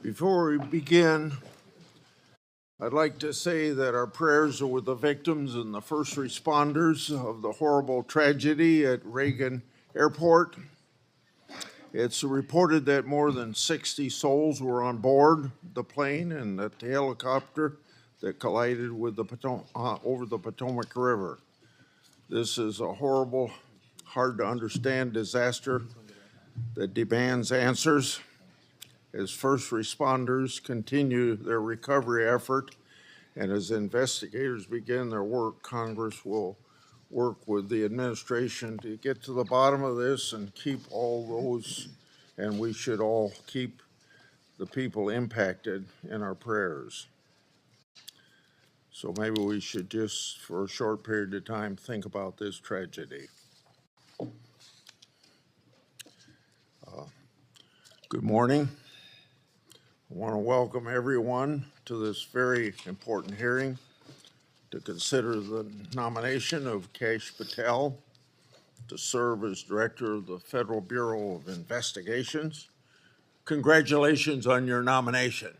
Before we begin, I'd like to say that our prayers are with the victims and the first responders of the horrible tragedy at Reagan Airport. It's reported that more than 60 souls were on board the plane and the helicopter that collided with the over the Potomac River. This is a horrible, hard to understand disaster that demands answers. As first responders continue their recovery effort and as investigators begin their work, Congress will work with the administration to get to the bottom of this and keep all those, and we should all keep the people impacted in our prayers. So maybe we should just, for a short period of time, think about this tragedy. Good morning. I want to welcome everyone to this very important hearing to consider the nomination of Kash Patel to serve as Director of the Federal Bureau of Investigations. Congratulations on your nomination.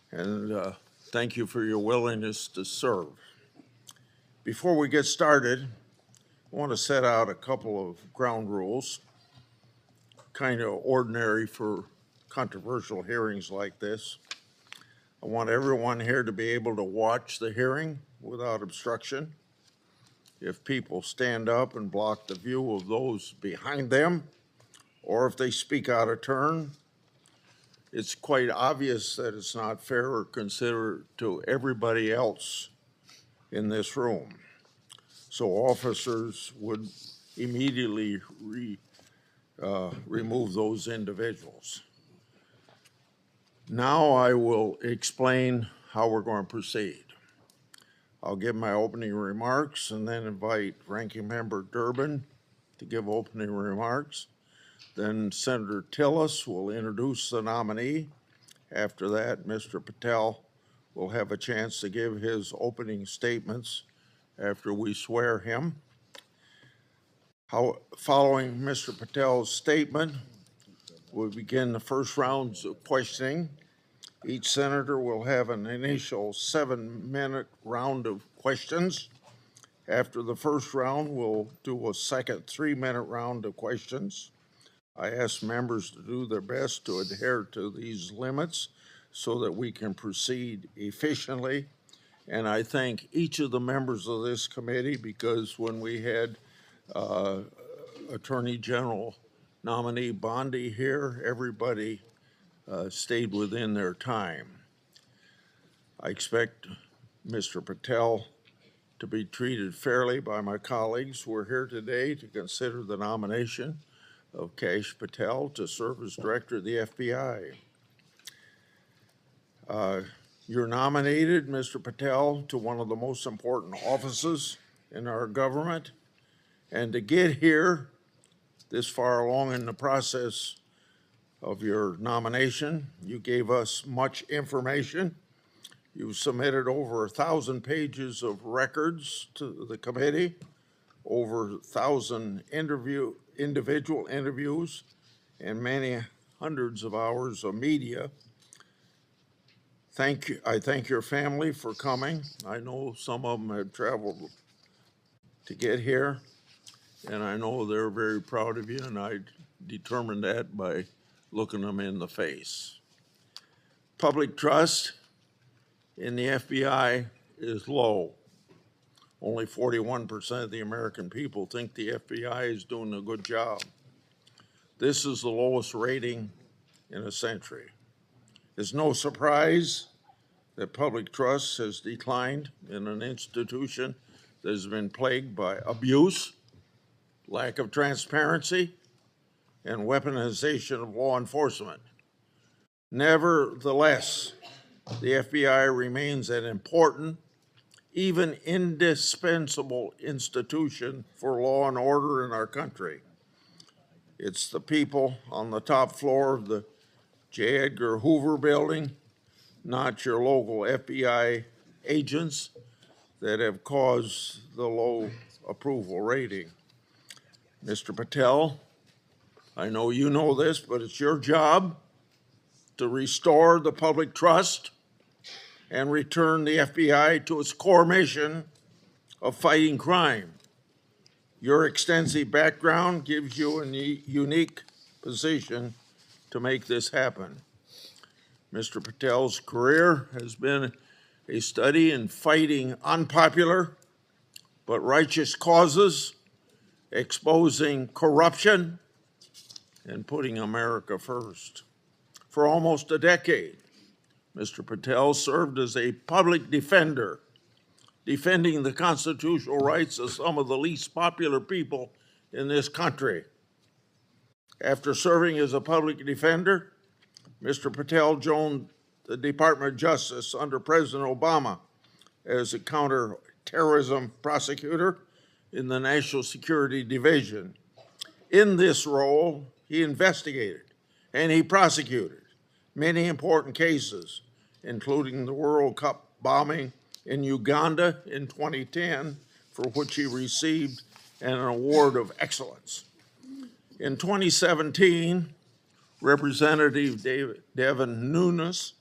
And thank you for your willingness to serve. Before we get started, I want to set out a couple of ground rules, kind of ordinary for controversial hearings like this. I want everyone here to be able to watch the hearing without obstruction. If people stand up and block the view of those behind them, or if they speak out of turn, it's quite obvious that it's not fair or considerate to everybody else in this room. So officers would immediately remove those individuals. Now I will explain how we're going to proceed. I'll give my opening remarks and then invite Ranking Member Durbin to give opening remarks. Then Senator Tillis will introduce the nominee. After that, Mr. Patel will have a chance to give his opening statements after we swear him. Following Mr. Patel's statement, we'll begin the first rounds of questioning. Each senator will have an initial 7-minute round of questions. After the first round, we'll do a second 3-minute round of questions. I ask members to do their best to adhere to these limits so that we can proceed efficiently. And I thank each of the members of this committee because when we had Attorney General nominee Bondi here, everybody stayed within their time. I expect Mr. Patel to be treated fairly by my colleagues. We're here today to consider the nomination of Kash Patel to serve as Director of the FBI. You're nominated, Mr. Patel, to one of the most important offices in our government. And to get here this far along in the process of your nomination, you gave us much information. You submitted over 1,000 pages of records to the committee, over 1,000 individual interviews, and many hundreds of hours of media. Thank you. I thank your family for coming. I know some of them have traveled to get here, and I know they're very proud of you, and I determined that by looking them in the face. Public trust in the FBI is low. Only 41% of the American people think the FBI is doing a good job. This is the lowest rating in a century. It's no surprise that public trust has declined in an institution that has been plagued by abuse, lack of transparency, and weaponization of law enforcement. Nevertheless, the FBI remains an important, even indispensable institution for law and order in our country. It's the people on the top floor of the J. Edgar Hoover building, not your local FBI agents, that have caused the low approval rating. Mr. Patel, I know you know this, but it's your job to restore the public trust and return the FBI to its core mission of fighting crime. Your extensive background gives you a unique position to make this happen. Mr. Patel's career has been a study in fighting unpopular but righteous causes, exposing corruption, and putting America first. For almost a decade, Mr. Patel served as a public defender, defending the constitutional rights of some of the least popular people in this country. After serving as a public defender, Mr. Patel joined the Department of Justice under President Obama as a counterterrorism prosecutor in the National Security Division. In this role, he investigated and he prosecuted many important cases, including the World Cup bombing in Uganda in 2010, for which he received an award of excellence. In 2017, Representative Devin Nunes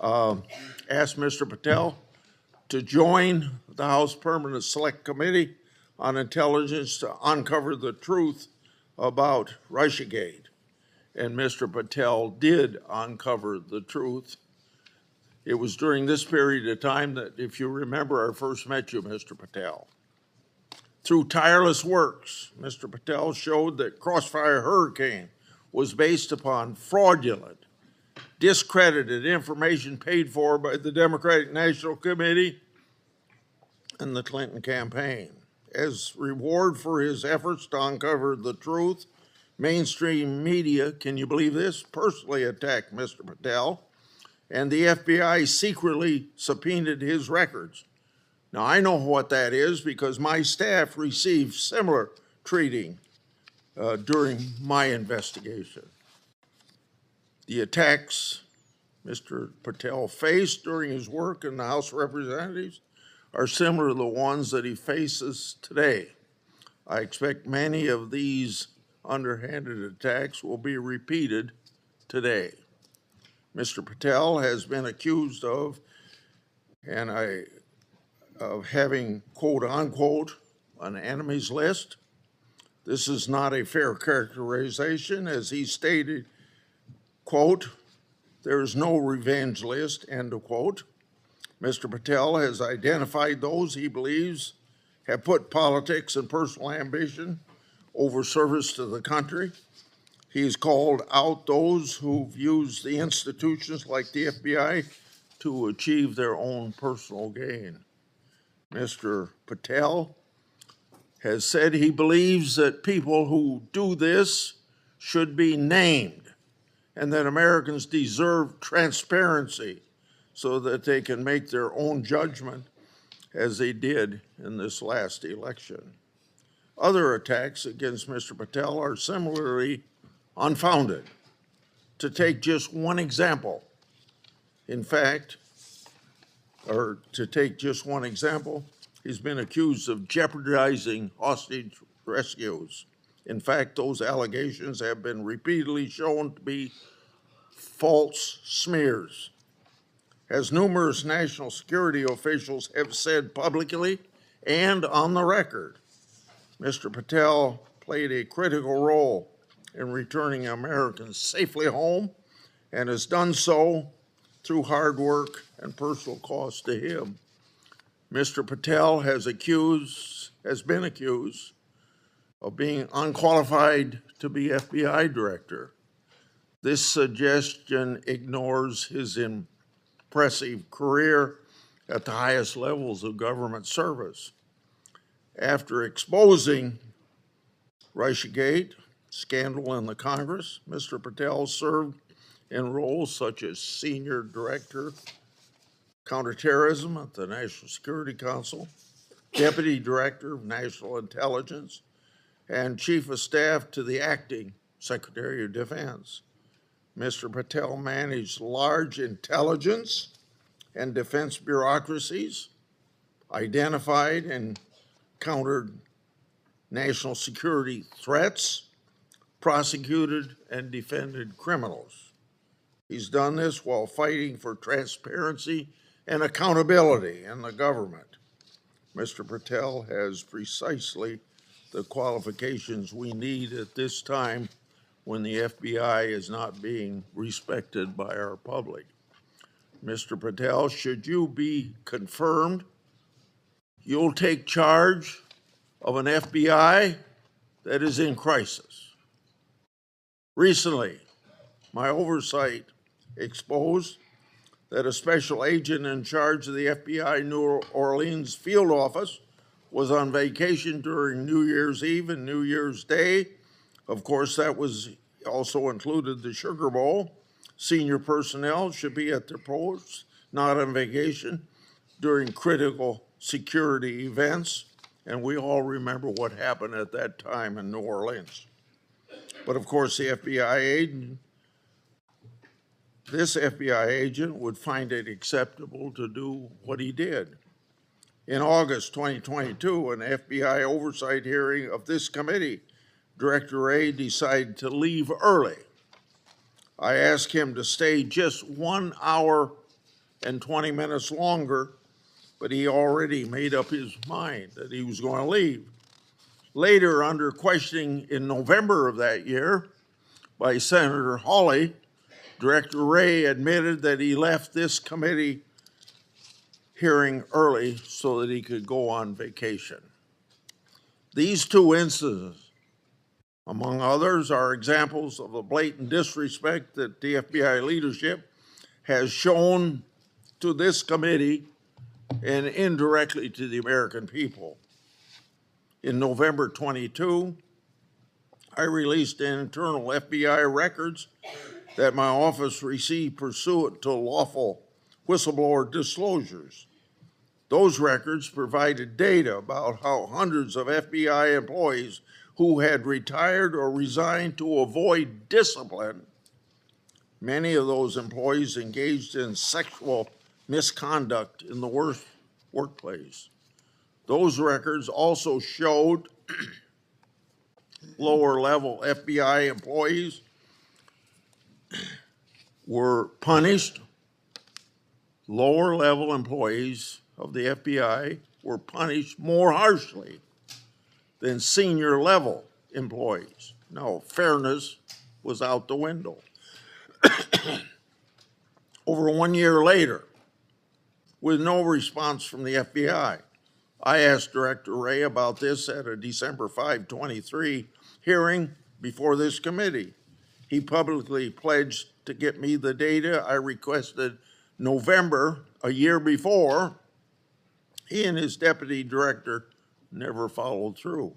asked Mr. Patel to join the House Permanent Select Committee on Intelligence to uncover the truth about Russiagate. And Mr. Patel did uncover the truth. It was during this period of time that, if you remember, I first met you, Mr. Patel. Through tireless works, Mr. Patel showed that Crossfire Hurricane was based upon fraudulent, discredited information paid for by the Democratic National Committee and the Clinton campaign. As reward for his efforts to uncover the truth, mainstream media, can you believe this, personally attacked Mr. Patel, and the FBI secretly subpoenaed his records. Now, I know what that is because my staff received similar treating during my investigation. The attacks Mr. Patel faced during his work in the House of Representatives are similar to the ones that he faces today. I expect many of these underhanded attacks will be repeated today. Mr. Patel has been accused of having, quote unquote, an enemies list. This is not a fair characterization, as he stated, quote, there is no revenge list, end of quote. Mr. Patel has identified those he believes have put politics and personal ambition over service to the country. He's called out those who've used the institutions like the FBI to achieve their own personal gain. Mr. Patel has said he believes that people who do this should be named and that Americans deserve transparency so that they can make their own judgment as they did in this last election. Other attacks against Mr. Patel are similarly unfounded. To take just one example, he's been accused of jeopardizing hostage rescues. In fact, those allegations have been repeatedly shown to be false smears. As numerous national security officials have said publicly and on the record, Mr. Patel played a critical role in returning Americans safely home and has done so through hard work and personal cost to him. Mr. Patel has been accused of being unqualified to be FBI director. This suggestion ignores his impressive career at the highest levels of government service. After exposing Russiagate scandal in the Congress, Mr. Patel served in roles such as Senior Director, Counterterrorism at the National Security Council, Deputy Director of National Intelligence, and Chief of Staff to the Acting Secretary of Defense. Mr. Patel managed large intelligence and defense bureaucracies, identified and countered national security threats, prosecuted, and defended criminals. He's done this while fighting for transparency and accountability in the government. Mr. Patel has precisely the qualifications we need at this time when the FBI is not being respected by our public. Mr. Patel, should you be confirmed, you'll take charge of an FBI that is in crisis. Recently, my oversight exposed that a special agent in charge of the FBI New Orleans field office was on vacation during New Year's Eve and New Year's Day. Of course, that was also included the Sugar Bowl. Senior personnel should be at their posts, not on vacation, during critical security events. And we all remember what happened at that time in New Orleans. But of course, this FBI agent would find it acceptable to do what he did. In August 2022, an FBI oversight hearing of this committee, Director Wray decided to leave early. I asked him to stay just 1 hour and 20 minutes longer, but he already made up his mind that he was going to leave. Later, under questioning in November of that year by Senator Hawley, Director Wray admitted that he left this committee hearing early so that he could go on vacation. These two incidents, among others, are examples of the blatant disrespect that the FBI leadership has shown to this committee and indirectly to the American people. In November 22, I released internal FBI records that my office received pursuant to lawful whistleblower disclosures. Those records provided data about how hundreds of FBI employees who had retired or resigned to avoid discipline, many of those employees engaged in sexual misconduct in the workplace. Those records also showed lower level FBI employees were punished. Lower level employees of the FBI were punished more harshly than senior level employees. No, fairness was out the window. Over 1 year later, with no response from the FBI, I asked Director Wray about this at a December 5, 23 hearing before this committee. He publicly pledged to get me the data I requested November, a year before. He and his deputy director never followed through.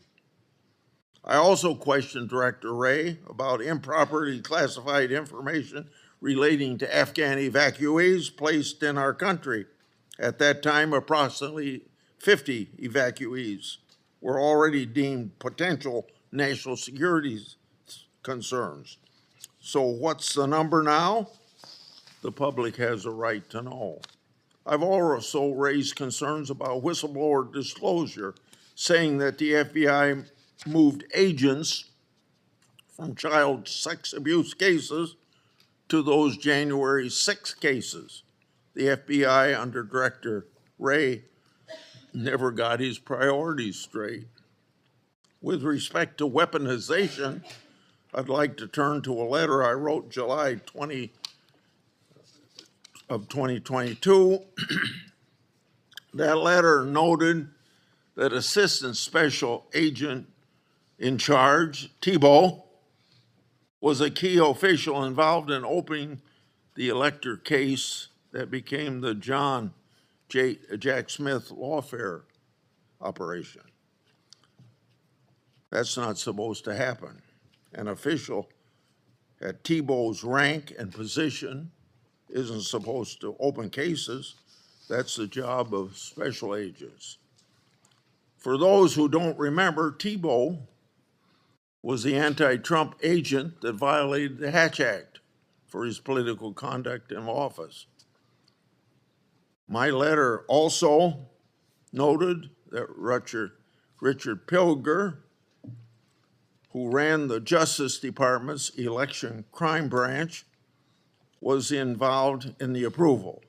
I also questioned Director Wray about improperly classified information relating to Afghan evacuees placed in our country. At that time, approximately 50 evacuees were already deemed potential national security concerns. So what's the number now? The public has a right to know. I've also raised concerns about whistleblower disclosure, saying that the FBI moved agents from child sex abuse cases to those January 6 cases. The FBI under Director Wray never got his priorities straight. With respect to weaponization, I'd like to turn to a letter I wrote July 20 of 2022. That letter noted that Assistant Special Agent in charge, Thibault, was a key official involved in opening the elector case that became the Jack Smith lawfare operation. That's not supposed to happen. An official at Thibault's rank and position isn't supposed to open cases. That's the job of special agents. For those who don't remember, Thibault was the anti-Trump agent that violated the Hatch Act for his political conduct in office. My letter also noted that Richard Pilger who ran the Justice Department's election crime branch, was involved in the approval.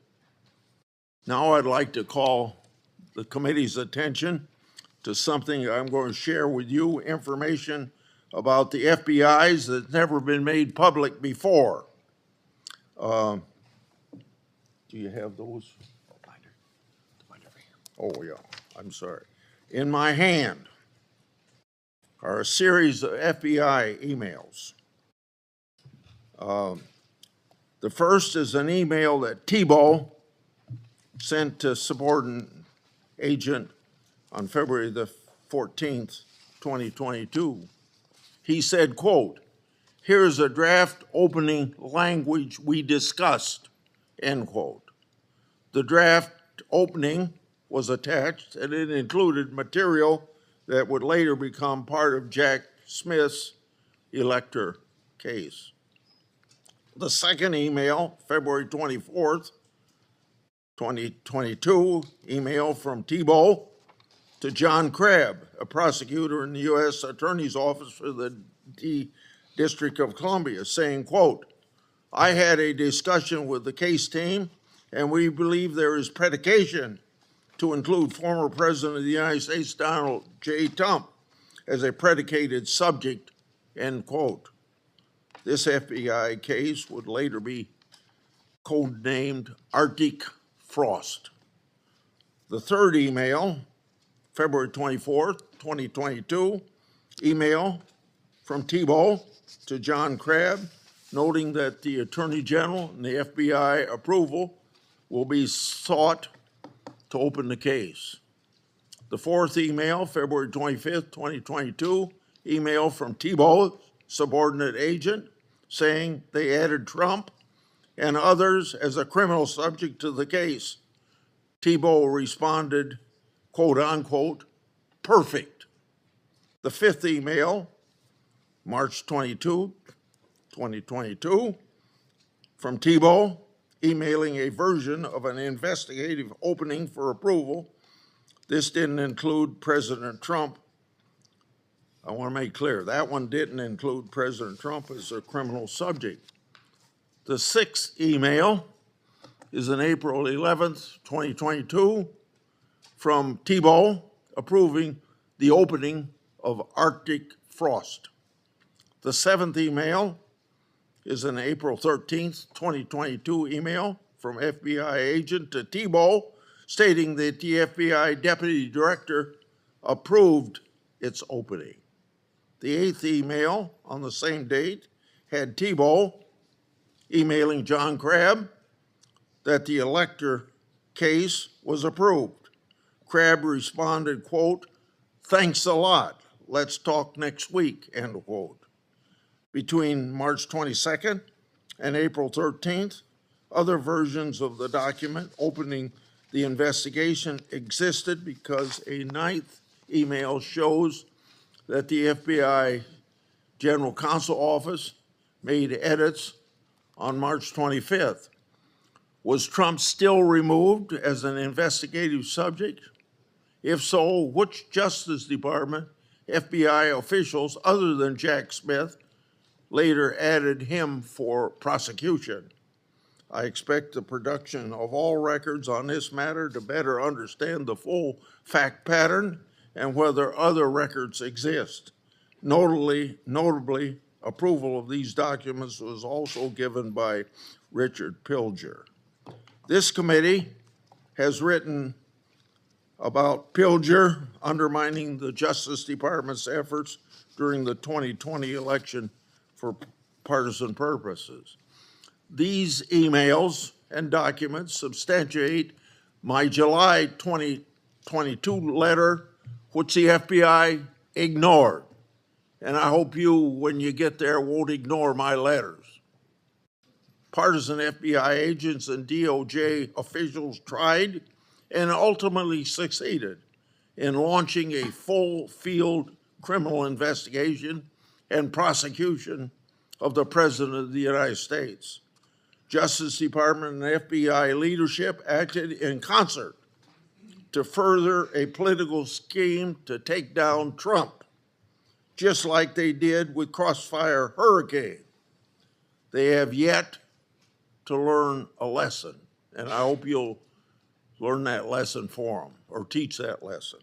Now I'd like to call the committee's attention to something I'm going to share with you, information about the FBI's that's never been made public before. Do you have those? Oh, yeah, I'm sorry. In my hand are a series of FBI emails. The first is an email that Thibault sent to subordinate agent on February the 14th, 2022. He said, quote, "Here's a draft opening language we discussed," end quote. The draft opening was attached, and it included material that would later become part of Jack Smith's elector case. The second email, February 24th, 2022, email from Thibault to John Crabb, a prosecutor in the U.S. Attorney's Office for the District of Columbia, saying, quote, "I had a discussion with the case team, and we believe there is predication to include former President of the United States, Donald J. Trump, as a predicated subject," end quote. This FBI case would later be codenamed Arctic Frost. The third email, February 24th, 2022, email from Thibault to John Crabb, noting that the Attorney General and the FBI approval will be sought to open the case. The fourth email, February 25th, 2022, email from Thibault, subordinate agent, saying they added Trump and others as a criminal subject to the case. Thibault responded, quote unquote, "perfect." The fifth email, March 22, 2022, from Thibault, emailing a version of an investigative opening for approval. This didn't include President Trump. I want to make clear, that one didn't include President Trump as a criminal subject. The sixth email is on April 11th, 2022, from Thibault approving the opening of Arctic Frost. The seventh email is an April 13th, 2022 email from FBI agent to Thibault stating that the FBI deputy director approved its opening. The eighth email on the same date had Thibault emailing John Crabb that the elector case was approved. Crabb responded, quote, "Thanks a lot. Let's talk next week," end quote. Between March 22nd and April 13th, other versions of the document opening the investigation existed because a ninth email shows that the FBI General Counsel Office made edits on March 25th. Was Trump still removed as an investigative subject? If so, which Justice Department FBI officials other than Jack Smith later added him for prosecution? I expect the production of all records on this matter to better understand the full fact pattern and whether other records exist. Notably, approval of these documents was also given by Richard Pilger. This committee has written about Pilger undermining the Justice Department's efforts during the 2020 election for partisan purposes. These emails and documents substantiate my July 2022 letter, which the FBI ignored. And I hope you, when you get there, won't ignore my letters. Partisan FBI agents and DOJ officials tried and ultimately succeeded in launching a full field criminal investigation and prosecution of the President of the United States. Justice Department and FBI leadership acted in concert to further a political scheme to take down Trump. just like they did with Crossfire Hurricane. They have yet to learn a lesson, and I hope you'll learn that lesson for them or teach that lesson.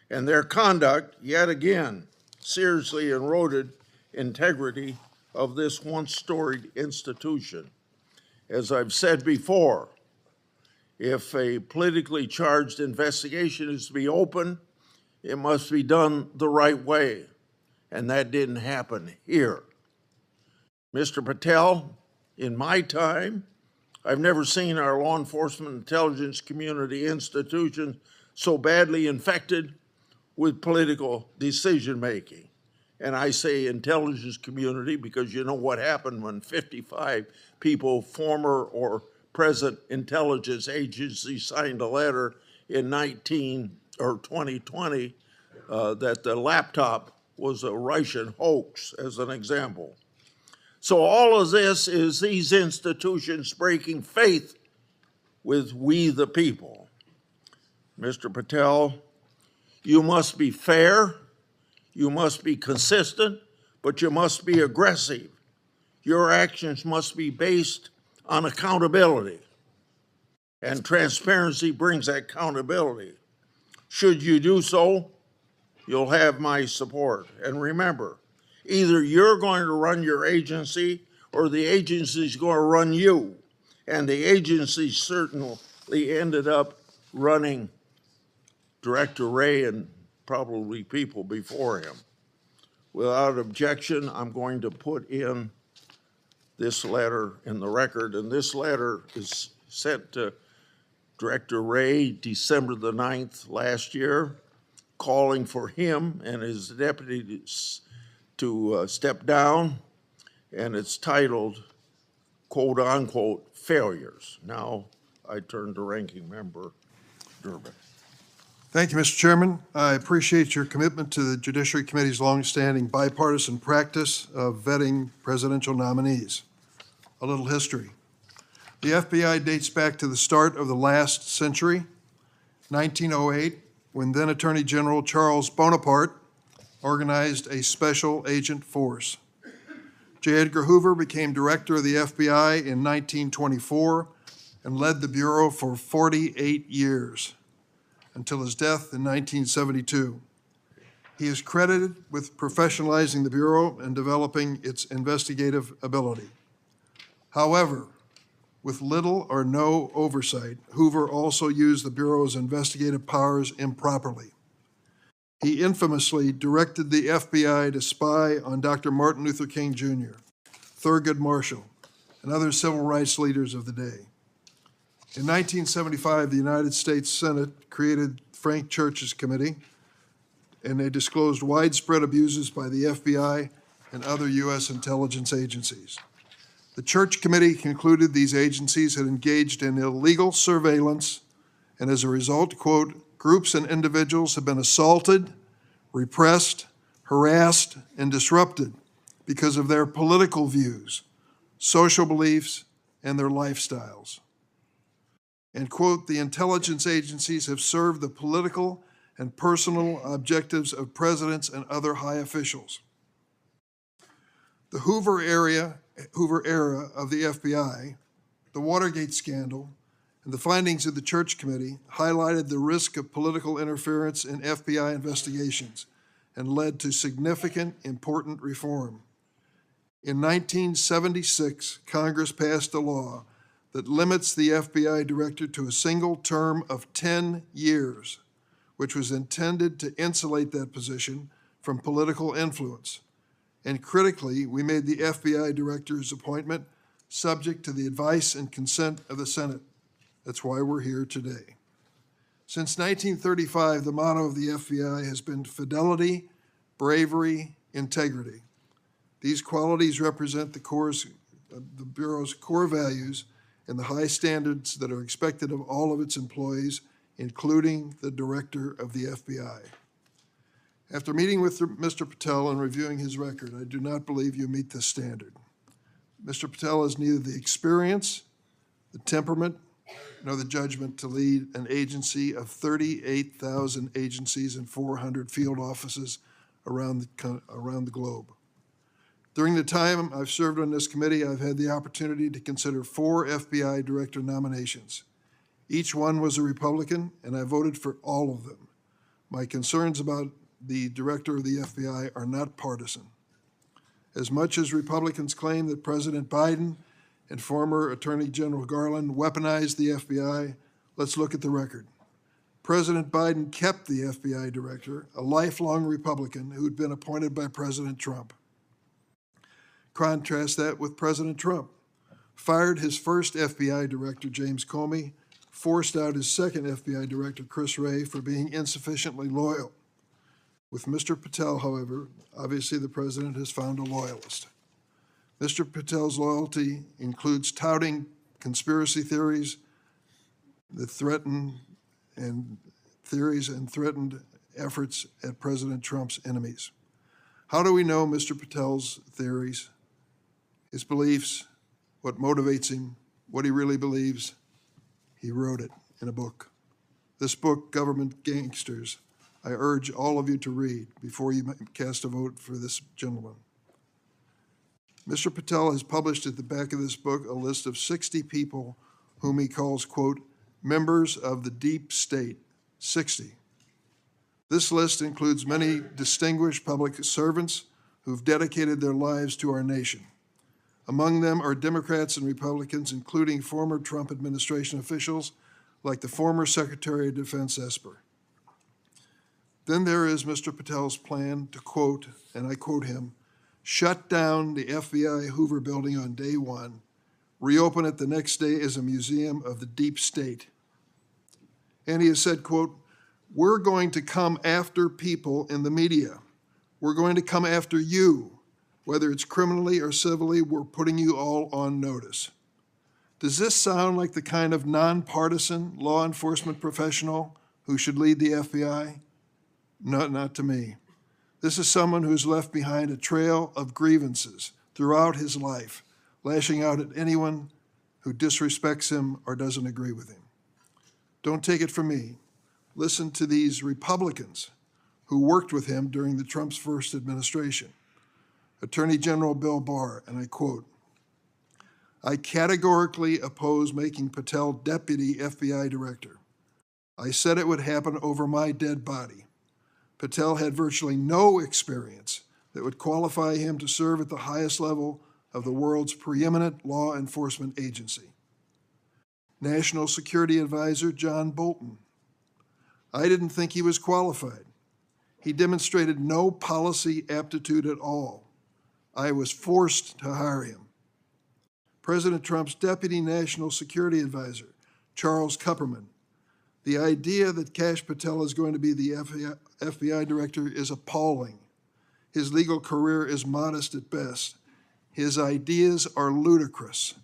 And their conduct, yet again, seriously eroded integrity of this once storied institution. As I've said before, if a politically charged investigation is to be open, it must be done the right way, and that didn't happen here. Mr. Patel, in my time, I've never seen our law enforcement intelligence community institution so badly infected with political decision-making. And I say intelligence community because you know what happened when 55 people, former or present intelligence agencies, signed a letter in 2020 that the laptop was a Russian hoax, as an example. So all of this is these institutions breaking faith with we the people. Mr. Patel, you must be fair, you must be consistent, but you must be aggressive. Your actions must be based on accountability, and transparency brings accountability. Should you do so, you'll have my support. And remember, either you're going to run your agency or the agency's going to run you. And the agency certainly ended up running Director Wray and probably people before him. Without objection, I'm going to put in this letter in the record, and this letter is sent to Director Wray December the 9th last year, calling for him and his deputies to step down, and it's titled, quote unquote, failures. Now I turn to Ranking Member Durbin. Thank you, Mr. Chairman. I appreciate your commitment to the Judiciary Committee's longstanding bipartisan practice of vetting presidential nominees. A little history. The FBI dates back to the start of the last century, 1908, when then Attorney General Charles Bonaparte organized a special agent force. J. Edgar Hoover became director of the FBI in 1924 and led the Bureau for 48 years until his death in 1972. He is credited with professionalizing the Bureau and developing its investigative ability. However, with little or no oversight, Hoover also used the Bureau's investigative powers improperly. He infamously directed the FBI to spy on Dr. Martin Luther King Jr., Thurgood Marshall, and other civil rights leaders of the day. In 1975, the United States Senate created Frank Church's committee, and they disclosed widespread abuses by the FBI and other U.S. intelligence agencies. The Church Committee concluded these agencies had engaged in illegal surveillance, and as a result, quote, groups and individuals have been assaulted, repressed, harassed, and disrupted because of their political views, social beliefs, and their lifestyles. And quote, the intelligence agencies have served the political and personal objectives of presidents and other high officials. The Hoover era of the FBI, the Watergate scandal, and the findings of the Church Committee highlighted the risk of political interference in FBI investigations and led to significant, important reform. In 1976, Congress passed a law that limits the FBI director to a single term of 10 years, which was intended to insulate that position from political influence. And critically, we made the FBI director's appointment subject to the advice and consent of the Senate. That's why we're here today. Since 1935, the motto of the FBI has been fidelity, bravery, integrity. These qualities represent the Bureau's core values and the high standards that are expected of all of its employees, including the director of the FBI. After meeting with Mr. Patel and reviewing his record, I do not believe you meet this standard. Mr. Patel has neither the experience, the temperament, nor the judgment to lead an agency of 38,000 agencies and 400 field offices around the globe. During the time I've served on this committee, I've had the opportunity to consider 4 FBI director nominations. Each one was a Republican, and I voted for all of them. My concerns about the director of the FBI are not partisan. As much as Republicans claim that President Biden and former Attorney General Garland weaponized the FBI, let's look at the record. President Biden kept the FBI director, a lifelong Republican who'd been appointed by President Trump. Contrast that with President Trump. Fired his first FBI director, James Comey, forced out his second FBI director, Chris Wray, for being insufficiently loyal. With Mr. Patel, however, obviously the president has found a loyalist. Mr. Patel's loyalty includes touting conspiracy theories that threatened efforts at President Trump's enemies. How do we know Mr. Patel's theories, his beliefs, what motivates him, what he really believes? He wrote it in a book. This book, Government Gangsters, I urge all of you to read before you cast a vote for this gentleman. Mr. Patel has published at the back of this book a list of 60 people whom he calls, quote, members of the deep state, 60. This list includes many distinguished public servants who've dedicated their lives to our nation. Among them are Democrats and Republicans, including former Trump administration officials like the former Secretary of Defense Esper. Then there is Mr. Patel's plan to, quote, and I quote him, shut down the FBI Hoover building on day one, reopen it the next day as a museum of the deep state. And he has said, quote, we're going to come after people in the media. We're going to come after you, whether it's criminally or civilly, we're putting you all on notice. Does this sound like the kind of nonpartisan law enforcement professional who should lead the FBI? No, not to me. This is someone who's left behind a trail of grievances throughout his life, lashing out at anyone who disrespects him or doesn't agree with him. Don't take it from me. Listen to these Republicans who worked with him during the Trump's first administration. Attorney General Bill Barr, and I quote, I categorically oppose making Patel deputy FBI director. I said it would happen over my dead body. Patel had virtually no experience that would qualify him to serve at the highest level of the world's preeminent law enforcement agency. National Security Advisor John Bolton. I didn't think he was qualified. He demonstrated no policy aptitude at all. I was forced to hire him. President Trump's Deputy National Security Advisor, Charles Kupperman. The idea that Kash Patel is going to be the FBI director is appalling. His legal career is modest at best. His ideas are ludicrous.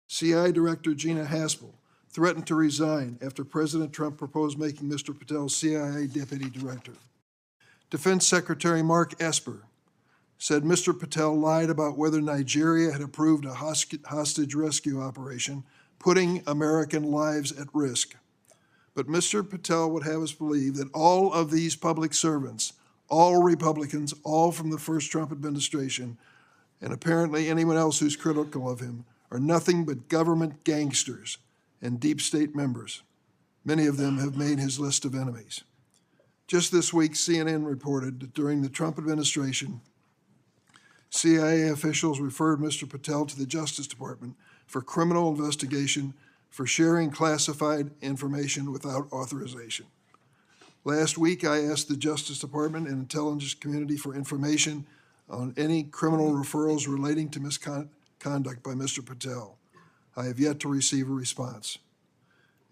CI Director Gina Haspel threatened to resign after President Trump proposed making Mr. Patel CIA Deputy Director. Defense Secretary Mark Esper said Mr. Patel lied about whether Nigeria had approved a hostage rescue operation, putting American lives at risk. But Mr. Patel would have us believe that all of these public servants, all Republicans, all from the first Trump administration, and apparently anyone else who's critical of him, are nothing but government gangsters and deep state members. Many of them have made his list of enemies. Just this week, CNN reported that during the Trump administration, CIA officials referred Mr. Patel to the Justice Department for criminal investigation for sharing classified information without authorization. Last week, I asked the Justice Department and intelligence community for information on any criminal referrals relating to misconduct by Mr. Patel. I have yet to receive a response.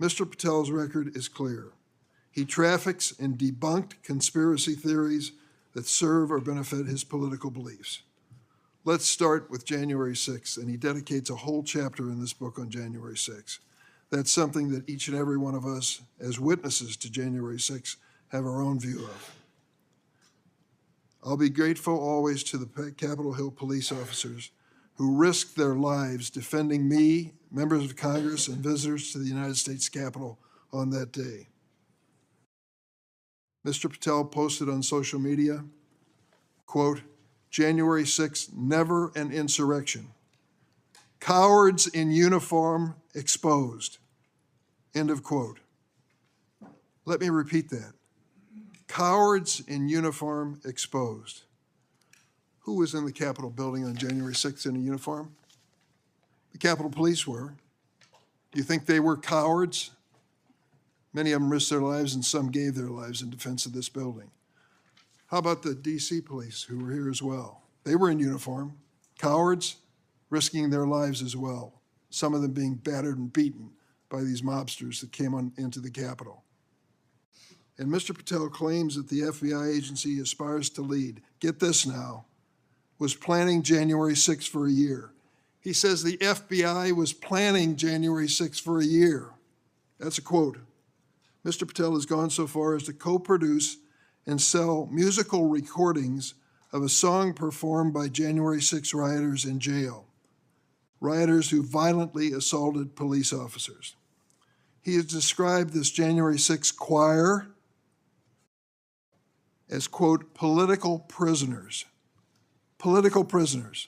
Mr. Patel's record is clear. He traffics in debunked conspiracy theories that serve or benefit his political beliefs. Let's start with January 6th, and he dedicates a whole chapter in this book on January 6th. That's something that each and every one of us, as witnesses to January 6th, have our own view of. I'll be grateful always to the Capitol Hill police officers who risked their lives defending me, members of Congress, and visitors to the United States Capitol on that day. Mr. Patel posted on social media, quote, January 6th, never an insurrection. Cowards in uniform exposed, end of quote. Let me repeat that. Cowards in uniform exposed. Who was in the Capitol building on January 6th in a uniform? The Capitol Police were. Do you think they were cowards? Many of them risked their lives and some gave their lives in defense of this building. How about the DC police who were here as well? They were in uniform. Cowards risking their lives as well, some of them being battered and beaten by these mobsters that came into the Capitol. And Mr. Patel claims that the FBI agency he aspires to lead, get this now, was planning January 6th for a year. He says the FBI was planning January 6th for a year. That's a quote. Mr. Patel has gone so far as to co-produce and sell musical recordings of a song performed by January 6 rioters in jail, rioters who violently assaulted police officers. He has described this January 6 choir as, quote, political prisoners. Political prisoners.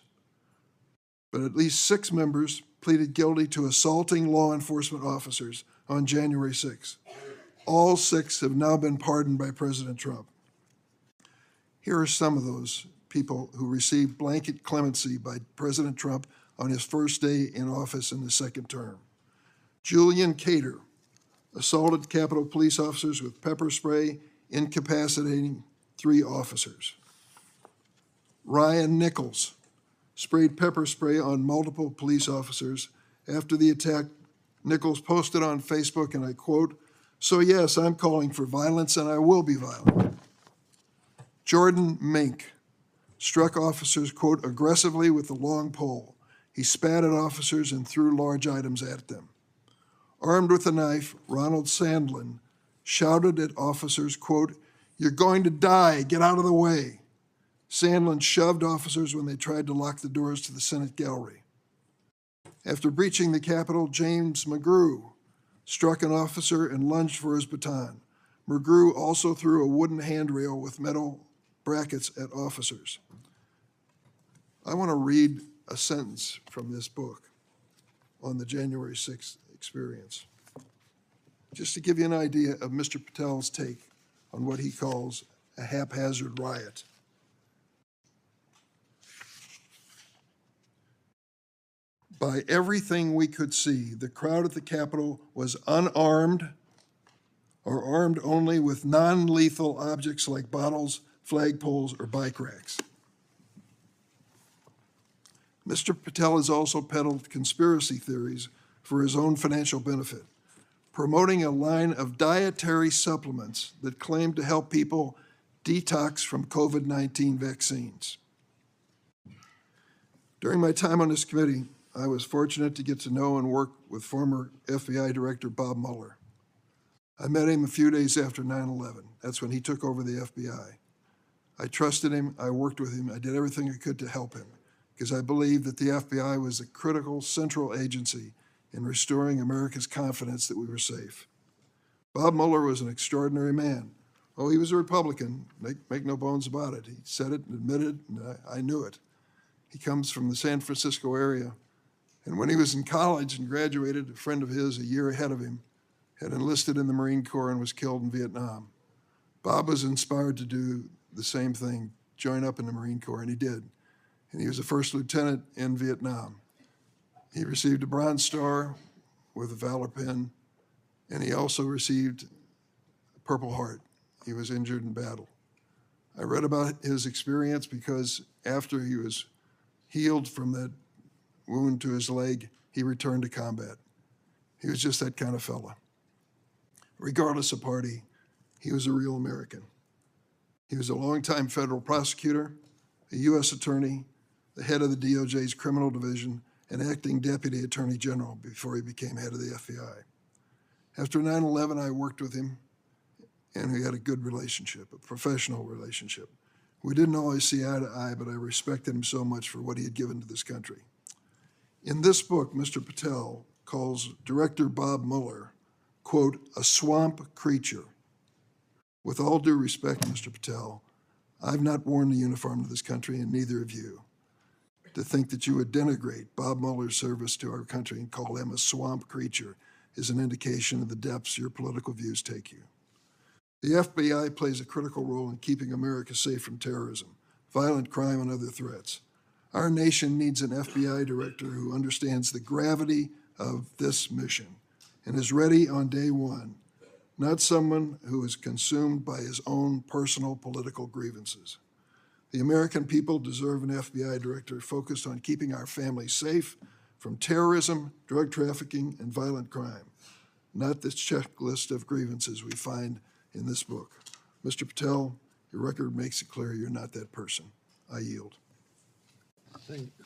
But at least 6 members pleaded guilty to assaulting law enforcement officers on January 6. All 6 have now been pardoned by President Trump. Here are some of those people who received blanket clemency by President Trump on his first day in office in the second term. Julian Cater assaulted Capitol police officers with pepper spray, incapacitating 3 officers. Ryan Nichols sprayed pepper spray on multiple police officers. After the attack, Nichols posted on Facebook, and I quote, "So yes, I'm calling for violence and I will be violent." Jordan Mink struck officers, quote, aggressively with a long pole. He spat at officers and threw large items at them. Armed with a knife, Ronald Sandlin shouted at officers, quote, "You're going to die, get out of the way." Sandlin shoved officers when they tried to lock the doors to the Senate gallery. After breaching the Capitol, James McGrew struck an officer and lunged for his baton. McGrew also threw a wooden handrail with metal brackets at officers. I want to read a sentence from this book on the January 6th experience, just to give you an idea of Mr. Patel's take on what he calls a haphazard riot. By everything we could see, the crowd at the Capitol was unarmed or armed only with non-lethal objects like bottles, flagpoles, or bike racks. Mr. Patel has also peddled conspiracy theories for his own financial benefit, promoting a line of dietary supplements that claim to help people detox from COVID-19 vaccines. During my time on this committee, I was fortunate to get to know and work with former FBI Director Bob Mueller. I met him a few days after 9/11. That's when he took over the FBI. I trusted him, I worked with him, I did everything I could to help him, because I believed that the FBI was a critical central agency in restoring America's confidence that we were safe. Bob Mueller was an extraordinary man. Oh, he was a Republican, make no bones about it. He said it and admitted, and I knew it. He comes from the San Francisco area. And when he was in college and graduated, a friend of his a year ahead of him had enlisted in the Marine Corps and was killed in Vietnam. Bob was inspired to do the same thing, join up in the Marine Corps, and he did. And he was a first lieutenant in Vietnam. He received a Bronze Star with a Valor Pin, and he also received a Purple Heart. He was injured in battle. I read about his experience because after he was healed from that wound to his leg, he returned to combat. He was just that kind of fella. Regardless of party, he was a real American. He was a longtime federal prosecutor, a U.S. attorney, the head of the DOJ's criminal division, and acting deputy attorney general before he became head of the FBI. After 9/11, I worked with him, and we had a good relationship, a professional relationship. We didn't always see eye to eye, but I respected him so much for what he had given to this country. In this book, Mr. Patel calls Director Bob Mueller, quote, a swamp creature. With all due respect, Mr. Patel, I've not worn the uniform of this country, and neither have you. To think that you would denigrate Bob Mueller's service to our country and call him a swamp creature is an indication of the depths your political views take you. The FBI plays a critical role in keeping America safe from terrorism, violent crime, and other threats. Our nation needs an FBI director who understands the gravity of this mission and is ready on day one, not someone who is consumed by his own personal political grievances. The American people deserve an FBI director focused on keeping our families safe from terrorism, drug trafficking, and violent crime, not this checklist of grievances we find in this book. Mr. Patel, your record makes it clear you're not that person. I yield.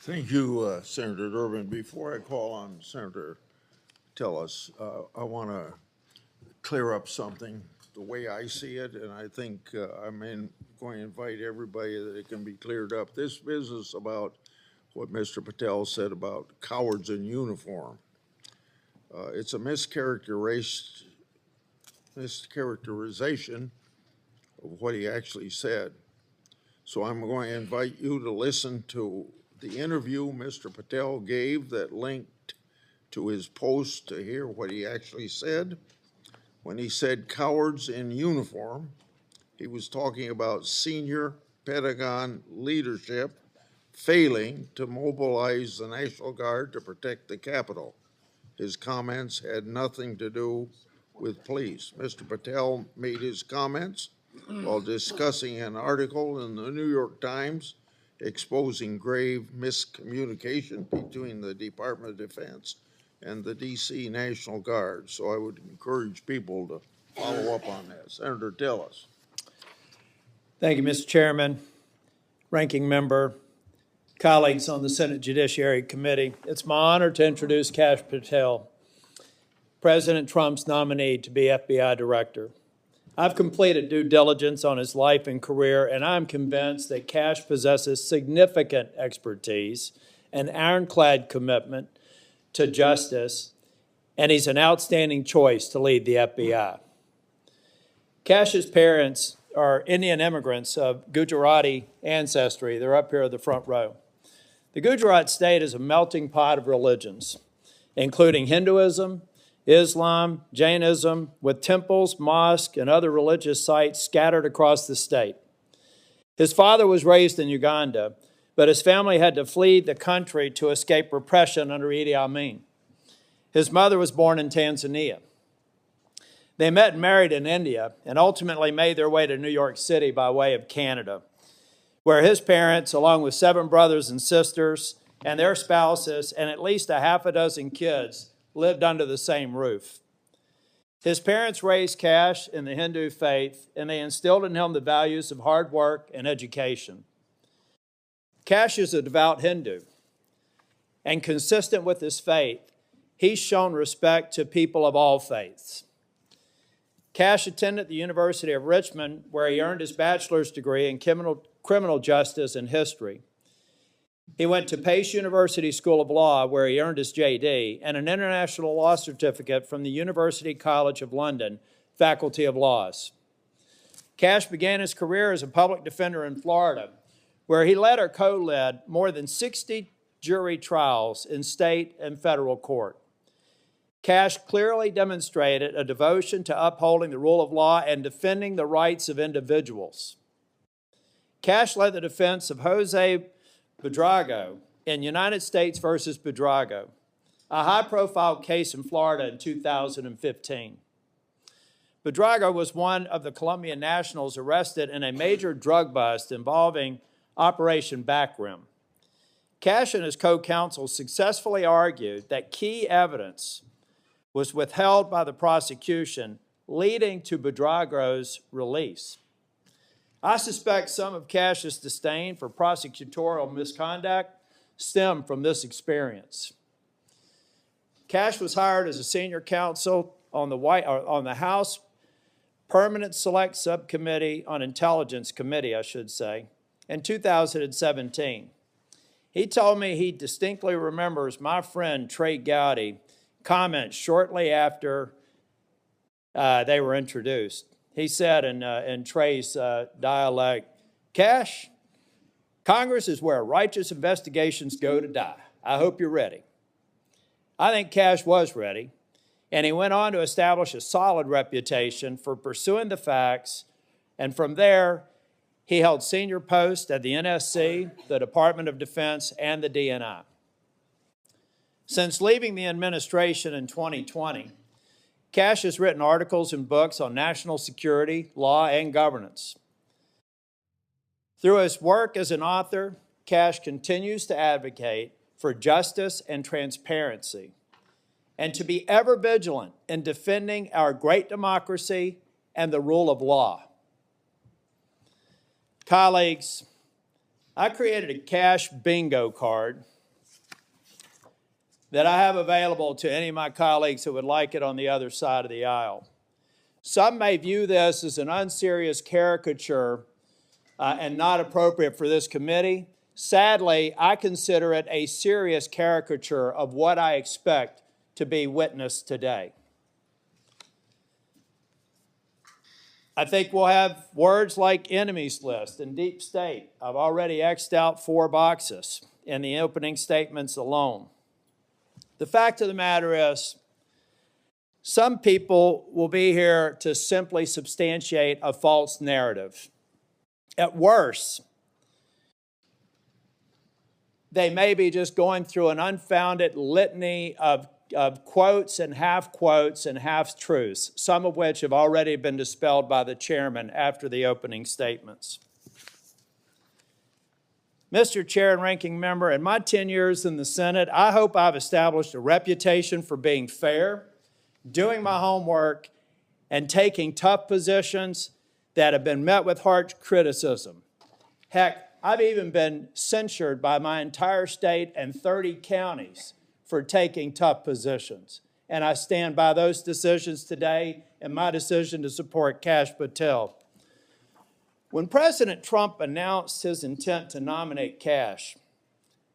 Thank you, Senator Durbin. Before I call on Senator Tillis, I want to clear up something the way I see it, and I think I'm going to invite everybody that it can be cleared up. This business about what Mr. Patel said about cowards in uniform, it's a mischaracterization of what he actually said. So I'm going to invite you to listen to the interview Mr. Patel gave that linked to his post to hear what he actually said. When he said cowards in uniform, he was talking about senior Pentagon leadership failing to mobilize the National Guard to protect the Capitol. His comments had nothing to do with police. Mr. Patel made his comments while discussing an article in the New York Times exposing grave miscommunication between the Department of Defense and the D.C. National Guard. So I would encourage people to follow up on that. Senator Tillis. Thank you, Mr. Chairman, Ranking Member, colleagues on the Senate Judiciary Committee. It's my honor to introduce Kash Patel, President Trump's nominee to be FBI Director. I've completed due diligence on his life and career, and I'm convinced that Kash possesses significant expertise and ironclad commitment to justice, and he's an outstanding choice to lead the FBI. Kash's parents are Indian immigrants of Gujarati ancestry. They're up here in the front row. The Gujarat state is a melting pot of religions, including Hinduism, Islam, Jainism, with temples, mosques, and other religious sites scattered across the state. His father was raised in Uganda, but his family had to flee the country to escape repression under Idi Amin. His mother was born in Tanzania. They met and married in India and ultimately made their way to New York City by way of Canada, where his parents, along with 7 brothers and sisters and their spouses and at least a half a dozen kids, lived under the same roof. His parents raised Kash in the Hindu faith, and they instilled in him the values of hard work and education. Kash is a devout Hindu, and consistent with his faith, he's shown respect to people of all faiths. Kash attended the University of Richmond, where he earned his bachelor's degree in criminal justice and history. He went to Pace University School of Law, where he earned his JD, and an international law certificate from the University College of London, Faculty of Laws. Kash began his career as a public defender in Florida, where he led or co-led more than 60 jury trials in state and federal court. Kash clearly demonstrated a devotion to upholding the rule of law and defending the rights of individuals. Kash led the defense of Jose Buitrago in United States versus Buitrago, a high-profile case in Florida in 2015. Buitrago was one of the Colombian nationals arrested in a major drug bust involving Operation Backrim. Kash and his co-counsel successfully argued that key evidence was withheld by the prosecution, leading to Buitrago's release. I suspect some of Kash's disdain for prosecutorial misconduct stemmed from this experience. Kash was hired as a senior counsel on the House Permanent Select Subcommittee on Intelligence Committee, in 2017. He told me he distinctly remembers my friend Trey Gowdy comments shortly after they were introduced. He said in Trey's dialect, Kash, Congress is where righteous investigations go to die. I hope you're ready. I think Kash was ready, and he went on to establish a solid reputation for pursuing the facts, and from there, he held senior posts at the NSC, the Department of Defense, and the DNI. Since leaving the administration in 2020, Kash has written articles and books on national security, law, and governance. Through his work as an author, Kash continues to advocate for justice and transparency, and to be ever vigilant in defending our great democracy and the rule of law. Colleagues, I created a Kash bingo card that I have available to any of my colleagues who would like it on the other side of the aisle. Some may view this as an unserious caricature and not appropriate for this committee. Sadly, I consider it a serious caricature of what I expect to be witnessed today. I think we'll have words like enemies list and deep state. I've already X'd out 4 boxes in the opening statements alone. The fact of the matter is, some people will be here to simply substantiate a false narrative. At worst, they may be just going through an unfounded litany of quotes and half-truths, some of which have already been dispelled by the chairman after the opening statements. Mr. Chair and Ranking Member, in my 10 years in the Senate, I hope I've established a reputation for being fair, doing my homework, and taking tough positions that have been met with harsh criticism. Heck, I've even been censured by my entire state and 30 counties for taking tough positions. And I stand by those decisions today and my decision to support Kash Patel. When President Trump announced his intent to nominate Kash,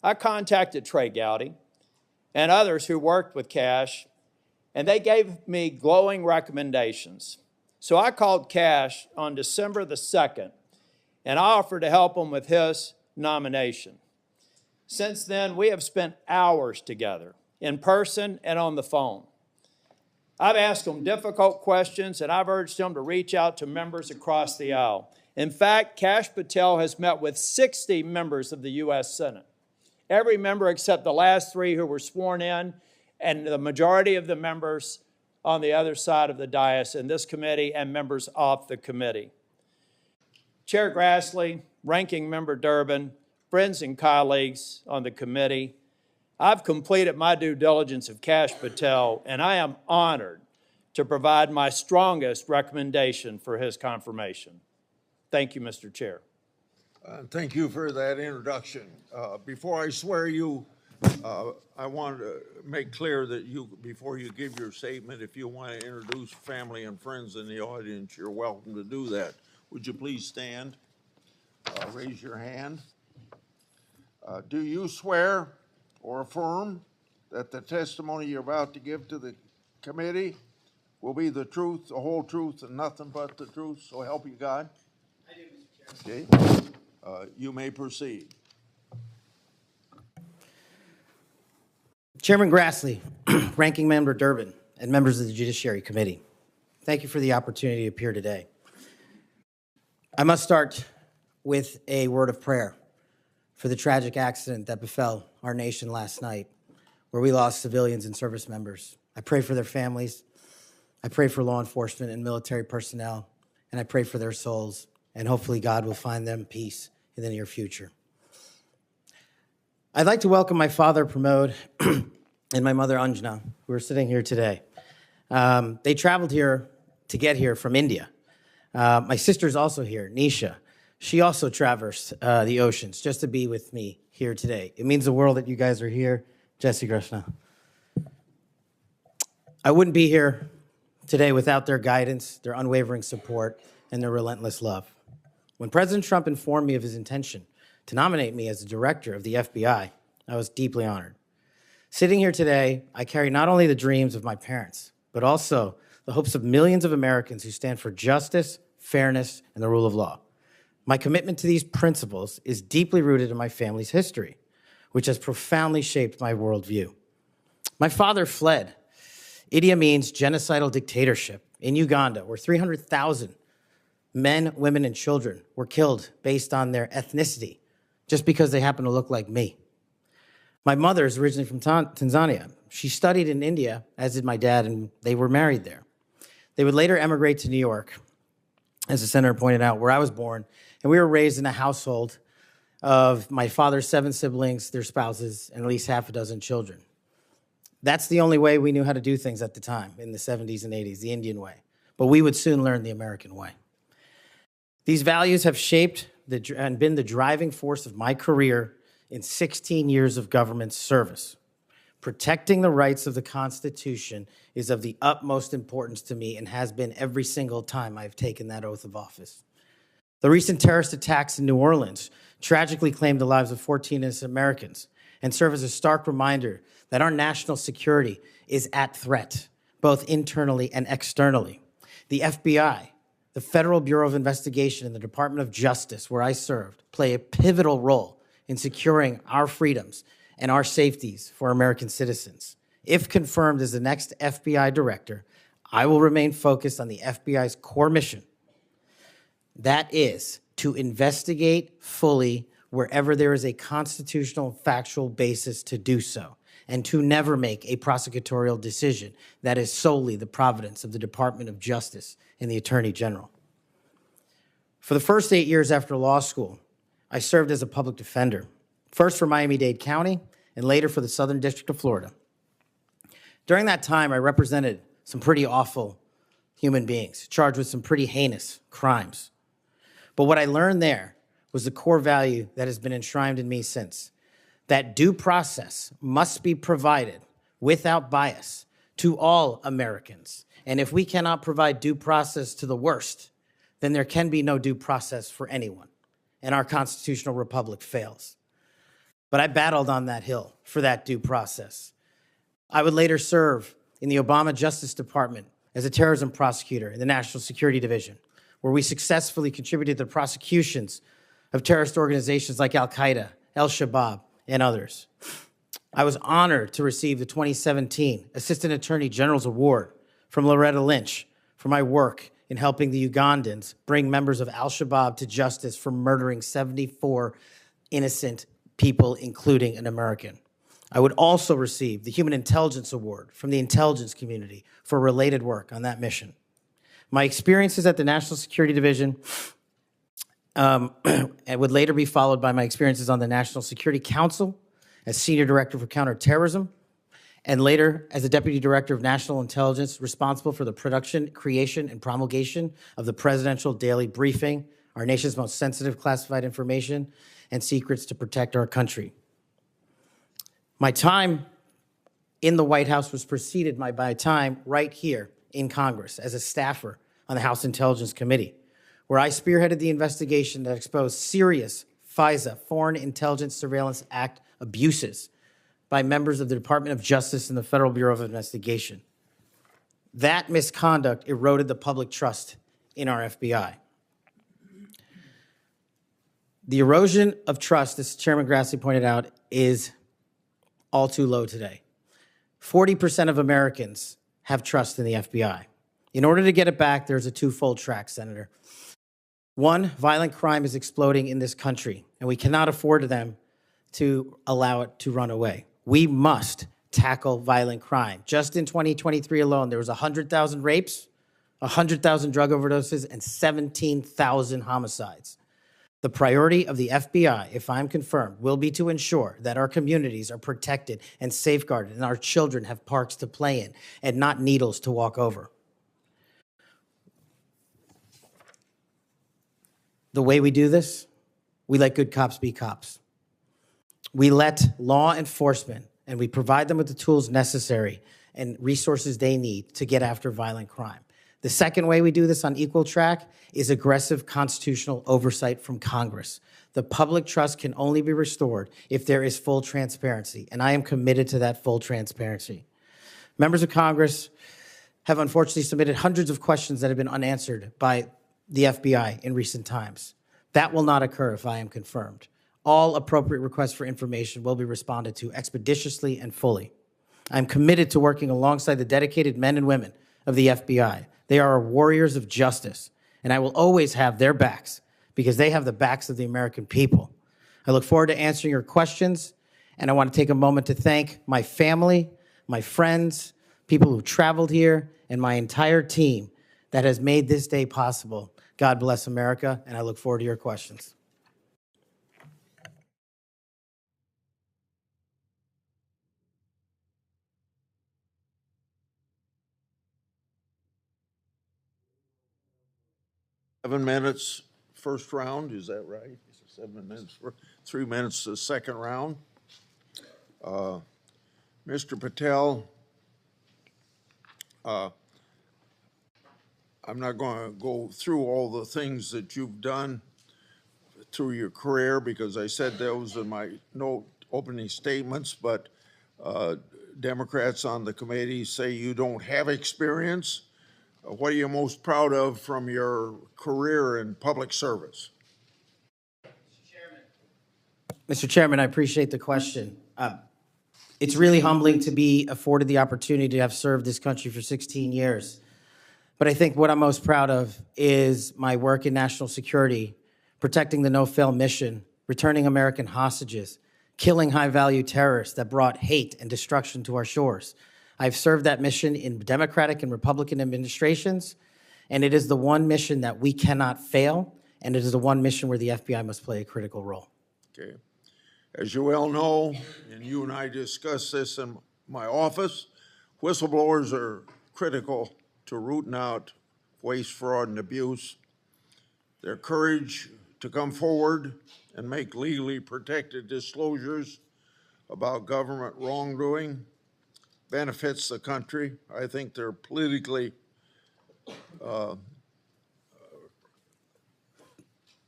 I contacted Trey Gowdy and others who worked with Kash, and they gave me glowing recommendations. So I called Kash on December the 2nd, and I offered to help him with his nomination. Since then, we have spent hours together, in person and on the phone. I've asked him difficult questions, and I've urged him to reach out to members across the aisle. In fact, Kash Patel has met with 60 members of the U.S. Senate. Every member except the last 3 who were sworn in, and the majority of the members on the other side of the dais in this committee and members off the committee. Chair Grassley, Ranking Member Durbin, friends and colleagues on the committee, I've completed my due diligence of Kash Patel, and I am honored to provide my strongest recommendation for his confirmation. Thank you, Mr. Chair. Thank you for that introduction. Before I swear you, I want to make clear that before you give your statement, if you want to introduce family and friends in the audience, you're welcome to do that. Would you please stand? Raise your hand. Do you swear or affirm that the testimony you're about to give to the committee will be the truth, the whole truth, and nothing but the truth, so help you God? I do, Mr. Chairman. Okay. You may proceed. Chairman Grassley, Ranking Member Durbin, and members of the Judiciary Committee, thank you for the opportunity to appear today. I must start with a word of prayer for the tragic accident that befell our nation last night, where we lost civilians and service members. I pray for their families. I pray for law enforcement and military personnel, and I pray for their souls, and hopefully God will find them peace in the near future. I'd like to welcome my father, Pramod, and my mother, Anjana, who are sitting here today. They traveled here to get here from India. My sister's also here, Nisha. She also traversed the oceans just to be with me here today. It means the world that you guys are here. Jesse Krishna. I wouldn't be here today without their guidance, their unwavering support, and their relentless love. When President Trump informed me of his intention to nominate me as the director of the FBI, I was deeply honored. Sitting here today, I carry not only the dreams of my parents, but also the hopes of millions of Americans who stand for justice, fairness, and the rule of law. My commitment to these principles is deeply rooted in my family's history, which has profoundly shaped my worldview. My father fled Idi Amin's genocidal dictatorship in Uganda, where 300,000 men, women, and children were killed based on their ethnicity, just because they happen to look like me. My mother is originally from Tanzania. She studied in India, as did my dad, and they were married there. They would later emigrate to New York, as the senator pointed out, where I was born, and we were raised in a household of my father's 7 siblings, their spouses, and at least half a dozen children. That's the only way we knew how to do things at the time, in the 70s and 80s, the Indian way. But we would soon learn the American way. These values have shaped and been the driving force of my career in 16 years of government service. Protecting the rights of the Constitution is of the utmost importance to me and has been every single time I've taken that oath of office. The recent terrorist attacks in New Orleans tragically claimed the lives of 14 innocent Americans and serve as a stark reminder that our national security is at threat, both internally and externally. The FBI, the Federal Bureau of Investigation, and the Department of Justice, where I served, play a pivotal role in securing our freedoms and our safeties for American citizens. If confirmed as the next FBI director, I will remain focused on the FBI's core mission. That is to investigate fully wherever there is a constitutional and factual basis to do so, and to never make a prosecutorial decision that is solely the providence of the Department of Justice and the Attorney General. For the first 8 years after law school, I served as a public defender, first for Miami-Dade County and later for the Southern District of Florida. During that time, I represented some pretty awful human beings, charged with some pretty heinous crimes. But what I learned there was the core value that has been enshrined in me since, that due process must be provided without bias to all Americans. And if we cannot provide due process to the worst, then there can be no due process for anyone, and our constitutional republic fails. But I battled on that hill for that due process. I would later serve in the Obama Justice Department as a terrorism prosecutor in the National Security Division, where we successfully contributed to the prosecutions of terrorist organizations like Al-Qaeda, Al-Shabaab, and others. I was honored to receive the 2017 Assistant Attorney General's Award from Loretta Lynch for my work in helping the Ugandans bring members of Al-Shabaab to justice for murdering 74 innocent people, including an American. I would also receive the Human Intelligence Award from the intelligence community for related work on that mission. My experiences at the National Security Division and would later be followed by my experiences on the National Security Council as Senior Director for Counterterrorism, and later as the Deputy Director of National Intelligence, responsible for the production, creation, and promulgation of the Presidential Daily Briefing, our nation's most sensitive classified information and secrets to protect our country. My time in the White House was preceded by my time right here in Congress as a staffer on the House Intelligence Committee, where I spearheaded the investigation that exposed serious FISA, Foreign Intelligence Surveillance Act, abuses by members of the Department of Justice and the Federal Bureau of Investigation. That misconduct eroded the public trust in our FBI. The erosion of trust, as Chairman Grassley pointed out, is all too low today. 40% of Americans have trust in the FBI. In order to get it back, there's a twofold track, Senator. One, violent crime is exploding in this country, and we cannot afford them to allow it to run away. We must tackle violent crime. Just in 2023 alone, there was 100,000 rapes, 100,000 drug overdoses, and 17,000 homicides. The priority of the FBI, if I'm confirmed, will be to ensure that our communities are protected and safeguarded and our children have parks to play in and not needles to walk over. The way we do this, we let good cops be cops. We let law enforcement, and we provide them with the tools necessary and resources they need to get after violent crime. The second way we do this on equal track is aggressive constitutional oversight from Congress. The public trust can only be restored if there is full transparency, and I am committed to that full transparency. Members of Congress have unfortunately submitted hundreds of questions that have been unanswered by the FBI in recent times. That will not occur if I am confirmed. All appropriate requests for information will be responded to expeditiously and fully. I'm committed to working alongside the dedicated men and women of the FBI. They are warriors of justice, and I will always have their backs because they have the backs of the American people. I look forward to answering your questions, and I want to take a moment to thank my family, my friends, people who traveled here, and my entire team that has made this day possible. God bless America, and I look forward to your questions. Seven minutes first round, is that right? 7 minutes, 3 minutes the second round. Mr. Patel, I'm not going to go through all the things that you've done through your career because I said those in my opening statements, but Democrats on the committee say you don't have experience. What are you most proud of from your career in public service? Mr. Chairman, I appreciate the question. It's really humbling to be afforded the opportunity to have served this country for 16 years. But I think what I'm most proud of is my work in national security, protecting the no-fail mission, returning American hostages, killing high-value terrorists that brought hate and destruction to our shores. I've served that mission in Democratic and Republican administrations, and it is the one mission that we cannot fail, and it is the one mission where the FBI must play a critical role. Okay. As you well know, and you and I discussed this in my office, whistleblowers are critical to rooting out waste, fraud, and abuse. Their courage to come forward and make legally protected disclosures about government wrongdoing benefits the country. I think they're politically,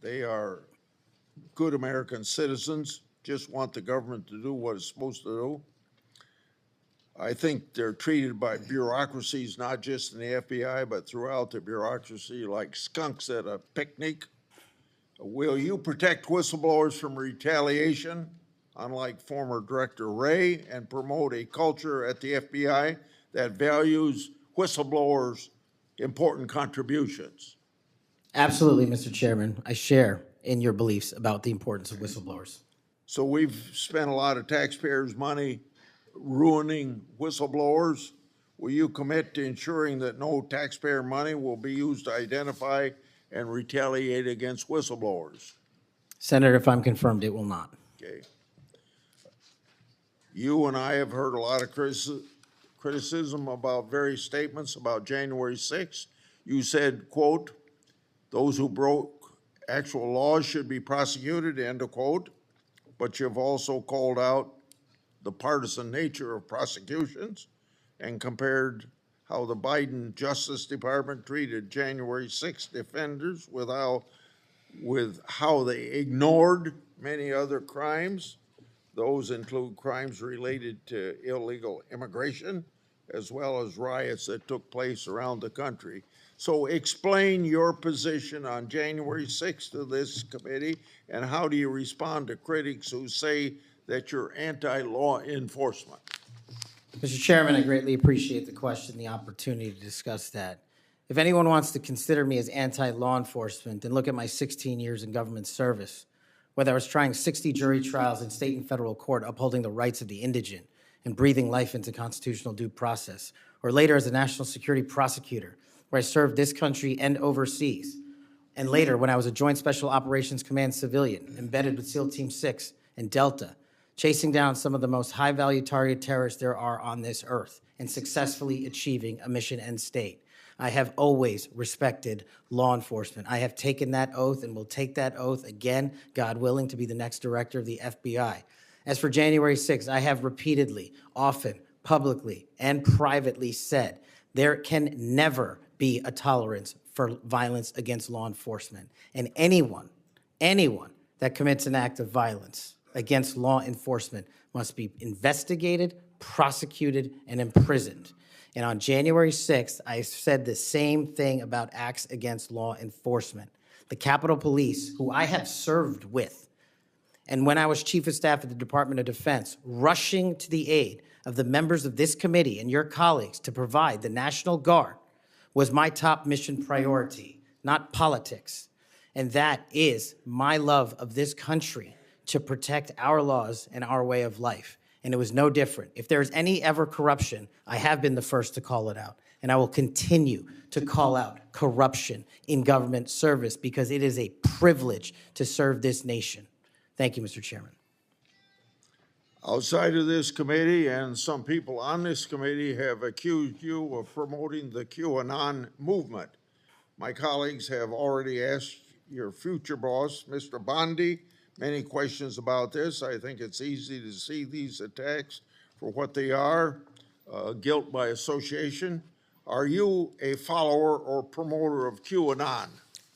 they are good American citizens, just want the government to do what it's supposed to do. I think they're treated by bureaucracies, not just in the FBI, but throughout the bureaucracy, like skunks at a picnic. Will you protect whistleblowers from retaliation, unlike former Director Wray, and promote a culture at the FBI that values whistleblowers' important contributions? Absolutely, Mr. Chairman. I share in your beliefs about the importance of whistleblowers. So we've spent a lot of taxpayers' money ruining whistleblowers. Will you commit to ensuring that no taxpayer money will be used to identify and retaliate against whistleblowers? Senator, if I'm confirmed, it will not. Okay. You and I have heard a lot of criticism about various statements about January 6th. You said, quote, those who broke actual laws should be prosecuted, end of quote. But you've also called out the partisan nature of prosecutions and compared how the Biden Justice Department treated January 6th defenders with how they ignored many other crimes. Those include crimes related to illegal immigration, as well as riots that took place around the country. So explain your position on January 6th to this committee, and how do you respond to critics who say that you're anti-law enforcement? Mr. Chairman, I greatly appreciate the question, the opportunity to discuss that. If anyone wants to consider me as anti-law enforcement, then look at my 16 years in government service, whether I was trying 60 jury trials in state and federal court upholding the rights of the indigent and breathing life into constitutional due process, or later as a national security prosecutor, where I served this country and overseas, and later when I was a Joint Special Operations Command civilian embedded with SEAL Team 6 and Delta, chasing down some of the most high-value target terrorists there are on this earth and successfully achieving a mission end state. I have always respected law enforcement. I have taken that oath and will take that oath again, God willing, to be the next director of the FBI. As for January 6th, I have repeatedly, often, publicly, and privately said there can never be a tolerance for violence against law enforcement. And anyone that commits an act of violence against law enforcement must be investigated, prosecuted, and imprisoned. And on January 6th, I said the same thing about acts against law enforcement. the Capitol Police, who I have served with, and when I was Chief of Staff at the Department of Defense, rushing to the aid of the members of this committee and your colleagues to provide the National Guard was my top mission priority, not politics. And that is my love of this country to protect our laws and our way of life. And it was no different. If there's any ever corruption, I have been the first to call it out. And I will continue to call out corruption in government service because it is a privilege to serve this nation. Thank you, Mr. Chairman. Outside of this committee, and some people on this committee have accused you of promoting the QAnon movement. My colleagues have already asked your future boss, Mr. Bondi, many questions about this. I think it's easy to see these attacks for what they are, guilt by association. Are you a follower or promoter of QAnon?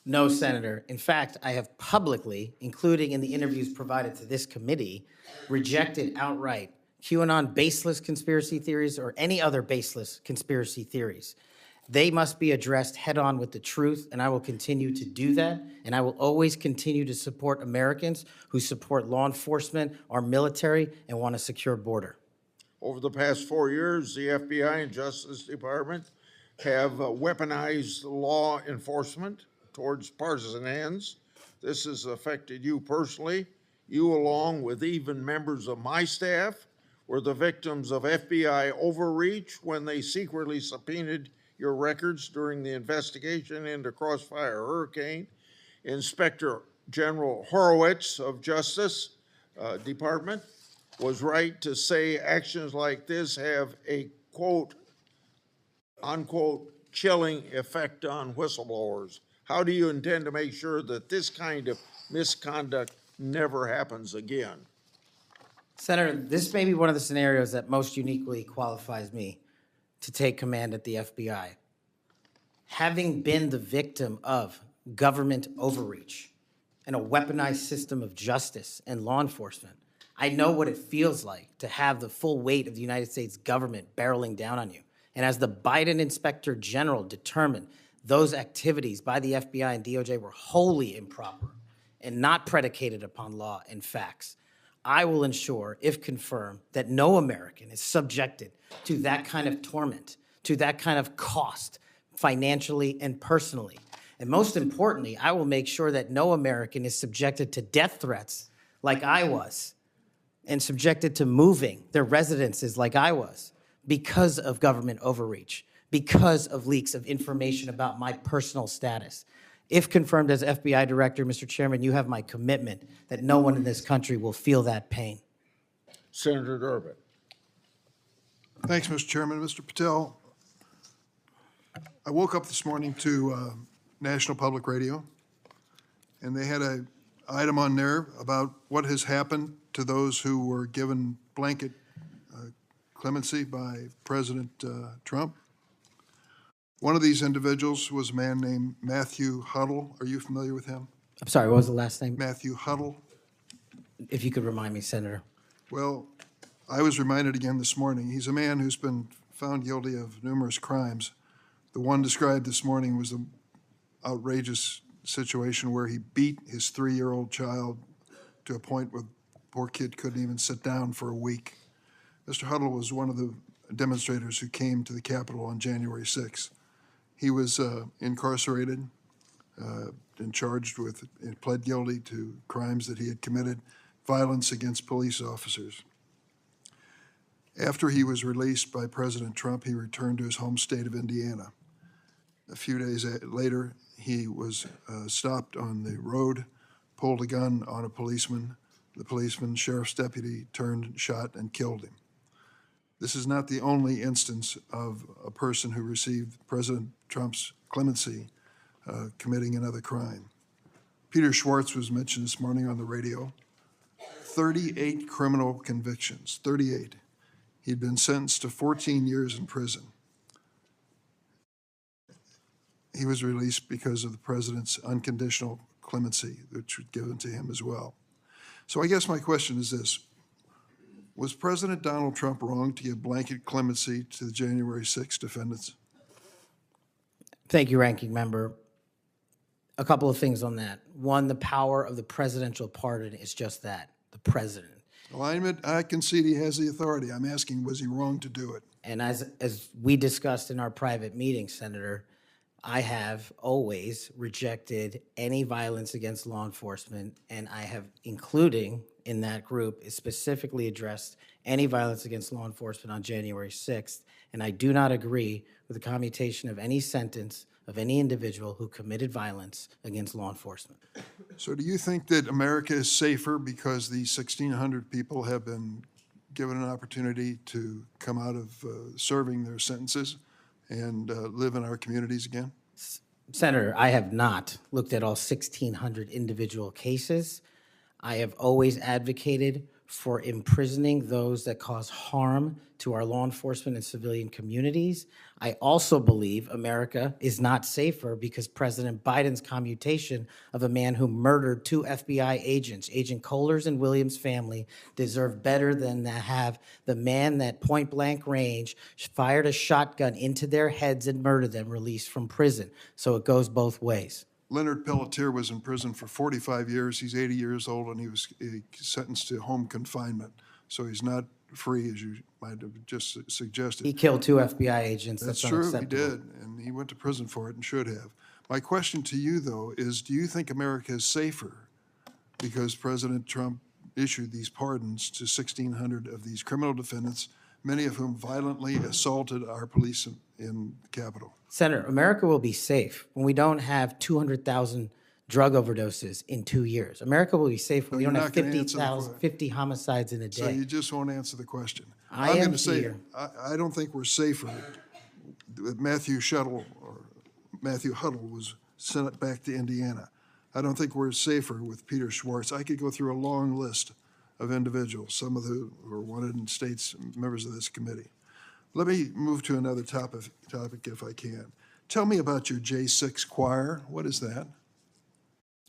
No, Senator. In fact, I have publicly, including in the interviews provided to this committee, rejected outright QAnon baseless conspiracy theories or any other baseless conspiracy theories. They must be addressed head-on with the truth, and I will continue to do that, and I will always continue to support Americans who support law enforcement, our military, and want a secure border. Over the past 4 years, the FBI and Justice Department have weaponized law enforcement towards partisan ends. This has affected you personally. You, along with even members of my staff, were the victims of FBI overreach when they secretly subpoenaed your records during the investigation into Crossfire Hurricane. Inspector General Horowitz of Justice Department was right to say actions like this have a quote, unquote, chilling effect on whistleblowers. How do you intend to make sure that this kind of misconduct never happens again? Senator, this may be one of the scenarios that most uniquely qualifies me to take command at the FBI. Having been the victim of government overreach and a weaponized system of justice and law enforcement, I know what it feels like to have the full weight of the United States government barreling down on you. And as the Biden Inspector General determined, those activities by the FBI and DOJ were wholly improper and not predicated upon law and facts. I will ensure, if confirmed, that no American is subjected to that kind of torment, to that kind of cost, financially and personally. And most importantly, I will make sure that no American is subjected to death threats like I was, and subjected to moving their residences like I was, because of government overreach, because of leaks of information about my personal status. If confirmed as FBI Director, Mr. Chairman, you have my commitment that no one in this country will feel that pain. Senator Durbin. Thanks, Mr. Chairman. Mr. Patel, I woke up this morning to National Public Radio, and they had an item on there about what has happened to those who were given blanket clemency by President Trump. One of these individuals was a man named Matthew Huddle. Are you familiar with him? I'm sorry, what was the last name? Matthew Huddle. If you could remind me, Senator. Well, I was reminded again this morning. He's a man who's been found guilty of numerous crimes. The one described this morning was an outrageous situation where he beat his 3-year-old child to a point where the poor kid couldn't even sit down for a week. Mr. Huddle was one of the demonstrators who came to the Capitol on January 6th. He was incarcerated and charged with, and pled guilty to crimes that he had committed, violence against police officers. After he was released by President Trump, he returned to his home state of Indiana. A few days later, he was stopped on the road, pulled a gun on a policeman. The policeman, sheriff's deputy, turned, shot, and killed him. This is not the only instance of a person who received President Trump's clemency committing another crime. Peter Schwartz was mentioned this morning on the radio. 38 criminal convictions, 38. He'd been sentenced to 14 years in prison. He was released because of the president's unconditional clemency, which was given to him as well. So I guess my question is this. Was President Donald Trump wrong to give blanket clemency to the January 6th defendants? Thank you, Ranking Member. A couple of things on that. One, the power of the presidential pardon is just that, the president. Alignment, I concede he has the authority. I'm asking, was he wrong to do it? And as we discussed in our private meeting, Senator, I have always rejected any violence against law enforcement, and I have, including in that group, is specifically addressed any violence against law enforcement on January 6th, and I do not agree with the commutation of any sentence of any individual who committed violence against law enforcement. So do you think that America is safer because these 1,600 people have been given an opportunity to come out of serving their sentences and live in our communities again? Senator, I have not looked at all 1,600 individual cases. I have always advocated for imprisoning those that cause harm to our law enforcement and civilian communities. I also believe America is not safer because President Biden's commutation of a man who murdered 2 FBI agents, Agent Kohler's and Williams' family, deserve better than to have the man that point blank range fired a shotgun into their heads and murdered them released from prison. So it goes both ways. Leonard Pelletier was in prison for 45 years. He's 80 years old, and he was sentenced to home confinement. So he's not free, as you might have just suggested. He killed 2 FBI agents. That's That's true, he unacceptable. did, and he went to prison for it and should have. My question to you, though, is do you think America is safer because President Trump issued these pardons to 1,600 of these criminal defendants, many of whom violently assaulted our police in the Capitol? Senator, America will be safe when we don't have 200,000 drug overdoses in 2 years. America will be safe when we you're don't have not gonna answer the 50 homicides in a So you day. just won't answer the question. I I'm am going to say, here. I don't think we're safer. Matthew Huddle was sent back to Indiana. I don't think we're safer with Peter Schwartz. I could go through a long list of individuals, some of who were wanted in states, members of this committee. Let me move to another topic if I can. Tell me about your J6 choir. What is that?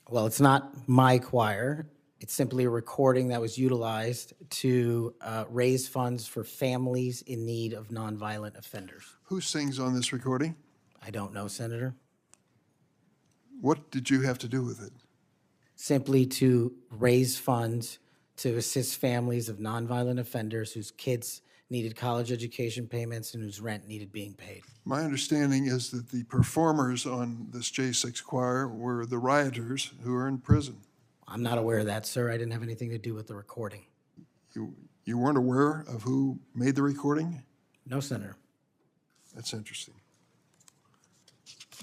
Well, it's not my choir. It's simply a recording that was utilized to raise funds for families in need of nonviolent offenders. Who sings on this recording? I don't know, Senator. What did you have to do with it? Simply to raise funds to assist families of nonviolent offenders whose kids needed college education payments and whose rent needed being paid. My understanding is that the performers on this J6 choir were the rioters who are in prison. I'm not aware of that, sir. I didn't have anything to do with the recording. You weren't aware of who made the recording? No, Senator. That's interesting.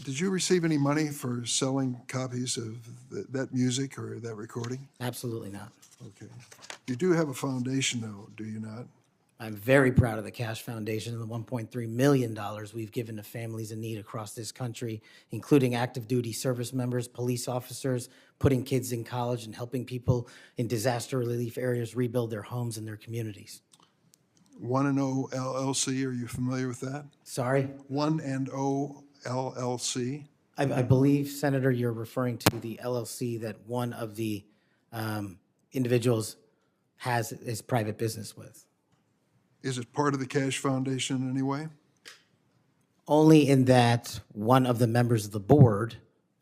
Did you receive any money for selling copies of that music or that recording? Absolutely not. Okay. You do have a foundation, though, do you not? I'm very proud of the Kash Foundation and the $1.3 million we've given to families in need across this country, including active duty service members, police officers, putting kids in college, and helping people in disaster relief areas rebuild their homes and their communities. 1&0 LLC, are you familiar with that? Sorry? 1&0 LLC? I believe, Senator, you're referring to the LLC that one of the individuals has his private business with. Is it part of the Kash Foundation in any way? Only in that one of the members of the board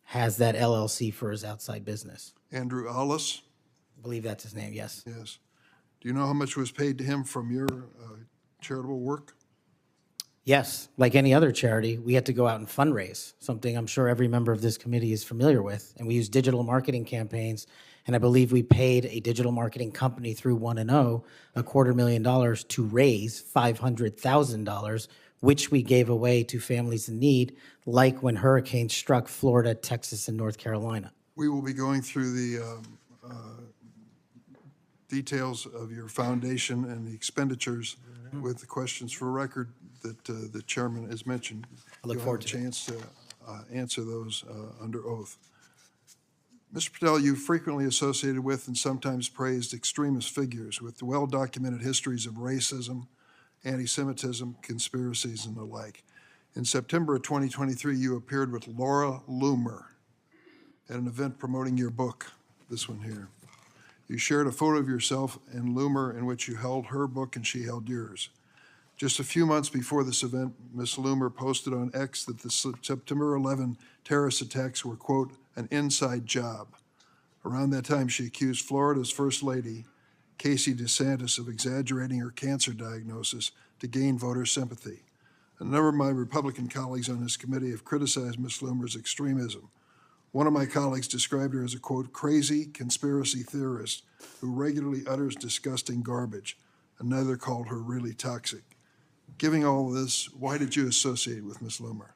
has that LLC for his outside business. Andrew Allis? I believe that's his name, yes. Yes. Do you know how much was paid to him from your charitable work? Yes, like any other charity, we had to go out and fundraise, something I'm sure every member of this committee is familiar with. And we use digital marketing campaigns, and I believe we paid a digital marketing company through 1&0 $250,000 to raise $500,000, which we gave away to families in need, like when hurricanes struck Florida, Texas, and North Carolina. We will be going through the details of your foundation and the expenditures with the questions for record that the chairman has mentioned. I look forward to a chance to answer those under oath. Mr. Patel, you frequently associated with and sometimes praised extremist figures with well-documented histories of racism, anti-Semitism, conspiracies, and the like. In September of 2023, you appeared with Laura Loomer at an event promoting your book, this one here. You shared a photo of yourself and Loomer in which you held her book and she held yours. Just a few months before this event, Ms. Loomer posted on X that the September 11 terrorist attacks were, quote, an inside job. Around that time, she accused Florida's First Lady, Casey DeSantis, of exaggerating her cancer diagnosis to gain voter sympathy. A number of my Republican colleagues on this committee have criticized Ms. Loomer's extremism. One of my colleagues described her as a, quote, crazy conspiracy theorist who regularly utters disgusting garbage. Another called her really toxic. Given all this, why did you associate with Ms. Loomer?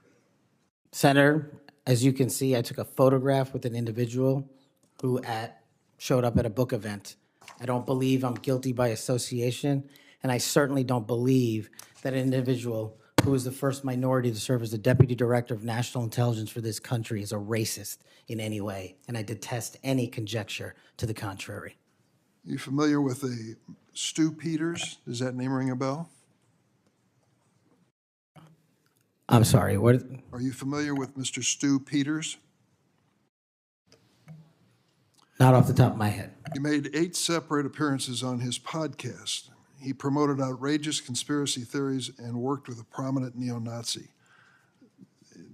Senator, as you can see, I took a photograph with an individual who showed up at a book event. I don't believe I'm guilty by association, and I certainly don't believe that an individual who was the first minority to serve as the Deputy Director of National Intelligence for this country is a racist in any way, and I detest any conjecture to the contrary. You familiar with a Stu Peters? Does that name ring a bell? I'm sorry, what? Are you familiar with Mr. Stu Peters? Not off the top of my head. He made 8 separate appearances on his podcast. He promoted outrageous conspiracy theories and worked with a prominent neo-Nazi.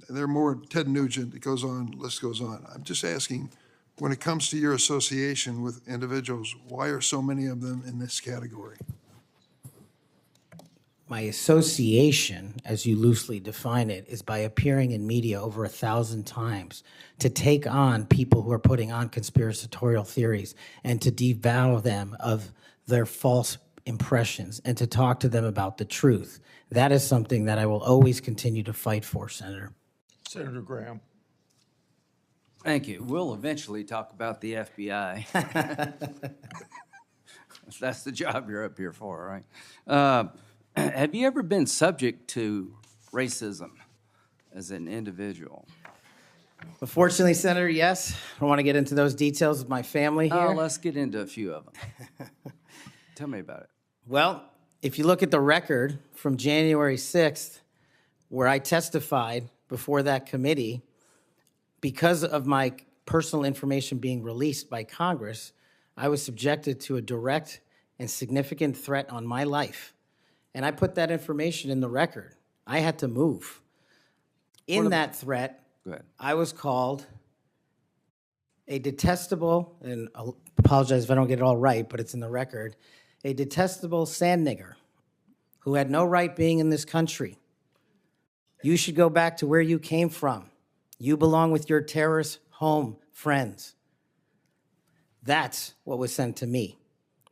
There are more, Ted Nugent, it goes on, list goes on. I'm just asking, when it comes to your association with individuals, why are so many of them in this category? My association, as you loosely define it, is by appearing in media over 1,000 times to take on people who are putting on conspiratorial theories and to devour them of their false impressions and to talk to them about the truth. That is something that I will always continue to fight for, Senator. Senator Graham. Thank you. We'll eventually talk about the FBI. That's the job you're up here for, right? Have you ever been subject to racism as an individual? Fortunately, Senator, yes. I don't want to get into those details with my family here. Oh, let's get into a few of them. Tell me about it. Well, if you look at the record from January 6th, where I testified before that committee, because of my personal information being released by Congress, I was subjected to a direct and significant threat on my life. And I put that information in the record. I had to move. In that threat, Go ahead. I was called a detestable, and I'll apologize if I don't get it all right, but it's in the record, a detestable sand nigger who had no right being in this country. You should go back to where you came from. You belong with your terrorist home friends. That's what was sent to me.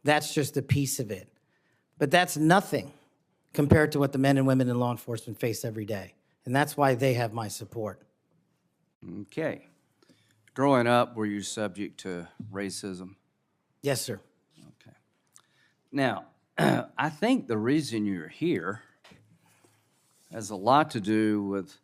That's just a piece of it. But that's nothing compared to what the men and women in law enforcement face every day. And that's why they have my support. Okay. Growing up, were you subject to racism? Yes, sir. Okay. Now, I think the reason you're here has a lot to do with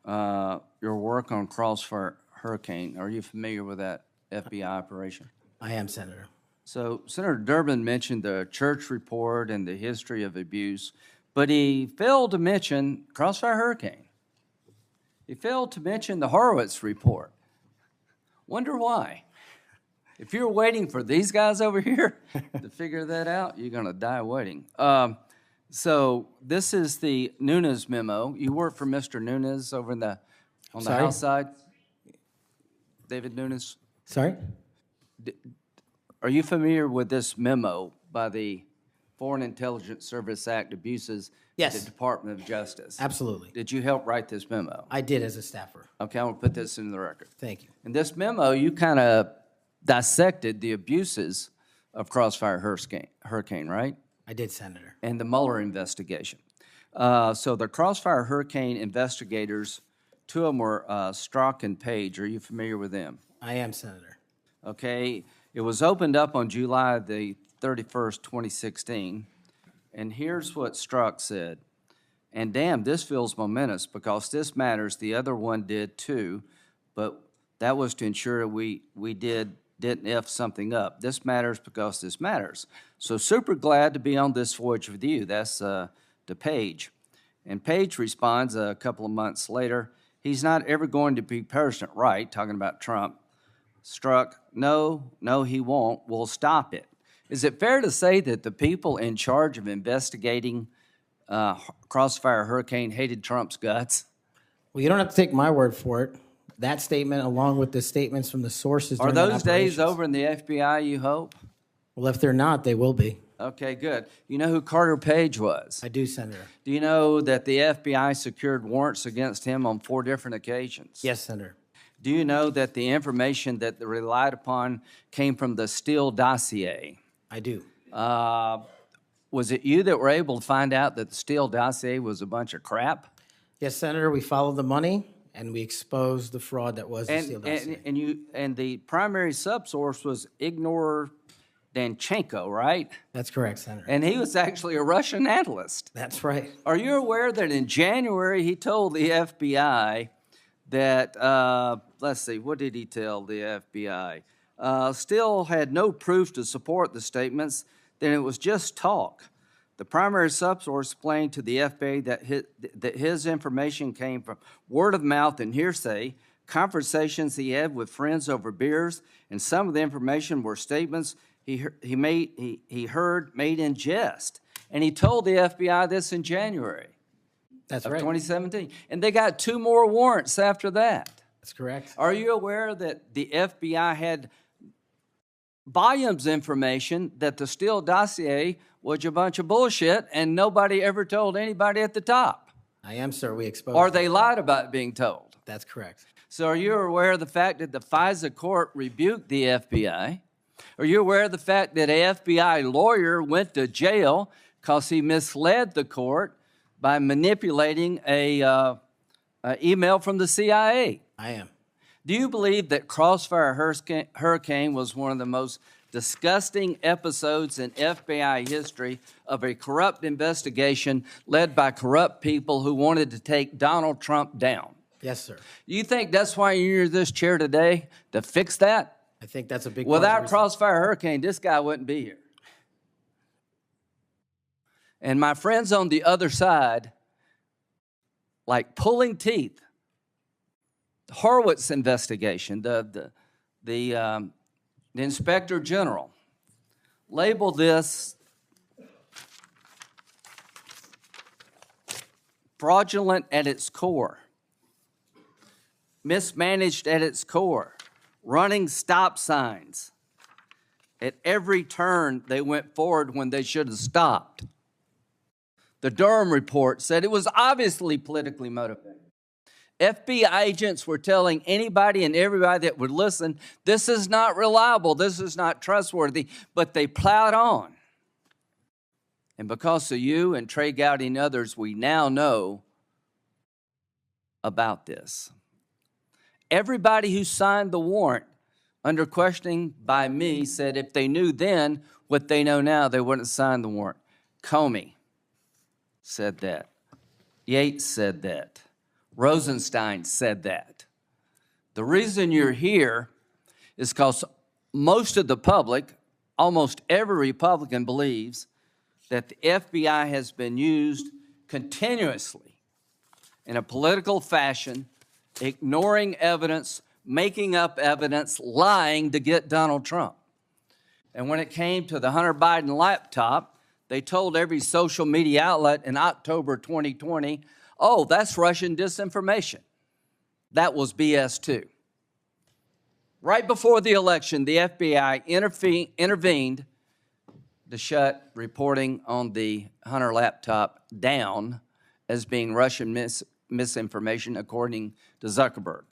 your work on Crossfire Hurricane. Are you familiar with that FBI operation? I am, Senator. So Senator Durbin mentioned the church report and the history of abuse, but he failed to mention Crossfire Hurricane. He failed to mention the Horowitz report. Wonder why? If you're waiting for these guys over here to figure that out, you're going to die waiting. So this is the Nunes memo. You work for Mr. Nunes over on the House side? David Nunes? Sorry? Are you familiar with this memo by the Foreign Intelligence Service Act abuses Yes. at the Department of Justice? Absolutely. Did you help write this memo? I did as a staffer. Okay, I'm going to put this in the record. Thank you. In this memo, you kind of dissected the abuses of Crossfire Hurricane, right? I did, Senator. And the Mueller investigation. So the Crossfire Hurricane investigators, 2 of them were Strzok and Page. Are you familiar with them? I am, Senator. Okay, it was opened up on July the 31st, 2016, and here's what Strzok said. And damn, this feels momentous because this matters. The other one did too, but that was to ensure we didn't F something up. This matters because this matters. So super glad to be on this voyage with you. That's to Page. And Page responds a couple of months later, he's not ever going to be President, right? Talking about Trump. Strzok, no, he won't. We'll stop it. Is it fair to say that the people in charge of investigating Crossfire Hurricane hated Trump's guts? Well, you don't have to take my word for it. That statement, along with the statements from the sources Are during that those days operations- over in the FBI, you hope? Well, if they're not, they will be. Okay, good. You know who Carter Page was? I do, Senator. Do you know that the FBI secured warrants against him on 4 different occasions? Yes, Senator. Do you know that the information that they relied upon came from the Steele dossier? I do. Was it you that were able to find out that the Steele dossier was a bunch of crap? Yes, Senator, we followed the money, and we exposed the fraud that was the Steele dossier. And the primary subsource was Ignor Danchenko, right? That's correct, Senator. And he was actually a Russian analyst. That's right. Are you aware that in January he told the FBI that, let's see, what did he tell the FBI? Steele had no proof to support the statements, then it was just talk. The primary subsource explained to the FBI that his information came from word of mouth and hearsay, conversations he had with friends over beers, and some of the information were statements he heard made in jest. And he told the FBI this in January That's of right. 2017. And they got 2 more warrants after that. That's correct. Are you aware that the FBI had volumes of information that the Steele dossier was a bunch of bullshit and nobody ever told anybody at the top? I am, sir. We exposed Or them. they lied about being told? That's correct. So are you aware of the fact that the FISA court rebuked the FBI? Are you aware of the fact that an FBI lawyer went to jail because he misled the court by manipulating a email from the CIA? I am. Do you believe that Crossfire Hurricane was one of the most disgusting episodes in FBI history of a corrupt investigation led by corrupt people who wanted to take Donald Trump down? Yes, sir. Do you think that's why you're in this chair today, to fix that? I think that's a big part of the Without reason. Crossfire Hurricane, this guy wouldn't be here. And my friends on the other side, like pulling teeth, the Horowitz investigation, the Inspector General labeled this fraudulent at its core, mismanaged at its core, running stop signs. At every turn, they went forward when they should have stopped. The Durham report said it was obviously politically motivated. FBI agents were telling anybody and everybody that would listen, this is not reliable, this is not trustworthy, but they plowed on. And because of you and Trey Gowdy and others, we now know about this. Everybody who signed the warrant under questioning by me said if they knew then what they know now, they wouldn't have signed the warrant. Comey said that. Yates said that. Rosenstein said that. The reason you're here is because most of the public, almost every Republican believes that the FBI has been used continuously in a political fashion, ignoring evidence, making up evidence, lying to get Donald Trump. And when it came to the Hunter Biden laptop, they told every social media outlet in October 2020, oh, that's Russian disinformation. That was BS too. Right before the election, the FBI intervened to shut reporting on the Hunter laptop down as being Russian misinformation, according to Zuckerberg.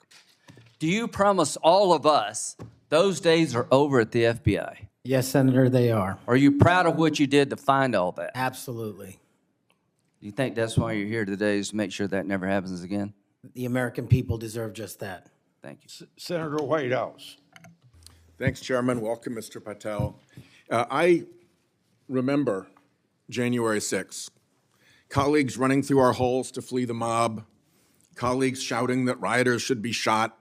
Do you promise all of us those days are over at the FBI? Yes, Senator, they are. Are you proud of what you did to find all that? Absolutely. Do you think that's why you're here today, is to make sure that never happens again? The American people deserve just that. Thank you. Senator Whitehouse. Thanks, Chairman. Welcome, Mr. Patel. I remember January 6th. Colleagues running through our halls to flee the mob, colleagues shouting that rioters should be shot,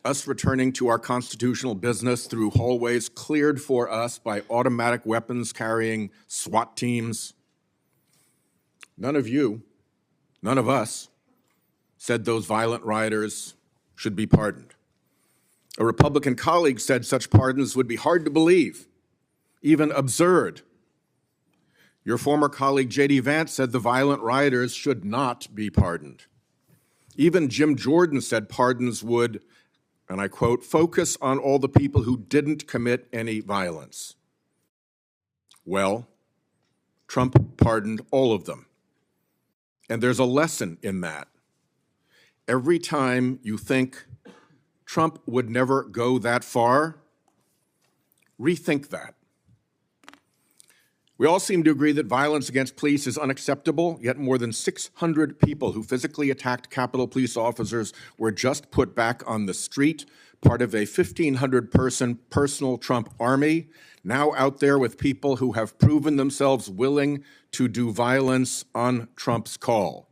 us returning to our constitutional business through hallways cleared for us by automatic weapons carrying SWAT teams. None of you, none of us, said those violent rioters should be pardoned. A Republican colleague said such pardons would be hard to believe, even absurd. Your former colleague J.D. Vance said the violent rioters should not be pardoned. Even Jim Jordan said pardons would, and I quote, focus on all the people who didn't commit any violence. Well, Trump pardoned all of them. And there's a lesson in that. Every time you think Trump would never go that far, rethink that. We all seem to agree that violence against police is unacceptable, yet more than 600 people who physically attacked Capitol Police officers were just put back on the street, part of a 1,500-person personal Trump army, now out there with people who have proven themselves willing to do violence on Trump's call.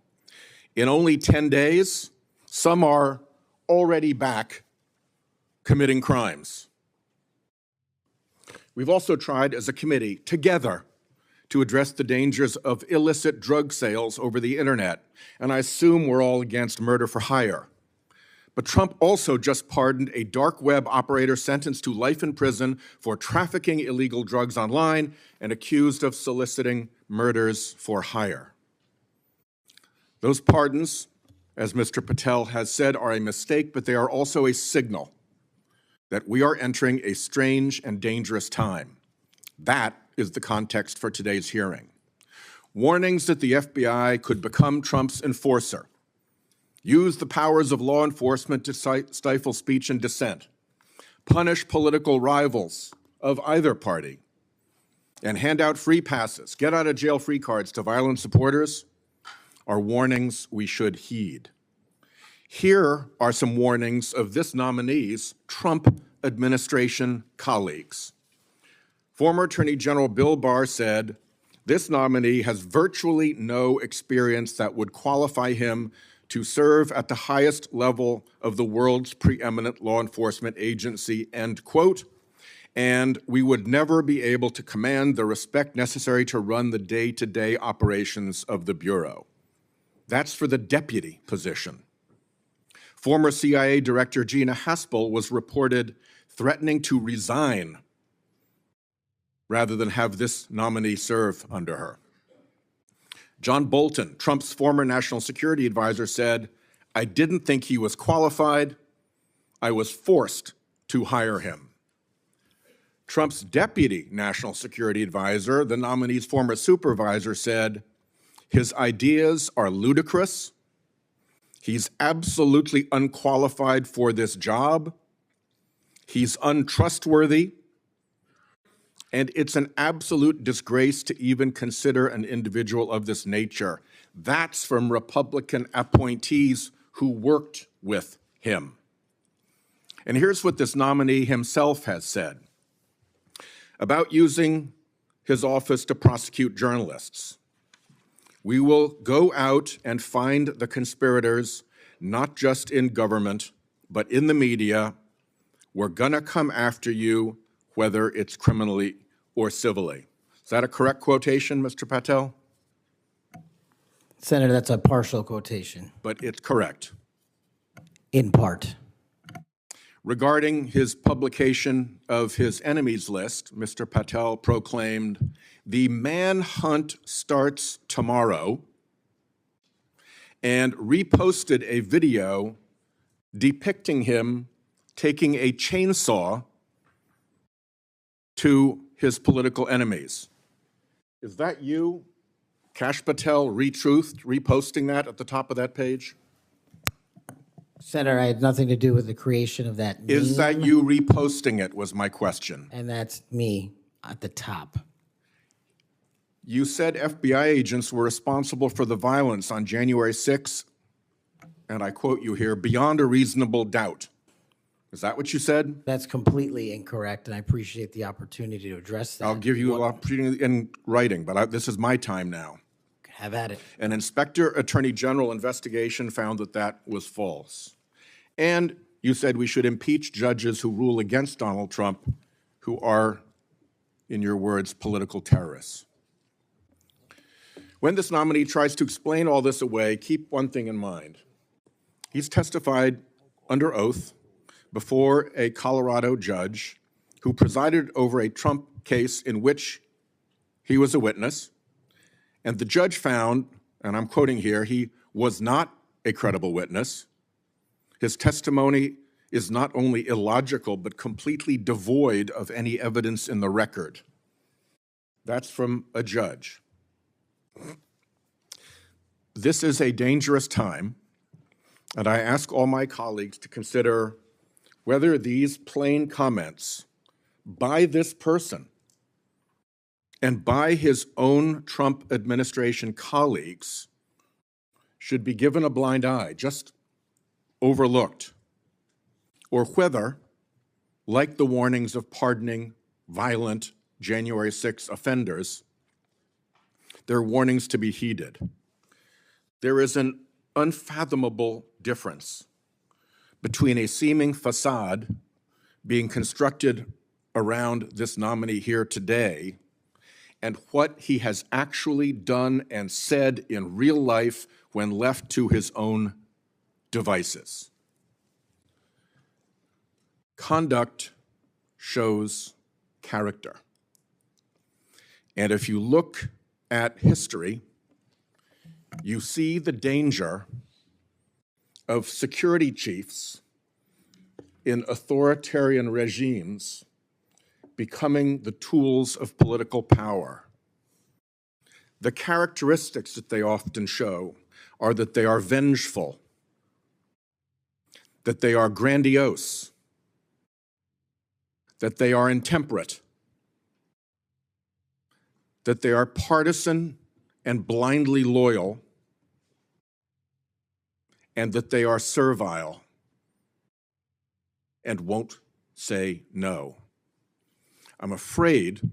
In only 10 days, some are already back committing crimes. We've also tried as a committee together to address the dangers of illicit drug sales over the internet, and I assume we're all against murder for hire. But Trump also just pardoned a dark web operator sentenced to life in prison for trafficking illegal drugs online and accused of soliciting murders for hire. Those pardons, as Mr. Patel has said, are a mistake, but they are also a signal that we are entering a strange and dangerous time. That is the context for today's hearing. Warnings that the FBI could become Trump's enforcer, use the powers of law enforcement to stifle speech and dissent, punish political rivals of either party, and hand out free passes, get out of jail free cards to violent supporters are warnings we should heed. Here are some warnings of this nominee's Trump administration colleagues. Former Attorney General Bill Barr said, this nominee has virtually no experience that would qualify him to serve at the highest level of the world's preeminent law enforcement agency, end quote, and we would never be able to command the respect necessary to run the day-to-day operations of the Bureau. That's for the deputy position. Former CIA Director Gina Haspel was reported threatening to resign rather than have this nominee serve under her. John Bolton, Trump's former national security advisor, said, I didn't think he was qualified. I was forced to hire him. Trump's deputy national security advisor, the nominee's former supervisor, said, his ideas are ludicrous. He's absolutely unqualified for this job. He's untrustworthy. And it's an absolute disgrace to even consider an individual of this nature. That's from Republican appointees who worked with him. And here's what this nominee himself has said about using his office to prosecute journalists. We will go out and find the conspirators, not just in government, but in the media. We're gonna come after you, whether it's criminally or civilly. Is that a correct quotation, Mr. Patel? Senator, that's a partial quotation, But it's correct. in part. Regarding his publication of his enemies list, Mr. Patel proclaimed, the manhunt starts tomorrow, and reposted a video depicting him taking a chainsaw to his political enemies. Is that you, Kash Patel, reposting that at the top of that page? Senator, I had nothing to do with the creation of that meme. Is that you reposting it, was my question. And that's me at the top. You said FBI agents were responsible for the violence on January 6th, and I quote you here, beyond a reasonable doubt. Is that what you said? That's completely incorrect, and I appreciate the opportunity to address that. I'll give you an opportunity in writing, but this is my time now. Have at it. An Inspector Attorney General investigation found that that was false. And you said we should impeach judges who rule against Donald Trump, who are, in your words, political terrorists. When this nominee tries to explain all this away, keep one thing in mind. He's testified under oath before a Colorado judge who presided over a Trump case in which he was a witness. And the judge found, and I'm quoting here, he was not a credible witness. His testimony is not only illogical, but completely devoid of any evidence in the record. That's from a judge. This is a dangerous time, and I ask all my colleagues to consider whether these plain comments by this person and by his own Trump administration colleagues should be given a blind eye, just overlooked, or whether, like the warnings of pardoning violent January 6 offenders, they're warnings to be heeded. There is an unfathomable difference between a seeming facade being constructed around this nominee here today and what he has actually done and said in real life when left to his own devices. Conduct shows character. And if you look at history, you see the danger of security chiefs in authoritarian regimes becoming the tools of political power. The characteristics that they often show are that they are vengeful, that they are grandiose, that they are intemperate, that they are partisan and blindly loyal, and that they are servile and won't say no. I'm afraid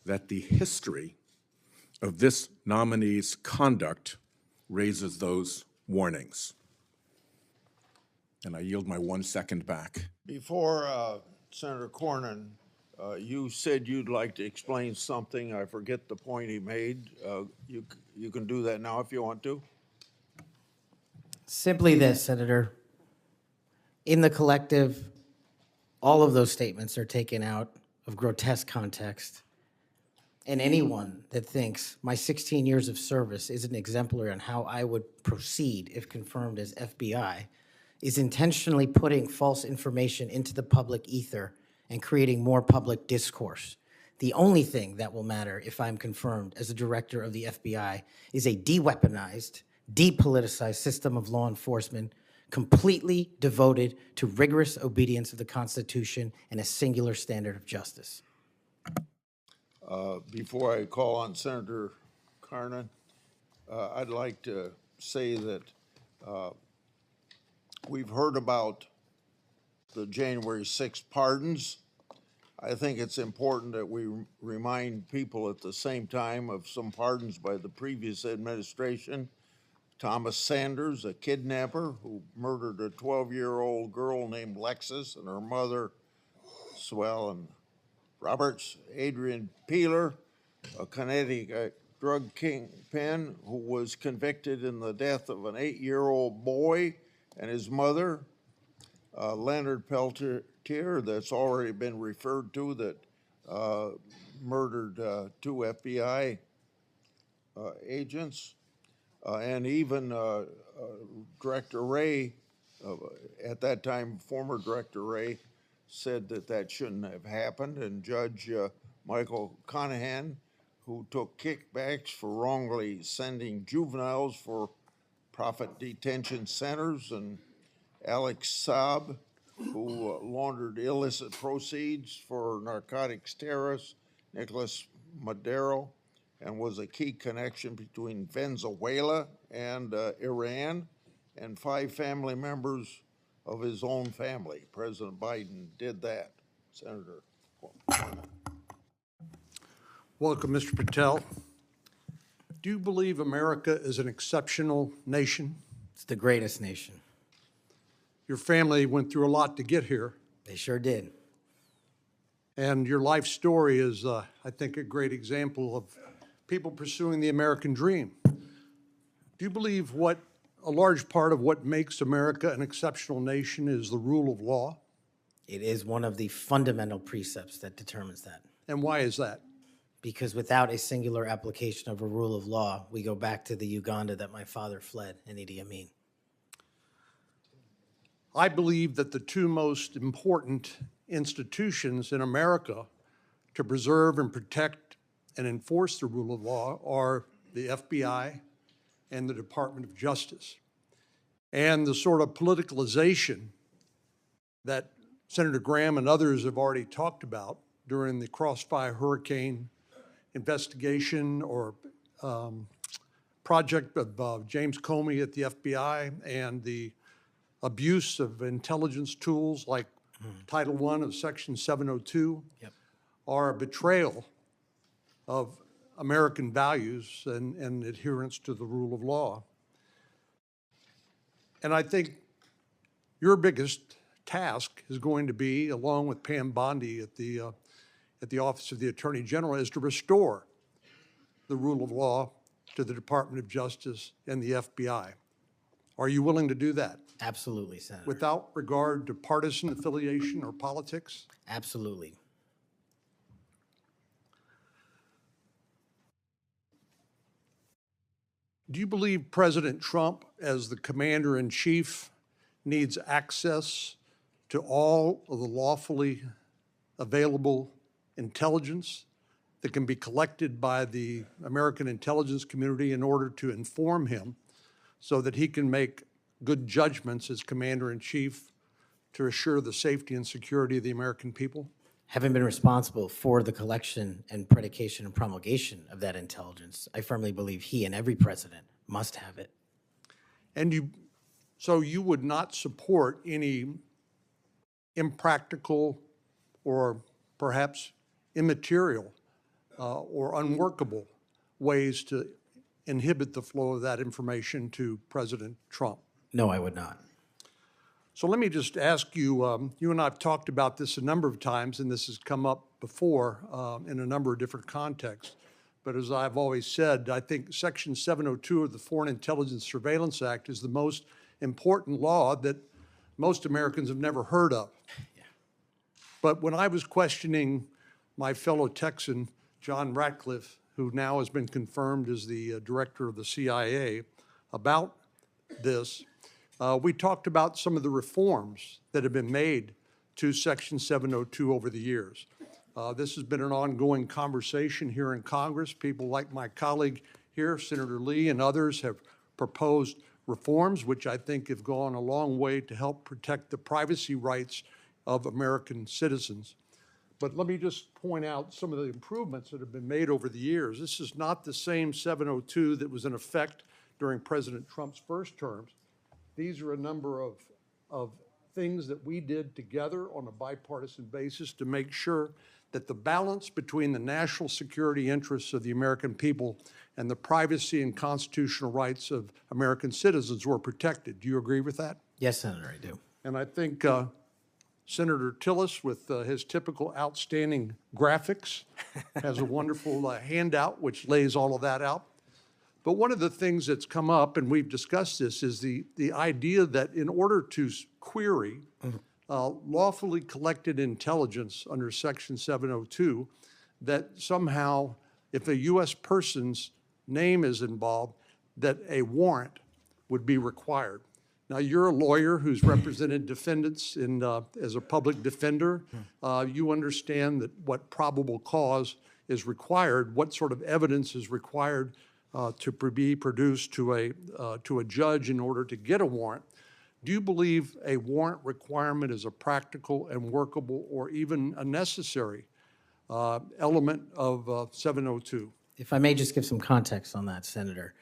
that the history of this nominee's conduct raises those warnings. And I yield my 1 second back. Before Senator Cornyn, you said you'd like to explain something. I forget the point he made. You can do that now if you want to. Simply this, Senator. In the collective, all of those statements are taken out of grotesque context. And anyone that thinks my 16 years of service isn't exemplary on how I would proceed if confirmed as FBI is intentionally putting false information into the public ether and creating more public discourse. The only thing that will matter if I'm confirmed as a director of the FBI is a de-weaponized, depoliticized system of law enforcement completely devoted to rigorous obedience of the Constitution and a singular standard of justice. Before I call on Senator Cornyn, I'd like to say that we've heard about the January 6th pardons. I think it's important that we remind people at the same time of some pardons by the previous administration. Thomas Sanders, a kidnapper who murdered a 12-year-old girl named Lexus and her mother, Swellen Roberts. Adrian Peeler, a Connecticut drug kingpin who was convicted in the death of an 8-year-old boy and his mother. Leonard Peltier, that's already been referred to, that murdered 2 FBI agents. And even Director Wray, at that time, former Director Wray, said that that shouldn't have happened. And Judge Michael Conahan, who took kickbacks for wrongly sending juveniles for profit detention centers, and Alex Saab, who laundered illicit proceeds for narcotics terrorists, Nicholas Madero, and was a key connection between Venezuela and Iran, and 5 family members of his own family. President Biden did that. Senator. Welcome, Mr. Patel. Do you believe America is an exceptional nation? It's the greatest nation. Your family went through a lot to get here, They sure did. and your life story is, I think, a great example of people pursuing the American dream. Do you believe a large part of what makes America an exceptional nation is the rule of law? It is one of the fundamental precepts that determines that. And why is that? Because without a singular application of a rule of law, we go back to the Uganda that my father fled in Idi Amin. I believe that the two most important institutions in America to preserve and protect and enforce the rule of law are the FBI and the Department of Justice. And the sort of politicalization that Senator Graham and others have already talked about during the Crossfire Hurricane investigation or project of James Comey at the FBI and the abuse of intelligence tools like Title I of Section 702 are a betrayal of American values and adherence to the rule of law. And I think your biggest task is going to be, along with Pam Bondi at the Office of the Attorney General, is to restore the rule of law to the Department of Justice and the FBI. Are you willing to do that? Absolutely, Senator. Without regard to partisan affiliation or politics? Absolutely. Do you believe President Trump, as the commander-in-chief, needs access to all of the lawfully available intelligence that can be collected by the American intelligence community in order to inform him so that he can make good judgments as commander-in-chief to assure the safety and security of the American people? Having been responsible for the collection and predication and promulgation of that intelligence, I firmly believe he and every president must have it. And so you would not support any impractical or perhaps immaterial or unworkable ways to inhibit the flow of that information to President Trump? No, I would not. So let me just ask you, you and I have talked about this a number of times, and this has come up before in a number of different contexts. But as I've always said, I think Section 702 of the Foreign Intelligence Surveillance Act is the most important law that most Americans have never heard of. Yeah. But when I was questioning my fellow Texan, John Ratcliffe, who now has been confirmed as the director of the CIA, about this, we talked about some of the reforms that have been made to Section 702 over the years. This has been an ongoing conversation here in Congress. People like my colleague here, Senator Lee, and others have proposed reforms, which I think have gone a long way to help protect the privacy rights of American citizens. But let me just point out some of the improvements that have been made over the years. This is not the same 702 that was in effect during President Trump's first terms. These are a number of things that we did together on a bipartisan basis to make sure that the balance between the national security interests of the American people and the privacy and constitutional rights of American citizens were protected. Do you agree with that? Yes, Senator, I do. And I think Senator Tillis, with his typical outstanding graphics, has a wonderful handout which lays all of that out. But one of the things that's come up, and we've discussed this, is the idea that in order to query lawfully collected intelligence under Section 702, that somehow if a U.S. person's name is involved, that a warrant would be required. Now, you're a lawyer who's represented defendants as a public defender. You understand that what probable cause is required, what sort of evidence is required to be produced to a judge in order to get a warrant. Do you believe a warrant requirement is a practical and workable or even a necessary element of 702? If I may just give some context on that, Senator.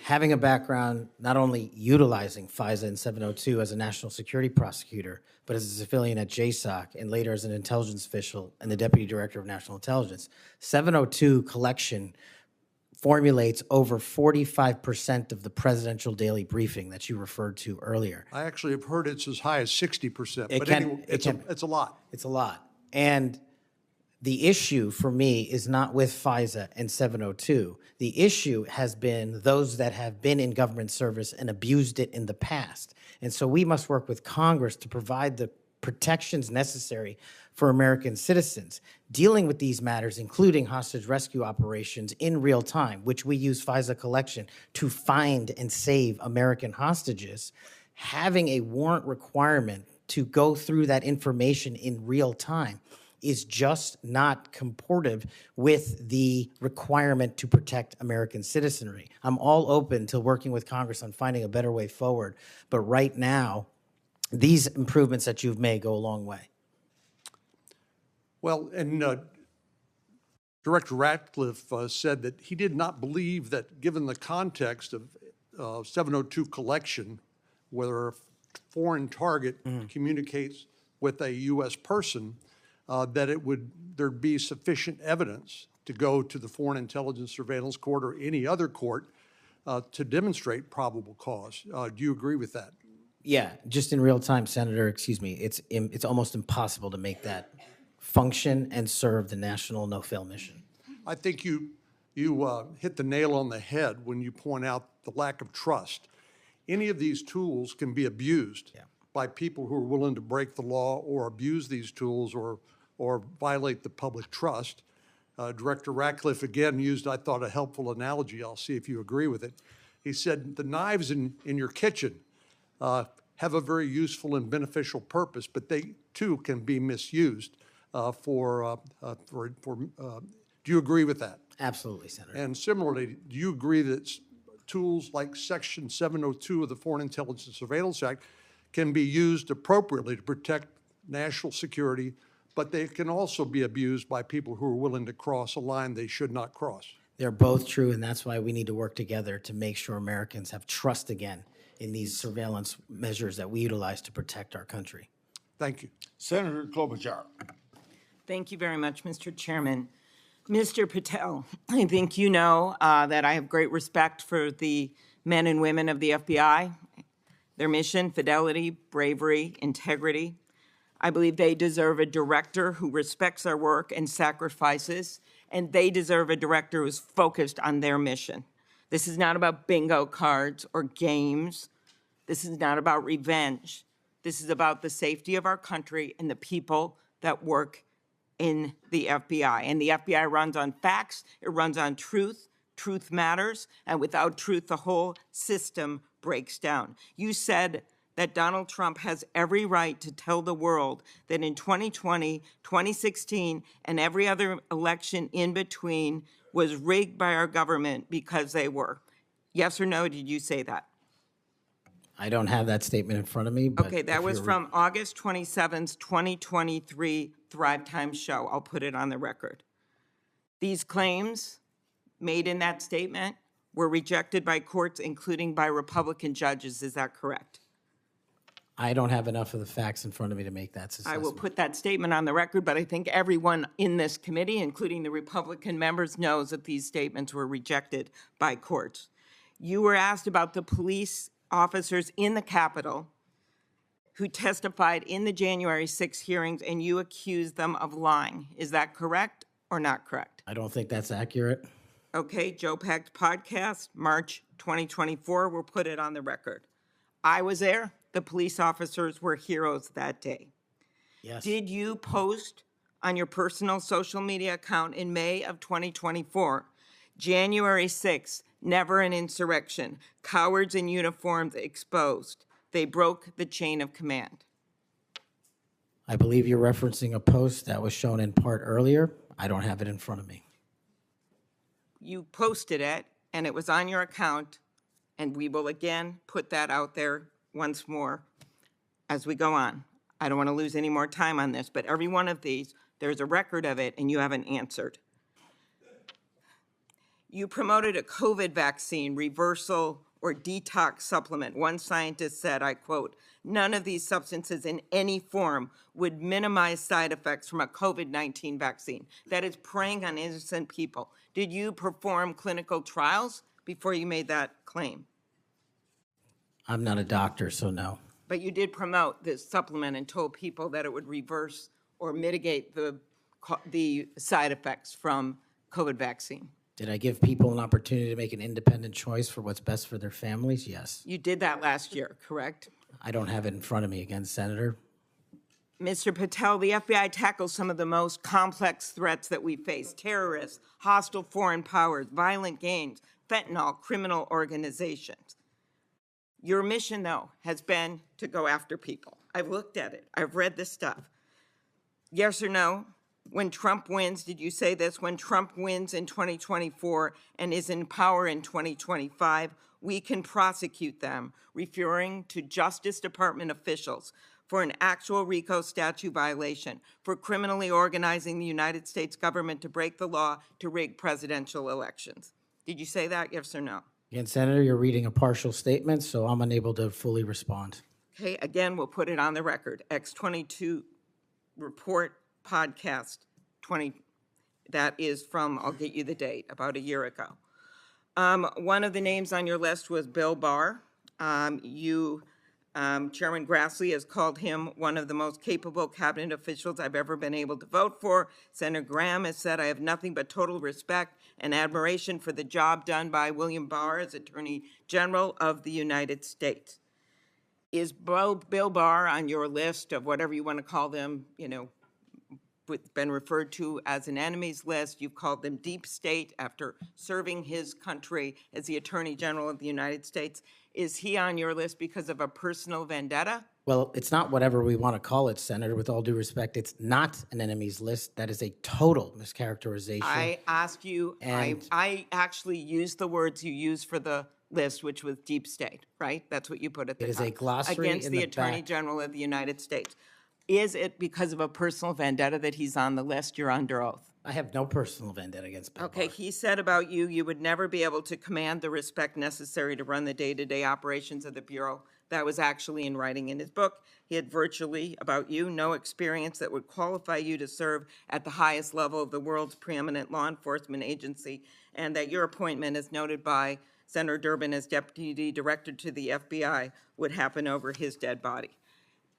Having a background not only utilizing FISA and 702 as a national security prosecutor, but as a civilian at JSOC and later as an intelligence official and the Deputy Director of National Intelligence, 702 collection formulates over 45% of the presidential daily briefing that you referred to earlier. I actually have heard it's as high as 60%, It but can- anyway, it can- it's a lot. It's a lot. And the issue for me is not with FISA and 702. The issue has been those that have been in government service and abused it in the past. And so we must work with Congress to provide the protections necessary for American citizens, dealing with these matters, including hostage rescue operations in real time, which we use FISA collection to find and save American hostages, having a warrant requirement to go through that information in real time is just not comportive with the requirement to protect American citizenry. I'm all open to working with Congress on finding a better way forward, but right now, these improvements that you've made go a long way. Well, and Director Ratcliffe said that he did not believe that, given the context of 702 collection, whether a foreign target communicates with a U.S. person, that there'd be sufficient evidence to go to the Foreign Intelligence Surveillance Court or any other court to demonstrate probable cause. Do you agree with that? Yeah, just in real time, Senator, excuse me, it's almost impossible to make that function and serve the national no-fail mission. I think you hit the nail on the head when you point out the lack of trust. Any of these tools can be abused by people who are willing to break the law or abuse these tools or violate the public trust. Director Ratcliffe again used, I thought, a helpful analogy. I'll see if you agree with it. He said the knives in your kitchen have a very useful and beneficial purpose, but they too can be misused do you agree with that? Absolutely, Senator. And similarly, do you agree that tools like Section 702 of the Foreign Intelligence Surveillance Act can be used appropriately to protect national security, but they can also be abused by people who are willing to cross a line they should not cross? They're both true, and that's why we need to work together to make sure Americans have trust again in these surveillance measures that we utilize to protect our country. Thank you. Senator Klobuchar. Thank you very much, Mr. Chairman. Mr. Patel, I think you know that I have great respect for the men and women of the FBI, their mission, fidelity, bravery, integrity. I believe they deserve a director who respects our work and sacrifices, and they deserve a director who's focused on their mission. This is not about bingo cards or games. This is not about revenge. This is about the safety of our country and the people that work in the FBI. And the FBI runs on facts, it runs on truth. Truth matters, and without truth, the whole system breaks down. You said that Donald Trump has every right to tell the world that in 2020, 2016, and every other election in between was rigged by our government because they were. Yes or no, did you say that? I don't have that statement in front of me, but Okay, that was from August 27th, 2023 Thrive Time show. I'll put it on the record. These claims made in that statement were rejected by courts, including by Republican judges. Is that correct? I don't have enough of the facts in front of me to make that assessment. I will put that statement on the record, but I think everyone in this committee, including the Republican members, knows that these statements were rejected by courts. You were asked about the police officers in the Capitol who testified in the January 6 hearings, and you accused them of lying. Is that correct or not correct? I don't think that's accurate. Okay, Joe Pack's podcast, March 2024, we'll put it on the record. I was there. The police officers were heroes that day. Yes. Did you post on your personal social media account in May of 2024, January 6th, never an insurrection, cowards in uniforms exposed. They broke the chain of command. I believe you're referencing a post that was shown in part earlier. I don't have it in front of me. You posted it, and it was on your account, and we will again put that out there once more as we go on. I don't want to lose any more time on this, but every one of these, there's a record of it, and you haven't answered. You promoted a COVID vaccine reversal or detox supplement. One scientist said, I quote, "None of these substances in any form would minimize side effects from a COVID-19 vaccine." That is preying on innocent people. Did you perform clinical trials before you made that claim? I'm not a doctor, so no. But you did promote this supplement and told people that it would reverse or mitigate the side effects from COVID vaccine. Did I give people an opportunity to make an independent choice for what's best for their families? Yes. You did that last year, correct? I don't have it in front of me again, Senator. Mr. Patel, the FBI tackles some of the most complex threats that we face: terrorists, hostile foreign powers, violent gangs, fentanyl, criminal organizations. Your mission, though, has been to go after people. I've looked at it. I've read this stuff. Yes or no? When Trump wins, did you say this? When Trump wins in 2024 and is in power in 2025, we can prosecute them, referring to Justice Department officials for an actual RICO statute violation for criminally organizing the United States government to break the law to rig presidential elections. Did you say that, yes or no? Again, Senator, you're reading a partial statement, so I'm unable to fully respond. Okay, again, we'll put it on the record. X22 report podcast 20, that is from, I'll get you the date, about a year ago. One of the names on your list was Bill Barr. Chairman Grassley has called him one of the most capable cabinet officials I've ever been able to vote for. Senator Graham has said, I have nothing but total respect and admiration for the job done by William Barr as Attorney General of the United States. Is Bill Barr on your list of whatever you want to call them, been referred to as an enemies list? You've called them deep state after serving his country as the Attorney General of the United States. Is he on your list because of a personal vendetta? Well, it's not whatever we want to call it, Senator. With all due respect, it's not an enemies list. That is a total mischaracterization. I asked you, And- I actually used the words you used for the list, which was deep state, right? That's what you put at the top. It is a glossary Against in the the Attorney back. General of the United States. Is it because of a personal vendetta that he's on the list? You're under oath. I have no personal vendetta against Bill Okay, Barr. he said about you, you would never be able to command the respect necessary to run the day-to-day operations of the Bureau. That was actually in writing in his book. He had virtually, about you, no experience that would qualify you to serve at the highest level of the world's preeminent law enforcement agency, and that your appointment, as noted by Senator Durbin as Deputy Director to the FBI, would happen over his dead body.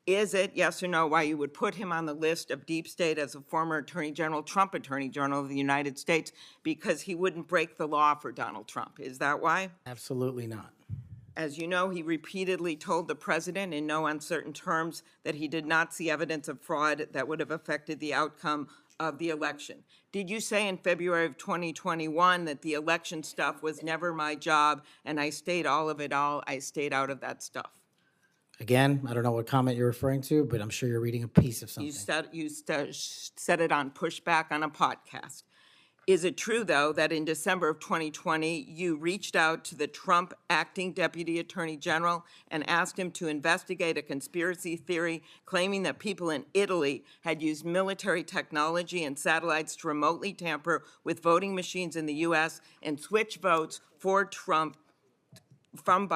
Is it, yes or no, why you would put him on the list of deep state as a former Attorney General, Trump Attorney General of the United States, because he wouldn't break the law for Donald Trump? Is that why? Absolutely not. As you know, he repeatedly told the president in no uncertain terms that he did not see evidence of fraud that would have affected the outcome of the election. Did you say in February of 2021 that the election stuff was never my job and I stayed out of that stuff? Again, I don't know what comment you're referring to, but I'm sure you're reading a piece of You something. said it on Pushback on a podcast. Is it true, though, that in December of 2020, you reached out to the Trump acting Deputy Attorney General and asked him to investigate a conspiracy theory claiming that people in Italy had used military technology and satellites to remotely tamper with voting machines in the U.S. and switch votes for Trump from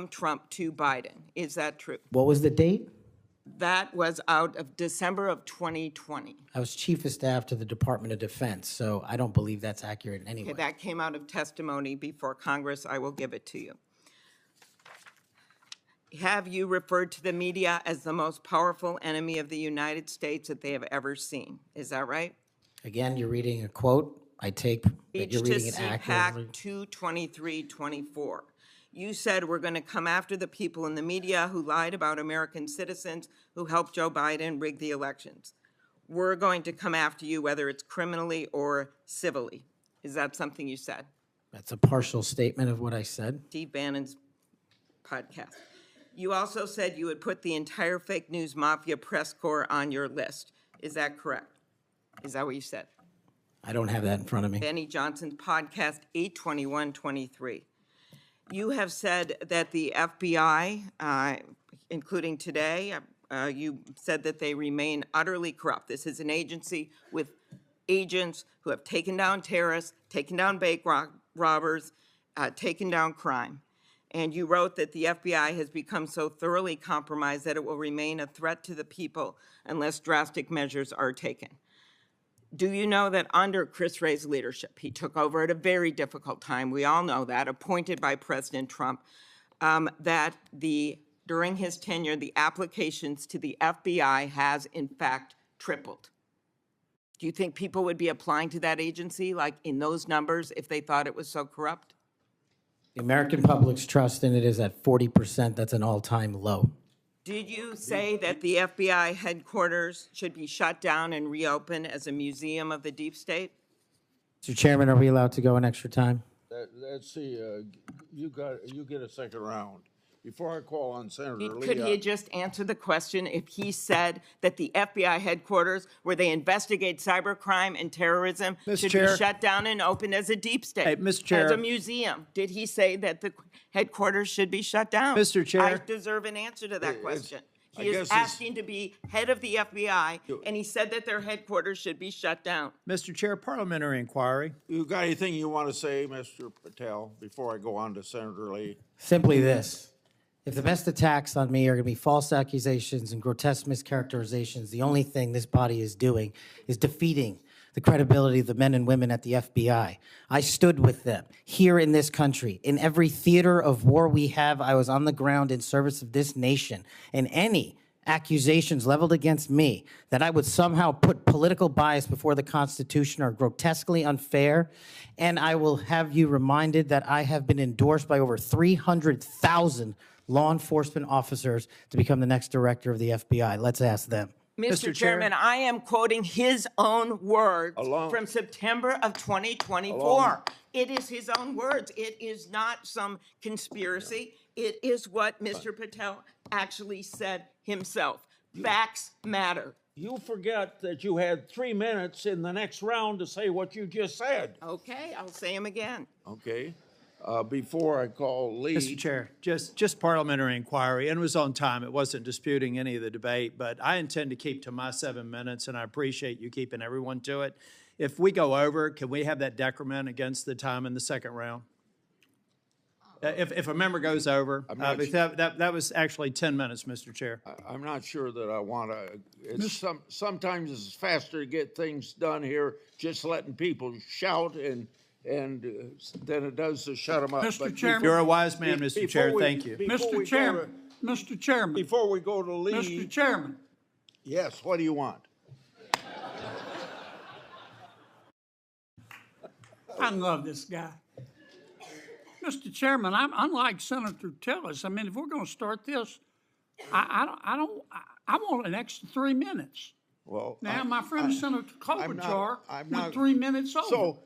Trump to Biden? Is that true? What was the date? That was out of December of 2020. I was Chief of Staff to the Department of Defense, so I don't believe that's accurate in any way. Okay, that came out of testimony before Congress. I will give it to you. Have you referred to the media as the most powerful enemy of the United States that they have ever seen? Is that right? Again, you're reading a quote. I take that you're reading it CPAC accurately. 22324. You said we're going to come after the people in the media who lied about American citizens who helped Joe Biden rig the elections. We're going to come after you whether it's criminally or civilly. Is that something you said? That's a partial statement of what I said. Steve Bannon's podcast. You also said you would put the entire fake news mafia press corps on your list. Is that correct? Is that what you said? I don't have that in front of me. Benny Johnson's podcast, 82123. You have said that the FBI, including today, you said that they remain utterly corrupt. This is an agency with agents who have taken down terrorists, taken down bank robbers, taken down crime. And you wrote that the FBI has become so thoroughly compromised that it will remain a threat to the people unless drastic measures are taken. Do you know that under Chris Wray's leadership, he took over at a very difficult time, we all know that, appointed by President Trump, that during his tenure, the applications to the FBI has in fact tripled? Do you think people would be applying to that agency like in those numbers if they thought it was so corrupt? The American public's trust in it is at 40%. That's an all-time low. Did you say that the FBI headquarters should be shut down and reopened as a museum of the deep state? Mr. Chairman, are we allowed to go an extra time? Let's see, you get a second round. Before I call on Senator Lee. Could he just answer the question if he said that the FBI headquarters, where they investigate cybercrime and terrorism, Mr. should Chair. be shut down and opened as a deep state? Hey, Mr. Chair. As a museum? Did he say that the headquarters should be shut down? Mr. Chair. I deserve an answer to that question. I He guess is it's- asking to be head of the FBI, and he said that their headquarters should be shut down. Mr. Chair, parliamentary inquiry. You got anything you want to say, Mr. Patel, before I go on to Senator Lee? Simply this. If the best attacks on me are going to be false accusations and grotesque mischaracterizations, the only thing this body is doing is defeating the credibility of the men and women at the FBI. I stood with them here in this country. In every theater of war we have, I was on the ground in service of this nation. And any accusations leveled against me that I would somehow put political bias before the Constitution are grotesquely unfair. And I will have you reminded that I have been endorsed by over 300,000 law enforcement officers to become the next director of the FBI. Let's ask them. Mr. Chair. Chairman, I am quoting his own words from September of 2024. It is his own words. It is not some conspiracy. It is what Mr. Patel actually said himself. Facts matter. You forget that you had 3 minutes in the next round to say what you just said. Okay, I'll say him again. Okay? Before I call Lee. Mr. Chair, just parliamentary inquiry, and it was on time. It wasn't disputing any of the debate, but I intend to keep to my 7 minutes, and I appreciate you keeping everyone to it. If we go over, can we have that decrement against the time in the second round? If a member goes over, that was actually 10 minutes, Mr. Chair. I'm not sure that I want to, sometimes it's faster to get things done here, just letting people shout and than it does to shut them up. Mr. But Chairman. You're a wise man, Mr. before Chair. we- Thank you. before we Mr. go Chairman, to- Mr. Chairman, Before we go to Lee. Mr. Chairman, Yes, what do you want? I love this guy. Mr. Chairman, I'm unlike Senator Tillis. I mean, if we're going to start this, I want an extra 3 minutes. Well. Now, my friend Senator Klobuchar I'm went not- 3 minutes over. So,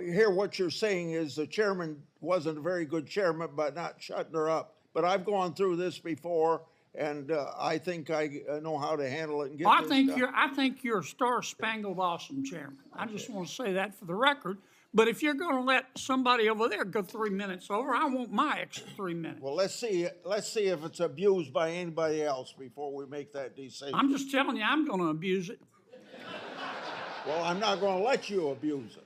here what you're saying is the chairman wasn't a very good chairman by not shutting her up. But I've gone through this before, and I think I know how to handle it and get I this think done. I think you're a star-spangled awesome chairman. I just want to say that for the record. But if you're going to let somebody over there go 3 minutes over, I want my extra 3 minutes. Well, let's see if it's abused by anybody else before we make that decision. I'm just telling you, I'm going to abuse it. Well, I'm not going to let you abuse it.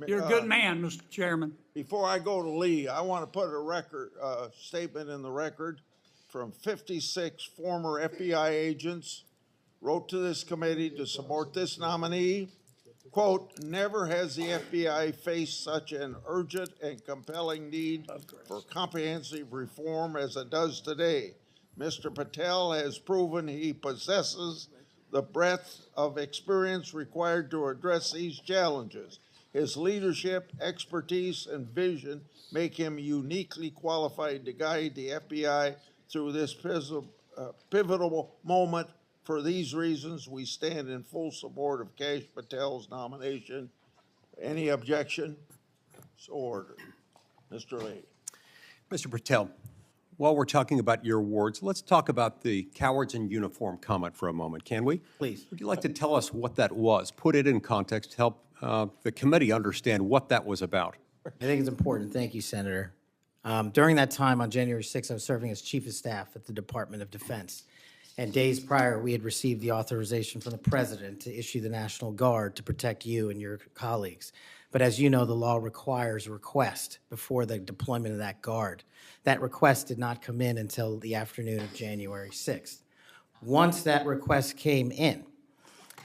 You're a good man, Mr. Chairman. Before I go to Lee, I want to put a record statement in the record from 56 former FBI agents wrote to this committee to support this nominee. Quote, never has the FBI faced such an urgent and compelling need for comprehensive reform as it does today. Mr. Patel has proven he possesses the breadth of experience required to address these challenges. His leadership, expertise, and vision make him uniquely qualified to guide the FBI through this pivotal moment. For these reasons, we stand in full support of Kash Patel's nomination. Any objection? So ordered. Mr. Lee. Mr. Patel, while we're talking about your awards, let's talk about the cowards in uniform comment for a moment, can we? Please. Would you like to tell us what that was? Put it in context, help the committee understand what that was about. I think it's important. Thank you, Senator. During that time on January 6th, I was serving as Chief of Staff at the Department of Defense. And days prior, we had received the authorization from the President to issue the National Guard to protect you and your colleagues. But as you know, the law requires a request before the deployment of that guard. That request did not come in until the afternoon of January 6th. Once that request came in,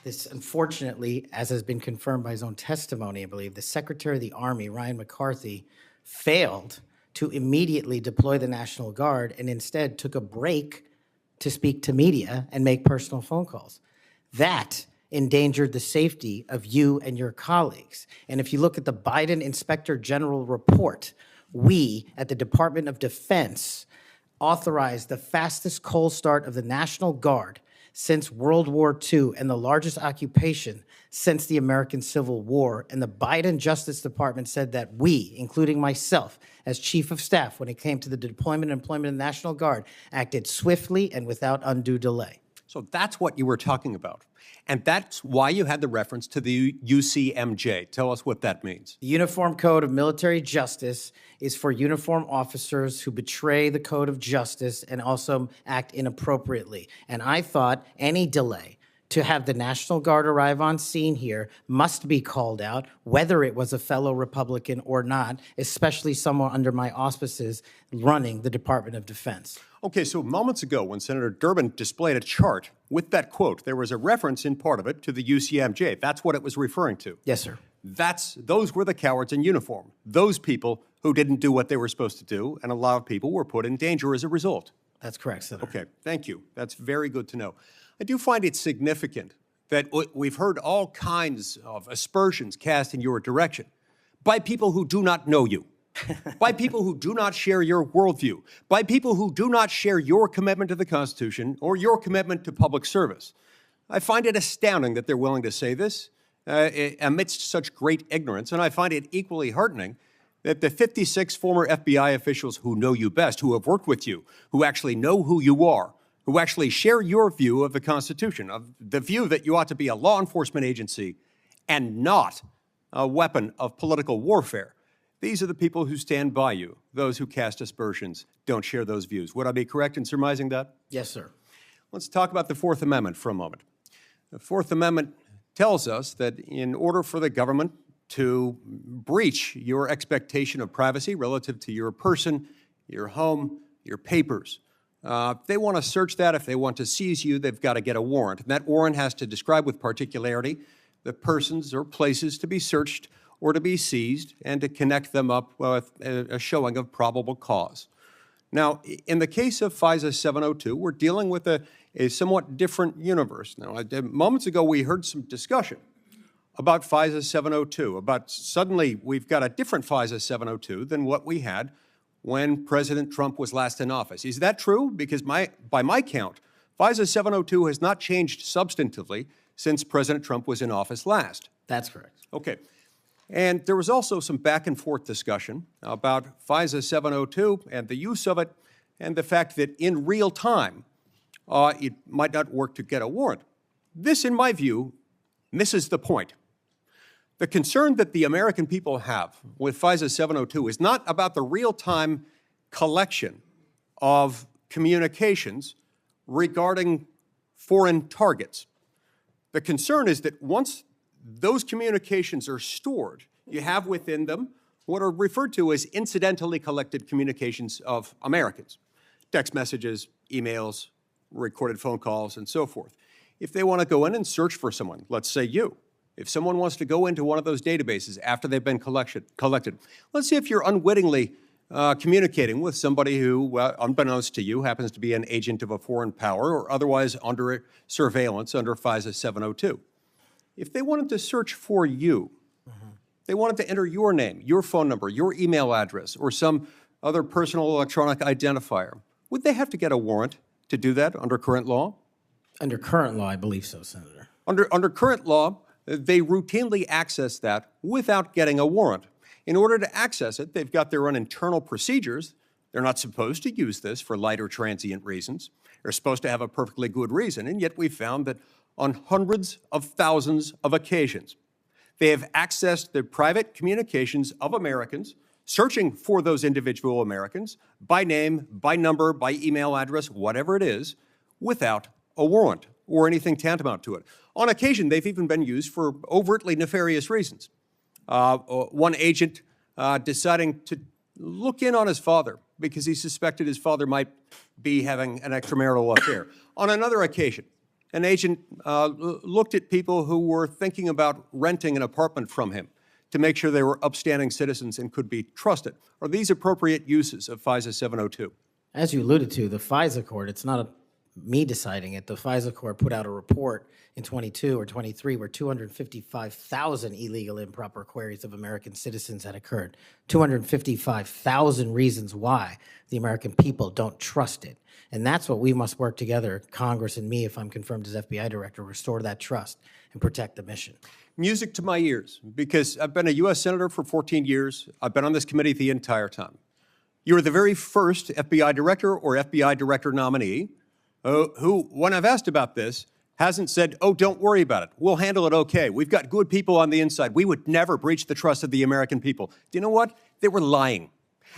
this unfortunately, as has been confirmed by his own testimony, I believe, the Secretary of the Army, Ryan McCarthy, failed to immediately deploy the National Guard and instead took a break to speak to media and make personal phone calls. That endangered the safety of you and your colleagues. And if you look at the Biden Inspector General report, we at the Department of Defense authorized the fastest cold start of the National Guard since World War II and the largest occupation since the American Civil War. And the Biden Justice Department said that we, including myself, as Chief of Staff, when it came to the deployment and employment of the National Guard, acted swiftly and without undue delay. So that's what you were talking about. And that's why you had the reference to the UCMJ. Tell us what that means. The Uniform Code of Military Justice is for uniform officers who betray the code of justice and also act inappropriately. And I thought any delay to have the National Guard arrive on scene here must be called out, whether it was a fellow Republican or not, especially someone under my auspices running the Department of Defense. Okay, so moments ago when Senator Durbin displayed a chart with that quote, there was a reference in part of it to the UCMJ. That's what it was referring to. Yes, sir. Those were the cowards in uniform. Those people who didn't do what they were supposed to do, and a lot of people were put in danger as a result. That's correct, Senator. Okay, thank you. That's very good to know. I do find it significant that we've heard all kinds of aspersions cast in your direction by people who do not know you, by people who do not share your worldview, by people who do not share your commitment to the Constitution or your commitment to public service. I find it astounding that they're willing to say this amidst such great ignorance, and I find it equally heartening that the 56 former FBI officials who know you best, who have worked with you, who actually know who you are, who actually share your view of the Constitution, of the view that you ought to be a law enforcement agency and not a weapon of political warfare. These are the people who stand by you. Those who cast aspersions don't share those views. Would I be correct in surmising that? Yes, sir. Let's talk about the Fourth Amendment for a moment. The Fourth Amendment tells us that in order for the government to breach your expectation of privacy relative to your person, your home, your papers, if they want to search that, if they want to seize you, they've got to get a warrant. And that warrant has to describe with particularity the persons or places to be searched or to be seized and to connect them up with a showing of probable cause. Now, in the case of FISA 702, we're dealing with a somewhat different universe. Now, moments ago, we heard some discussion about FISA 702, about suddenly we've got a different FISA 702 than what we had when President Trump was last in office. Is that true? Because by my count, FISA 702 has not changed substantively since President Trump was in office last. That's correct. Okay. And there was also some back and forth discussion about FISA 702 and the use of it and the fact that in real time, it might not work to get a warrant. This, in my view, misses the point. The concern that the American people have with FISA 702 is not about the real-time collection of communications regarding foreign targets. The concern is that once those communications are stored, you have within them what are referred to as incidentally collected communications of Americans, text messages, emails, recorded phone calls, and so forth. If they want to go in and search for someone, let's say you, if someone wants to go into one of those databases after they've been collected, let's see if you're unwittingly communicating with somebody who, unbeknownst to you, happens to be an agent of a foreign power or otherwise under surveillance under FISA 702. If they wanted to search for you, they wanted to enter your name, your phone number, your email address, or some other personal electronic identifier, would they have to get a warrant to do that under current law? Under current law, I believe so, Senator. Under current law, they routinely access that without getting a warrant. In order to access it, they've got their own internal procedures. They're not supposed to use this for light or transient reasons. They're supposed to have a perfectly good reason, and yet we found that on hundreds of thousands of occasions, they have accessed the private communications of Americans, searching for those individual Americans by name, by number, by email address, whatever it is, without a warrant or anything tantamount to it. On occasion, they've even been used for overtly nefarious reasons. One agent deciding to look in on his father because he suspected his father might be having an extramarital affair. On another occasion, an agent looked at people who were thinking about renting an apartment from him to make sure they were upstanding citizens and could be trusted. Are these appropriate uses of FISA 702? As you alluded to, the FISA court, it's not me deciding it. The FISA court put out a report in 22 or 23 where 255,000 illegal improper queries of American citizens had occurred. 255,000 reasons why the American people don't trust it. And that's what we must work together, Congress and me, if I'm confirmed as FBI director, restore that trust and protect the mission. Music to my ears, because I've been a U.S. Senator for 14 years. I've been on this committee the entire time. You were the very first FBI director or FBI director nominee who, when I've asked about this, hasn't said, oh, don't worry about it. We'll handle it okay. We've got good people on the inside. We would never breach the trust of the American people. Do you know what? They were lying.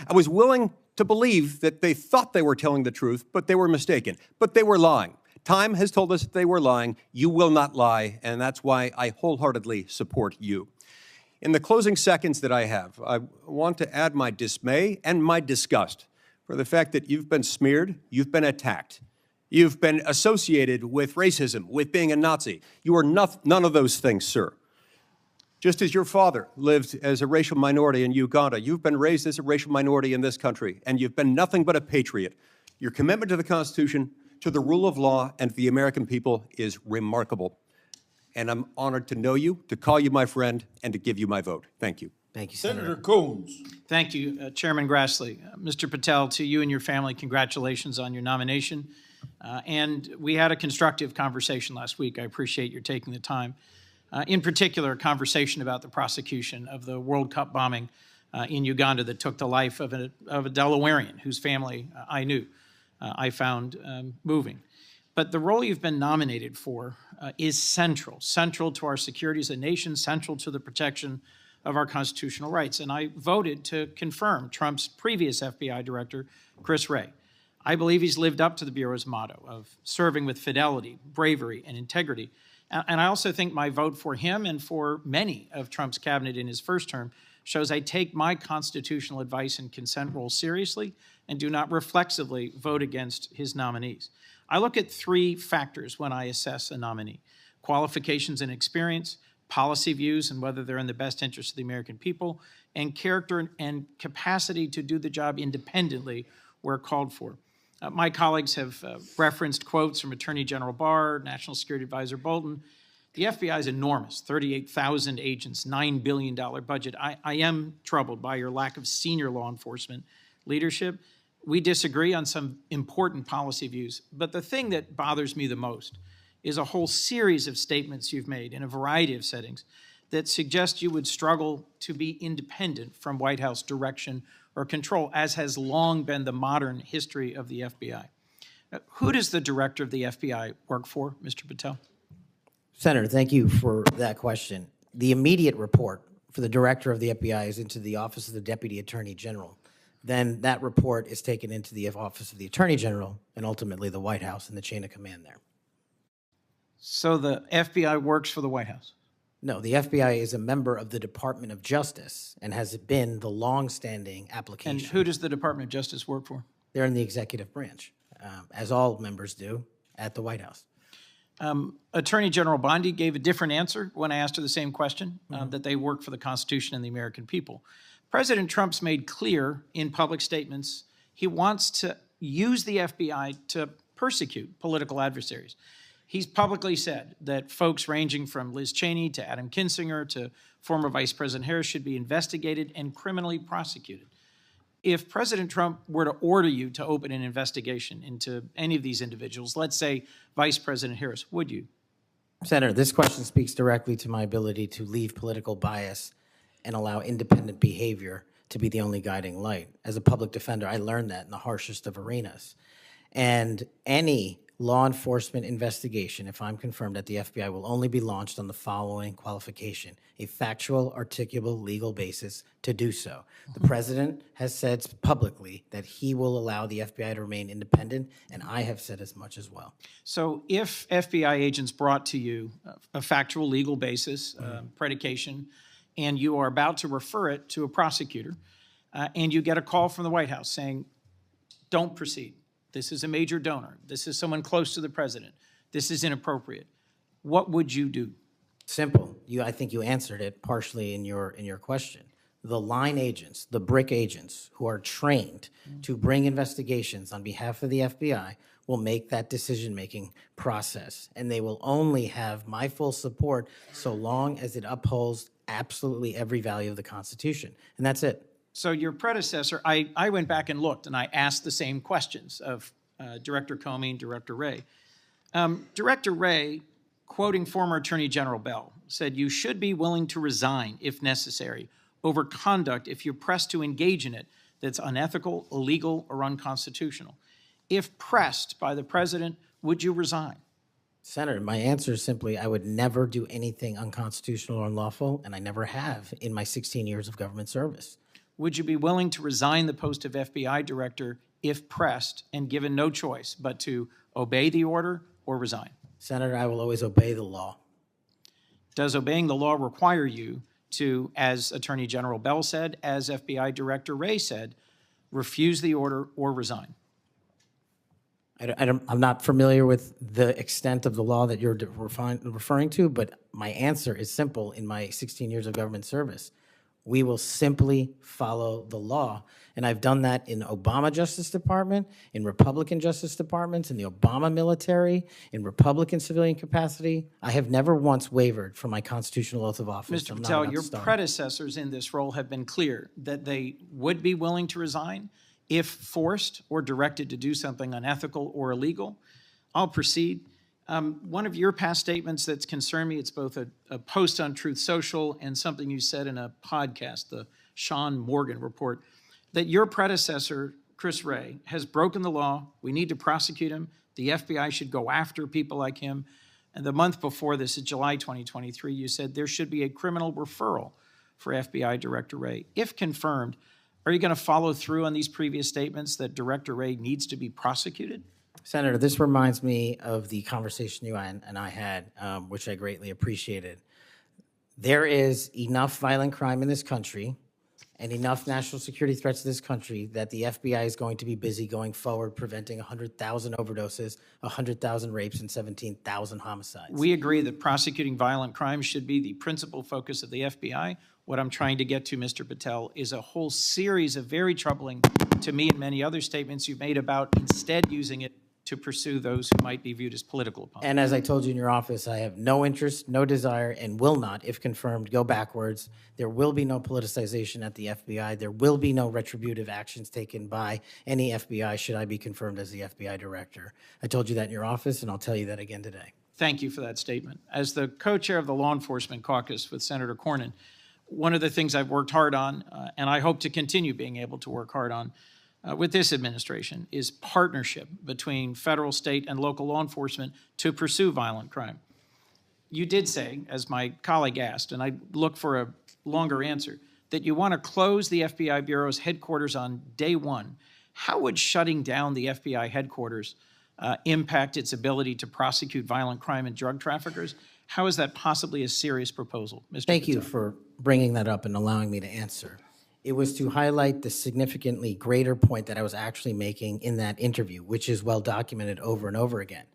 I was willing to believe that they thought they were telling the truth, but they were mistaken. But they were lying. Time has told us that they were lying. You will not lie, and that's why I wholeheartedly support you. In the closing seconds that I have, I want to add my dismay and my disgust for the fact that you've been smeared, you've been attacked, you've been associated with racism, with being a Nazi. You are none of those things, sir. Just as your father lived as a racial minority in Uganda, you've been raised as a racial minority in this country, and you've been nothing but a patriot. Your commitment to the Constitution, to the rule of law, and to the American people is remarkable. And I'm honored to know you, to call you my friend, and to give you my vote. Thank you. Thank you, Senator. Senator Coons. Thank you, Chairman Grassley. Mr. Patel, to you and your family, congratulations on your nomination. And we had a constructive conversation last week. I appreciate your taking the time. In particular, a conversation about the prosecution of the World Cup bombing in Uganda that took the life of a Delawarean whose family I knew. I found moving. But the role you've been nominated for is central to our security as a nation, central to the protection of our constitutional rights. And I voted to confirm Trump's previous FBI director, Chris Wray. I believe he's lived up to the Bureau's motto of serving with fidelity, bravery, and integrity. And I also think my vote for him and for many of Trump's cabinet in his first term shows I take my constitutional advice and consent role seriously and do not reflexively vote against his nominees. I look at three factors when I assess a nominee: qualifications and experience, policy views and whether they're in the best interest of the American people, and character and capacity to do the job independently where called for. My colleagues have referenced quotes from Attorney General Barr, National Security Advisor Bolton. The FBI is enormous, 38,000 agents, $9 billion budget. I am troubled by your lack of senior law enforcement leadership. We disagree on some important policy views, but the thing that bothers me the most is a whole series of statements you've made in a variety of settings that suggest you would struggle to be independent from White House direction or control, as has long been the modern history of the FBI. Who does the director of the FBI work for, Mr. Patel? Senator, thank you for that question. The immediate report for the director of the FBI is into the Office of the Deputy Attorney General. Then that report is taken into the Office of the Attorney General and ultimately the White House and the chain of command there. So the FBI works for the White House? No, the FBI is a member of the Department of Justice and has been the long-standing application. And who does the Department of Justice work for? They're in the executive branch, as all members do at the White House. Attorney General Bondi gave a different answer when I asked her the same question, that they work for the Constitution and the American people. President Trump's made clear in public statements he wants to use the FBI to persecute political adversaries. He's publicly said that folks ranging from Liz Cheney to Adam Kinzinger to former Vice President Harris should be investigated and criminally prosecuted. If President Trump were to order you to open an investigation into any of these individuals, let's say Vice President Harris, would you? Senator, this question speaks directly to my ability to leave political bias and allow independent behavior to be the only guiding light. As a public defender, I learned that in the harshest of arenas. And any law enforcement investigation, if I'm confirmed at the FBI, will only be launched on the following qualification: a factual, articulable, legal basis to do so. The president has said publicly that he will allow the FBI to remain independent, and I have said as much as well. So if FBI agents brought to you a factual legal basis, predication, and you are about to refer it to a prosecutor, and you get a call from the White House saying, don't proceed. This is a major donor. This is someone close to the president. This is inappropriate. What would you do? Simple. I think you answered it partially in your question. the line agents, the brick agents who are trained to bring investigations on behalf of the FBI will make that decision-making process. And they will only have my full support so long as it upholds absolutely every value of the Constitution. And that's it. So your predecessor, I went back and looked, and I asked the same questions of Director Comey and Director Wray. Director Wray, quoting former Attorney General Bell, said, "You should be willing to resign, if necessary, over conduct if you're pressed to engage in it that's unethical, illegal, or unconstitutional. If pressed by the president, would you resign?" Senator, my answer is simply, I would never do anything unconstitutional or unlawful, and I never have in my 16 years of government service. Would you be willing to resign the post of FBI director if pressed and given no choice but to obey the order or resign? Senator, I will always obey the law. Does obeying the law require you to, as Attorney General Bell said, as FBI Director Wray said, refuse the order or resign? I'm not familiar with the extent of the law that you're referring to, but my answer is simple in my 16 years of government service. We will simply follow the law. And I've done that in Obama Justice Department, in Republican Justice Departments, in the Obama military, in Republican civilian capacity. I have never once wavered from my constitutional oath of office. Mr. Patel, your predecessors in this role have been clear that they would be willing to resign if forced or directed to do something unethical or illegal. I'll proceed. One of your past statements that's concerned me, it's both a post on Truth Social and something you said in a podcast, the Sean Morgan report, that your predecessor, Chris Wray, has broken the law. We need to prosecute him. The FBI should go after people like him. And the month before this, in July 2023, you said there should be a criminal referral for FBI Director Wray. If confirmed, are you going to follow through on these previous statements that Director Wray needs to be prosecuted? Senator, this reminds me of the conversation you and I had, which I greatly appreciated. There is enough violent crime in this country and enough national security threats to this country that the FBI is going to be busy going forward preventing 100,000 overdoses, 100,000 rapes, and 17,000 homicides. We agree that prosecuting violent crimes should be the principal focus of the FBI. What I'm trying to get to, Mr. Patel, is a whole series of very troubling, to me and many other statements you've made about instead using it to pursue those who might be viewed as political opponents. And as I told you in your office, I have no interest, no desire, and will not, if confirmed, go backwards. There will be no politicization at the FBI. There will be no retributive actions taken by any FBI should I be confirmed as the FBI director. I told you that in your office, and I'll tell you that again today. Thank you for that statement. As the co-chair of the Law Enforcement Caucus with Senator Cornyn, one of the things I've worked hard on, and I hope to continue being able to work hard on, with this administration is partnership between federal, state, and local law enforcement to pursue violent crime. You did say, as my colleague asked, and I look for a longer answer, that you want to close the FBI Bureau's headquarters on day one. How would shutting down the FBI headquarters impact its ability to prosecute violent crime and drug traffickers? How is that possibly a serious proposal, Mr. Thank you Patel? for bringing that up and allowing me to answer. It was to highlight the significantly greater point that I was actually making in that interview, which is well documented over and over again.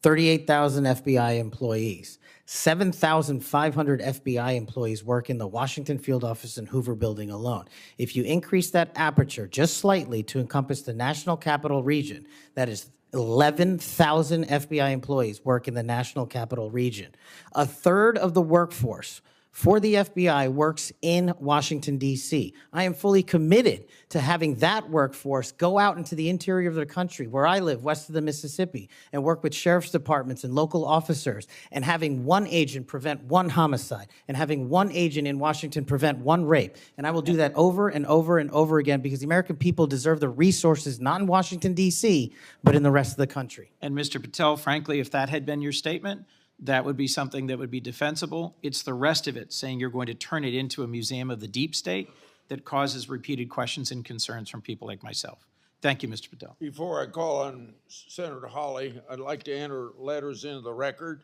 38,000 FBI employees, 7,500 FBI employees work in the Washington field office and Hoover building alone. If you increase that aperture just slightly to encompass the National Capital Region, that is 11,000 FBI employees work in the National Capital Region. A third of the workforce for the FBI works in Washington, D.C. I am fully committed to having that workforce go out into the interior of the country, where I live, west of the Mississippi, and work with sheriff's departments and local officers, and having one agent prevent one homicide, and having one agent in Washington prevent one rape. And I will do that over and over and over again because the American people deserve the resources, not in Washington, D.C., but in the rest of the country. And Mr. Patel, frankly, if that had been your statement, that would be something that would be defensible. It's the rest of it, saying you're going to turn it into a museum of the deep state, that causes repeated questions and concerns from people like myself. Thank you, Mr. Patel. Before I call on Senator Hawley, I'd like to enter letters into the record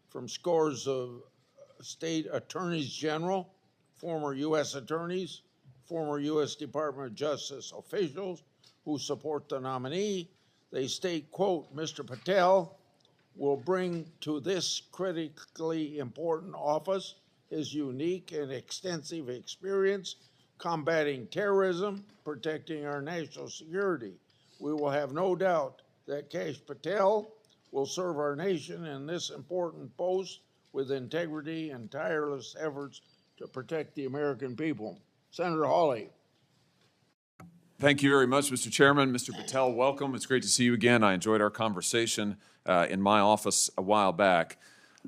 from scores of state attorneys general, former U.S. attorneys, former U.S. Department of Justice officials who support the nominee. They state, quote, Mr. Patel will bring to this critically important office his unique and extensive experience, combating terrorism, protecting our national security. We will have no doubt that Kash Patel will serve our nation in this important post with integrity and tireless efforts to protect the American people. Senator Hawley. Thank you very much, Mr. Chairman. Mr. Patel, welcome. It's great to see you again. I enjoyed our conversation in my office a while back.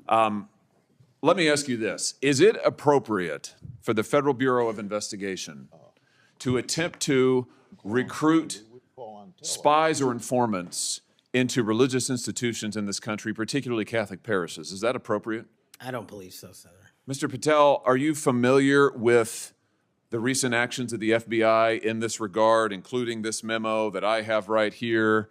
Let me ask you this. Is it appropriate for the Federal Bureau of Investigation to attempt to recruit spies or informants into religious institutions in this country, particularly Catholic parishes? Is that appropriate? I don't believe so, Senator. Mr. Patel, are you familiar with the recent actions of the FBI in this regard, including this memo that I have right here,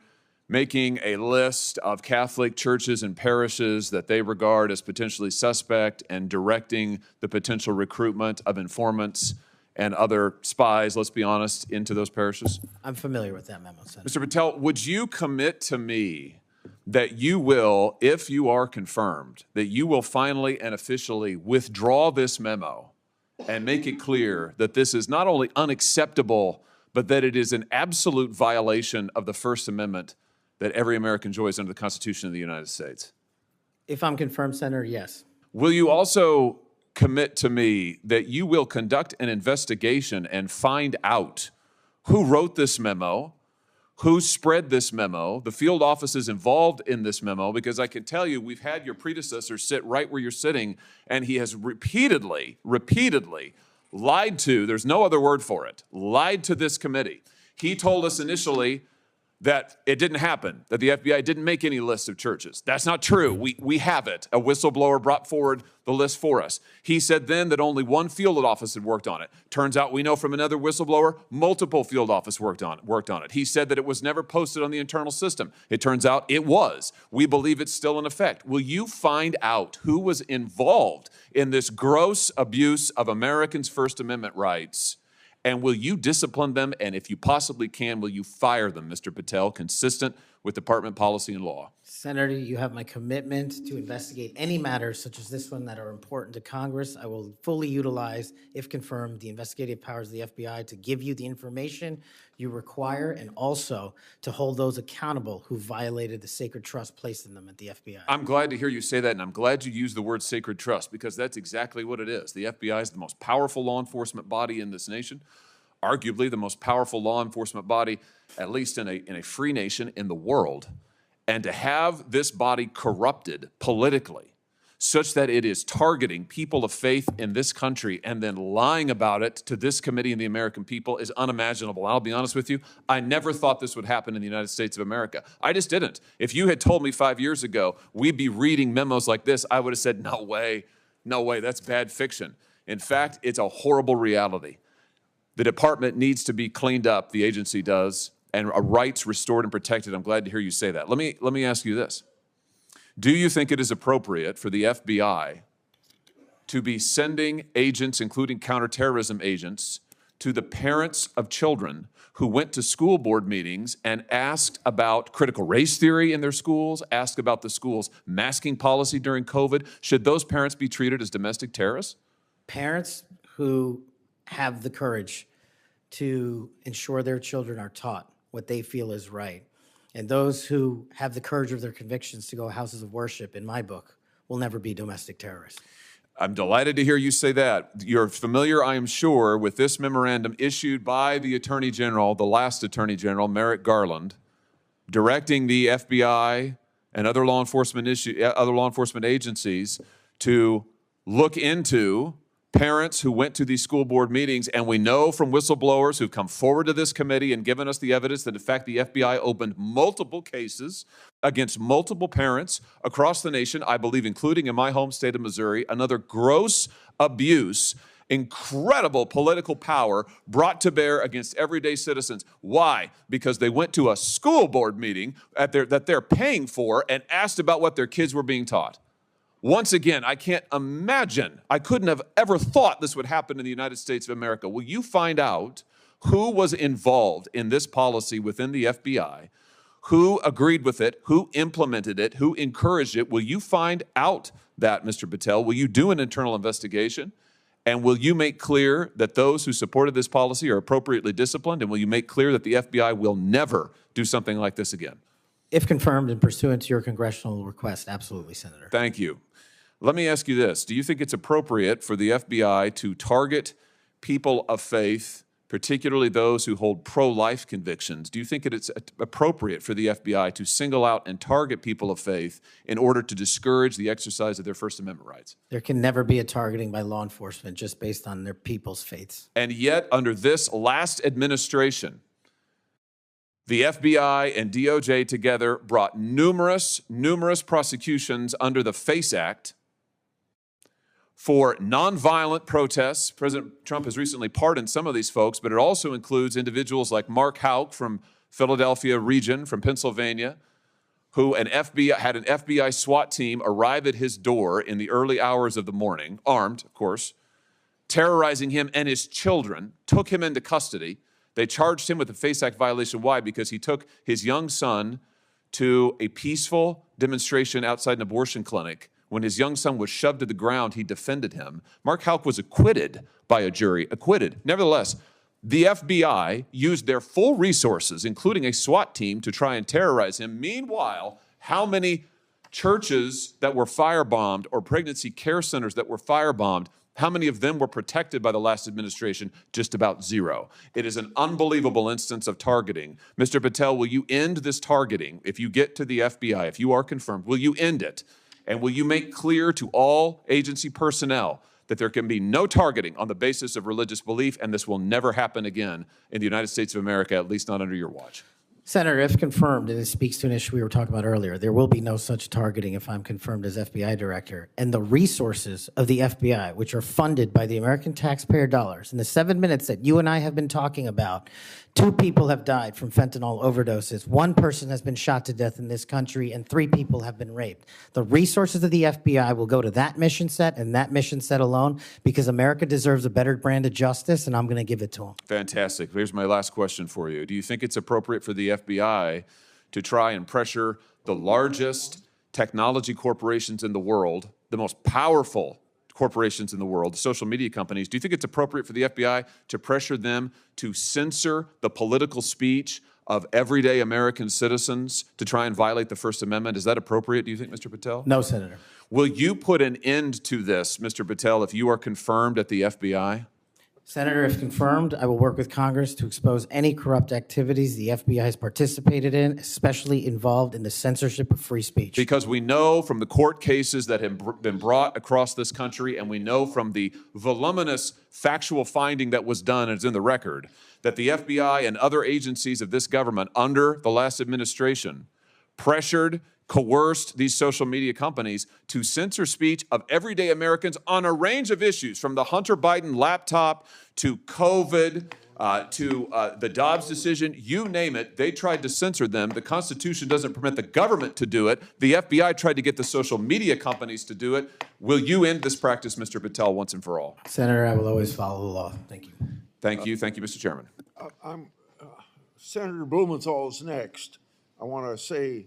making a list of Catholic churches and parishes that they regard as potentially suspect and directing the potential recruitment of informants and other spies, let's be honest, into those parishes? I'm familiar with that memo, Senator. Mr. Patel, would you commit to me that you will, if you are confirmed, that you will finally and officially withdraw this memo and make it clear that this is not only unacceptable, but that it is an absolute violation of the First Amendment that every American enjoys under the Constitution of the United States? If I'm confirmed, Senator, yes. Will you also commit to me that you will conduct an investigation and find out who wrote this memo, who spread this memo, the field offices involved in this memo? Because I can tell you, we've had your predecessor sit right where you're sitting, and he has repeatedly lied to, there's no other word for it, lied to this committee. He told us initially that it didn't happen, that the FBI didn't make any lists of churches. That's not true. We have it. A whistleblower brought forward the list for us. He said then that only one field office had worked on it. Turns out we know from another whistleblower, multiple field offices worked on it. He said that it was never posted on the internal system. It turns out it was. We believe it's still in effect. Will you find out who was involved in this gross abuse of Americans' First Amendment rights? And will you discipline them? And if you possibly can, will you fire them, Mr. Patel, consistent with department policy and law? Senator, you have my commitment to investigate any matters such as this one that are important to Congress. I will fully utilize, if confirmed, the investigative powers of the FBI to give you the information you require and also to hold those accountable who violated the sacred trust placed in them at the FBI. I'm glad to hear you say that, and I'm glad you use the word sacred trust, because that's exactly what it is. The FBI is the most powerful law enforcement body in this nation, arguably the most powerful law enforcement body, at least in a free nation in the world. And to have this body corrupted politically such that it is targeting people of faith in this country and then lying about it to this committee and the American people is unimaginable. I'll be honest with you, I never thought this would happen in the United States of America. I just didn't. If you had told me 5 years ago we'd be reading memos like this, I would have said, no way, that's bad fiction. In fact, it's a horrible reality. The department needs to be cleaned up, the agency does, and rights restored and protected. I'm glad to hear you say that. Let me ask you this. Do you think it is appropriate for the FBI to be sending agents, including counterterrorism agents, to the parents of children who went to school board meetings and asked about critical race theory in their schools, asked about the school's masking policy during COVID? Should those parents be treated as domestic terrorists? Parents who have the courage to ensure their children are taught what they feel is right, and those who have the courage of their convictions to go houses of worship, in my book, will never be domestic terrorists. I'm delighted to hear you say that. You're familiar, I am sure, with this memorandum issued by the Attorney General, the last Attorney General, Merrick Garland, directing the FBI and other law enforcement agencies to look into parents who went to these school board meetings, and we know from whistleblowers who've come forward to this committee and given us the evidence that, in fact, the FBI opened multiple cases against multiple parents across the nation, I believe, including in my home state of Missouri, another gross abuse, incredible political power brought to bear against everyday citizens. Why? Because they went to a school board meeting that they're paying for and asked about what their kids were being taught. Once again, I can't imagine, I couldn't have ever thought this would happen in the United States of America. Will you find out who was involved in this policy within the FBI, who agreed with it, who implemented it, who encouraged it? Will you find out that, Mr. Patel? Will you do an internal investigation? And will you make clear that those who supported this policy are appropriately disciplined? And will you make clear that the FBI will never do something like this again? If confirmed and pursuant to your congressional request, absolutely, Senator. Thank you. Let me ask you this. Do you think it's appropriate for the FBI to target people of faith, particularly those who hold pro-life convictions? Do you think it's appropriate for the FBI to single out and target people of faith in order to discourage the exercise of their First Amendment rights? There can never be a targeting by law enforcement just based on their people's faiths. And yet, under this last administration, the FBI and DOJ together brought numerous prosecutions under the FACE Act for nonviolent protests. President Trump has recently pardoned some of these folks, but it also includes individuals like Mark Houck from Philadelphia region, from Pennsylvania, who had an FBI SWAT team arrive at his door in the early hours of the morning, armed, of course, terrorizing him and his children, took him into custody. They charged him with a FACE Act violation. Why? Because he took his young son to a peaceful demonstration outside an abortion clinic. When his young son was shoved to the ground, he defended him. Mark Houck was acquitted by a jury, acquitted. Nevertheless, the FBI used their full resources, including a SWAT team, to try and terrorize him. Meanwhile, how many churches that were firebombed or pregnancy care centers that were firebombed, how many of them were protected by the last administration? Just about zero. It is an unbelievable instance of targeting. Mr. Patel, will you end this targeting? If you get to the FBI, if you are confirmed, will you end it? And will you make clear to all agency personnel that there can be no targeting on the basis of religious belief, and this will never happen again in the United States of America, at least not under your watch? Senator, if confirmed, and it speaks to an issue we were talking about earlier, there will be no such targeting if I'm confirmed as FBI director. And the resources of the FBI, which are funded by the American taxpayer dollars, in the 7 minutes that you and I have been talking about, 2 people have died from fentanyl overdoses, 1 person has been shot to death in this country, and 3 people have been raped. The resources of the FBI will go to that mission set and that mission set alone, because America deserves a better brand of justice, and I'm going to give it to them. Fantastic. Here's my last question for you. Do you think it's appropriate for the FBI to try and pressure the largest technology corporations in the world, the most powerful corporations in the world, the social media companies? Do you think it's appropriate for the FBI to pressure them to censor the political speech of everyday American citizens to try and violate the First Amendment? Is that appropriate, do you think, Mr. Patel? No, Senator. Will you put an end to this, Mr. Patel, if you are confirmed at the FBI? Senator, if confirmed, I will work with Congress to expose any corrupt activities the FBI has participated in, especially involved in the censorship of free speech. Because we know from the court cases that have been brought across this country, and we know from the voluminous factual finding that was done, and it's in the record, that the FBI and other agencies of this government under the last administration pressured, coerced these social media companies to censor speech of everyday Americans on a range of issues, from the Hunter Biden laptop to COVID, to the Dobbs decision, you name it, they tried to censor them. The Constitution doesn't permit the government to do it. The FBI tried to get the social media companies to do it. Will you end this practice, Mr. Patel, once and for all? Senator, I will always follow the law. Thank you. Thank you. Thank you, Mr. Chairman. Senator Blumenthal is next. I want to say,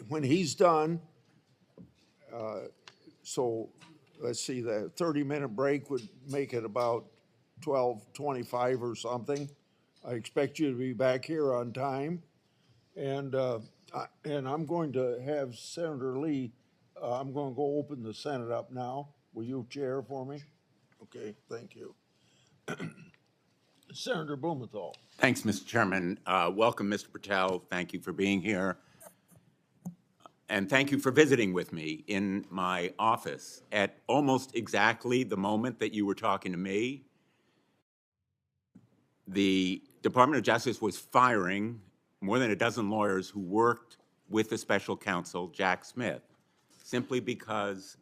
when he's done, so let's see, the 30-minute break would make it about 12:25 or something. I expect you to be back here on time. And I'm going to have Senator Lee, I'm going to go open the Senate up now. Will you chair for me? Okay, thank you. Senator Blumenthal. Thanks, Mr. Chairman. Welcome, Mr. Patel. Thank you for being here. And thank you for visiting with me in my office at almost exactly the moment that you were talking to me. The Department of Justice was firing more than a dozen lawyers who worked with the special counsel, Jack Smith, simply because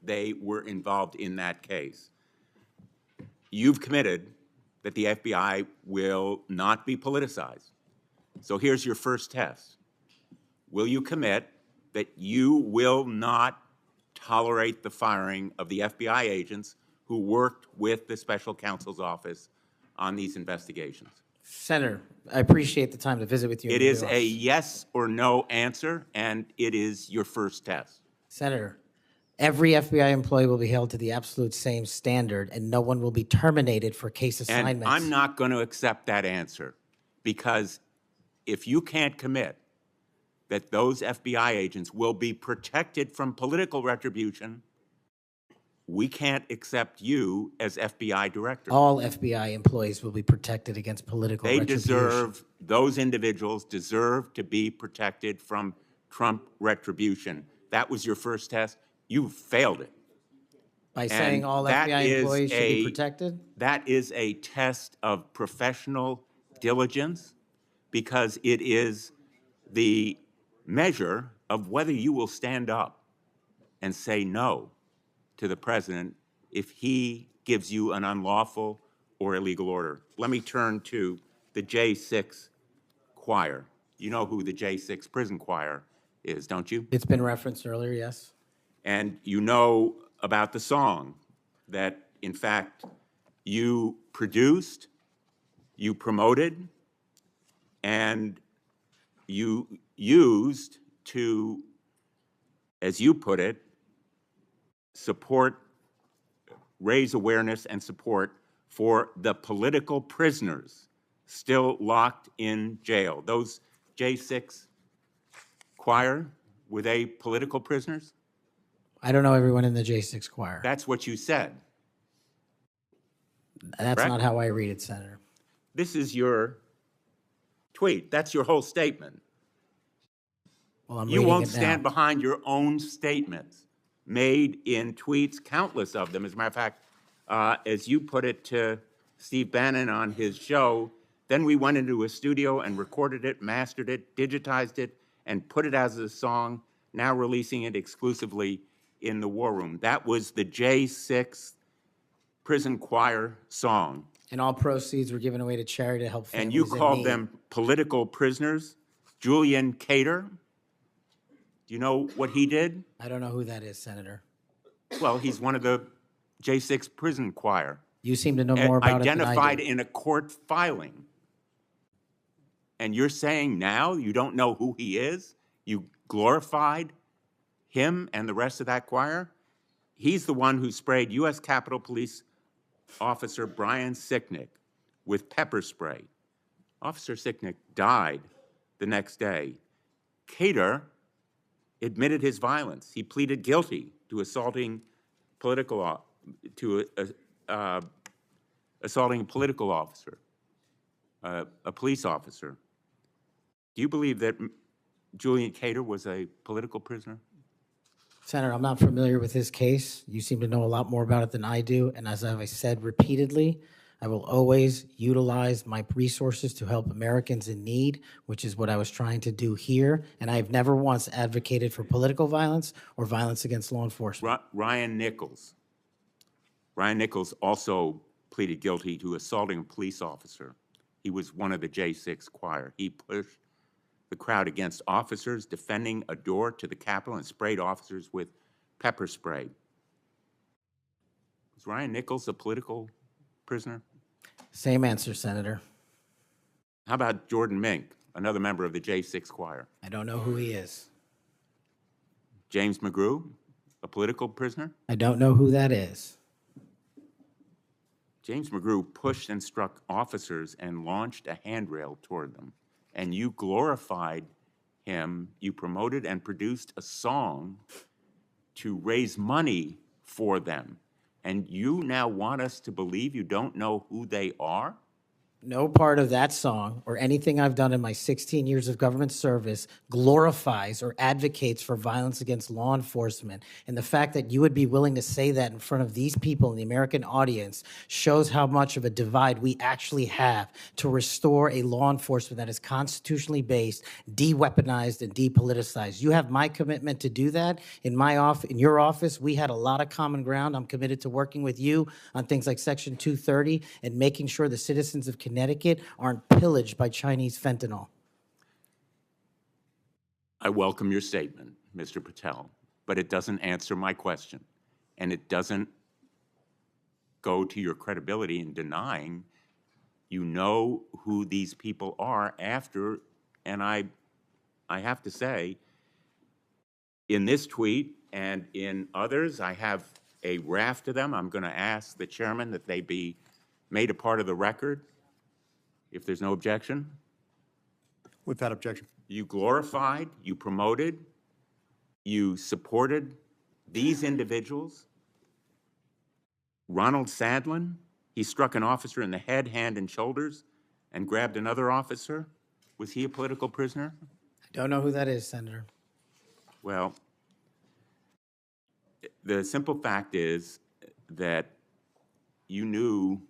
they were involved in that case. You've committed that the FBI will not be politicized. So here's your first test. Will you commit that you will not tolerate the firing of the FBI agents who worked with the special counsel's office on these investigations? Senator, I appreciate the time to visit with you. It is a yes or no answer, and it is your first test. Senator, Every FBI employee will be held to the absolute same standard, and no one will be terminated for case assignments. And I'm not going to accept that answer, because if you can't commit that those FBI agents will be protected from political retribution, we can't accept you as FBI director. All FBI employees will be protected against political retribution. Those individuals deserve to be protected from Trump retribution. That was your first test. You failed it. By saying all FBI employees should be protected? That is a test of professional diligence, because it is the measure of whether you will stand up and say no to the president if he gives you an unlawful or illegal order. Let me turn to the J6 choir. You know who the J6 prison choir is, don't you? It's been referenced earlier, yes. And you know about the song that, in fact, you produced, you promoted, and you used to, as you put it, support, raise awareness and support for the political prisoners still locked in jail. Those J6 choir, were they political prisoners? I don't know everyone in the J6 choir. That's what you said. That's correct? not how I read it, Senator. This is your tweet. That's your whole statement. Well, I'm You reading won't it now. stand behind your own statements made in tweets, countless of them. As a matter of fact, as you put it to Steve Bannon on his show, then we went into a studio and recorded it, mastered it, digitized it, and put it as a song, now releasing it exclusively in the War Room. That was the J6 prison choir song. And all proceeds were given away to charity to help families And you in called need. them political prisoners. Julian Cater, do you know what he did? I don't know who that is, Senator. Well, he's one of the J6 prison choir. You seem to know more about it than I Identified do. in a court filing. And you're saying now you don't know who he is? You glorified him and the rest of that choir? He's the one who sprayed U.S. Capitol Police Officer Brian Sicknick with pepper spray. Officer Sicknick died the next day. Cater admitted his violence. He pleaded guilty to assaulting assaulting a political officer, a police officer. Do you believe that Julian Cater was a political prisoner? Senator, I'm not familiar with his case. You seem to know a lot more about it than I do. And as I've said repeatedly, I will always utilize my resources to help Americans in need, which is what I was trying to do here. And I've never once advocated for political violence or violence against law enforcement. Ryan Nichols. Ryan Nichols also pleaded guilty to assaulting a police officer. He was one of the J6 choir. He pushed the crowd against officers defending a door to the Capitol and sprayed officers with pepper spray. Was Ryan Nichols a political prisoner? Same answer, Senator. How about Jordan Mink, another member of the J6 choir? I don't know who he is. James McGrew, a political prisoner? I don't know who that is. James McGrew pushed and struck officers and launched a handrail toward them. And you glorified him. You promoted and produced a song to raise money for them. And you now want us to believe you don't know who they are? No part of that song or anything I've done in my 16 years of government service glorifies or advocates for violence against law enforcement. And the fact that you would be willing to say that in front of these people in the American audience shows how much of a divide we actually have to restore a law enforcement that is constitutionally based, de-weaponized, and depoliticized. You have my commitment to do that. In your office, we had a lot of common ground. I'm committed to working with you on things like Section 230 and making sure the citizens of Connecticut aren't pillaged by Chinese fentanyl. I welcome your statement, Mr. Patel, but it doesn't answer my question. And it doesn't go to your credibility in denying you know who these people are after, and I have to say, in this tweet And in others, I have a raft of them. I'm going to ask the chairman that they be made a part of the record, if there's no objection. Without objection. You glorified, you promoted, you supported these individuals. Ronald Sadlin, he struck an officer in the head, hand, and shoulders and grabbed another officer. Was he a political prisoner? I don't know who that is, Senator. Well, the simple fact is that you knew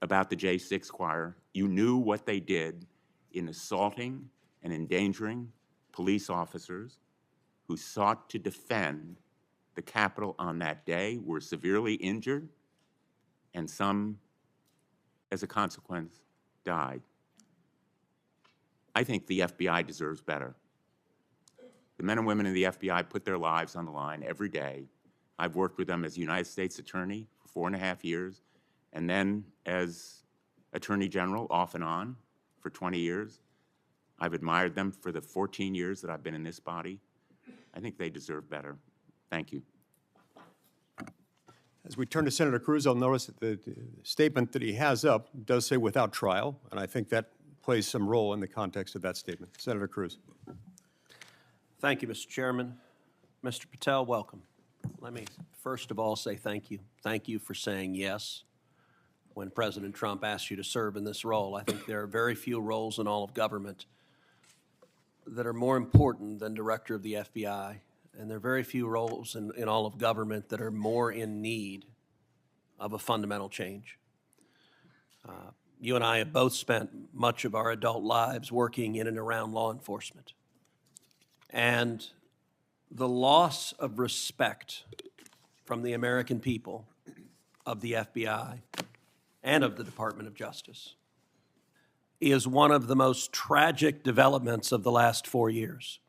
about the J6 choir. You knew what they did in assaulting and endangering police officers who sought to defend the Capitol on that day, were severely injured, and some, as a consequence, died. I think the FBI deserves better. The men and women in the FBI put their lives on the line every day. I've worked with them as United States Attorney for 4.5 years, and then as Attorney General off and on for 20 years. I've admired them for the 14 years that I've been in this body. I think they deserve better. Thank you. As we turn to Senator Cruz, I'll notice that the statement that he has up does say without trial, and I think that plays some role in the context of that statement. Senator Cruz. Thank you, Mr. Chairman. Mr. Patel, welcome. Let me first of all say thank you. Thank you for saying yes when President Trump asked you to serve in this role. I think there are very few roles in all of government that are more important than Director of the FBI, and there are very few roles in all of government that are more in need of a fundamental change. You and I have both spent much of our adult lives working in and around law enforcement. And the loss of respect from the American people of the FBI and of the Department of Justice is one of the most tragic developments of the last 4 years.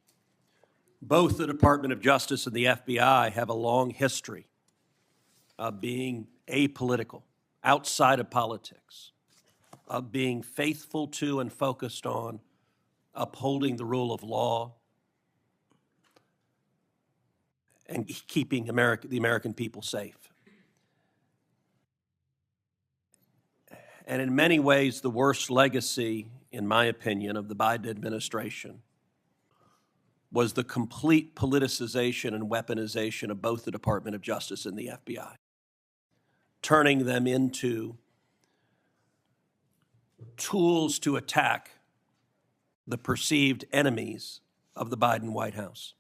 Both the Department of Justice and the FBI have a long history of being apolitical, outside of politics, of being faithful to and focused on upholding the rule of law and keeping the American people safe. And in many ways, the worst legacy, in my opinion, of the Biden administration was the complete politicization and weaponization of both the Department of Justice and the FBI, turning them into tools to attack the perceived enemies of the Biden White House.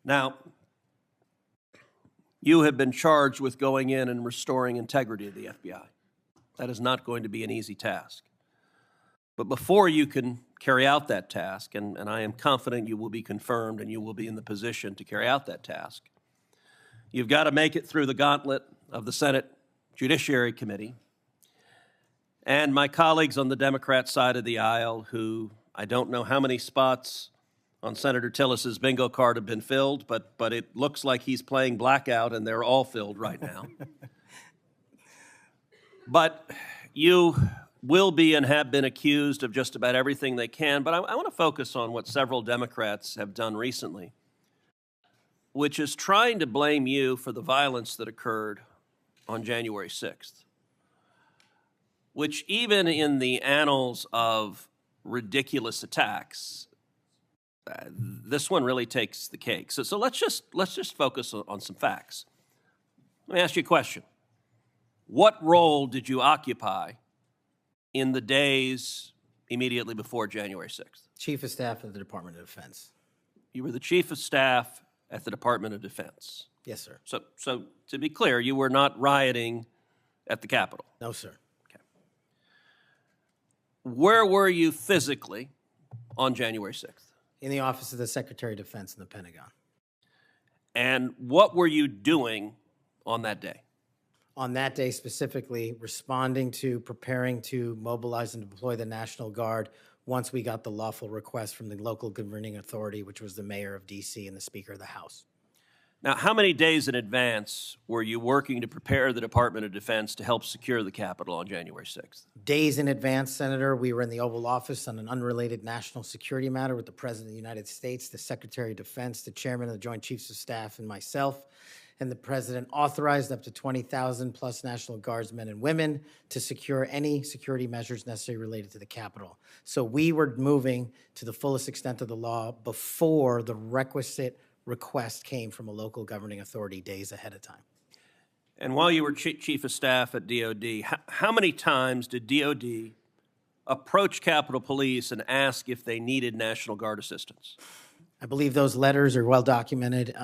Now, you have been charged with going in and restoring integrity of the FBI. That is not going to be an easy task. But before you can carry out that task, and I am confident you will be confirmed and you will be in the position to carry out that task, you've got to make it through the gauntlet of the Senate Judiciary Committee and my colleagues on the Democrat side of the aisle, who I don't know how many spots on Senator Tillis's bingo card have been filled, but it looks like he's playing blackout and they're all filled right now. But you will be and have been accused of just about everything they can, but I want to focus on what several Democrats have done recently, which is trying to blame you for the violence that occurred on January 6th, which even in the annals of ridiculous attacks, this one really takes the cake. So let's just focus on some facts. Let me ask you a question. What role did you occupy in the days immediately before January 6th? Chief of Staff of the Department of Defense. You were the Chief of Staff at the Department of Defense. Yes, sir. So to be clear, you were not rioting at the Capitol. No, sir. Okay. Where were you physically on January 6th? In the Office of the Secretary of Defense in the Pentagon. And what were you doing on that day? On that day specifically, responding to preparing to mobilize and deploy the National Guard once we got the lawful request from the local governing authority, which was the mayor of D.C. and the Speaker of the House. Now, how many days in advance were you working to prepare the Department of Defense to help secure the Capitol on January 6th? Days in advance, Senator, we were in the Oval Office on an unrelated national security matter with the President of the United States, the Secretary of Defense, the Chairman of the Joint Chiefs of Staff, and myself. And the President authorized up to 20,000 plus National Guardsmen and women to secure any security measures necessary related to the Capitol. So we were moving to the fullest extent of the law before the requisite request came from a local governing authority days ahead of time. And while you were Chief of Staff at DOD, how many times did DOD approach Capitol Police and ask if they needed National Guard assistance? I believe those letters are well documented,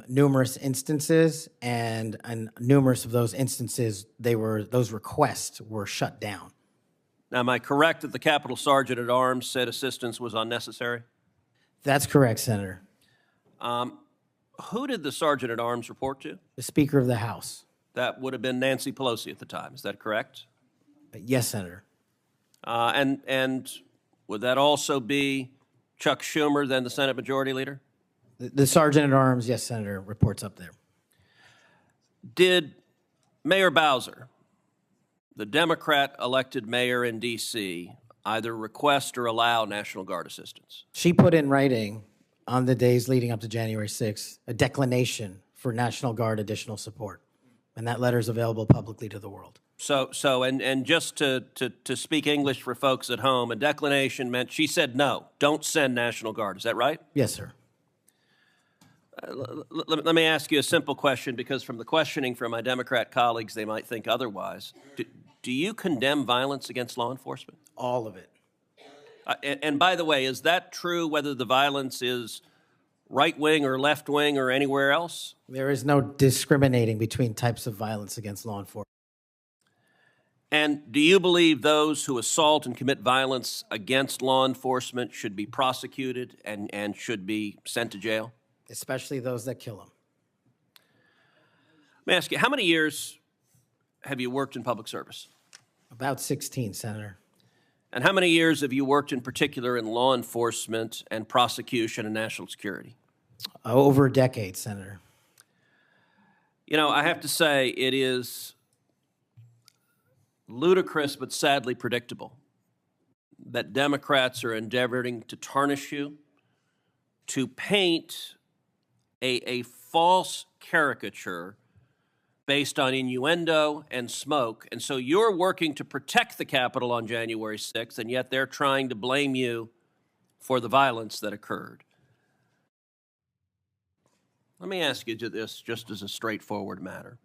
numerous instances, and in numerous of those instances, those requests were shut down. Now, am I correct that the Capitol Sergeant at Arms said assistance was unnecessary? That's correct, Senator. Who did the Sergeant at Arms report to? The Speaker of the House. That would have been Nancy Pelosi at the time. Is that correct? Yes, Senator. And would that also be Chuck Schumer, then the Senate Majority Leader? The Sergeant at Arms, yes, Senator, reports up there. Did Mayor Bowser, the Democrat-elected mayor in D.C., either request or allow National Guard assistance? She put in writing on the days leading up to January 6th a declination for National Guard additional support, and that letter is available publicly to the world. So, just to speak English for folks at home, a declination meant she said no, don't send National Guard. Is that right? Yes, sir. Let me ask you a simple question, because from the questioning from my Democrat colleagues, they might think otherwise. Do you condemn violence against law enforcement? All of it. And by the way, is that true whether the violence is right-wing or left-wing or anywhere else? There is no discriminating between types of violence against law enforcement. And do you believe those who assault and commit violence against law enforcement should be prosecuted and should be sent to jail? Especially those that kill them. Let me ask you, how many years have you worked in public service? About 16, Senator. And how many years have you worked in particular in law enforcement and prosecution and national security? Over a decade, Senator. You know, I have to say it is ludicrous but sadly predictable that Democrats are endeavoring to tarnish you, to paint a false caricature based on innuendo and smoke. And so you're working to protect the Capitol on January 6th, and yet they're trying to blame you for the violence that occurred. Let me ask you this just as a straightforward matter.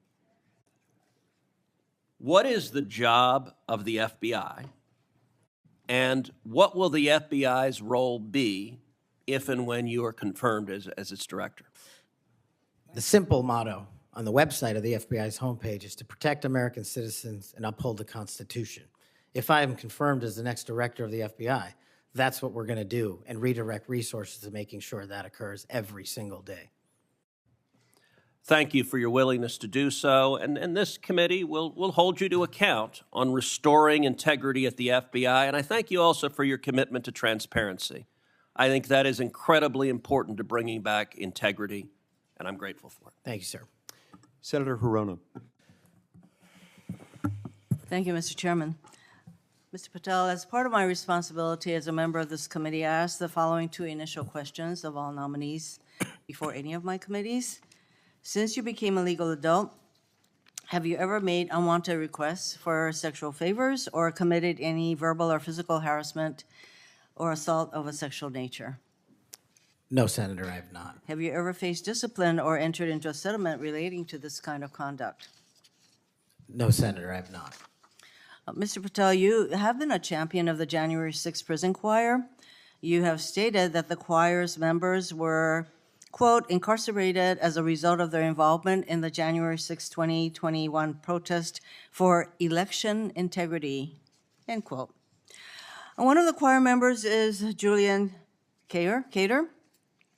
What is the job of the FBI, and what will the FBI's role be if and when you are confirmed as its director? The simple motto on the website of the FBI's homepage is to protect American citizens and uphold the Constitution. If I am confirmed as the next director of the FBI, that's what we're going to do and redirect resources to making sure that occurs every single day. Thank you for your willingness to do so, and this committee will hold you to account on restoring integrity at the FBI, and I thank you also for your commitment to transparency. I think that is incredibly important to bringing back integrity, and I'm grateful for it. Thank you, sir. Senator Hirono. Thank you, Mr. Chairman. Mr. Patel, as part of my responsibility as a member of this committee, I asked the following two initial questions of all nominees before any of my committees. Since you became a legal adult, have you ever made unwanted requests for sexual favors or committed any verbal or physical harassment or assault of a sexual nature? No, Senator, I have not. Have you ever faced discipline or entered into a settlement relating to this kind of conduct? No, Senator, I have not. Mr. Patel, you have been a champion of the January 6th prison choir. You have stated that the choir's members were, quote, incarcerated as a result of their involvement in the January 6, 2021 protest for election integrity, end quote. And one of the choir members is Julian Cater,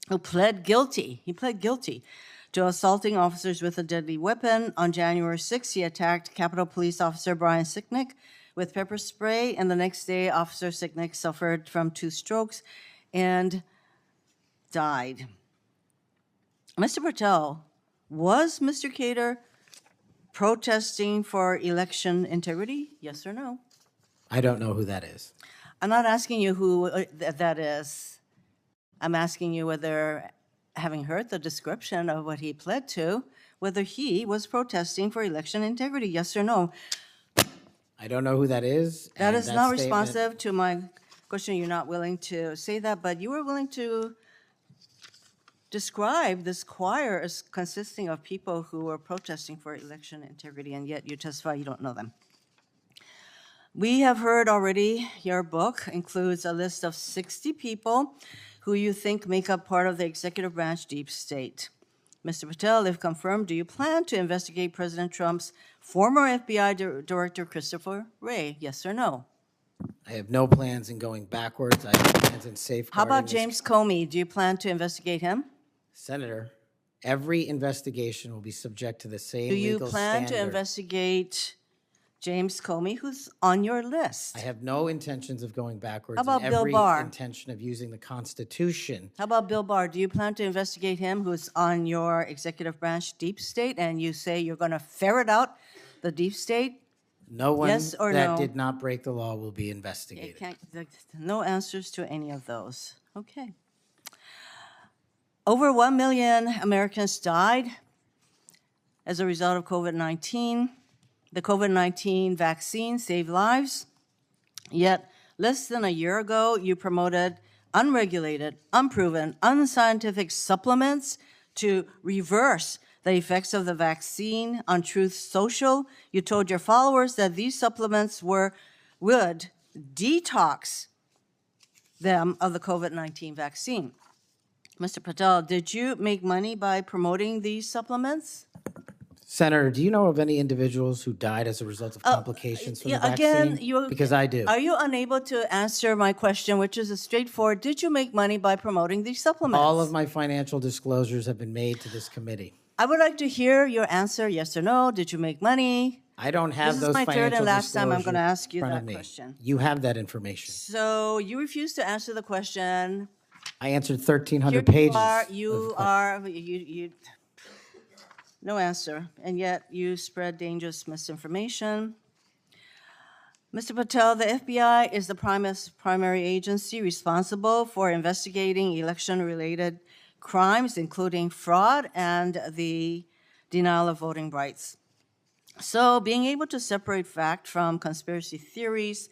who pled guilty. He pled guilty to assaulting officers with a deadly weapon. On January 6th, he attacked Capitol Police Officer Brian Sicknick with pepper spray, and the next day, Officer Sicknick suffered from 2 strokes and died. Mr. Patel, Was Mr. Cater protesting for election integrity? Yes or no? I don't know who that is. I'm not asking you who that is. I'm asking you whether, having heard the description of what he pled to, whether he was protesting for election integrity, yes or no? I don't know who that is. That and is not statement- responsive to my question. You're not willing to say that, but you were willing to describe this choir as consisting of people who were protesting for election integrity, and yet you testify you don't know them. We have heard already your book includes a list of 60 people who you think make up part of the executive branch deep state. Mr. Patel, if confirmed, do you plan to investigate President Trump's former FBI Director Christopher Wray? Yes or no? I have no plans in going backwards. I have plans in safeguarding. How about this- James Comey? Do you plan to investigate him? Senator, every investigation will be subject to the same Do you legal plan to standard. investigate James Comey, who's on your list? I have no intentions of going backwards. How about and Bill every Barr? intention of using the Constitution. How about Bill Barr? Do you plan to investigate him, who's on your executive branch deep state, and you say you're going to ferret out the deep state? No one Yes or that no? did not break the law will be It investigated. can't, no answers to any of those. Okay. Over 1 million Americans died as a result of COVID-19. The COVID-19 vaccine saved lives. Yet, less than a year ago, you promoted unregulated, unproven, unscientific supplements to reverse the effects of the vaccine on Truth Social. You told your followers that these supplements would detox them of the COVID-19 vaccine. Mr. Patel, did you make money by promoting these supplements? Senator, do you know of any individuals who died as a result of complications from the vaccine? Again, Because I do. Are you unable to answer my question, which is a straightforward, did you make money by promoting these supplements? All of my financial disclosures have been made to this committee. I would like to hear your answer, yes or no. Did you make money? I don't have This those is my financial third and last time I'm going to disclosures ask you in front of that me. question. You have that information. So you refuse to answer the question. I answered Here 1,300 you pages. are, of you are, no answer, and yet you spread dangerous misinformation. Mr. Patel, the FBI is the primary agency responsible for investigating election-related crimes, including fraud and the denial of voting rights. So being able to separate fact from conspiracy theories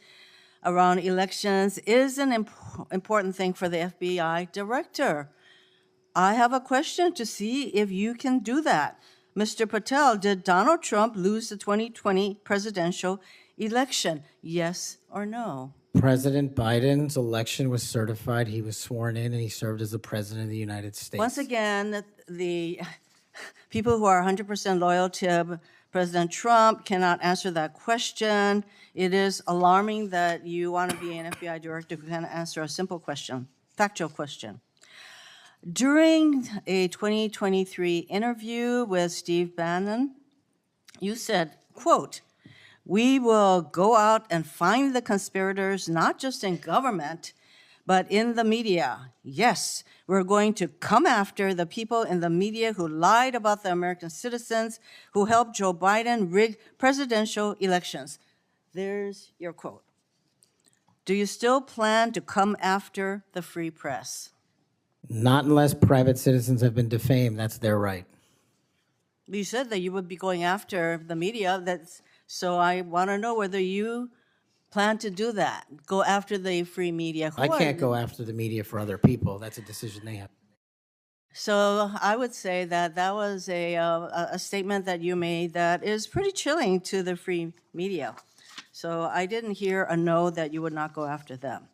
around elections is an important thing for the FBI director. I have a question to see if you can do that. Mr. Patel, did Donald Trump lose the 2020 presidential election? Yes or no? President Biden's election was certified. He was sworn in, and he served as the president of the United States. Once again, the people who are 100% loyal to President Trump cannot answer that question. It is alarming that you want to be an FBI director who can answer a simple question, factual question. During a 2023 interview with Steve Bannon, you said, quote, "We will go out and find the conspirators, not just in government, but in the media. Yes, we're going to come after the people in the media who lied about the American citizens, who helped Joe Biden rig presidential elections." There's your quote. Do you still plan to come after the free press? Not unless private citizens have been defamed. That's their right. You said that you would be going after the media. So I want to know whether you plan to do that, go after the free media. I can't go after the media for other people. That's a decision they have. So I would say that that was a statement that you made that is pretty chilling to the free media. So I didn't hear a no that you would not go after them.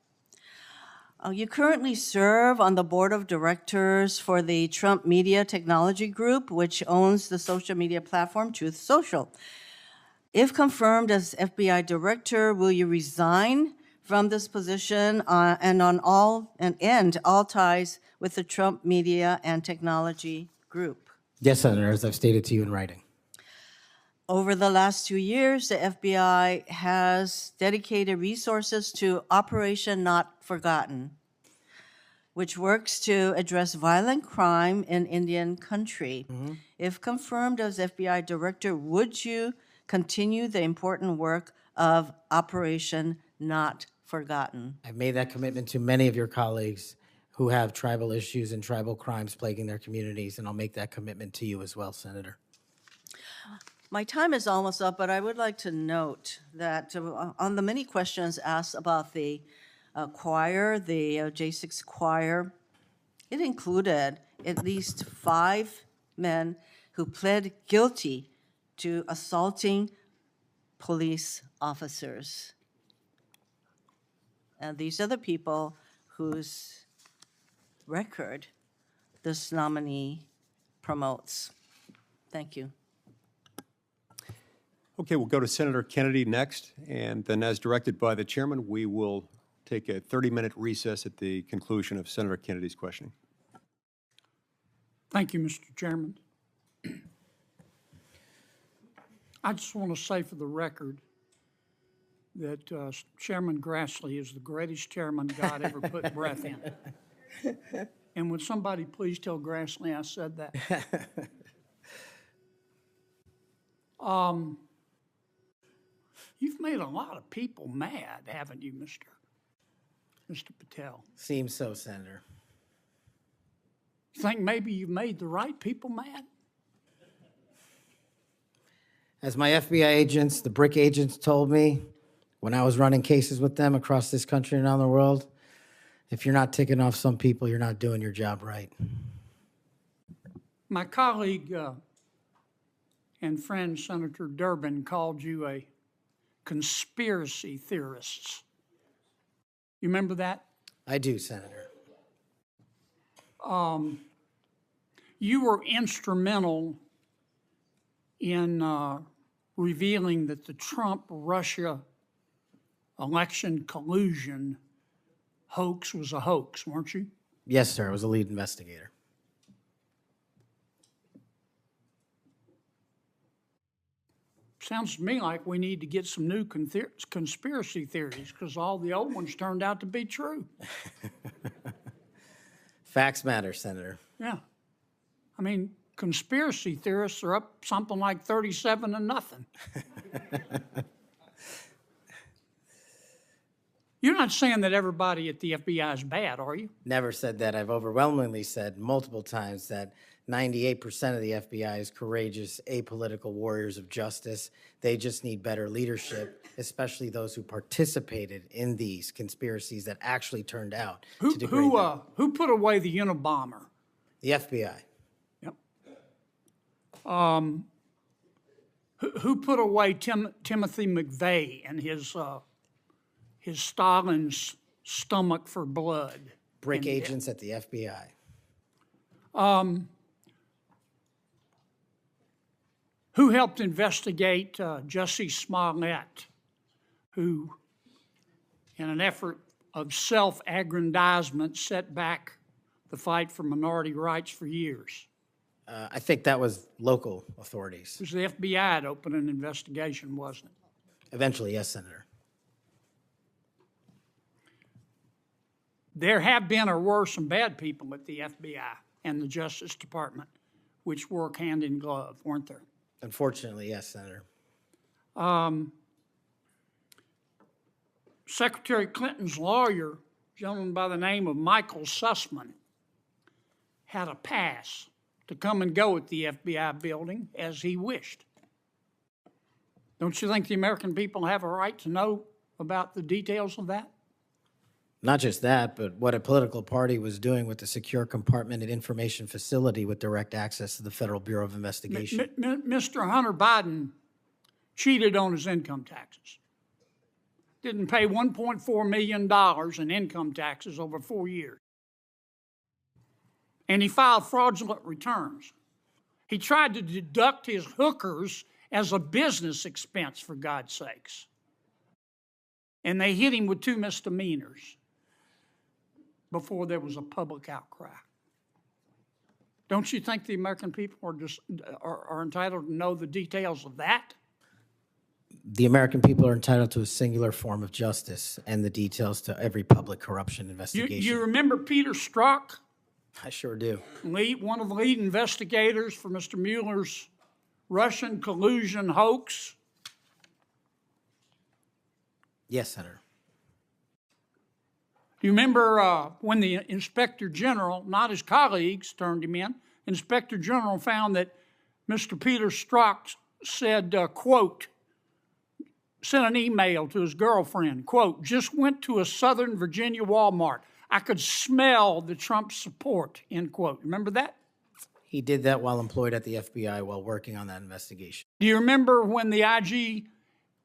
You currently serve on the board of directors for the Trump Media Technology Group, which owns the social media platform Truth Social. If confirmed as FBI director, will you resign from this position and end all ties with the Trump Media and Technology Group? Yes, Senator, as I've stated to you in writing. Over the last 2 years, the FBI has dedicated resources to Operation Not Forgotten. which works to address violent crime in Indian country. If confirmed as FBI director, would you continue the important work of Operation Not Forgotten? I've made that commitment to many of your colleagues who have tribal issues and tribal crimes plaguing their communities, and I'll make that commitment to you as well, Senator. My time is almost up, but I would like to note that on the many questions asked about the choir, the J6 choir, it included at least 5 men who pled guilty to assaulting police officers. And these are the people whose record this nominee promotes. Thank you. Okay, we'll go to Senator Kennedy next, and then as directed by the chairman, we will take a 30-minute recess at the conclusion of Senator Kennedy's questioning. Thank you, Mr. Chairman. I just want to say for the record that Chairman Grassley is the greatest chairman God ever put breath in. And would somebody please tell Grassley I said that? You've made a lot of people mad, haven't you, Mr. Patel? Seems so, Senator. You think maybe you've made the right people mad? As my FBI agents, the BRIC agents told me when I was running cases with them across this country and around the world, if you're not ticking off some people, you're not doing your job right. My colleague and friend Senator Durbin called you a conspiracy theorist. You remember that? I do, Senator. You were instrumental in revealing that the Trump-Russia election collusion hoax was a hoax, weren't you? Yes, sir. I was a lead investigator. Sounds to me like we need to get some new conspiracy theories because all the old ones turned out to be true. Facts matter, Senator. Yeah. I mean, conspiracy theorists are up something like 37-0. You're not saying that everybody at the FBI is bad, are you? Never said that. I've overwhelmingly said multiple times that 98% of the FBI is courageous, apolitical warriors of justice. They just need better leadership, especially those who participated in these conspiracies that actually turned out to degrade them. Who put away the Unabomber? The FBI. Yep. Who put away Timothy McVeigh and his Stalin's stomach for blood? BRIC agents at the FBI. Who helped investigate Jussie Smollett, who, in an effort of self-aggrandizement, set back the fight for minority rights for years? I think that was local authorities. It was the FBI that opened an investigation, wasn't it? Eventually, yes, Senator. There have been or were some bad people at the FBI and the Justice Department, which work hand in glove, weren't there? Unfortunately, yes, Senator. Secretary Clinton's lawyer, a gentleman by the name of Michael Sussman, had a pass to come and go at the FBI building as he wished. Don't you think the American people have a right to know about the details of that? Not just that, but what a political party was doing with the secure compartmented information facility with direct access to the Federal Bureau of Investigation. Mr. Hunter Biden cheated on his income taxes. Didn't pay $1.4 million in income taxes over 4 years. And he filed fraudulent returns. He tried to deduct his hookers as a business expense, for God's sakes. And they hit him with 2 misdemeanors before there was a public outcry. Don't you think the American people are entitled to know the details of that? The American people are entitled to a singular form of justice and the details to every public corruption investigation. You remember Peter Strzok? I sure do. One of the lead investigators for Mr. Mueller's Russian collusion hoax? Yes, Senator. Do you remember when the Inspector General, not his colleagues, turned him in? Inspector General found that Mr. Peter Strzok said, quote, sent an email to his girlfriend, quote, just went to a Southern Virginia Walmart. I could smell the Trump support, end quote. Remember that? He did that while employed at the FBI while working on that investigation. Do you remember when the IG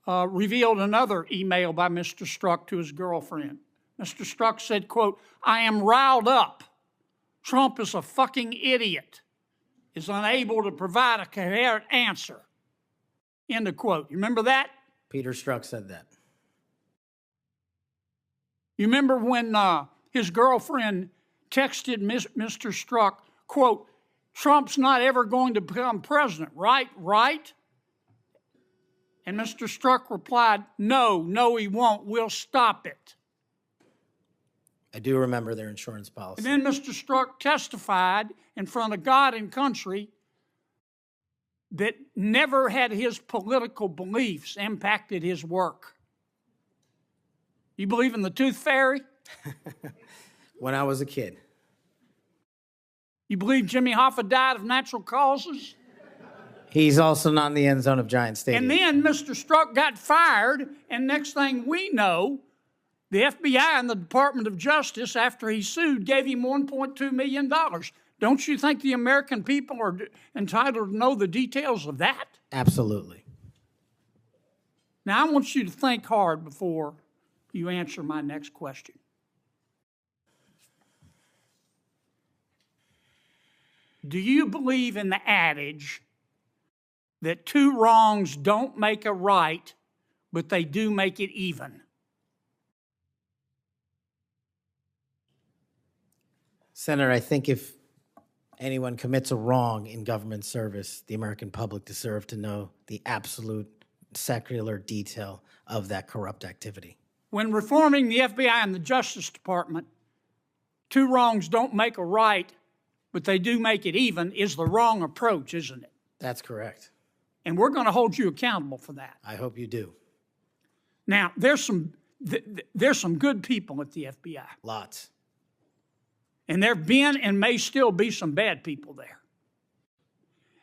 revealed another email by Mr. Strzok to his girlfriend? Mr. Strzok said, quote, I am riled up. Trump is a fucking idiot, is unable to provide a coherent answer, end of quote. You remember that? Peter Strzok said that. You remember when his girlfriend texted Mr. Strzok, quote, Trump's not ever going to become president, right? Right? And Mr. Strzok replied, no, he won't. We'll stop it. I do remember their insurance policy. And then Mr. Strzok testified in front of God and country that never had his political beliefs impacted his work. You believe in the tooth fairy? When I was a kid. You believe Jimmy Hoffa died of natural causes? He's also not in the end zone of Giant Stadium. And then Mr. Strzok got fired, and next thing we know, the FBI and the Department of Justice, after he sued, gave him $1.2 million. Don't you think the American people are entitled to know the details of that? Absolutely. Now, I want you to think hard before you answer my next question. Do you believe in the adage that two wrongs don't make a right, but they do make it even? Senator, I think if anyone commits a wrong in government service, the American public deserve to know the absolute secular detail of that corrupt activity. When reforming the FBI and the Justice Department, two wrongs don't make a right, but they do make it even, is the wrong approach, isn't it? That's correct. And we're going to hold you accountable for that. I hope you do. Now, there's some good people at the FBI. Lots. And there have been and may still be some bad people there.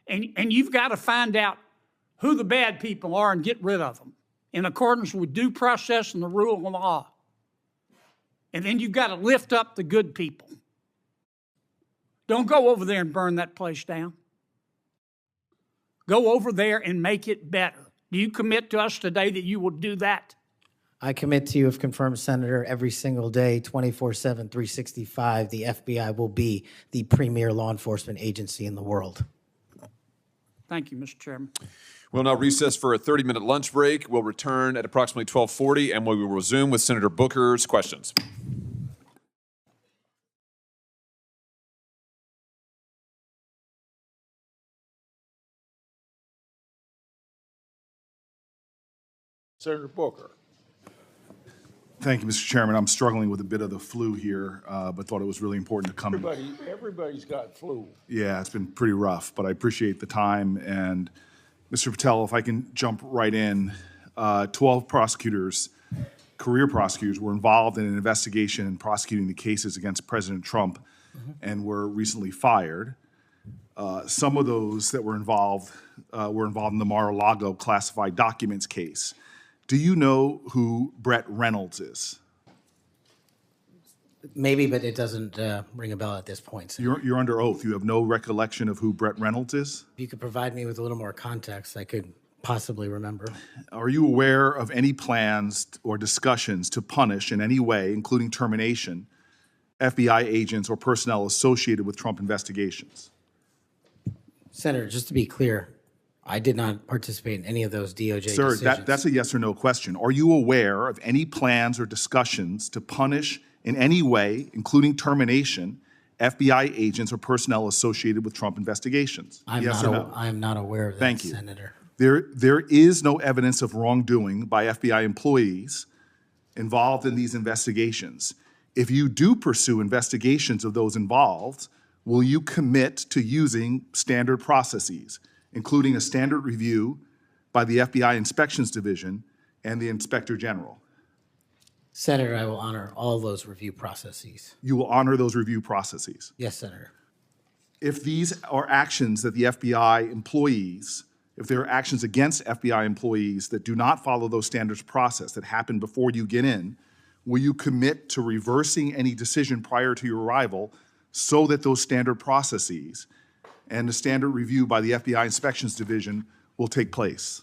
And you've got to find out who the bad people are and get rid of them in accordance with due process and the rule of law. And then you've got to lift up the good people. Don't go over there and burn that place down. Go over there and make it better. Do you commit to us today that you will do that? I commit to you, if confirmed, Senator, every single day, 24/7, 365, the FBI will be the premier law enforcement agency in the world. Thank you, Mr. Chairman. We'll now recess for a 30-minute lunch break. We'll return at approximately 12:40, and we will resume with Senator Booker's questions. Senator Booker. Thank you, Mr. Chairman. I'm struggling with a bit of the flu here, but thought it was really important to come. Everybody's got flu. Yeah, it's been pretty rough, but I appreciate the time. And Mr. Patel, if I can jump right in, 12 prosecutors, career prosecutors, were involved in an investigation in prosecuting the cases against President Trump and were recently fired. Some of those that were involved in the Mar-a-Lago classified documents case. Do you know who Brett Reynolds is? Maybe, but it doesn't ring a bell at this point. So You're under oath. You have no recollection of who Brett Reynolds is? if you could provide me with a little more context, I could possibly remember. Are you aware of any plans or discussions to punish in any way, including termination, FBI agents or personnel associated with Trump investigations? Senator, just to be clear, I did not participate in any of those DOJ Sir, decisions. that's a yes or no question. Are you aware of any plans or discussions to punish in any way, including termination, FBI agents or personnel associated with Trump investigations? Yes or no? I am not aware of that, Thank you. Senator. There is no evidence of wrongdoing by FBI employees involved in these investigations. If you do pursue investigations of those involved, will you commit to using standard processes, including a standard review by the FBI Inspections Division and the Inspector General? Senator, I will honor all those review processes. You will honor those review processes. Yes, Senator. If these are actions that the FBI employees, if there are actions against FBI employees that do not follow those standards process that happen before you get in, will you commit to reversing any decision prior to your arrival so that those standard processes and the standard review by the FBI Inspections Division will take place?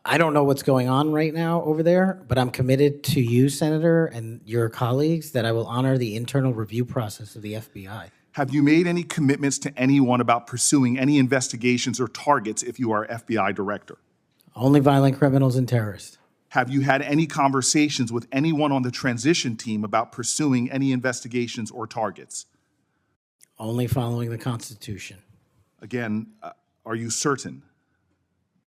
I don't know what's going on right now over there, but I'm committed to you, Senator, and your colleagues that I will honor the internal review process of the FBI. Have you made any commitments to anyone about pursuing any investigations or targets if you are FBI director? Only violent criminals and terrorists. Have you had any conversations with anyone on the transition team about pursuing any investigations or targets? Only following the Constitution. Again, are you certain?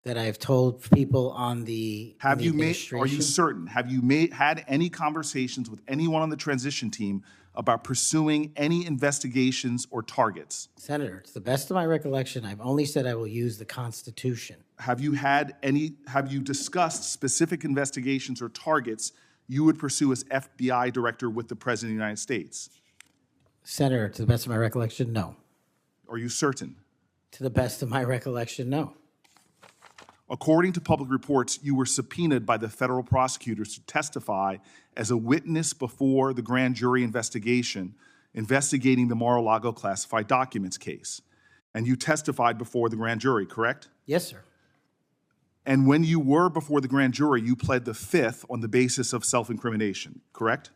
That I have told people on the Are you administration. certain? Have you had any conversations with anyone on the transition team about pursuing any investigations or targets? Senator, to the best of my recollection, I've only said I will use the Constitution. Have you discussed specific investigations or targets you would pursue as FBI director with the President of the United States? Senator, to the best of my recollection, no. Are you certain? To the best of my recollection, no. According to public reports, you were subpoenaed by the federal prosecutors to testify as a witness before the grand jury investigation investigating the Mar-a-Lago classified documents case. And you testified before the grand jury, correct? Yes, sir. And when you were before the grand jury, you pled the fifth on the basis of self-incrimination, correct?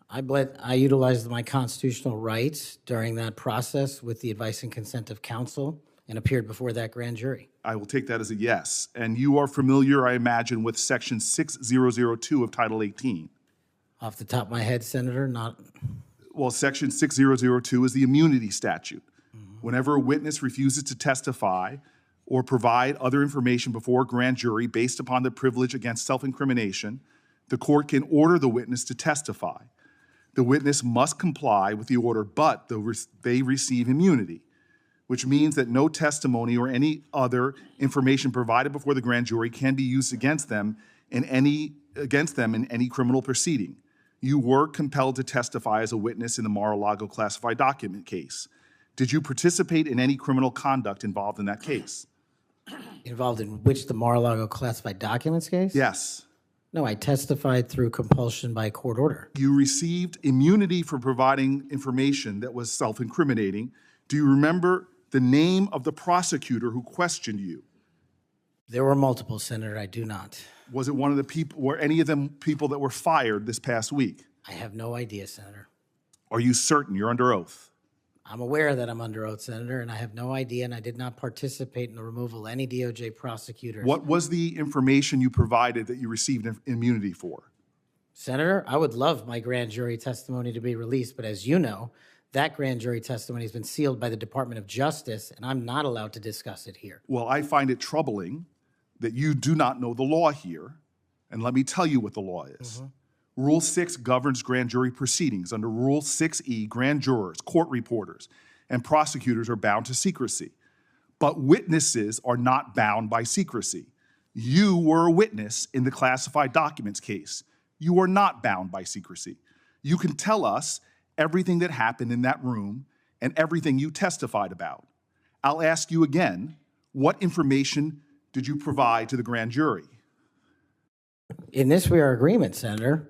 I utilized my constitutional rights during that process with the advice and consent of counsel and appeared before that grand jury. I will take that as a yes. And you are familiar, I imagine, with Section 6002 of Title 18. Off the top of my head, Senator, not. Well, Section 6002 is the immunity statute. Whenever a witness refuses to testify or provide other information before a grand jury based upon the privilege against self-incrimination, the court can order the witness to testify. The witness must comply with the order, but they receive immunity, which means that no testimony or any other information provided before the grand jury can be used against them in any criminal proceeding. You were compelled to testify as a witness in the Mar-a-Lago classified document case. Did you participate in any criminal conduct involved in that case? Involved in which, the Mar-a-Lago classified documents case? Yes. No, I testified through compulsion by court order. You received immunity for providing information that was self-incriminating. Do you remember the name of the prosecutor who questioned you? There were multiple, Senator. I do not. Was it one of the people, were any of them people that were fired this past week? I have no idea, Senator. Are you certain? You're under oath. I'm aware that I'm under oath, Senator, and I have no idea, and I did not participate in the removal of any DOJ prosecutors. What was the information you provided that you received immunity for? Senator, I would love my grand jury testimony to be released, but as you know, that grand jury testimony has been sealed by the Department of Justice, and I'm not allowed to discuss it here. Well, I find it troubling that you do not know the law here, and let me tell you what the law is. Rule 6 governs grand jury proceedings. Under Rule 6E, grand jurors, court reporters, and prosecutors are bound to secrecy. But witnesses are not bound by secrecy. You were a witness in the classified documents case. You are not bound by secrecy. You can tell us everything that happened in that room and everything you testified about. I'll ask you again, what information did you provide to the grand jury? In this, we are in agreement, Senator.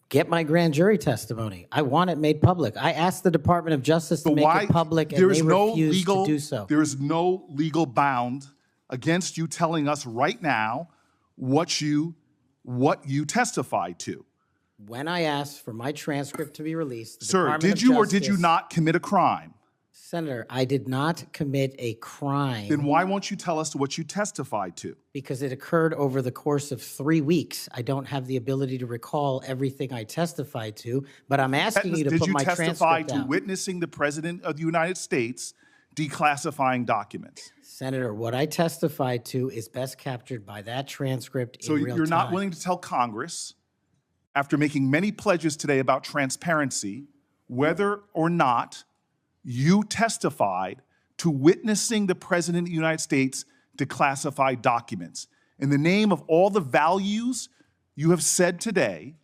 Get my grand jury testimony. I want it made public. I asked the Department of Justice to make it public, and they refused to do so. There is no legal bound against you telling us right now what you testified to. When I asked for my transcript to be released, Sir, did you or did you not commit a crime? Senator, I did not commit a crime. Then why won't you tell us what you testified to? Because it occurred over the course of 3 weeks. I don't have the ability to recall everything I testified to, but I'm asking you to put my transcript out. Did you testify to witnessing the President of the United States declassifying documents? Senator, what I testified to is best captured by that transcript So in real time. you're not willing to tell Congress, after making many pledges today about transparency, whether or not you testified to witnessing the President of the United States declassify documents. In the name of all the values you have said today,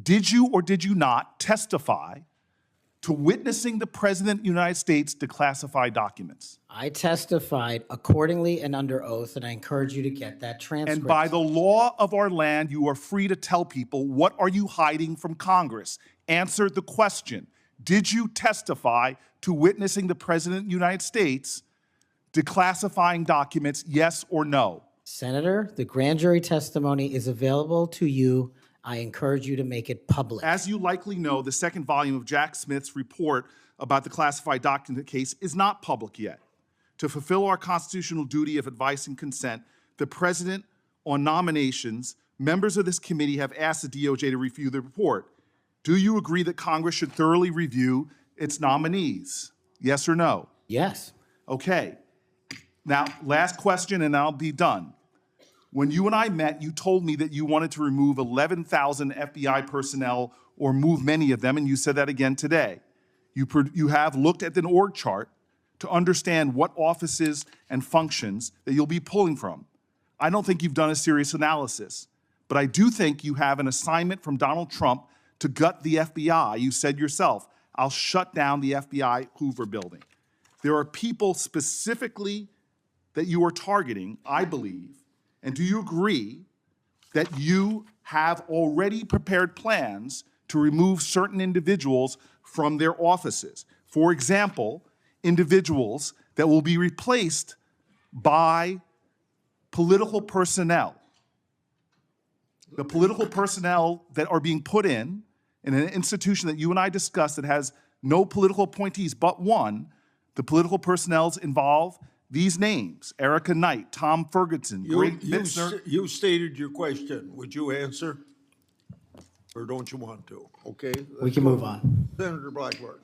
did you or did you not testify to witnessing the President of the United States declassify documents? I testified accordingly and under oath, and I encourage you to get that transcript. And by the law of our land, you are free to tell people, what are you hiding from Congress? Answer the question. Did you testify to witnessing the President of the United States declassifying documents, yes or no? Senator, the grand jury testimony is available to you. I encourage you to make it public. As you likely know, the second volume of Jack Smith's report about the classified document case is not public yet. To fulfill our constitutional duty of advice and consent, the President, on nominations, members of this committee have asked the DOJ to review the report. Do you agree that Congress should thoroughly review its nominees? Yes or no? Yes. Okay. Now, last question and I'll be done. When you and I met, you told me that you wanted to remove 11,000 FBI personnel or move many of them, and you said that again today. You have looked at an org chart to understand what offices and functions that you'll be pulling from. I don't think you've done a serious analysis, but I do think you have an assignment from Donald Trump to gut the FBI. You said yourself, I'll shut down the FBI Hoover building. There are people specifically that you are targeting, I believe, and do you agree that you have already prepared plans to remove certain individuals from their offices? For example, individuals that will be replaced by political personnel. The political personnel that are being put in an institution that you and I discussed that has no political appointees but one, the political personnel involve these names: Erica Knight, Tom Ferguson, Greg Bitzner. You stated your question. Would you answer? Or don't you want to? Okay. We can move on. Senator Blackburn.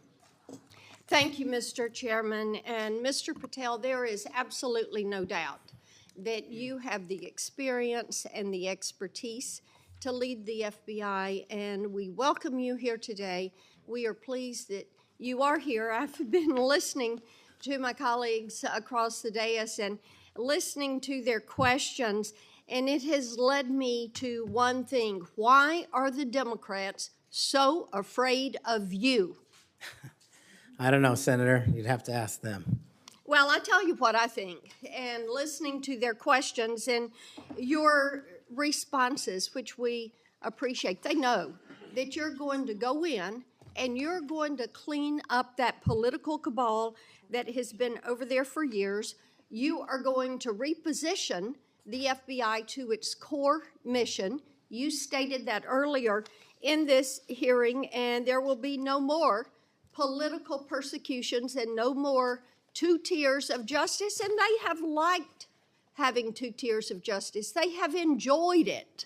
Thank you, Mr. Chairman. And Mr. Patel, there is absolutely no doubt that you have the experience and the expertise to lead the FBI, and we welcome you here today. We are pleased that you are here. I've been listening to my colleagues across the dais and listening to their questions, and it has led me to one thing. Why are the Democrats so afraid of you? I don't know, Senator. You'd have to ask them. Well, I tell you what I think, and listening to their questions and your responses, which we appreciate, they know that you're going to go in and you're going to clean up that political cabal that has been over there for years. You are going to reposition the FBI to its core mission. You stated that earlier in this hearing, and there will be no more political persecutions and no more two tiers of justice, and they have liked having two tiers of justice. They have enjoyed it,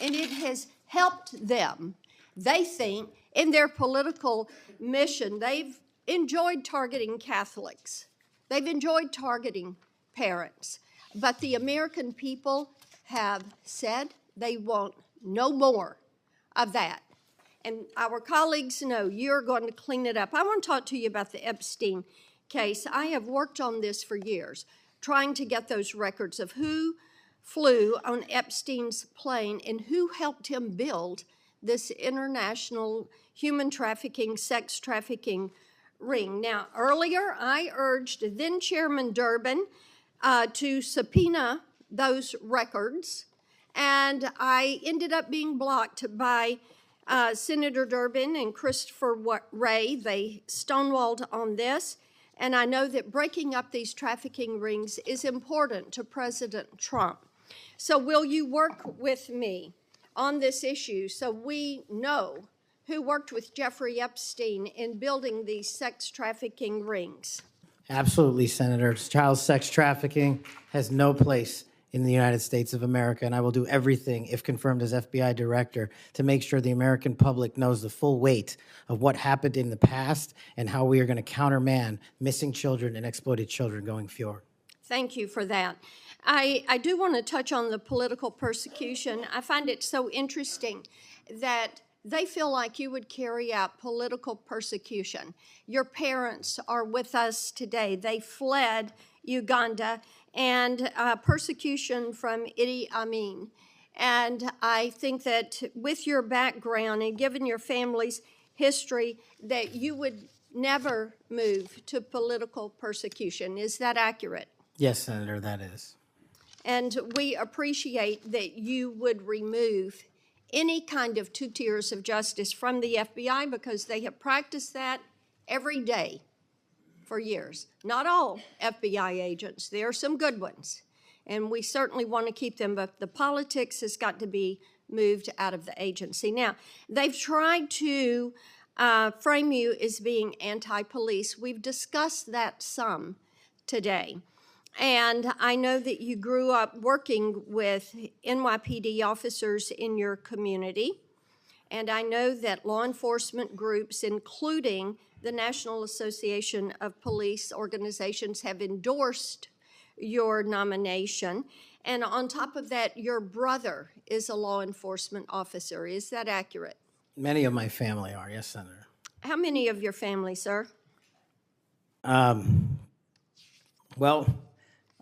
and it has helped them. They think in their political mission, they've enjoyed targeting Catholics. They've enjoyed targeting parents. But the American people have said they want no more of that. And our colleagues know you're going to clean it up. I want to talk to you about the Epstein case. I have worked on this for years, trying to get those records of who flew on Epstein's plane and who helped him build this international human trafficking, sex trafficking ring. Now, earlier I urged then Chairman Durbin to subpoena those records, and I ended up being blocked by Senator Durbin and Christopher Wray. They stonewalled on this, and I know that breaking up these trafficking rings is important to President Trump. So will you work with me on this issue so we know who worked with Jeffrey Epstein in building these sex trafficking rings? Absolutely, Senator. Child sex trafficking has no place in the United States of America, and I will do everything, if confirmed as FBI director, to make sure the American public knows the full weight of what happened in the past and how we are going to countermand missing children and exploited children going forward. Thank you for that. I do want to touch on the political persecution. I find it so interesting that they feel like you would carry out political persecution. Your parents are with us today. They fled Uganda and persecution from Idi Amin. And I think that with your background and given your family's history, that you would never move to political persecution. Is that accurate? Yes, Senator, that is. And we appreciate that you would remove any kind of 2 tiers of justice from the FBI because they have practiced that every day for years. Not all FBI agents. There are some good ones, and we certainly want to keep them, but the politics has got to be moved out of the agency. Now, they've tried to frame you as being anti-police. We've discussed that some today. And I know that you grew up working with NYPD officers in your community. And I know that law enforcement groups, including the National Association of Police Organizations, have endorsed your nomination. And on top of that, your brother is a law enforcement officer. Is that accurate? Many of my family are, yes, Senator. How many of your family, sir? Well,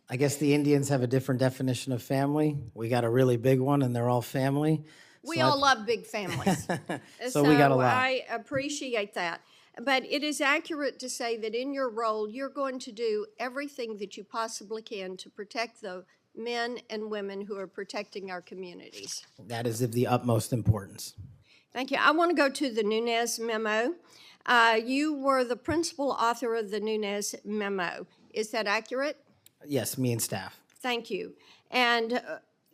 I guess the Indians have a different definition of family. We got a really big one, and they're all family. We all love big families. So we got a lot. I appreciate that. But it is accurate to say that in your role, you're going to do everything that you possibly can to protect the men and women who are protecting our communities. That is of the utmost importance. Thank you. I want to go to the Nunes memo. You were the principal author of the Nunes memo. Is that accurate? Yes, me and staff. Thank you. And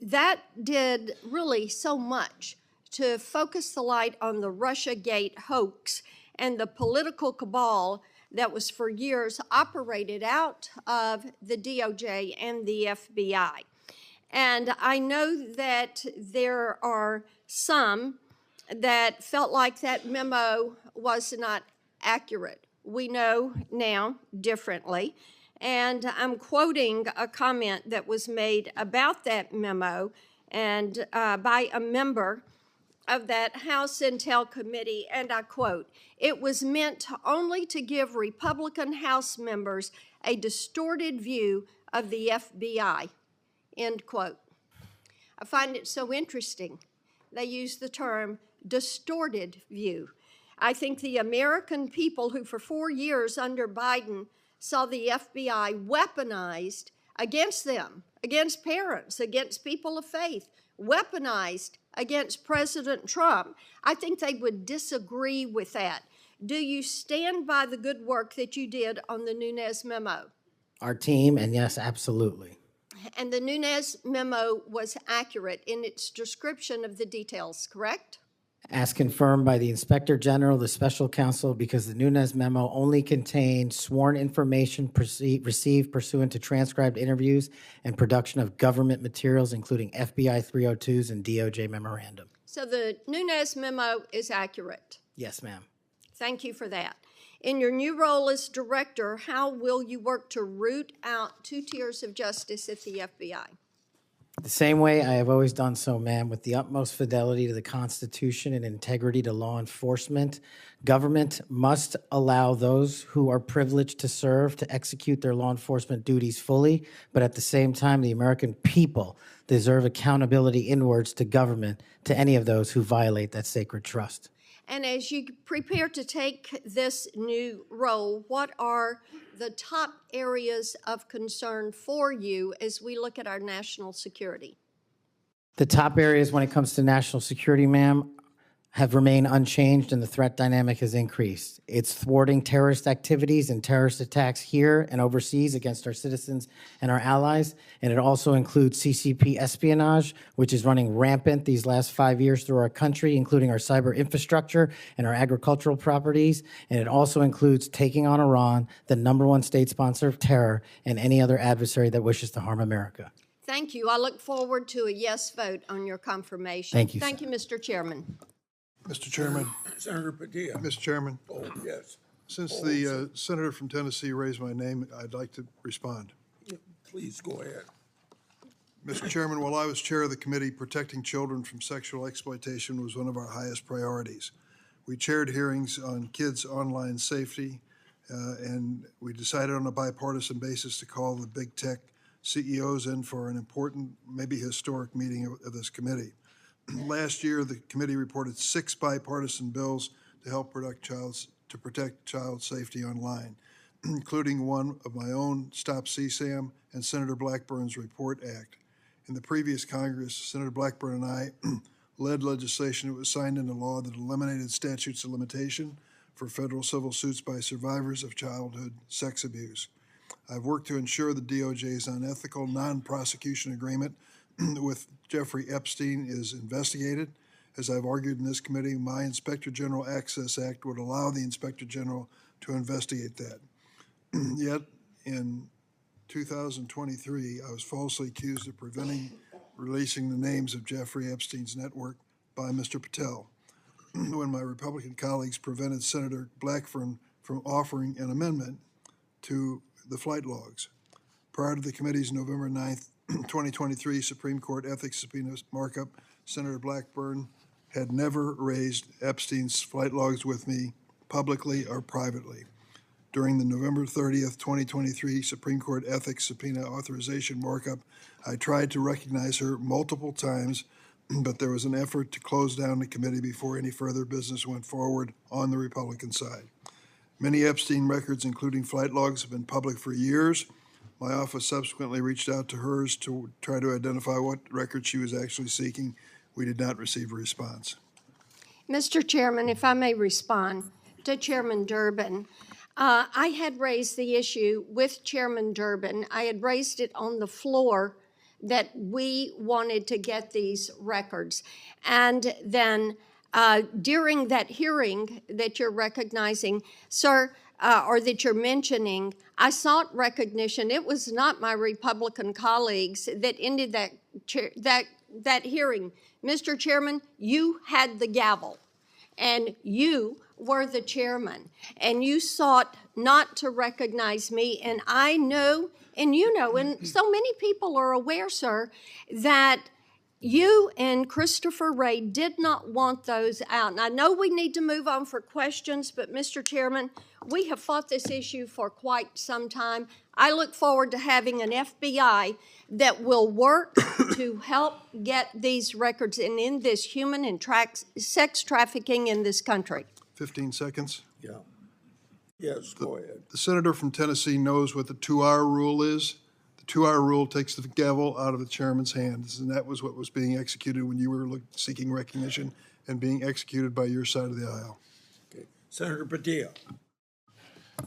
that did really so much to focus the light on the Russiagate hoax and the political cabal that was for years operated out of the DOJ and the FBI. And I know that there are some that felt like that memo was not accurate. We know now differently. And I'm quoting a comment that was made about that memo and by a member of that House Intel Committee, and I quote, "It was meant only to give Republican House members a distorted view of the FBI," end quote. I find it so interesting. They use the term distorted view. I think the American people who for 4 years under Biden saw the FBI weaponized against them, against parents, against people of faith, weaponized against President Trump. I think they would disagree with that. Do you stand by the good work that you did on the Nunes memo? Our team, and yes, absolutely. And the Nunes memo was accurate in its description of the details, correct? As confirmed by the Inspector General, the Special Counsel, because the Nunes memo only contained sworn information received pursuant to transcribed interviews and production of government materials, including FBI 302s and DOJ memorandum. So the Nunes memo is accurate. Yes, ma'am. Thank you for that. In your new role as director, how will you work to root out 2 tiers of justice at the FBI? The same way I have always done so, ma'am, with the utmost fidelity to the Constitution and integrity to law enforcement. Government must allow those who are privileged to serve to execute their law enforcement duties fully, but at the same time, the American people deserve accountability inwards to government, to any of those who violate that sacred trust. And as you prepare to take this new role, what are the top areas of concern for you as we look at our national security? The top areas when it comes to national security, ma'am, have remained unchanged and the threat dynamic has increased. It's thwarting terrorist activities and terrorist attacks here and overseas against our citizens and our allies. And it also includes CCP espionage, which is running rampant these last 5 years through our country, including our cyber infrastructure and our agricultural properties. And it also includes taking on Iran, the #1 state sponsor of terror, and any other adversary that wishes to harm America. Thank thank you. I look forward to a yes vote on your confirmation. Thank you, Thank you, Mr. Chairman. Mr. Chairman. Senator Padilla. Mr. Chairman. Oh, yes. Since the senator from Tennessee raised my name, I'd like to respond. Please go ahead. Mr. Chairman, while I was chair of the committee, protecting children from sexual exploitation was one of our highest priorities. We chaired hearings on kids' online safety, and we decided on a bipartisan basis to call the big tech CEOs in for an important, maybe historic meeting of this committee. Last year, the committee reported 6 bipartisan bills to help protect child safety online, including one of my own, Stop CSAM, and Senator Blackburn's Report Act. In the previous Congress, Senator Blackburn and I led legislation that was signed into law that eliminated statutes of limitation for federal civil suits by survivors of childhood sex abuse. I've worked to ensure the DOJ's unethical non-prosecution agreement with Jeffrey Epstein is investigated. As I've argued in this committee, my Inspector General Access Act would allow the Inspector General to investigate that. Yet, in 2023, I was falsely accused of preventing releasing the names of Jeffrey Epstein's network by Mr. Patel, when my Republican colleagues prevented Senator Blackburn from offering an amendment to the flight logs. Prior to the committee's November 9th, 2023 Supreme Court ethics subpoena markup, Senator Blackburn had never raised Epstein's flight logs with me publicly or privately. During the November 30th, 2023 Supreme Court ethics subpoena authorization markup, I tried to recognize her multiple times, but there was an effort to close down the committee before any further business went forward on the Republican side. Many Epstein records, including flight logs, have been public for years. My office subsequently reached out to hers to try to identify what record she was actually seeking. We did not receive a response. Mr. Chairman, if I may respond to Chairman Durbin. I had raised the issue with Chairman Durbin. I had raised it on the floor that we wanted to get these records. And then during that hearing that you're recognizing, sir, or that you're mentioning, I sought recognition. It was not my Republican colleagues that ended that hearing. Mr. Chairman, you had the gavel, and you were the chairman, and you sought not to recognize me. And I know, and you know, and so many people are aware, sir, that you and Christopher Wray did not want those out. And I know we need to move on for questions, but Mr. Chairman, we have fought this issue for quite some time. I look forward to having an FBI that will work to help get these records and end this human and sex trafficking in this country. 15 seconds. Yeah. Yes, go ahead. The senator from Tennessee knows what the 2-hour rule is. The 2-hour rule takes the gavel out of the chairman's hands, and that was what was being executed when you were seeking recognition and being executed by your side of the aisle. Okay. Senator Padilla.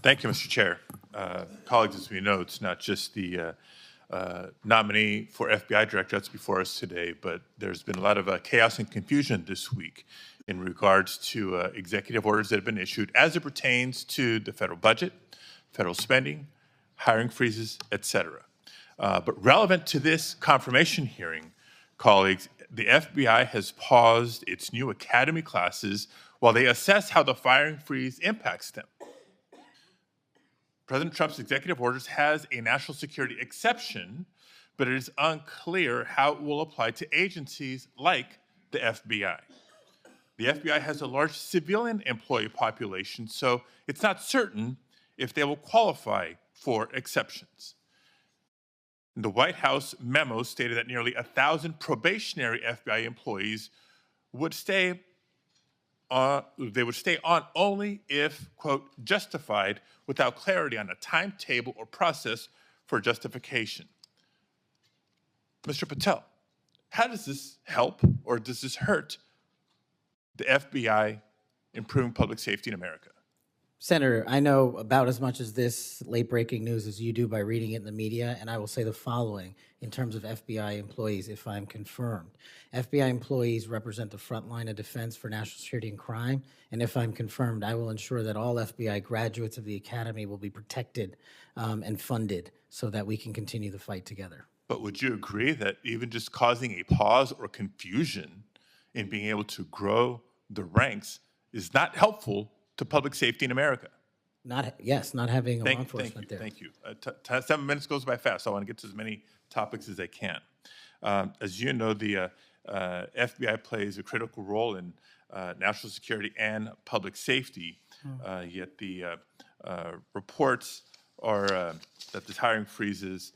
Thank you, Mr. Chair. Colleagues, as we know, it's not just the nominee for FBI director that's before us today, but there's been a lot of chaos and confusion this week in regards to executive orders that have been issued as it pertains to the federal budget, federal spending, hiring freezes, et cetera. But relevant to this confirmation hearing, colleagues, the FBI has paused its new academy classes while they assess how the firing freeze impacts them. President Trump's executive orders has a national security exception, but it is unclear how it will apply to agencies like the FBI. The FBI has a large civilian employee population, so it's not certain if they will qualify for exceptions. The White House memo stated that nearly 1,000 probationary FBI employees would stay on only if, quote, justified, without clarity on a timetable or process for justification. Mr. Patel, how does this help or does this hurt the FBI improving public safety in America? Senator, I know about as much as this late-breaking news as you do by reading it in the media, and I will say the following in terms of FBI employees, if I'm confirmed. FBI employees represent the front line of defense for national security and crime, and if I'm confirmed, I will ensure that all FBI graduates of the Academy will be protected and funded so that we can continue the fight together. But would you agree that even just causing a pause or confusion in being able to grow the ranks is not helpful to public safety in America? Not having a law enforcement there. Thank you. 7 minutes goes by fast, so I want to get to as many topics as I can. As you know, the FBI plays a critical role in national security and public safety, yet the reports are that this hiring freezes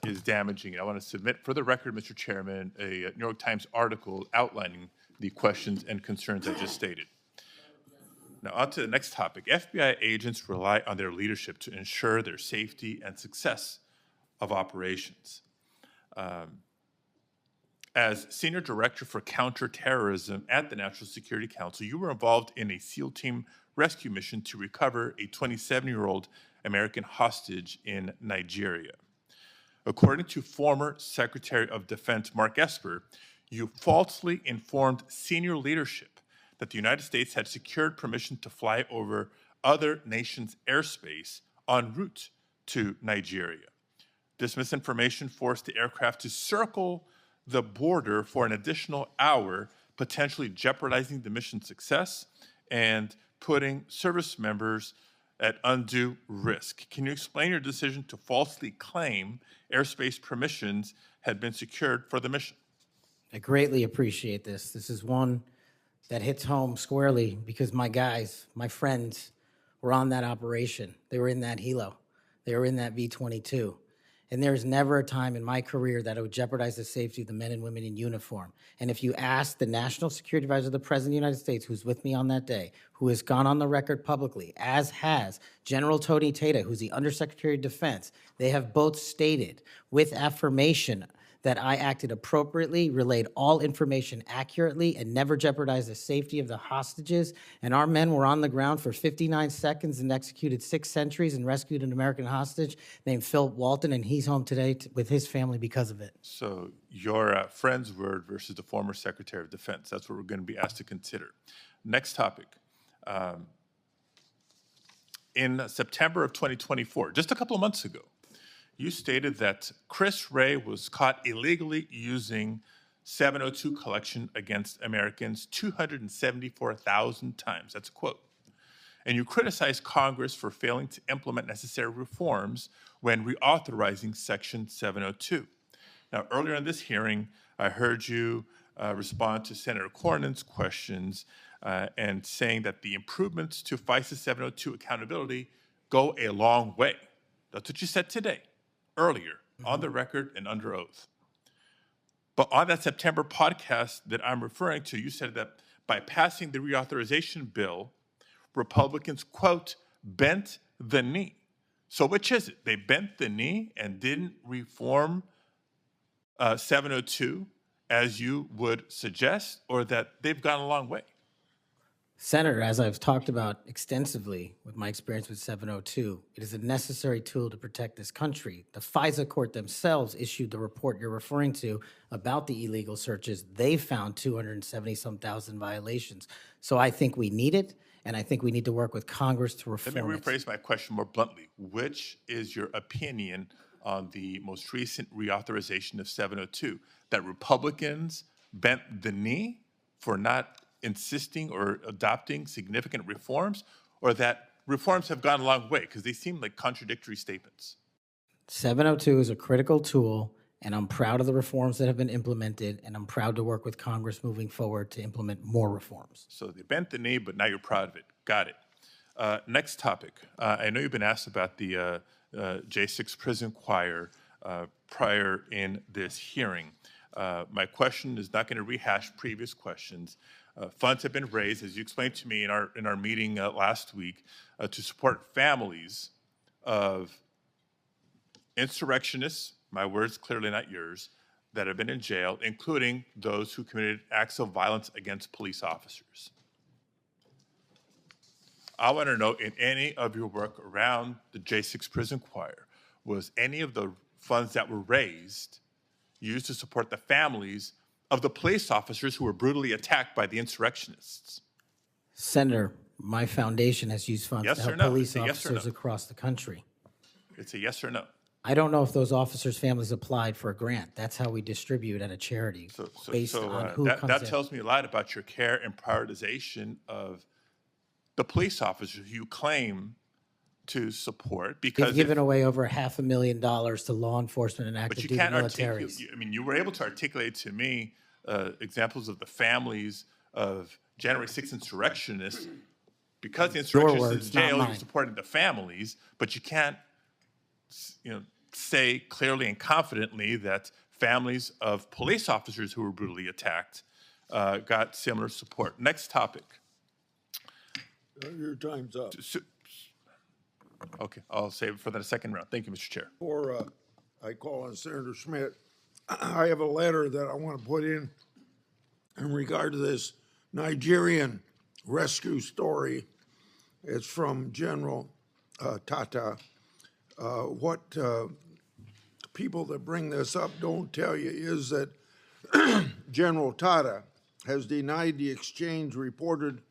is damaging. I want to submit for the record, Mr. Chairman, a New York Times article outlining the questions and concerns I just stated. Now, on to the next topic. FBI agents rely on their leadership to ensure their safety and success of operations. As Senior Director for Counterterrorism at the National Security Council, you were involved in a SEAL team rescue mission to recover a 27-year-old American hostage in Nigeria. According to former Secretary of Defense Mark Esper, you falsely informed senior leadership that the United States had secured permission to fly over other nations' airspace en route to Nigeria. This misinformation forced the aircraft to circle the border for an additional hour, potentially jeopardizing the mission's success and putting service members at undue risk. Can you explain your decision to falsely claim airspace permissions had been secured for the mission? I greatly appreciate this. This is one that hits home squarely because my guys, my friends, were on that operation. They were in that helo. They were in that V-22. And there's never a time in my career that it would jeopardize the safety of the men and women in uniform. And if you ask the National Security Advisor of the President of the United States, who's with me on that day, who has gone on the record publicly, as has General Tony Tata, who's the Undersecretary of Defense, they have both stated with affirmation that I acted appropriately, relayed all information accurately, and never jeopardized the safety of the hostages. And our men were on the ground for 59 seconds and executed 6 sentries and rescued an American hostage named Philip Walton, and he's home today with his family because of it. So your friend's word versus the former Secretary of Defense. That's what we're going to be asked to consider. Next topic. In September of 2024, just a couple of months ago, you stated that Chris Wray was caught illegally using 702 collection against Americans 274,000 times. That's a quote. And you criticized Congress for failing to implement necessary reforms when reauthorizing Section 702. Now, earlier in this hearing, I heard you respond to Senator Cornyn's questions and saying that the improvements to FISA 702 accountability go a long way. That's what you said today, earlier, on the record and under oath. But on that September podcast that I'm referring to, you said that by passing the reauthorization bill, Republicans, quote, bent the knee. So which is it? They bent the knee and didn't reform 702 as you would suggest, or that they've gone a long way? Senator, as I've talked about extensively with my experience with 702, it is a necessary tool to protect this country. The FISA court themselves issued the report you're referring to about the illegal searches. They found 270-some thousand violations. So I think we need it, and I think we need to work with Congress to reform it. Let me rephrase my question more bluntly. Which is your opinion on the most recent reauthorization of 702? That Republicans bent the knee for not insisting or adopting significant reforms, or that reforms have gone a long way? Because they seem like contradictory statements. 702 is a critical tool, and I'm proud of the reforms that have been implemented, and I'm proud to work with Congress moving forward to implement more reforms. So they bent the knee, but now you're proud of it. Got it. Next topic. I know you've been asked about the J6 prison choir prior in this hearing. My question is not going to rehash previous questions. Funds have been raised, as you explained to me in our meeting last week, to support families of insurrectionists, my words, clearly not yours, that have been in jail, including those who committed acts of violence against police officers. I want to know, in any of your work around the J6 prison choir, was any of the funds that were raised used to support the families of the police officers who were brutally attacked by the insurrectionists? Senator, my foundation has used funds Yes to or help no? police It's a yes or officers no. across the country. It's a yes or no. I don't know if those officers' families applied for a grant. That's how we distribute at a charity, based on who that comes in. tells me a lot about your care and prioritization of the police officers you claim to support, because They've given away over $500,000 to law enforcement and but active you duty can't militaries. articulate. I mean, you were able to articulate to me examples of the families of January 6th insurrectionists. Because the insurrectionists words, in jail, not you're mine. supporting the families, but you can't, say clearly and confidently that families of police officers who were brutally attacked got similar support. Next topic. Your time's up. Okay, I'll save it for the second round. Thank you, Mr. Chair. Before I call on Senator Schmidt, I have a letter that I want to put in regard to this Nigerian rescue story. It's from General Tata. What people that bring this up don't tell you is that General Tata has denied the exchange reported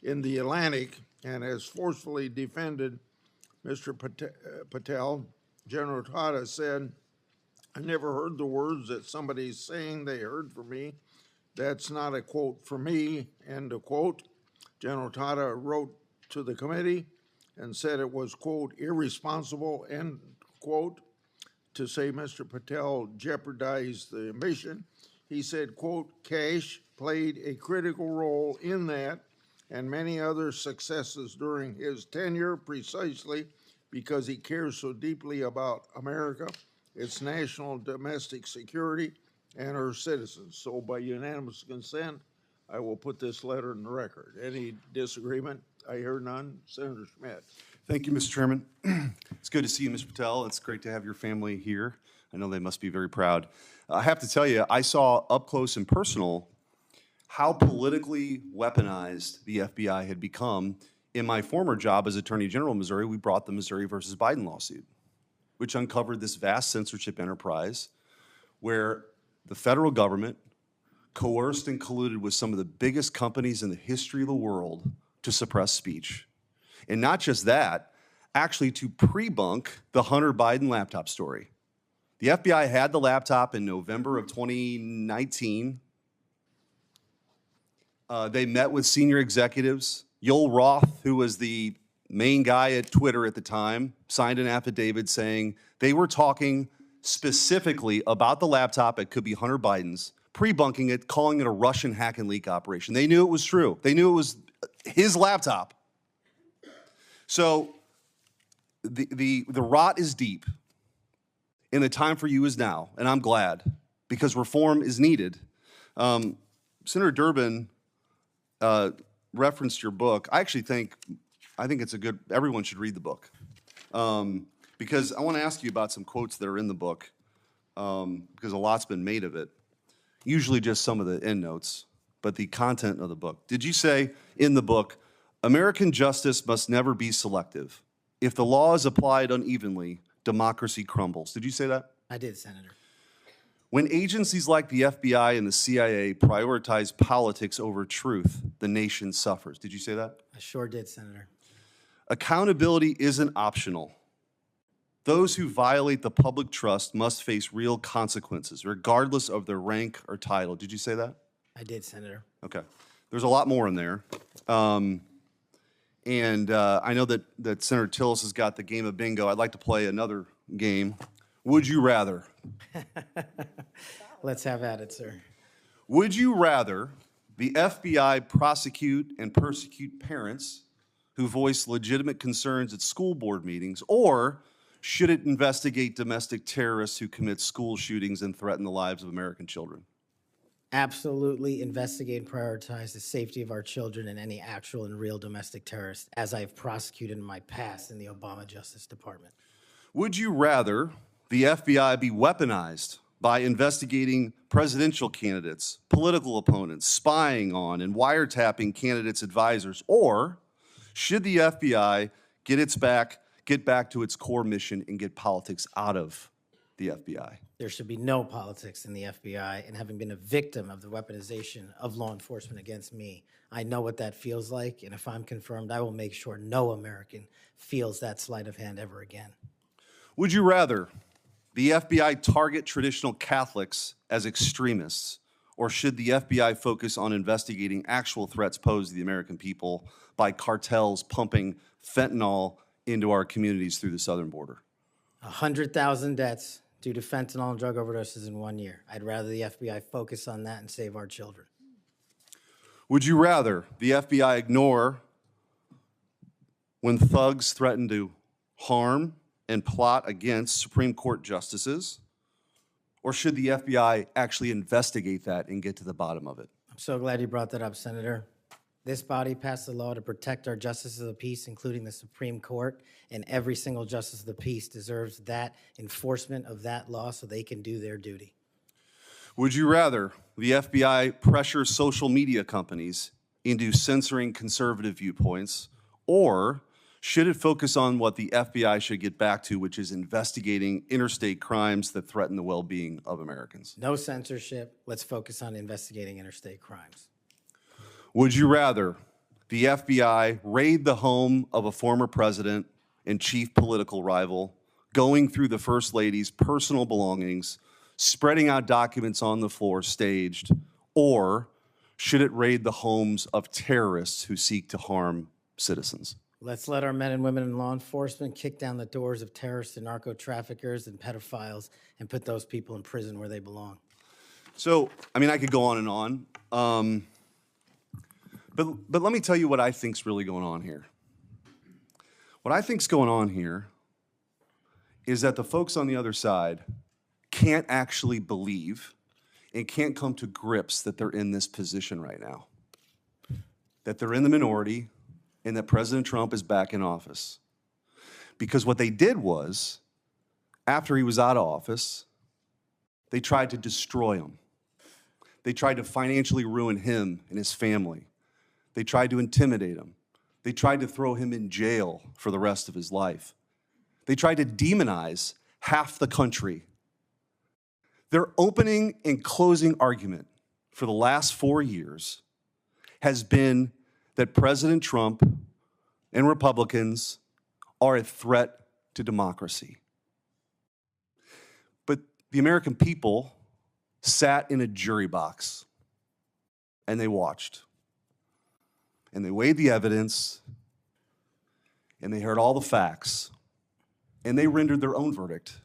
in the Atlantic and has forcefully defended Mr. Patel. General Tata said, "I never heard the words that somebody's saying they heard from me. That's not a quote from me," end of quote. General Tata wrote to the committee and said it was, quote, irresponsible, end quote, to say Mr. Patel jeopardized the mission. He said, quote, Kash played a critical role in that and many other successes during his tenure precisely because he cares so deeply about America, its national domestic security, and her citizens. So by unanimous consent, I will put this letter in the record. Any disagreement? I hear none. Senator Schmidt. Thank you, Mr. Chairman. It's good to see you, Mr. Patel. It's great to have your family here. I know they must be very proud. I have to tell you, I saw up close and personal how politically weaponized the FBI had become. In my former job as Attorney General of Missouri, we brought the Missouri versus Biden lawsuit, which uncovered this vast censorship enterprise where the federal government coerced and colluded with some of the biggest companies in the history of the world to suppress speech. And not just that, actually to pre-bunk the Hunter Biden laptop story. The FBI had the laptop in November of 2019. They met with senior executives. Yoel Roth, who was the main guy at Twitter at the time, signed an affidavit saying they were talking specifically about the laptop. It could be Hunter Biden's, pre-bunking it, calling it a Russian hack and leak operation. They knew it was true. They knew it was his laptop. So the rot is deep, and the time for you is now, and I'm glad, because reform is needed. Senator Durbin referenced your book. I think it's a good, everyone should read the book. Because I want to ask you about some quotes that are in the book, because a lot's been made of it. Usually just some of the endnotes, but the content of the book. Did you say in the book, American justice must never be selective. If the law is applied unevenly, democracy crumbles. Did you say that? I did, Senator. When agencies like the FBI and the CIA prioritize politics over truth, the nation suffers. Did you say that? I sure did, Senator. Accountability isn't optional. Those who violate the public trust must face real consequences, regardless of their rank or title. Did you say that? I did, Senator. Okay. There's a lot more in there. I know that Senator Tillis has got the game of bingo. I'd like to play another game. Would you rather? Let's have at it, sir. Would you rather the FBI prosecute and persecute parents who voice legitimate concerns at school board meetings, or should it investigate domestic terrorists who commit school shootings and threaten the lives of American children? Absolutely investigate and prioritize the safety of our children and any actual and real domestic terrorists, as I've prosecuted in my past in the Obama Justice Department. Would you rather the FBI be weaponized by investigating presidential candidates, political opponents, spying on and wiretapping candidates' advisors, or Should the FBI get back to its core mission and get politics out of the FBI? There should be no politics in the FBI, and having been a victim of the weaponization of law enforcement against me, I know what that feels like, and if I'm confirmed, I will make sure no American feels that sleight of hand ever again. Would you rather the FBI target traditional Catholics as extremists, or should the FBI focus on investigating actual threats posed to the American people by cartels pumping fentanyl into our communities through the southern border? 100,000 deaths due to fentanyl and drug overdoses in 1 year. I'd rather the FBI focus on that and save our children. Would you rather the FBI ignore when thugs threaten to harm and plot against Supreme Court justices, or should the FBI actually investigate that and get to the bottom of it? I'm so glad you brought that up, Senator. This body passed a law to protect our justices of the peace, including the Supreme Court, and every single justice of the peace deserves that enforcement of that law so they can do their duty. Would you rather the FBI pressure social media companies into censoring conservative viewpoints, or should it focus on what the FBI should get back to, which is investigating interstate crimes that threaten the well-being of Americans? No censorship. Let's focus on investigating interstate crimes. Would you rather the FBI raid the home of a former president and chief political rival, going through the First Lady's personal belongings, spreading out documents on the floor staged, or should it raid the homes of terrorists who seek to harm citizens? Let's let our men and women in law enforcement kick down the doors of terrorists and narco traffickers and pedophiles and put those people in prison where they belong. So, I mean, I could go on and on. But let me tell you what I think's really going on here. What I think's going on here is that the folks on the other side can't actually believe and can't come to grips that they're in this position right now, that they're in the minority and that President Trump is back in office. Because what they did was, after he was out of office, they tried to destroy him. They tried to financially ruin him and his family. They tried to intimidate him. They tried to throw him in jail for the rest of his life. They tried to demonize half the country. Their opening and closing argument for the last 4 years has been that President Trump and Republicans are a threat to democracy. But the American people sat in a jury box and they watched. And they weighed the evidence, and they heard all the facts, and they rendered their own verdict.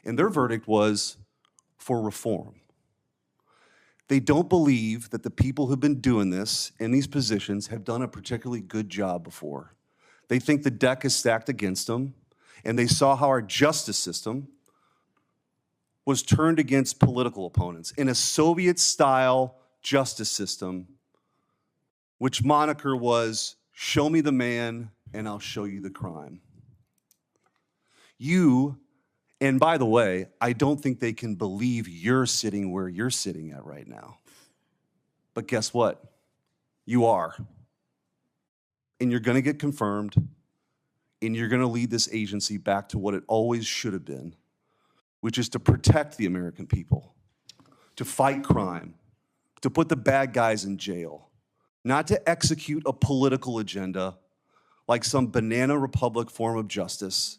And their verdict was for reform. They don't believe that the people who've been doing this in these positions have done a particularly good job before. They think the deck is stacked against them, and they saw how our justice system was turned against political opponents in a Soviet-style justice system, which moniker was, "Show me the man and I'll show you the crime." And by the way, I don't think they can believe you're sitting where you're sitting at right now. But guess what? You are. And you're going to get confirmed, and you're going to lead this agency back to what it always should have been, which is to protect the American people, to fight crime, to put the bad guys in jail, not to execute a political agenda like some banana republic form of justice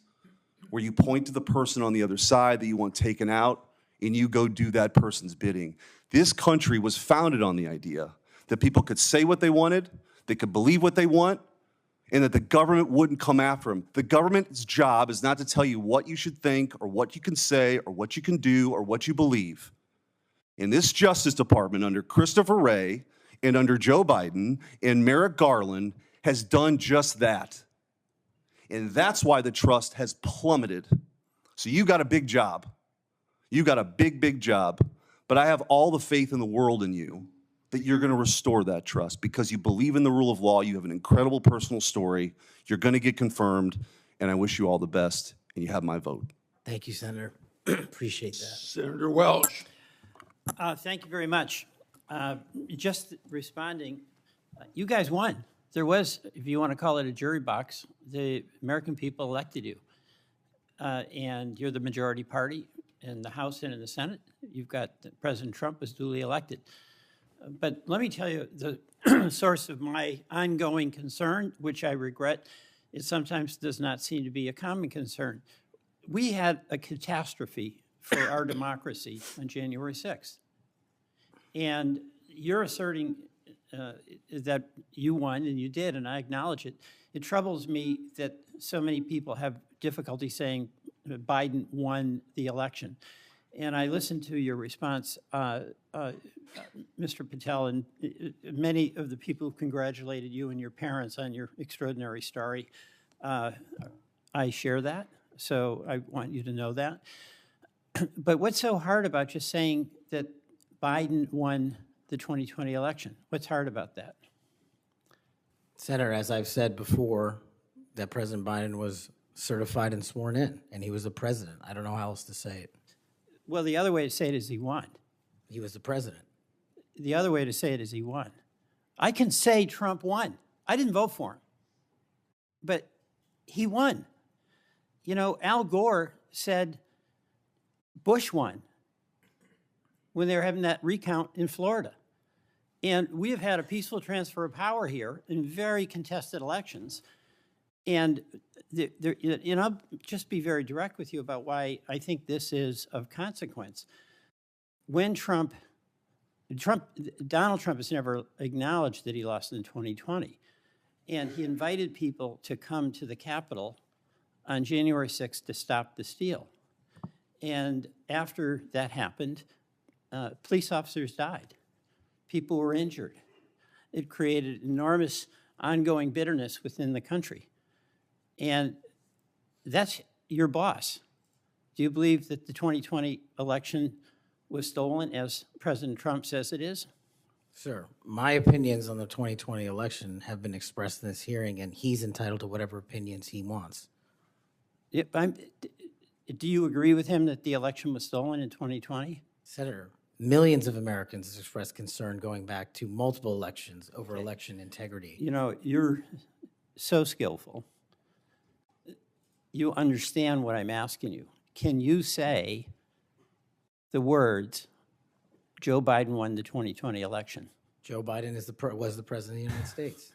where you point to the person on the other side that you want taken out and you go do that person's bidding. This country was founded on the idea that people could say what they wanted, they could believe what they want, and that the government wouldn't come after them. The government's job is not to tell you what you should think or what you can say or what you can do or what you believe. In this Justice Department under Christopher Wray and under Joe Biden and Merrick Garland has done just that. And that's why the trust has plummeted. So you got a big job. You got a big, big job. But I have all the faith in the world in you that you're going to restore that trust because you believe in the rule of law. You have an incredible personal story. You're going to get confirmed. And I wish you all the best. And you have my vote. Thank you, Senator. Appreciate that. Senator Welch. Thank you very much. Just responding, you guys won. there was, if you want to call it a jury box, the American people elected you. And you're the majority party in the House and in the Senate. You've got President Trump was duly elected. But let me tell you, the source of my ongoing concern, which I regret, it sometimes does not seem to be a common concern. We had a catastrophe for our democracy on January 6th. And you're asserting that you won, and you did, and I acknowledge it. It troubles me that so many people have difficulty saying Biden won the election. And I listened to your response, Mr. Patel, and many of the people who congratulated you and your parents on your extraordinary story. I share that, so I want you to know that. But what's so hard about just saying that Biden won the 2020 election? What's hard about that? Senator, as I've said before, that President Biden was certified and sworn in, and he was the president. I don't know how else to say it. Well, the other way to say it is he won. He was the president. The other way to say it is he won. I can say Trump won. I didn't vote for him, but he won. You know, Al Gore said Bush won when they were having that recount in Florida. And we have had a peaceful transfer of power here in very contested elections. And I'll just be very direct with you about why I think this is of consequence. When Donald Trump has never acknowledged that he lost in 2020. And he invited people to come to the Capitol on January 6th to stop the steal. And after that happened, police officers died. People were injured. It created enormous ongoing bitterness within the country. And that's your boss. Do you believe that the 2020 election was stolen, as President Trump says it is? Sir, my opinions on the 2020 election have been expressed in this hearing, and he's entitled to whatever opinions he wants. Do you agree with him that the election was stolen in 2020? Senator, millions of Americans have expressed concern going back to multiple elections over election integrity. You know, you're so skillful. You understand what I'm asking you. Can you say the words, Joe Biden won the 2020 election? Joe Biden was the president of the United States.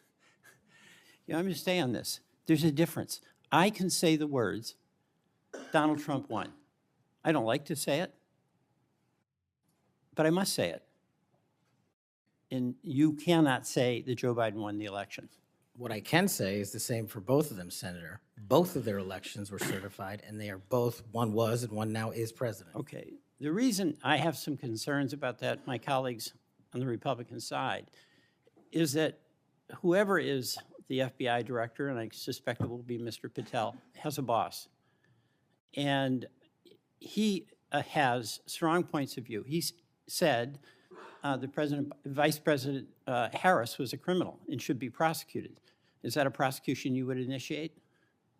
You know, I'm going to stay on this. There's a difference. I can say the words, Donald Trump won. I don't like to say it, but I must say it. And you cannot say that Joe Biden won the election. What I can say is the same for both of them, Senator. Both of their elections were certified, and they are both, one was and one now is president. Okay. The reason I have some concerns about that, my colleagues on the Republican side, is that whoever is the FBI director, and I suspect it will be Mr. Patel, has a boss. And he has strong points of view. He said Vice President Harris was a criminal and should be prosecuted. Is that a prosecution you would initiate?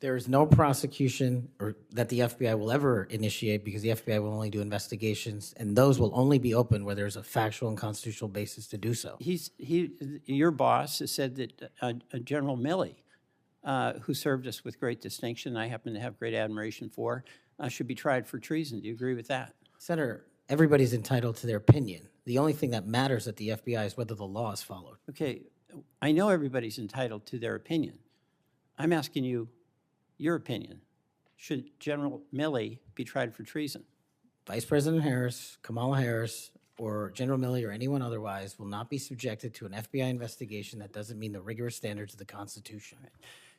There is no prosecution that the FBI will ever initiate, because the FBI will only do investigations, and those will only be open where there's a factual and constitutional basis to do so. Your boss has said that General Milley, who served us with great distinction, I happen to have great admiration for, should be tried for treason. Do you agree with that? Senator, everybody's entitled to their opinion. The only thing that matters at the FBI is whether the law is followed. Okay, I know everybody's entitled to their opinion. I'm asking you your opinion. Should General Milley be tried for treason? Vice President Harris, Kamala Harris, or General Milley, or anyone otherwise will not be subjected to an FBI investigation that doesn't meet the rigorous standards of the Constitution. Right.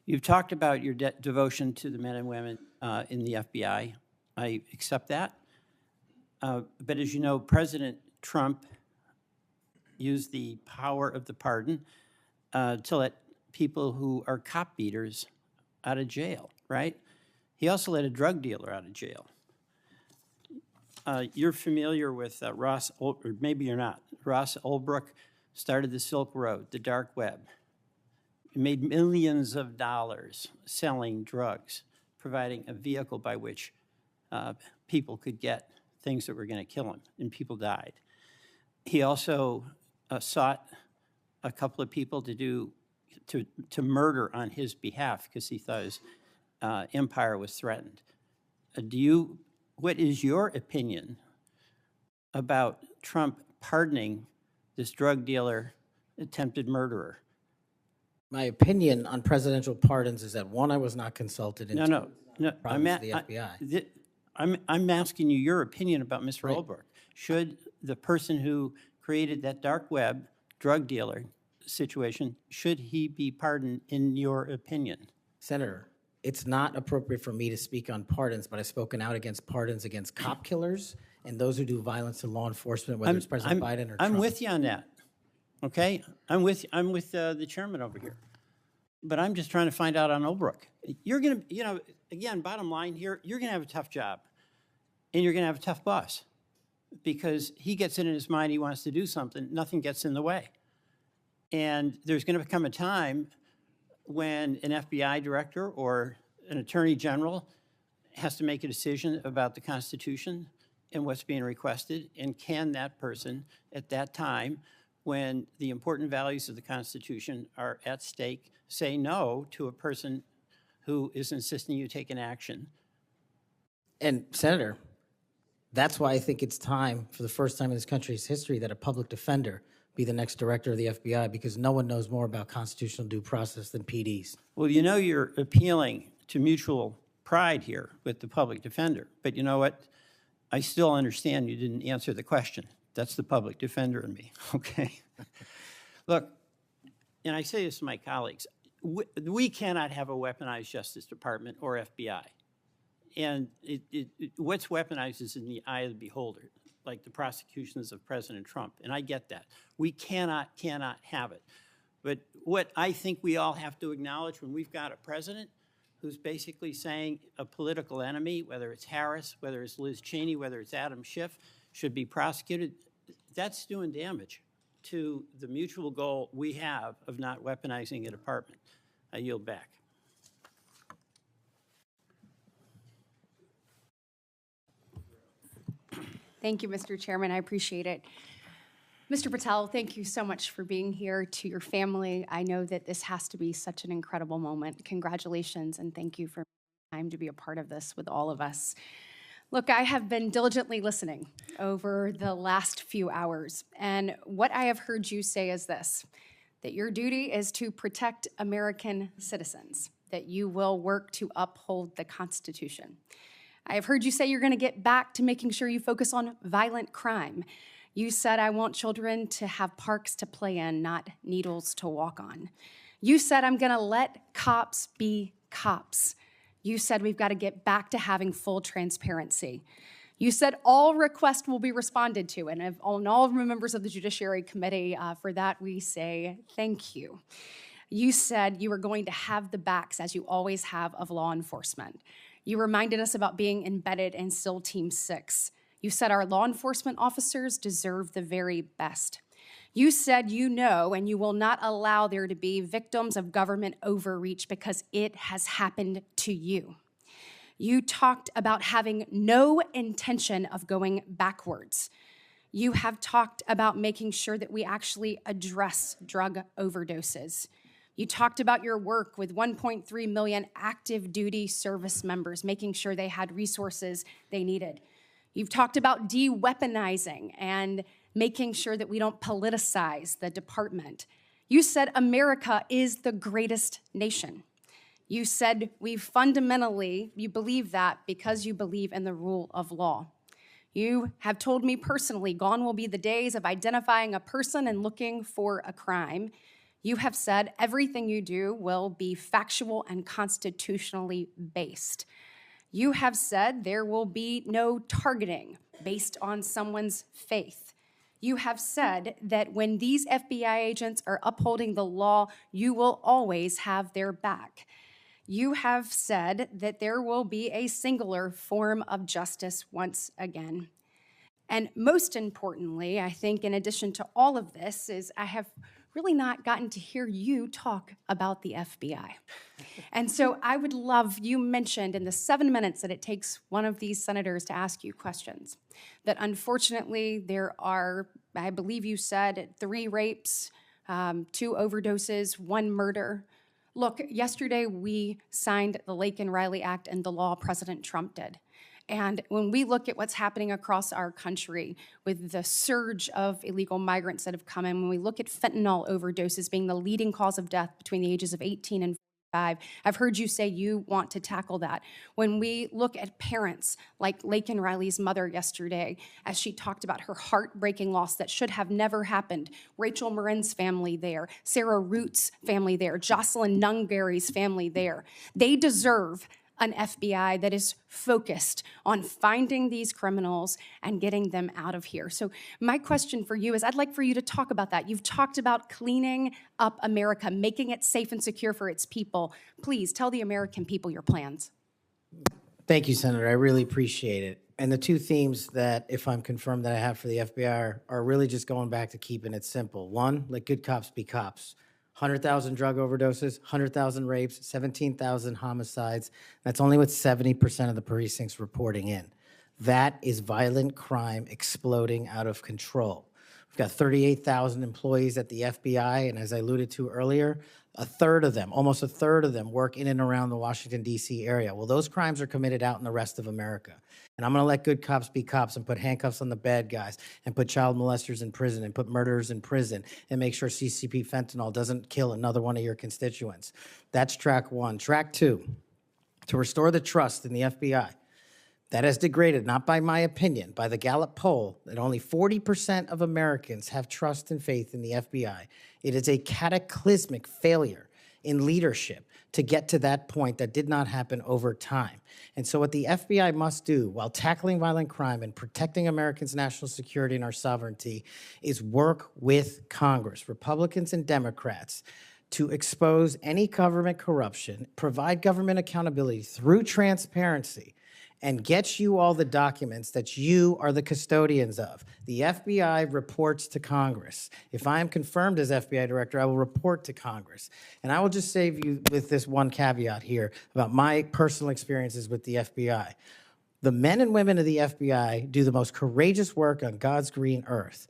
You've talked about your devotion to the men and women in the FBI. I accept that. But as you know, President Trump used the power of the pardon to let people who are cop beaters out of jail, right? He also let a drug dealer out of jail. You're familiar with Ross, or maybe you're not. Ross Ulbricht started the Silk Road, the dark web. He made millions of dollars selling drugs, providing a vehicle by which people could get things that were going to kill them, and people died. He also sought a couple of people to do to murder on his behalf because he thought his empire was threatened. What is your opinion about Trump pardoning this drug dealer, attempted murderer? My opinion on presidential pardons is that, one, I was not consulted, and No. I'm the FBI. I'm asking you your opinion about Mr. Holbrook. Should the person who created that dark web drug dealer situation, should he be pardoned in your opinion? Senator, it's not appropriate for me to speak on pardons, but I've spoken out against pardons against cop killers and those who do violence to law enforcement, whether it's President Biden or Trump. I'm with you on that, okay? I'm with the chairman over here. But I'm just trying to find out on Holbrook. You're going to, again, bottom line here, you're going to have a tough job and you're going to have a tough boss because he gets it in his mind he wants to do something, nothing gets in the way. And there's going to come a time when an FBI director or an attorney general has to make a decision about the Constitution and what's being requested, and can that person at that time, when the important values of the Constitution are at stake, say no to a person who is insisting you take an action? And Senator, that's why I think it's time, for the first time in this country's history, that a public defender be the next director of the FBI, because no one knows more about constitutional due process than PDs. Well, you're appealing to mutual pride here with the public defender, but you know what? I still understand you didn't answer the question. That's the public defender in me, okay? Look, and I say this to my colleagues, we cannot have a weaponized Justice Department or FBI. And what's weaponized is in the eye of the beholder, like the prosecutions of President Trump, and I get that. We cannot have it. But what I think we all have to acknowledge when we've got a president who's basically saying a political enemy, whether it's Harris, whether it's Liz Cheney, whether it's Adam Schiff, should be prosecuted, that's doing damage to the mutual goal we have of not weaponizing a department. I yield back. Thank you, Mr. Chairman. I appreciate it. Mr. Patel, thank you so much for being here. To your family, I know that this has to be such an incredible moment. Congratulations, and thank you for time to be a part of this with all of us. Look, I have been diligently listening over the last few hours, and what I have heard you say is this, that your duty is to protect American citizens, that you will work to uphold the Constitution. I have heard you say you're going to get back to making sure you focus on violent crime. You said, I want children to have parks to play in, not needles to walk on. You said, I'm going to let cops be cops. You said, we've got to get back to having full transparency. You said all requests will be responded to, and on all members of the Judiciary Committee, for that we say thank you. You said you were going to have the backs, as you always have, of law enforcement. You reminded us about being embedded in SEAL Team 6. You said our law enforcement officers deserve the very best. You said you know and you will not allow there to be victims of government overreach because it has happened to you. You talked about having no intention of going backwards. You have talked about making sure that we actually address drug overdoses. You talked about your work with 1.3 million active duty service members, making sure they had resources they needed. You've talked about de-weaponizing and making sure that we don't politicize the department. You said America is the greatest nation. You said you believe that because you believe in the rule of law. You have told me personally, gone will be the days of identifying a person and looking for a crime. You have said everything you do will be factual and constitutionally based. You have said there will be no targeting based on someone's faith. You have said that when these FBI agents are upholding the law, you will always have their back. You have said that there will be a singular form of justice once again. And most importantly, I think in addition to all of this, is I have really not gotten to hear you talk about the FBI. And so I would love, you mentioned in the 7 minutes that it takes one of these senators to ask you questions, that unfortunately there are, I believe you said, 3 rapes, 2 overdoses, 1 murder. Look, yesterday we signed the Lake and Riley Act and the law President Trump did. And when we look at what's happening across our country with the surge of illegal migrants that have come in, when we look at fentanyl overdoses being the leading cause of death between the ages of 18 and 45, I've heard you say you want to tackle that. When we look at parents like Lake and Riley's mother yesterday, as she talked about her heartbreaking loss that should have never happened, Rachel Marin's family there, Sarah Root's family there, Jocelyn Nungary's family there, they deserve an FBI that is focused on finding these criminals and getting them out of here. So my question for you is, I'd like for you to talk about that. You've talked about cleaning up America, making it safe and secure for its people. Please tell the American people your plans. Thank you, Senator. I really appreciate it. And the 2 themes that, if I'm confirmed, that I have for the FBI are really just going back to keeping it simple. 1, let good cops be cops. 100,000 drug overdoses, 100,000 rapes, 17,000 homicides. That's only with 70% of the precincts reporting in. That is violent crime exploding out of control. We've got 38,000 employees at the FBI, and as I alluded to earlier, almost a third of them work in and around the Washington, D.C. area. Well, those crimes are committed out in the rest of America. And I'm going to let good cops be cops and put handcuffs on the bad guys and put child molesters in prison and put murderers in prison and make sure CCP fentanyl doesn't kill another one of your constituents. That's track 1. Track 2, to restore the trust in the FBI. That has degraded, not by my opinion, by the Gallup poll, that only 40% of Americans have trust and faith in the FBI. It is a cataclysmic failure in leadership to get to that point that did not happen over time. And so what the FBI must do while tackling violent crime and protecting Americans' national security and our sovereignty is work with Congress, Republicans and Democrats, to expose any government corruption, provide government accountability through transparency, and get you all the documents that you are the custodians of. The FBI reports to Congress. If I am confirmed as FBI director, I will report to Congress. And I will just save you with this one caveat here about my personal experiences with the FBI. The men and women of the FBI do the most courageous work on God's green earth.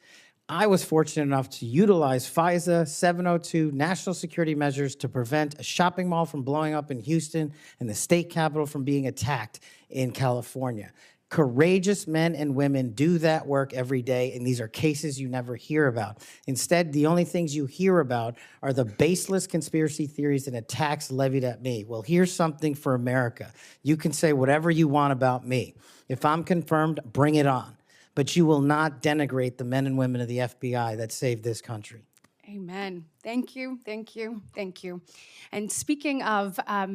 I was fortunate enough to utilize FISA 702 national security measures to prevent a shopping mall from blowing up in Houston and the state capitol from being attacked in California. Courageous men and women do that work every day, and these are cases you never hear about. Instead, the only things you hear about are the baseless conspiracy theories and attacks levied at me. Well, here's something for America. You can say whatever you want about me. If I'm confirmed, bring it on. But you will not denigrate the men and women of the FBI that saved this country. Amen. Thank you, thank you, thank you. And speaking of, I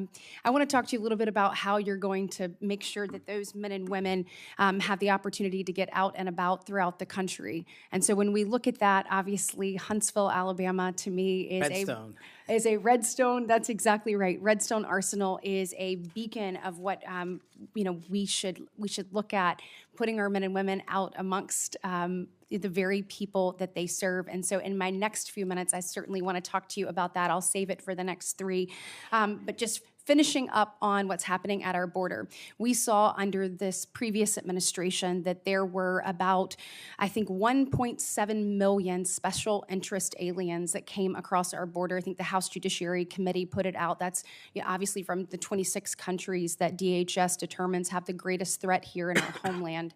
want to talk to you a little bit about how you're going to make sure that those men and women have the opportunity to get out and about throughout the country. And so when we look at that, obviously Huntsville, Alabama, to me is a Redstone. That's exactly right. Redstone Arsenal is a beacon of what we should look at, putting our men and women out amongst the very people that they serve. And so in my next few minutes, I certainly want to talk to you about that. I'll save it for the next 3. But just finishing up on what's happening at our border. We saw under this previous administration that there were about, I think, 1.7 million special interest aliens that came across our border. I think the House Judiciary Committee put it out. That's obviously from the 26 countries that DHS determines have the greatest threat here in our homeland.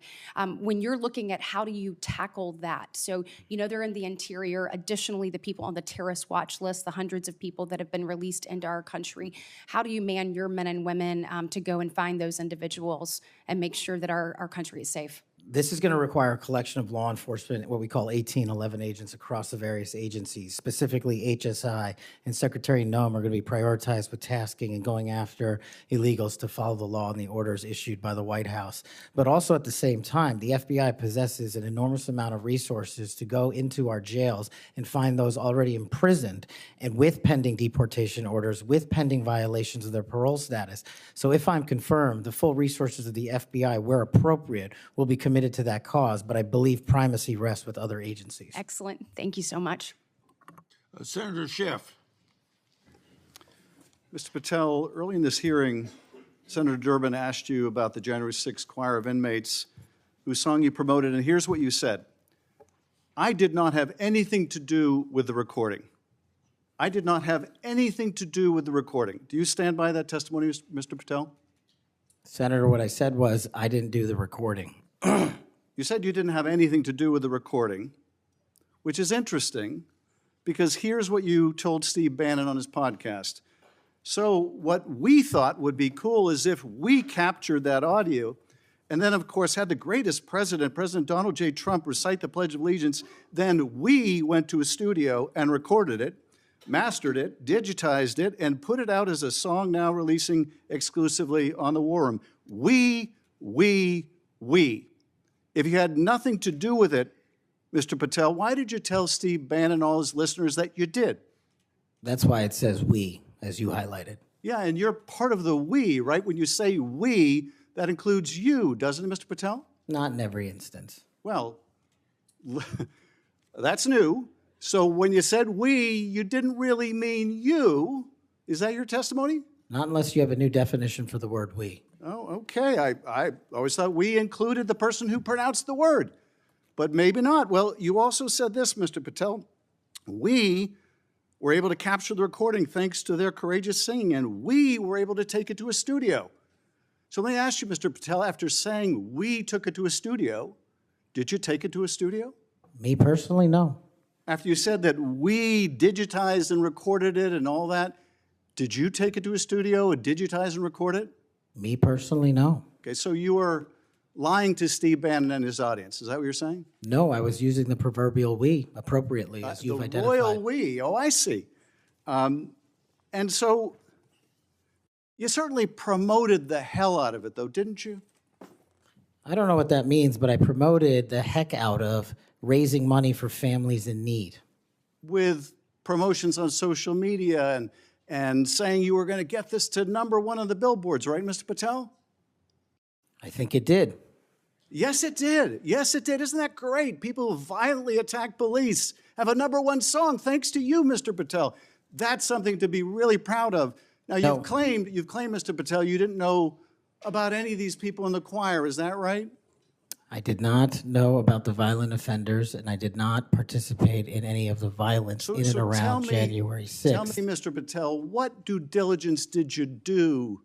When you're looking at how do you tackle that? So, they're in the interior. Additionally, the people on the terrorist watch list, the hundreds of people that have been released into our country. How do you man your men and women to go and find those individuals and make sure that our country is safe? This is going to require a collection of law enforcement, what we call 1811 agents across the various agencies, specifically HSI and Secretary Nominee are going to be prioritized with tasking and going after illegals to follow the law and the orders issued by the White House. But also at the same time, the FBI possesses an enormous amount of resources to go into our jails and find those already imprisoned and with pending deportation orders, with pending violations of their parole status. So if I'm confirmed, the full resources of the FBI, where appropriate, will be committed to that cause, but I believe primacy rests with other agencies. Excellent. Thank you so much. Senator Schiff. Mr. Patel, early in this hearing, Senator Durbin asked you about the January 6th choir of inmates whose song you promoted, and here's what you said. I did not have anything to do with the recording. I did not have anything to do with the recording. Do you stand by that testimony, Mr. Patel? Senator, what I said was I didn't do the recording. You said you didn't have anything to do with the recording, which is interesting because here's what you told Steve Bannon on his podcast. So what we thought would be cool is if we captured that audio and then, of course, had the greatest president, President Donald J. Trump, recite the Pledge of Allegiance, then we went to a studio and recorded it, mastered it, digitized it, and put it out as a song now releasing exclusively on the War Room. We. If you had nothing to do with it, Mr. Patel, why did you tell Steve Bannon and all his listeners that you did? That's why it says we, as you highlighted. Yeah, and you're part of the we, right? When you say we, that includes you, doesn't it, Mr. Patel? Not in every instance. Well, that's new. So when you said we, you didn't really mean you. Is that your testimony? Not unless you have a new definition for the word we. Oh, okay. I always thought we included the person who pronounced the word, but maybe not. Well, you also said this, Mr. Patel. We were able to capture the recording thanks to their courageous singing, and we were able to take it to a studio. So let me ask you, Mr. Patel, after saying we took it to a studio, did you take it to a studio? Me personally, no. After you said that we digitized and recorded it and all that, did you take it to a studio and digitize and record it? Me personally, no. Okay, so you were lying to Steve Bannon and his audience. Is that what you're saying? No, I was using the proverbial we appropriately, as you've identified. The royal we. Oh, I see. And so you certainly promoted the hell out of it, though, didn't you? I don't know what that means, but I promoted the heck out of raising money for families in need. With promotions on social media and saying you were going to get this to #1 on the billboards, right, Mr. Patel? I think it did. Yes, it did. Yes, it did. Isn't that great? People who violently attack police have a #1 song thanks to you, Mr. Patel. That's something to be really proud of. Now, you've claimed, Mr. Patel, you didn't know about any of these people in the choir. Is that right? I did not know about the violent offenders, and I did not participate in any of the violence in and around January 6th. Tell me, Mr. Patel, what due diligence did you do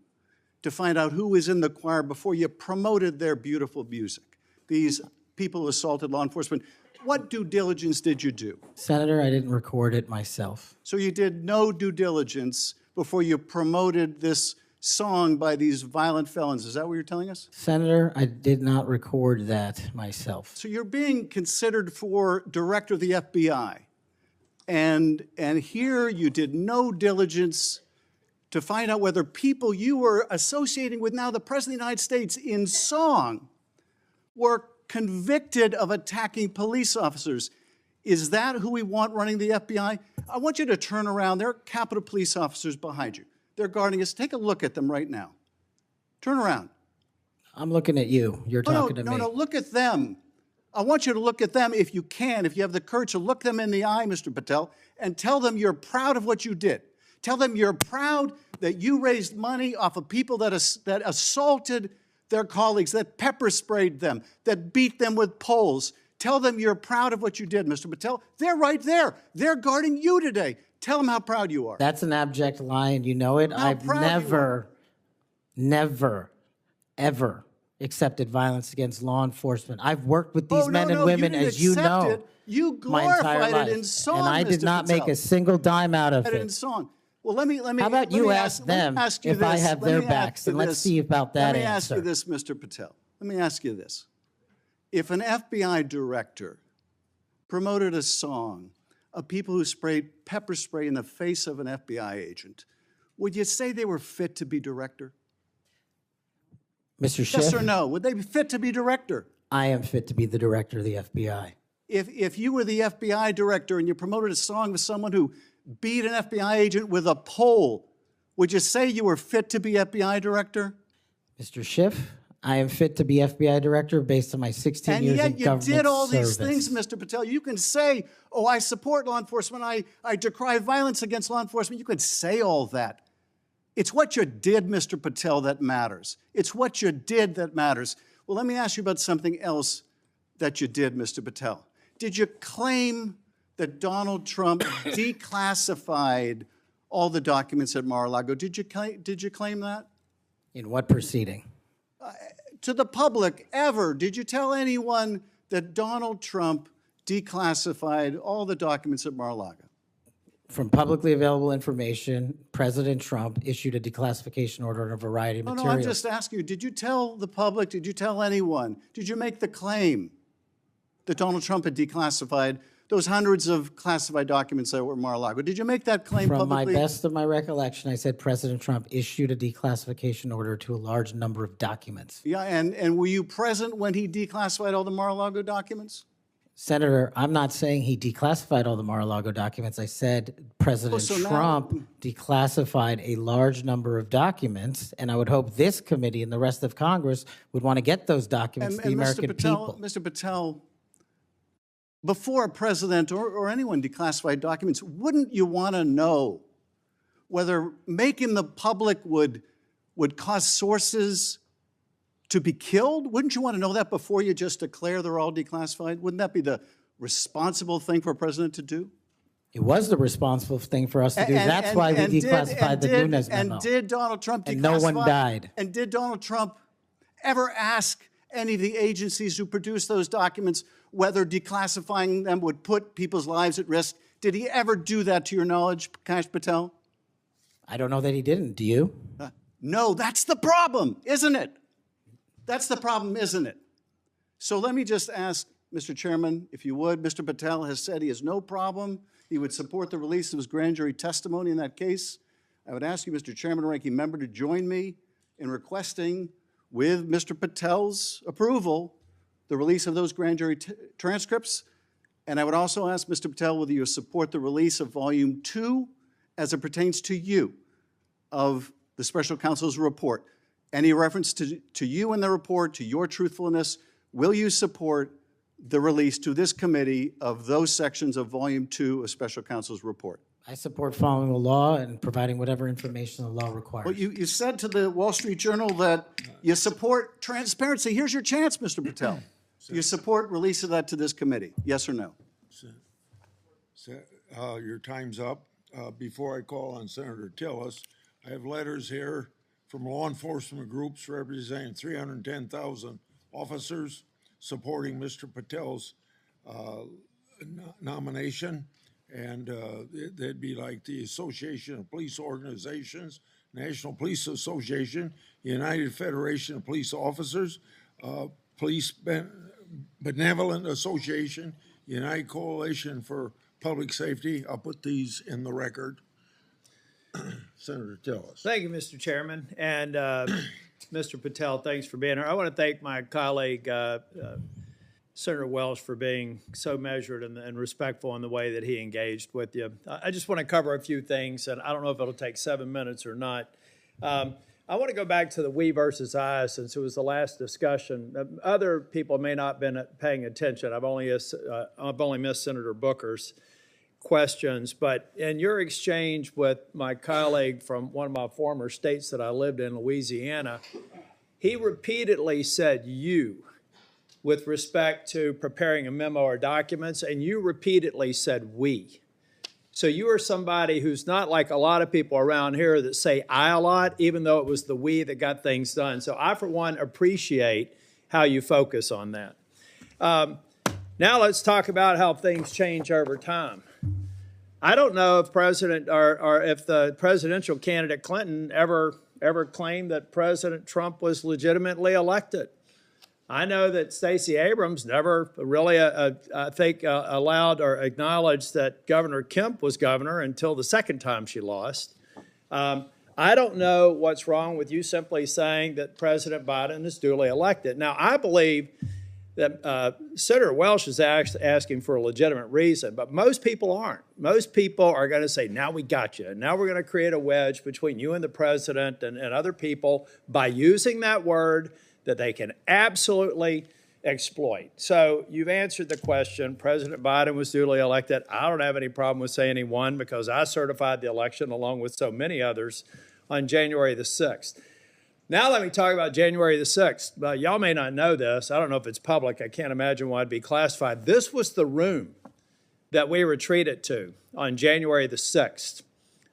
to find out who was in the choir before you promoted their beautiful music? These people who assaulted law enforcement, what due diligence did you do? Senator, I didn't record it myself. So you did no due diligence before you promoted this song by these violent felons. Is that what you're telling us? Senator, I did not record that myself. So you're being considered for director of the FBI. And here you did no diligence to find out whether people you were associating with now the President of the United States in song were convicted of attacking police officers. Is that who we want running the FBI? I want you to turn around. There are Capitol Police officers behind you. They're guarding us. Take a look at them right now. Turn around. I'm looking at you. You're talking to me. No, look at them. I want you to look at them if you can, if you have the courage to look them in the eye, Mr. Patel, and tell them you're proud of what you did. Tell them you're proud that you raised money off of people that assaulted their colleagues, that pepper sprayed them, that beat them with poles. Tell them you're proud of what you did, Mr. Patel. They're right there. They're guarding you today. Tell them how proud you are. That's an abject lie, and you know it. I've never, ever accepted violence against law enforcement. I've worked with these men and women, as you know, you my entire glorified life, it in song, and I did Mr. not Patel. make a single dime out of it. In song. Well, let me. How about you ask them if I have their backs, and let's see about that answer. Let me ask you this, Mr. Patel. Let me ask you this. If an FBI director promoted a song of people who sprayed pepper spray in the face of an FBI agent, would you say they were fit to be director? Mr. Schiff? Yes or no? Would they be fit to be director? I am fit to be the director of the FBI. If you were the FBI director and you promoted a song with someone who beat an FBI agent with a pole, would you say you were fit to be FBI director? Mr. Schiff, I am fit to be FBI director based on my 16 years in government service. And yet you did all these things, Mr. Patel. You can say, oh, I support law enforcement. I decry violence against law enforcement. You could say all that. It's what you did, Mr. Patel, that matters. It's what you did that matters. Well, let me ask you about something else that you did, Mr. Patel. Did you claim that Donald Trump declassified all the documents at Mar-a-Lago. Did you claim that? In what proceeding? To the public, ever, did you tell anyone that Donald Trump declassified all the documents at Mar-a-Lago? From publicly available information, President Trump issued a declassification order on a variety of No, materials. I'm just asking you, did you tell the public, did you tell anyone, did you make the claim that Donald Trump had declassified those hundreds of classified documents that were at Mar-a-Lago? Did you make that claim From publicly? my best of my recollection, I said President Trump issued a declassification order to a large number of documents. Yeah, and were you present when he declassified all the Mar-a-Lago documents? Senator, I'm not saying he declassified all the Mar-a-Lago documents. I said President so now- Trump declassified a large number of documents, and I would hope this committee and the rest of Congress would want to get those documents to the American people. Mr. Patel, before a president or anyone declassified documents, wouldn't you want to know whether making the public would cause sources to be killed? Wouldn't you want to know that before you just declare they're all declassified? Wouldn't that be the responsible thing for a president to do? It was the responsible thing for us to do. That's why we declassified the Nunes memo. And did Donald Trump declassify? And no one died. And did Donald Trump ever ask any of the agencies who produced those documents whether declassifying them would put people's lives at risk? Did he ever do that, to your knowledge, Kash Patel? I don't know that he didn't. Do you? No, that's the problem, isn't it? That's the problem, isn't it? So let me just ask, Mr. Chairman, if you would, Mr. Patel has said he has no problem. He would support the release of his grand jury testimony in that case. I would ask you, Mr. Chairman and Ranking Member, to join me in requesting, with Mr. Patel's approval, the release of those grand jury transcripts. And I would also ask Mr. Patel whether you support the release of Volume 2 as it pertains to you of the special counsel's report. Any reference to you in the report, to your truthfulness, will you support the release to this committee of those sections of Volume 2 of special counsel's report? I support following the law and providing whatever information the law requires. Well, you said to the Wall Street Journal that you support transparency. Here's your chance, Mr. Patel. Do you support release of that to this committee? Yes or no? Your time's up. Before I call on Senator Tillis, I have letters here from law enforcement groups representing 310,000 officers supporting Mr. Patel's nomination. And they'd be like the Association of Police Organizations, National Police Association, United Federation of Police Officers, Police Benevolent Association, United Coalition for Public Safety. I'll put these in the record. Senator Tillis. Thank you, Mr. Chairman. And Mr. Patel, thanks for being here. I want to thank my colleague, Senator Welch, for being so measured and respectful in the way that he engaged with you. I just want to cover a few things, and I don't know if it'll take 7 minutes or not. I want to go back to the we versus I, since it was the last discussion. Other people may not have been paying attention. I've only missed Senator Booker's questions, but in your exchange with my colleague from one of my former states that I lived in, Louisiana, he repeatedly said you with respect to preparing a memo or documents, and you repeatedly said we. So you are somebody who's not like a lot of people around here that say I a lot, even though it was the we that got things done. So I, for one, appreciate how you focus on that. Now let's talk about how things change over time. I don't know if if the presidential candidate Clinton ever claimed that President Trump was legitimately elected. I know that Stacey Abrams never really, I think, allowed or acknowledged that Governor Kemp was governor until the second time she lost. I don't know what's wrong with you simply saying that President Biden is duly elected. Now, I believe that Senator Welch is asking for a legitimate reason, but most people aren't. Most people are going to say, now we got you. Now we're going to create a wedge between you and the president and other people by using that word that they can absolutely exploit. So you've answered the question. President Biden was duly elected. I don't have any problem with saying he won because I certified the election along with so many others on January the 6th. Now let me talk about January the 6th. Y'all may not know this. I don't know if it's public. I can't imagine why it'd be classified. This was the room that we were treated to on January the 6th.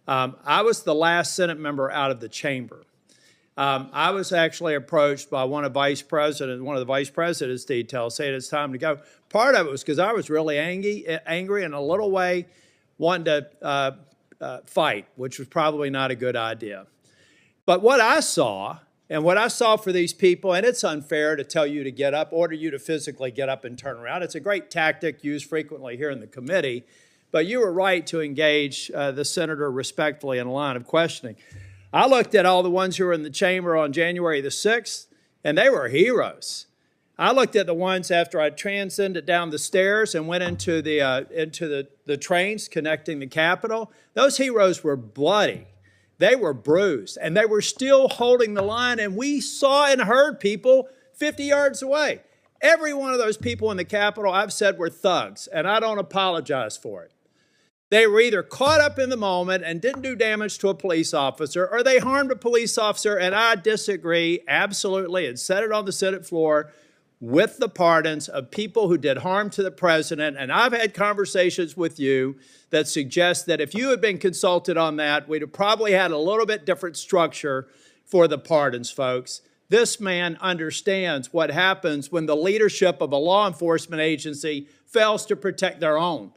I was the last Senate member out of the chamber. I was actually approached by one of the vice president's details saying it's time to go. Part of it was because I was really angry and a little way wanting to fight, which was probably not a good idea. But what I saw, and what I saw for these people, and it's unfair to tell you to get up, order you to physically get up and turn around. It's a great tactic used frequently here in the committee, but you were right to engage the senator respectfully in a line of questioning. I looked at all the ones who were in the chamber on January the 6th, and they were heroes. I looked at the ones after I transcended down the stairs and went into the trains connecting the Capitol. Those heroes were bloody. They were bruised, and they were still holding the line, and we saw and heard people 50 yards away. Every one of those people in the Capitol, I've said, were thugs, and I don't apologize for it. They were either caught up in the moment and didn't do damage to a police officer, or they harmed a police officer, and I disagree absolutely and said it on the Senate floor with the pardons of people who did harm to the president. And I've had conversations with you that suggest that if you had been consulted on that, we'd have probably had a little bit different structure for the pardons, folks. This man understands what happens when the leadership of a law enforcement agency fails to protect their own.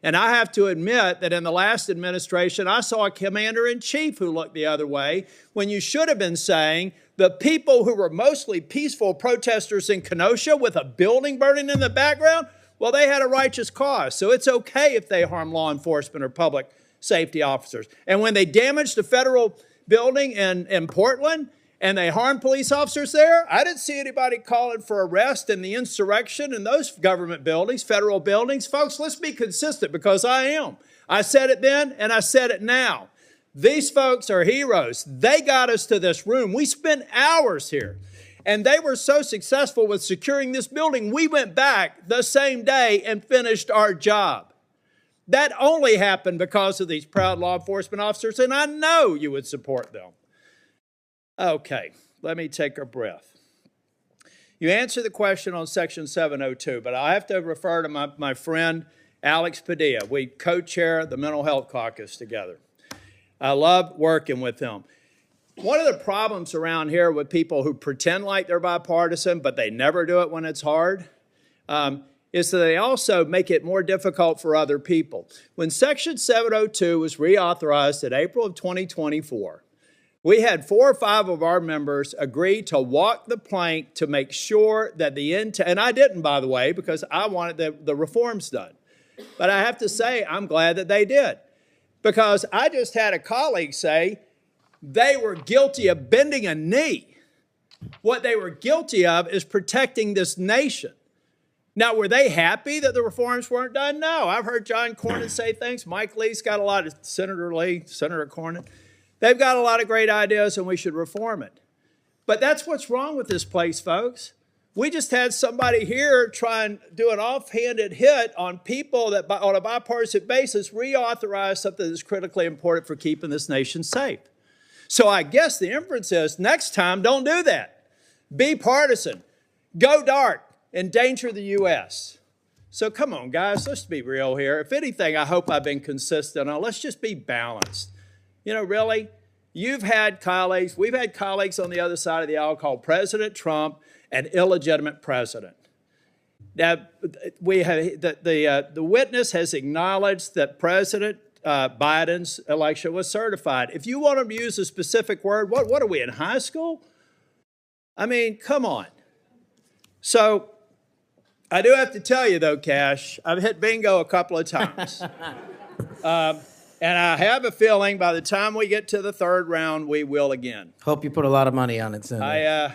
And I have to admit that in the last administration, I saw a commander-in-chief who looked the other way when you should have been saying the people who were mostly peaceful protesters in Kenosha with a building burning in the background, well, they had a righteous cause. So it's okay if they harm law enforcement or public safety officers. And when they damaged the federal building in Portland, and they harmed police officers there, I didn't see anybody calling for arrest and the insurrection in those government buildings, federal buildings. Folks, let's be consistent, because I am. I said it then, and I said it now. These folks are heroes. They got us to this room. We spent hours here, and they were so successful with securing this building, we went back the same day and finished our job. That only happened because of these proud law enforcement officers, and I know you would support them. Okay, let me take a breath. You answered the question on Section 702, but I have to refer to my friend Alex Padilla. We co-chair the Mental Health Caucus together. I love working with him. One of the problems around here with people who pretend like they're bipartisan, but they never do it when it's hard, is that they also make it more difficult for other people. When Section 702 was reauthorized in April of 2024, we had 4 or 5 of our members agree to walk the plank to make sure that and I didn't, by the way, because I wanted the reforms done. But I have to say, I'm glad that they did, because I just had a colleague say they were guilty of bending a knee. What they were guilty of is protecting this nation. Now, were they happy that the reforms weren't done? No. I've heard John Cornyn say things. Mike Lee's got a lot of, Senator Cornyn. They've got a lot of great ideas, and we should reform it. But that's what's wrong with this place, folks. We just had somebody here try and do an offhanded hit on people that, on a bipartisan basis, reauthorize something that's critically important for keeping this nation safe. So I guess the inference is, next time, don't do that. Be partisan. Go dark. Endanger the U.S. So come on, guys, let's be real here. If anything, I hope I've been consistent on. Let's just be balanced. You know, really, we've had colleagues on the other side of the aisle call President Trump an illegitimate president. Now, the witness has acknowledged that President Biden's election was certified. If you want to use a specific word, what are we, in high school? I mean, come on. So I do have to tell you, though, Kash, I've hit bingo a couple of times. And I have a feeling by the time we get to the 3rd round, we will again. Hope you put a lot of money on it, Senator.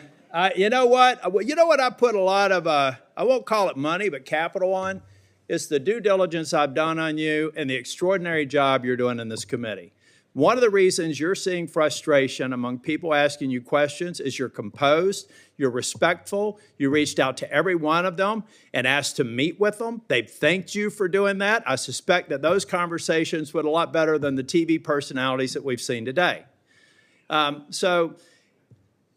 You know what? I put a lot of, I won't call it money, but capital on? It's the due diligence I've done on you and the extraordinary job you're doing in this committee. One of the reasons you're seeing frustration among people asking you questions is you're composed, you're respectful, you reached out to every one of them and asked to meet with them. They've thanked you for doing that. I suspect that those conversations went a lot better than the TV personalities that we've seen today. So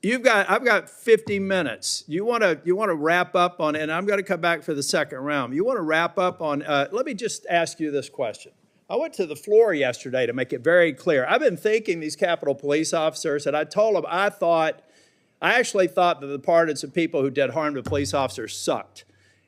I've got 50 minutes. You want to wrap up on, and I'm going to come back for the second round. You want to wrap up on, let me just ask you this question. I went to the floor yesterday to make it very clear. I've been thanking these Capitol Police officers, and I told them I actually thought that the departments of people who did harm to police officers sucked.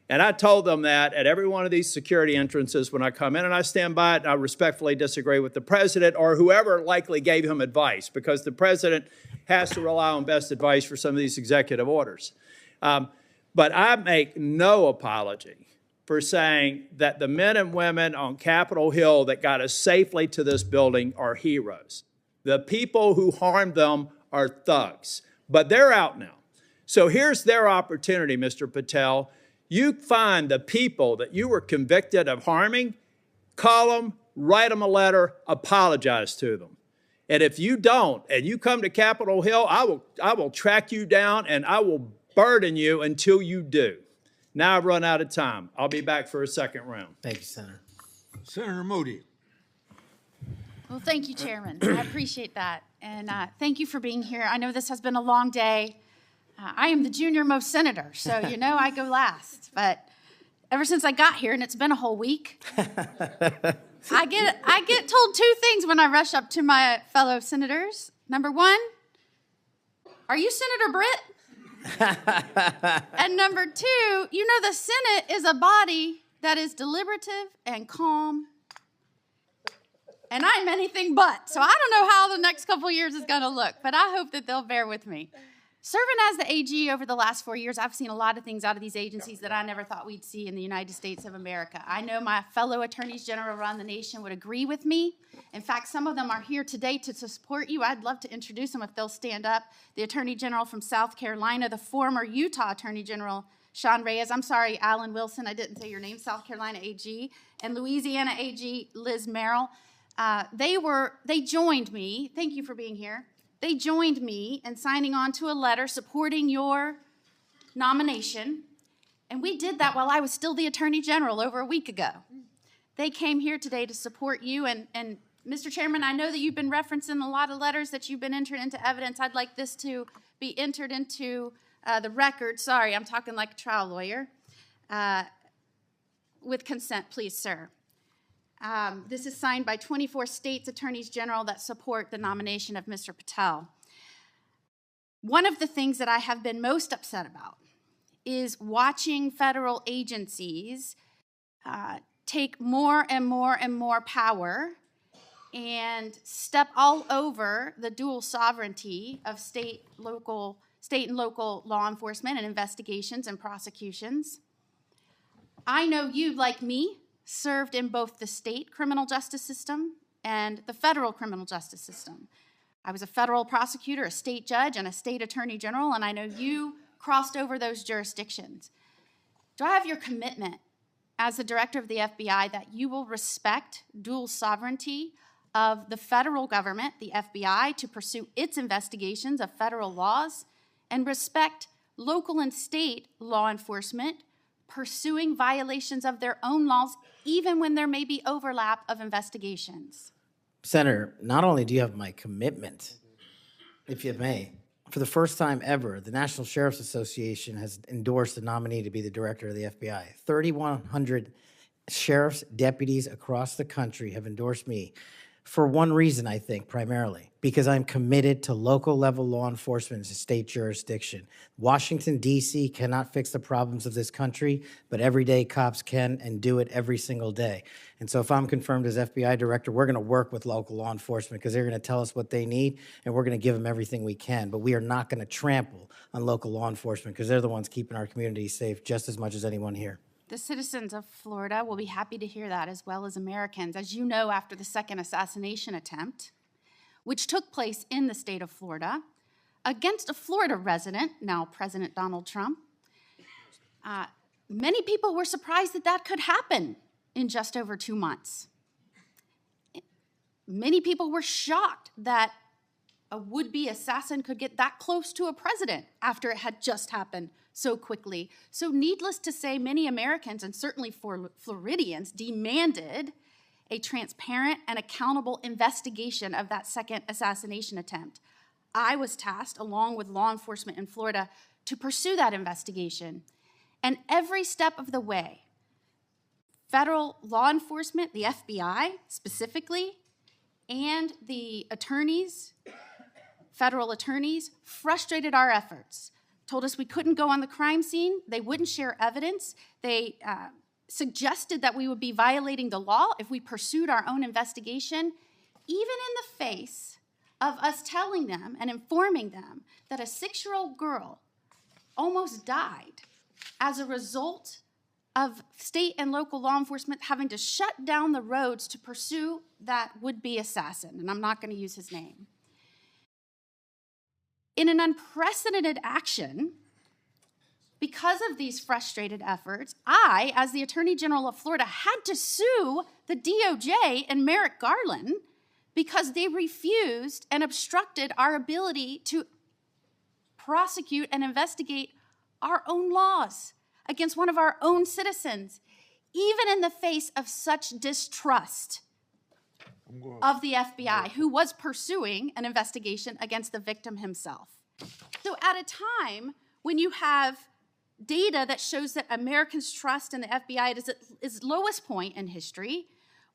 And I told them that at every one of these security entrances when I come in, and I stand by it, and I respectfully disagree with the president or whoever likely gave him advice, because the president has to rely on best advice for some of these executive orders. But I make no apology for saying that the men and women on Capitol Hill that got us safely to this building are heroes. The people who harmed them are thugs, but they're out now. So here's their opportunity, Mr. Patel. You find the people that you were convicted of harming, call them, write them a letter, apologize to them. And if you don't, and you come to Capitol Hill, I will track you down and I will burden you until you do. Now I've run out of time. I'll be back for a second round. Thank you, Senator. Senator Moody. Well, thank you, Chairman. I appreciate that. And thank you for being here. I know this has been a long day. I am the junior most senator, so you know I go last. But ever since I got here, and it's been a whole week, I get told two things when I rush up to my fellow senators. Number one, are you Senator Britt? And number two, you know the Senate is a body that is deliberative and calm, and I'm anything but. So I don't know how the next couple of years is going to look, but I hope that they'll bear with me. Serving as the AG over the last 4 years, I've seen a lot of things out of these agencies that I never thought we'd see in the United States of America. I know my fellow attorneys general around the nation would agree with me. In fact, some of them are here today to support you. I'd love to introduce them if they'll stand up. The Attorney General from South Carolina, the former Utah Attorney General, Sean Reyes. I'm sorry, Alan Wilson, I didn't say your name, South Carolina AG. And Louisiana AG, Liz Merrill. They joined me. Thank you for being here. They joined me in signing on to a letter supporting your nomination, and we did that while I was still the Attorney General over a week ago. They came here today to support you, and Mr. Chairman, I know that you've been referencing a lot of letters that you've been entered into evidence. I'd like this to be entered into the record. Sorry, I'm talking like a trial lawyer. With consent, please, sir. This is signed by 24 states' attorneys general that support the nomination of Mr. Patel. One of the things that I have been most upset about is watching federal agencies take more and more and more power and step all over the dual sovereignty of state and local law enforcement and investigations and prosecutions. I know you, like me, served in both the state criminal justice system and the federal criminal justice system. I was a federal prosecutor, a state judge, and a state attorney general, and I know you crossed over those jurisdictions. Do I have your commitment as the director of the FBI that you will respect dual sovereignty of the federal government, the FBI, to pursue its investigations of federal laws, and respect local and state law enforcement pursuing violations of their own laws, even when there may be overlap of investigations? Senator, not only do you have my commitment, if you may, for the first time ever, the National Sheriff's Association has endorsed the nominee to be the director of the FBI. 3,100 sheriffs, deputies across the country have endorsed me for one reason, I think, primarily, because I'm committed to local level law enforcement and state jurisdiction. Washington, D.C. cannot fix the problems of this country, but everyday cops can and do it every single day. And so if I'm confirmed as FBI director, we're going to work with local law enforcement because they're going to tell us what they need, and we're going to give them everything we can. But we are not going to trample on local law enforcement because they're the ones keeping our communities safe just as much as anyone here. The citizens of Florida will be happy to hear that, as well as Americans. As you know, after the second assassination attempt, which took place in the state of Florida, against a Florida resident, now President Donald Trump, many people were surprised that that could happen in just over 2 months. Many people were shocked that a would-be assassin could get that close to a president after it had just happened so quickly. So needless to say, many Americans, and certainly Floridians, demanded a transparent and accountable investigation of that second assassination attempt. I was tasked, along with law enforcement in Florida, to pursue that investigation. And every step of the way, federal law enforcement, the FBI specifically, and the attorneys, federal attorneys, frustrated our efforts, told us we couldn't go on the crime scene, they wouldn't share evidence, they suggested that we would be violating the law if we pursued our own investigation, even in the face of us telling them and informing them that a 6-year-old girl almost died as a result of state and local law enforcement having to shut down the roads to pursue that would-be assassin, and I'm not going to use his name. In an unprecedented action, because of these frustrated efforts, I, as the Attorney General of Florida, had to sue the DOJ and Merrick Garland because they refused and obstructed our ability to prosecute and investigate our own laws against one of our own citizens, even in the face of such distrust of the FBI, who was pursuing an investigation against the victim himself. So at a time when you have data that shows that Americans' trust in the FBI is at its lowest point in history,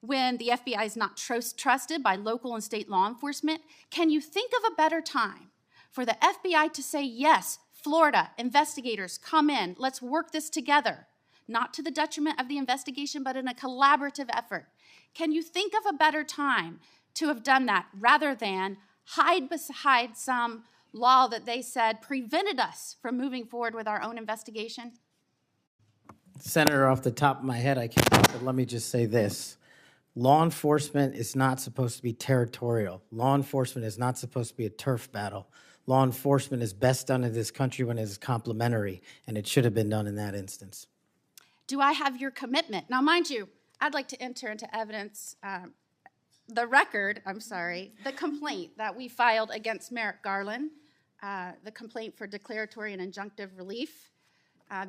when the FBI is not trusted by local and state law enforcement, can you think of a better time for the FBI to say, yes, Florida, investigators, come in, let's work this together, not to the detriment of the investigation, but in a collaborative effort? Can you think of a better time to have done that rather than hide beside some law that they said prevented us from moving forward with our own investigation? Senator, off the top of my head, I can't, but let me just say this. Law enforcement is not supposed to be territorial. Law enforcement is not supposed to be a turf battle. Law enforcement is best done in this country when it is complementary, and it should have been done in that instance. Do I have your commitment? Now, mind you, I'd like to enter into evidence the complaint that we filed against Merrick Garland, the complaint for declaratory and injunctive relief.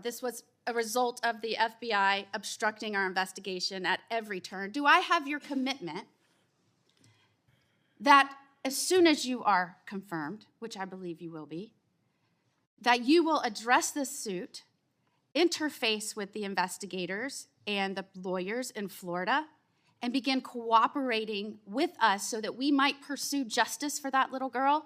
This was a result of the FBI obstructing our investigation at every turn. Do I have your commitment that as soon as you are confirmed, which I believe you will be, that you will address this suit, interface with the investigators and the lawyers in Florida, and begin cooperating with us so that we might pursue justice for that little girl?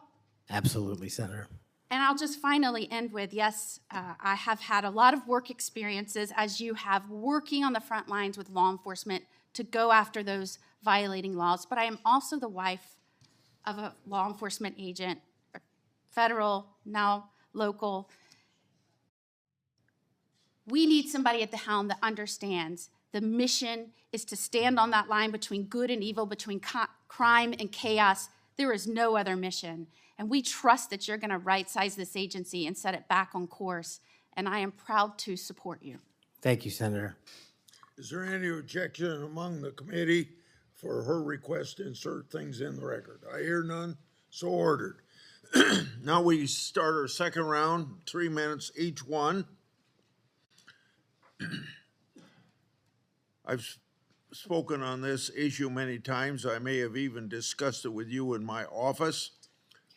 Absolutely, Senator. And I'll just finally end with, yes, I have had a lot of work experiences, as you have, working on the front lines with law enforcement to go after those violating laws, but I am also the wife of a law enforcement agent, federal, now local. We need somebody at the helm that understands the mission is to stand on that line between good and evil, between crime and chaos. There is no other mission. And we trust that you're going to right-size this agency and set it back on course. And I am proud to support you. Thank you, Senator. Is there any objection among the committee for her request to insert things in the record? I hear none, so ordered. Now we start our second round, 3 minutes each one. I've spoken on this issue many times. I may have even discussed it with you in my office.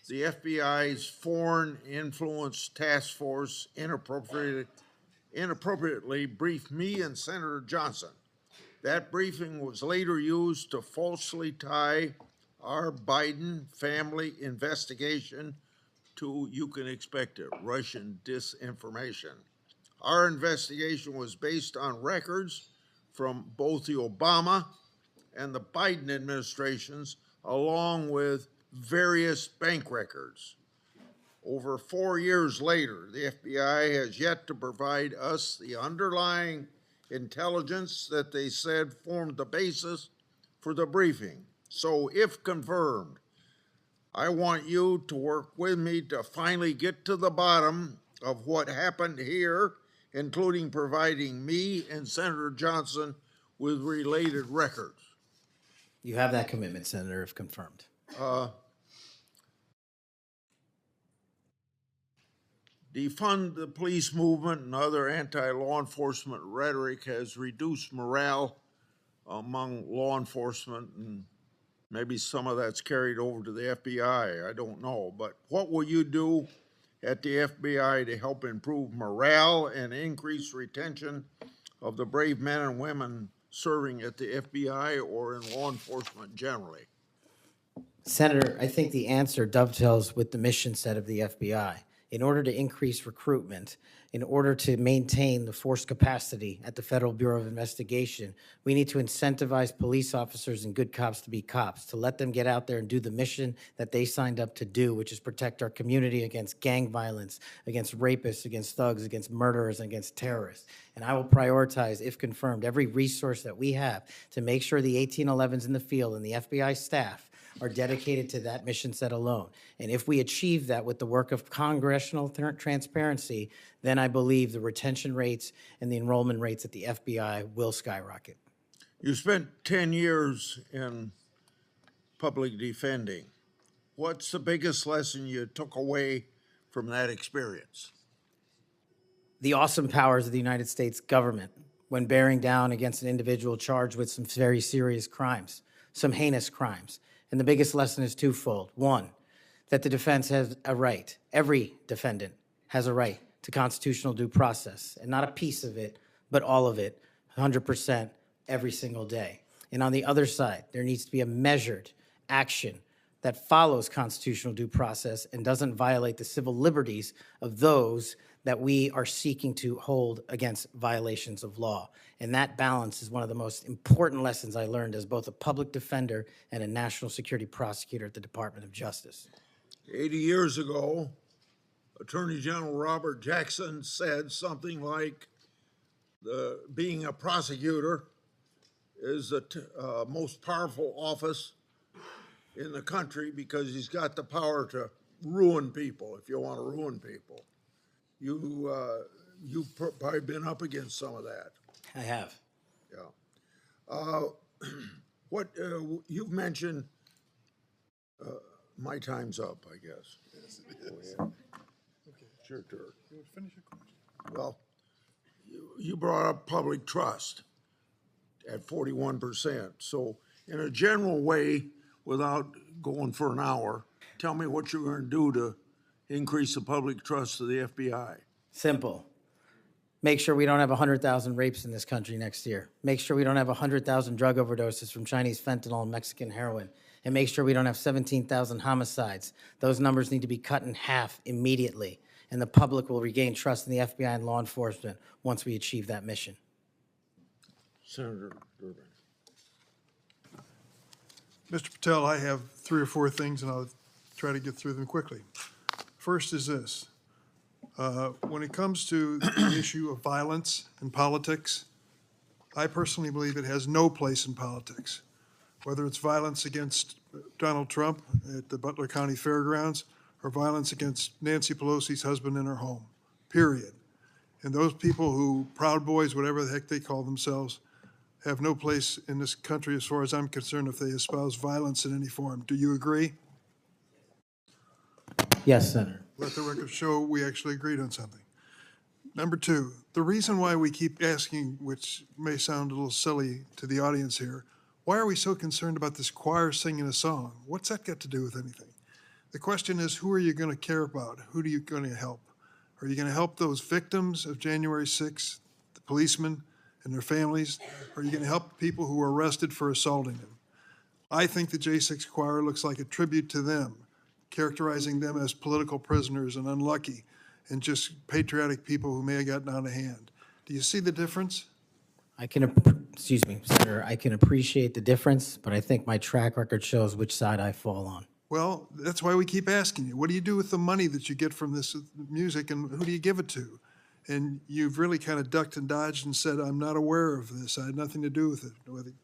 The FBI's Foreign Influence Task Force inappropriately briefed me and Senator Johnson. That briefing was later used to falsely tie our Biden family investigation to, you can expect it, Russian disinformation. Our investigation was based on records from both the Obama and the Biden administrations, along with various bank records. Over 4 years later, the FBI has yet to provide us the underlying intelligence that they said formed the basis for the briefing. So if confirmed, I want you to work with me to finally get to the bottom of what happened here, including providing me and Senator Johnson with related records. You have that commitment, Senator, if confirmed. Defund the police movement and other anti-law enforcement rhetoric has reduced morale among law enforcement and Maybe some of that's carried over to the FBI, I don't know. But what will you do at the FBI to help improve morale and increase retention of the brave men and women serving at the FBI or in law enforcement generally? Senator, I think the answer dovetails with the mission set of the FBI. In order to increase recruitment, in order to maintain the force capacity at the Federal Bureau of Investigation, we need to incentivize police officers and good cops to be cops, to let them get out there and do the mission that they signed up to do, which is protect our community against gang violence, against rapists, against thugs, against murderers, and against terrorists. And I will prioritize, if confirmed, every resource that we have to make sure the 1811s in the field and the FBI staff are dedicated to that mission set alone. And if we achieve that with the work of congressional transparency, then I believe the retention rates and the enrollment rates at the FBI will skyrocket. You spent 10 years in public defending. What's the biggest lesson you took away from that experience? The awesome powers of the United States government when bearing down against an individual charged with some very serious crimes, some heinous crimes. And the biggest lesson is twofold. One, that the defense has a right, every defendant has a right to constitutional due process, and not a piece of it, but all of it, 100% every single day. And on the other side, there needs to be a measured action that follows constitutional due process and doesn't violate the civil liberties of those that we are seeking to hold against violations of law. And that balance is one of the most important lessons I learned as both a public defender and a national security prosecutor at the Department of Justice. 80 years ago, Attorney General Robert Jackson said something like, being a prosecutor is the most powerful office in the country because he's got the power to ruin people if you want to ruin people. You've probably been up against some of that. I have. Yeah. What you've mentioned, my time's up, I guess. Yes, it Go is. ahead. It's your turn. You want to finish your question? Well, you brought up public trust at 41%. So in a general way, without going for an hour, tell me what you're going to do to increase the public trust of the FBI. Simple. Make sure we don't have 100,000 rapes in this country next year. Make sure we don't have 100,000 drug overdoses from Chinese fentanyl and Mexican heroin. And make sure we don't have 17,000 homicides. Those numbers need to be cut in half immediately. And the public will regain trust in the FBI and law enforcement once we achieve that mission. Senator Durbin. Mr. Patel, I have 3 or 4 things, and I'll try to get through them quickly. First is this. When it comes to the issue of violence in politics, I personally believe it has no place in politics. Whether it's violence against Donald Trump at the Butler County Fairgrounds or violence against Nancy Pelosi's husband in her home, period. And those people who, Proud Boys, whatever the heck they call themselves, have no place in this country as far as I'm concerned if they espouse violence in any form. Do you agree? Yes, Senator. Let the record show we actually agreed on something. Number 2, the reason why we keep asking, which may sound a little silly to the audience here, why are we so concerned about this choir singing a song? What's that got to do with anything? The question is, who are you going to care about? Who are you going to help? Are you going to help those victims of January 6th, the policemen and their families? Or are you going to help people who were arrested for assaulting them? I think the J6 choir looks like a tribute to them, characterizing them as political prisoners and unlucky and just patriotic people who may have gotten out of hand. Do you see the difference? Excuse me, Senator, I can appreciate the difference, but I think my track record shows which side I fall on. Well, that's why we keep asking you. What do you do with the money that you get from this music, and who do you give it to? And you've really kind of ducked and dodged and said, I'm not aware of this. I had nothing to do with it.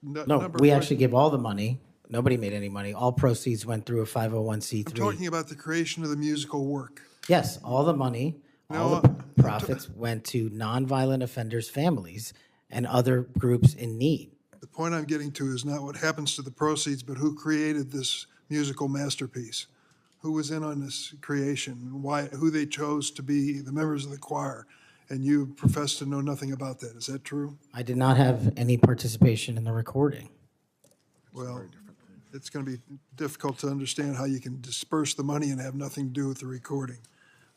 No, we actually give all the money. Nobody made any money. All proceeds went through a 501c3. I'm talking about the creation of the musical work. Yes, all the money, all the profits went to nonviolent offenders' families and other groups in need. The point I'm getting to is not what happens to the proceeds, but who created this musical masterpiece, who was in on this creation, and why, who they chose to be the members of the choir. And you profess to know nothing about that. Is that true? I did not have any participation in the recording. Well, it's going to be difficult to understand how you can disperse the money and have nothing to do with the recording.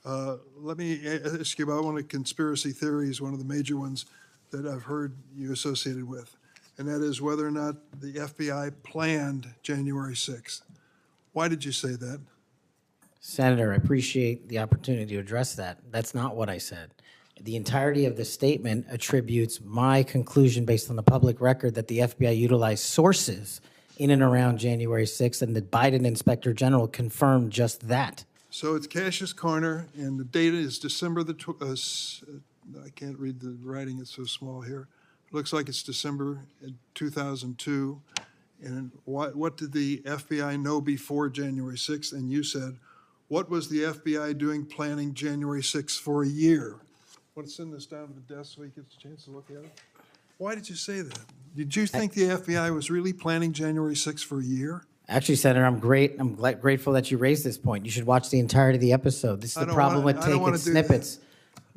Let me ask you about one of the conspiracy theories, one of the major ones that I've heard you associated with, and that is whether or not the FBI planned January 6th. Why did you say that? Senator, I appreciate the opportunity to address that. That's not what I said. The entirety of the statement attributes my conclusion based on the public record that the FBI utilized sources in and around January 6th, and the Biden Inspector General confirmed just that. So it's Cash's Corner, and the date is December the, I can't read the writing, it's so small here. It looks like it's December 2002. And what did the FBI know before January 6th? And you said, what was the FBI doing planning January 6th for a year? Want to send this down to the desk so he gets a chance to look at it? Why did you say that? Did you think the FBI was really planning January 6th for a year? Actually, Senator, I'm grateful that you raised this point. You should watch the entirety of the episode. This is the problem with taking snippets.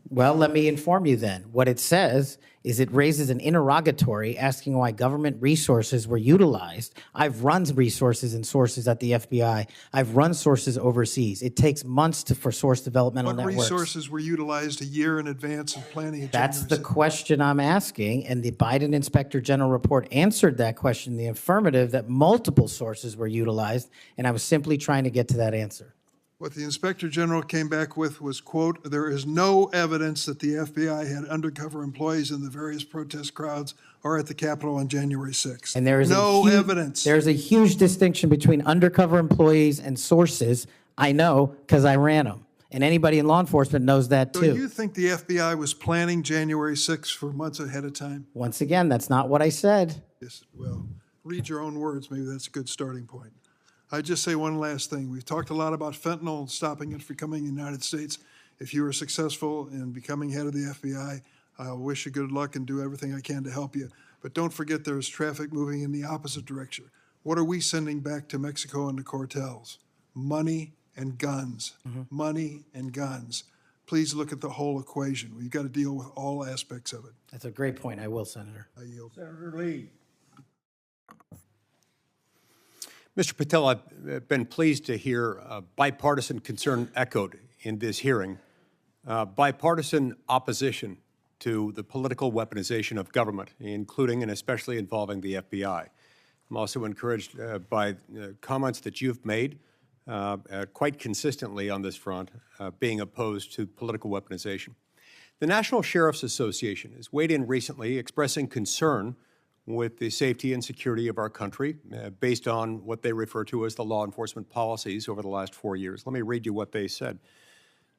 Well, let me inform you then. What it says is it raises an interrogatory asking why government resources were utilized. I've run resources and sources at the FBI. I've run sources overseas. It takes months for source developmental networks. What resources were utilized a year in advance of planning a That's the question I'm asking, and the Biden Inspector General report answered that question in the affirmative, that multiple sources were utilized, and I was simply trying to get to that answer. What the Inspector General came back with was, quote, there is no evidence that the FBI had undercover employees in the various protest crowds or at the Capitol on January 6th. And there is no evidence. There's a huge distinction between undercover employees and sources. I know because I ran them. And anybody in law enforcement knows that too. So you think the FBI was planning January 6th for months ahead of time? Once again, that's not what I said. Yes, well, read your own words. Maybe that's a good starting point. I'd just say one last thing. We've talked a lot about fentanyl and stopping it from coming in the United States. If you are successful in becoming head of the FBI, I wish you good luck and do everything I can to help you. But don't forget there's traffic moving in the opposite direction. What are we sending back to Mexico and the cartels? Money and guns. Money and guns. Please look at the whole equation. We've got to deal with all aspects of it. That's a great point. I will, Senator. I yield. Senator Lee. Mr. Patel, I've been pleased to hear bipartisan concern echoed in this hearing, bipartisan opposition to the political weaponization of government, including and especially involving the FBI. I'm also encouraged by comments that you've made quite consistently on this front, being opposed to political weaponization. The National Sheriff's Association has weighed in recently expressing concern with the safety and security of our country based on what they refer to as the law enforcement policies over the last 4 years. Let me read you what they said.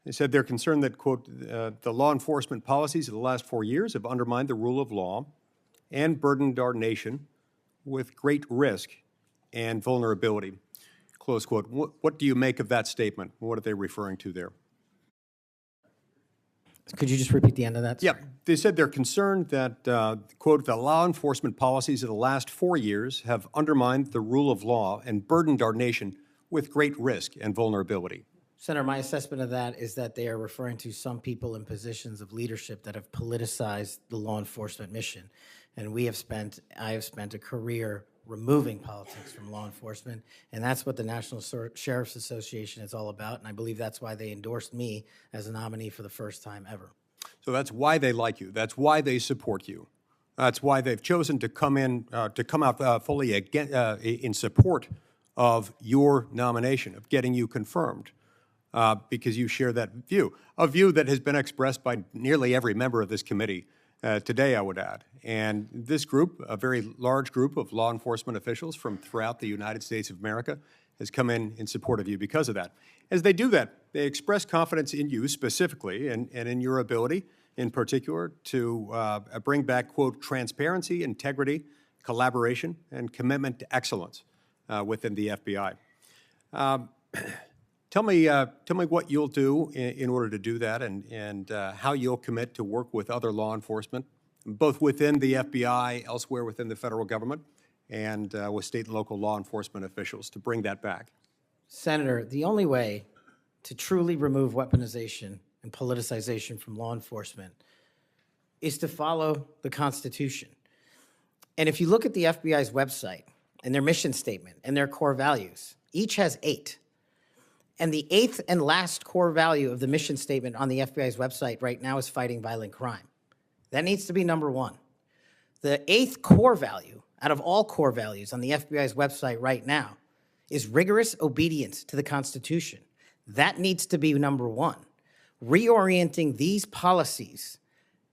They said they're concerned that, quote, the law enforcement policies of the last 4 years have undermined the rule of law and burdened our nation with great risk and vulnerability, close quote. What do you make of that statement? What are they referring to there? Could you just repeat the end of that? Yeah, they said they're concerned that, quote, the law enforcement policies of the last 4 years have undermined the rule of law and burdened our nation with great risk and vulnerability. Senator, my assessment of that is that they are referring to some people in positions of leadership that have politicized the law enforcement mission. And I have spent a career removing politics from law enforcement, and that's what the National Sheriff's Association is all about, and I believe that's why they endorsed me as a nominee for the first time ever. So that's why they like you. That's why they support you. That's why they've chosen to come out fully in support of your nomination, of getting you confirmed, because you share that view, a view that has been expressed by nearly every member of this committee today, I would add. And this group, a very large group of law enforcement officials from throughout the United States of America, has come in support of you because of that. As they do that, they express confidence in you specifically and in your ability in particular to bring back, quote, transparency, integrity, collaboration, and commitment to excellence within the FBI. Tell me what you'll do in order to do that, and how you'll commit to work with other law enforcement, both within the FBI, elsewhere within the federal government, and with state and local law enforcement officials to bring that back. Senator, the only way to truly remove weaponization and politicization from law enforcement is to follow the Constitution. And if you look at the FBI's website, and their mission statement and their core values. Each has 8. And the 8th and last core value of the mission statement on the FBI's website right now is fighting violent crime. That needs to be number 1. The 8th core value out of all core values on the FBI's website right now is rigorous obedience to the Constitution. That needs to be number 1. Reorienting these policies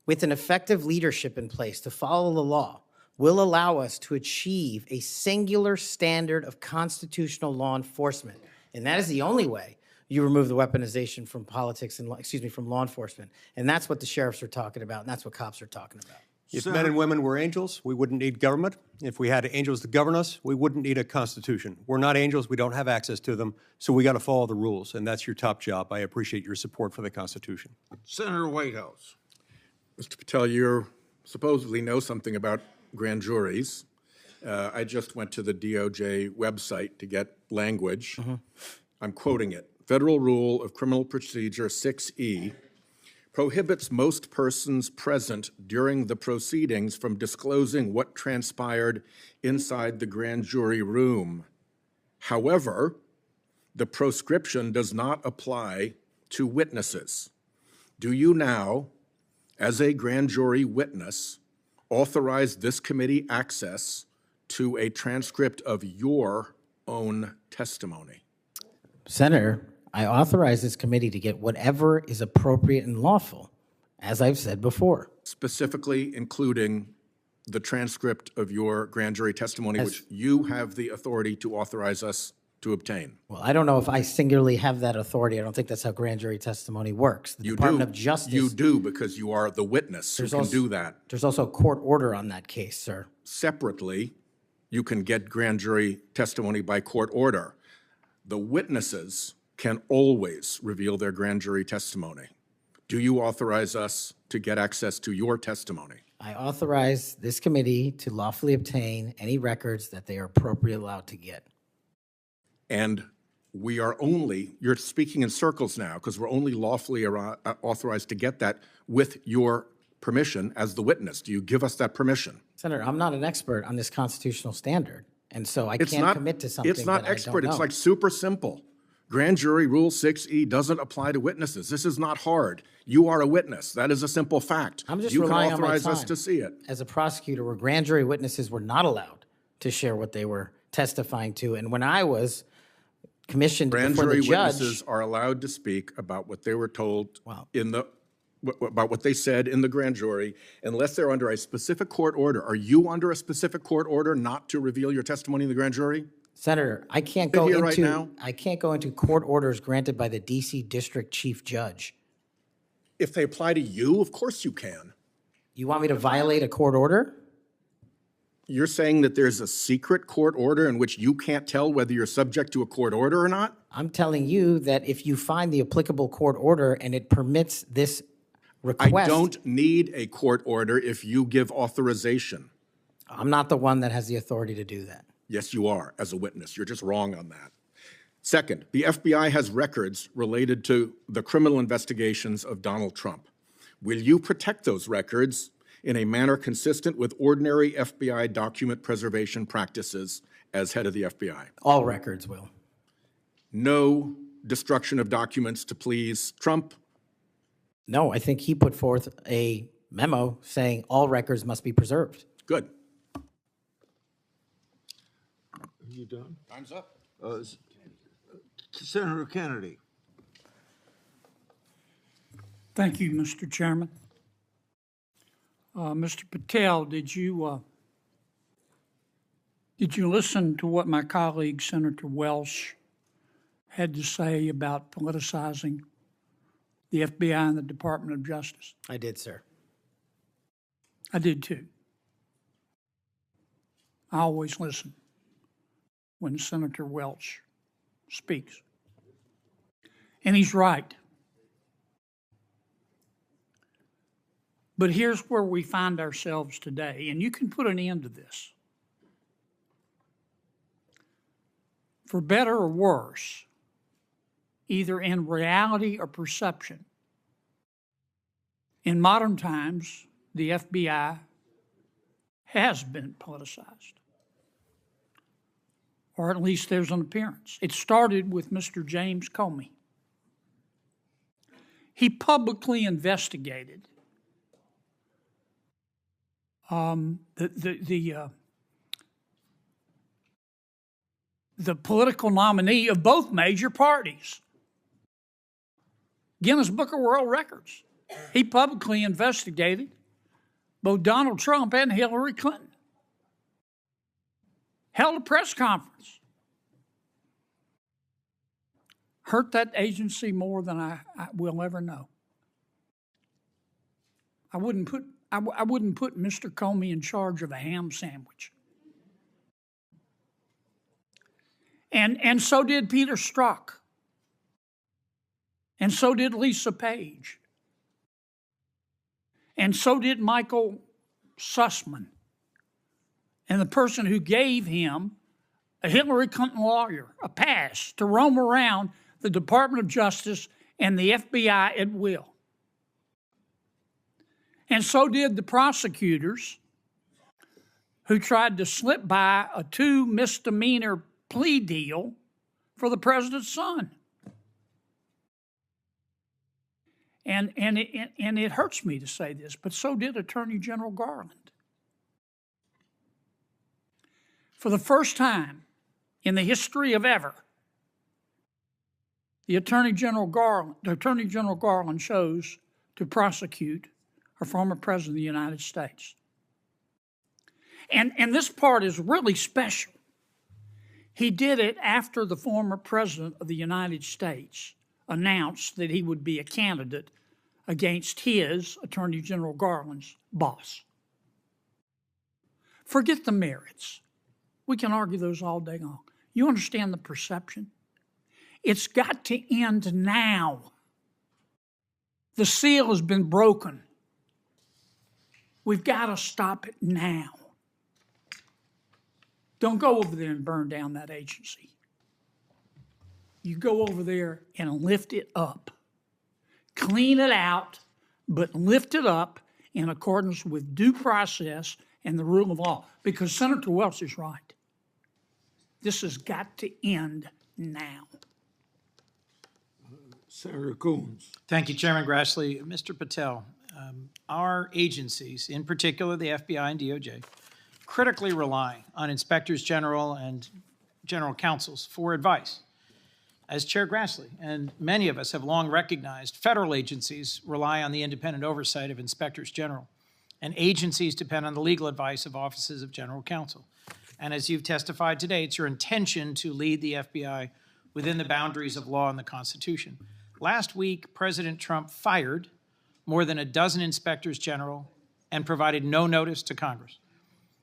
with an effective leadership in place to follow the law will allow us to achieve a singular standard of constitutional law enforcement. And that is the only way you remove the weaponization from politics and, from law enforcement. And that's what the sheriffs are talking about, and that's what cops are talking about. If men and women were angels, we wouldn't need government. If we had angels to govern us, we wouldn't need a constitution. We're not angels. We don't have access to them. So we got to follow the rules, and that's your top job. I appreciate your support for the Constitution. Senator Whitehouse. Mr. Patel, you supposedly know something about grand juries. I just went to the DOJ website to get language. I'm quoting it. Federal Rule of Criminal Procedure 6E prohibits most persons present during the proceedings from disclosing what transpired inside the grand jury room. However, the proscription does not apply to witnesses. Do you now, as a grand jury witness, authorize this committee access to a transcript of your own testimony? Senator, I authorize this committee to get whatever is appropriate and lawful, as I've said before. Specifically including the transcript of your grand jury testimony, which you have the authority to authorize us to obtain. Well, I don't know if I singularly have that authority. I don't think that's how grand jury testimony works. The Department of Justice. You do, because you are the witness who can do that. There's also a court order on that case, sir. Separately, you can get grand jury testimony by court order. The witnesses can always reveal their grand jury testimony. Do you authorize us to get access to your testimony? I authorize this committee to lawfully obtain any records that they are appropriately allowed to get. And we are only, you're speaking in circles now, because we're only lawfully authorized to get that with your permission as the witness. Do you give us that permission? Senator, I'm not an expert on this constitutional standard, and so I can't commit to something It's not that expert. I don't know. It's like super simple. Grand jury rule 6E doesn't apply to witnesses. This is not hard. You are a witness. That is a simple fact. I'm just you can relying on my authorize time us to see it. as a prosecutor, where grand jury witnesses were not allowed to share what they were testifying to. And when I was commissioned Grand before jury the judge, witnesses are allowed to speak about what they were told about what they said in the grand jury, unless they're under a specific court order. Are you under a specific court order not to reveal your testimony in the grand jury? Senator, I can't Sit go here into right now. I can't go into court orders granted by the D.C. District Chief Judge. If they apply to you, of course you can. You want me to violate a court order? You're saying that there's a secret court order in which you can't tell whether you're subject to a court order or not? I'm telling you that if you find the applicable court order and it permits this request. I don't need a court order if you give authorization. I'm not the one that has the authority to do that. Yes, you are, as a witness. You're just wrong on that. Second, the FBI has records related to the criminal investigations of Donald Trump. Will you protect those records in a manner consistent with ordinary FBI document preservation practices as head of the FBI? All records will. No destruction of documents to please Trump? No, I think he put forth a memo saying all records must be preserved. Good. You done? Time's up. Senator Kennedy. Thank you, Mr. Chairman. Mr. Patel, did you listen to what my colleague, Senator Welch, had to say about politicizing the FBI and the Department of Justice? I did, sir. I did too. I always listen when Senator Welch speaks. And he's right. But here's where we find ourselves today, and you can put an end to this. For better or worse, either in reality or perception, in modern times, the FBI has been politicized. or at least there's an appearance. It started with Mr. James Comey. He publicly investigated the political nominee of both major parties. Guinness Book of World Records. He publicly investigated both Donald Trump and Hillary Clinton. Held a press conference. Hurt that agency more than I will ever know. I wouldn't put Mr. Comey in charge of a ham sandwich. And so did Peter Strzok. And so did Lisa Page. And so did Michael Sussman. And the person who gave him, a Hillary Clinton lawyer, a pass to roam around the Department of Justice and the FBI at will. And so did the prosecutors who tried to slip by a 2 misdemeanor plea deal for the president's son. And it hurts me to say this, but so did Attorney General Garland. For the first time in the history of ever, the Attorney General Garland chose to prosecute a former president of the United States. And this part is really special. He did it after the former president of the United States announced that he would be a candidate against his, Attorney General Garland's, boss. Forget the merits. We can argue those all day long. You understand the perception? It's got to end now. The seal has been broken. We've got to stop it now. Don't go over there and burn down that agency. You go over there and lift it up. Clean it out, but lift it up in accordance with due process and the rule of law. Because Senator Welch is right. This has got to end now. Senator Coons. Thank you, Chairman Grassley. Mr. Patel, our agencies, in particular the FBI and DOJ, critically rely on inspectors general and general counsels for advice. As Chair Grassley and many of us have long recognized, federal agencies rely on the independent oversight of inspectors general, and agencies depend on the legal advice of offices of general counsel. And as you've testified today, it's your intention to lead the FBI within the boundaries of law and the Constitution. Last week, President Trump fired more than a dozen inspectors general and provided no notice to Congress.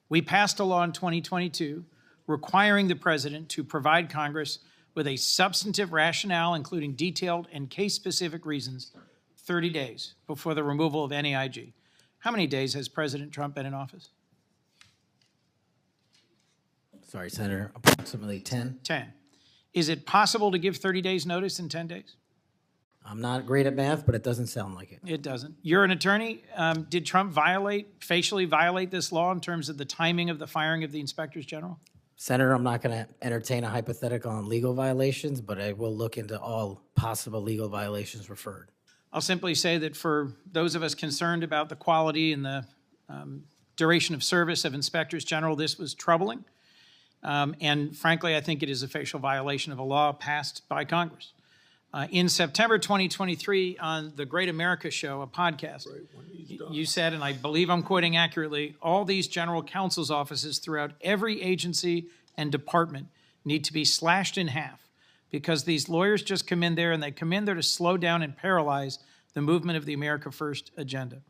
We passed a law in 2022 requiring the president to provide Congress with a substantive rationale, including detailed and case-specific reasons, 30 days before the removal of any IG. How many days has President Trump been in office? Sorry, Senator, approximately 10. 10. Is it possible to give 30 days notice in 10 days? I'm not great at math, but it doesn't sound like it. It doesn't. You're an attorney. Did Trump facially violate this law in terms of the timing of the firing of the inspectors general? Senator, I'm not going to entertain a hypothetical on legal violations, but I will look into all possible legal violations referred. I'll simply say that for those of us concerned about the quality and the duration of service of inspectors general, this was troubling. And frankly, I think it is a facial violation of a law passed by Congress. In September 2023, on the Great America Show, a podcast, you said, and I believe I'm quoting accurately, all these general counsel's offices throughout every agency and department need to be slashed in half because these lawyers just come in there and they come in there to slow down and paralyze the movement of the America First agenda.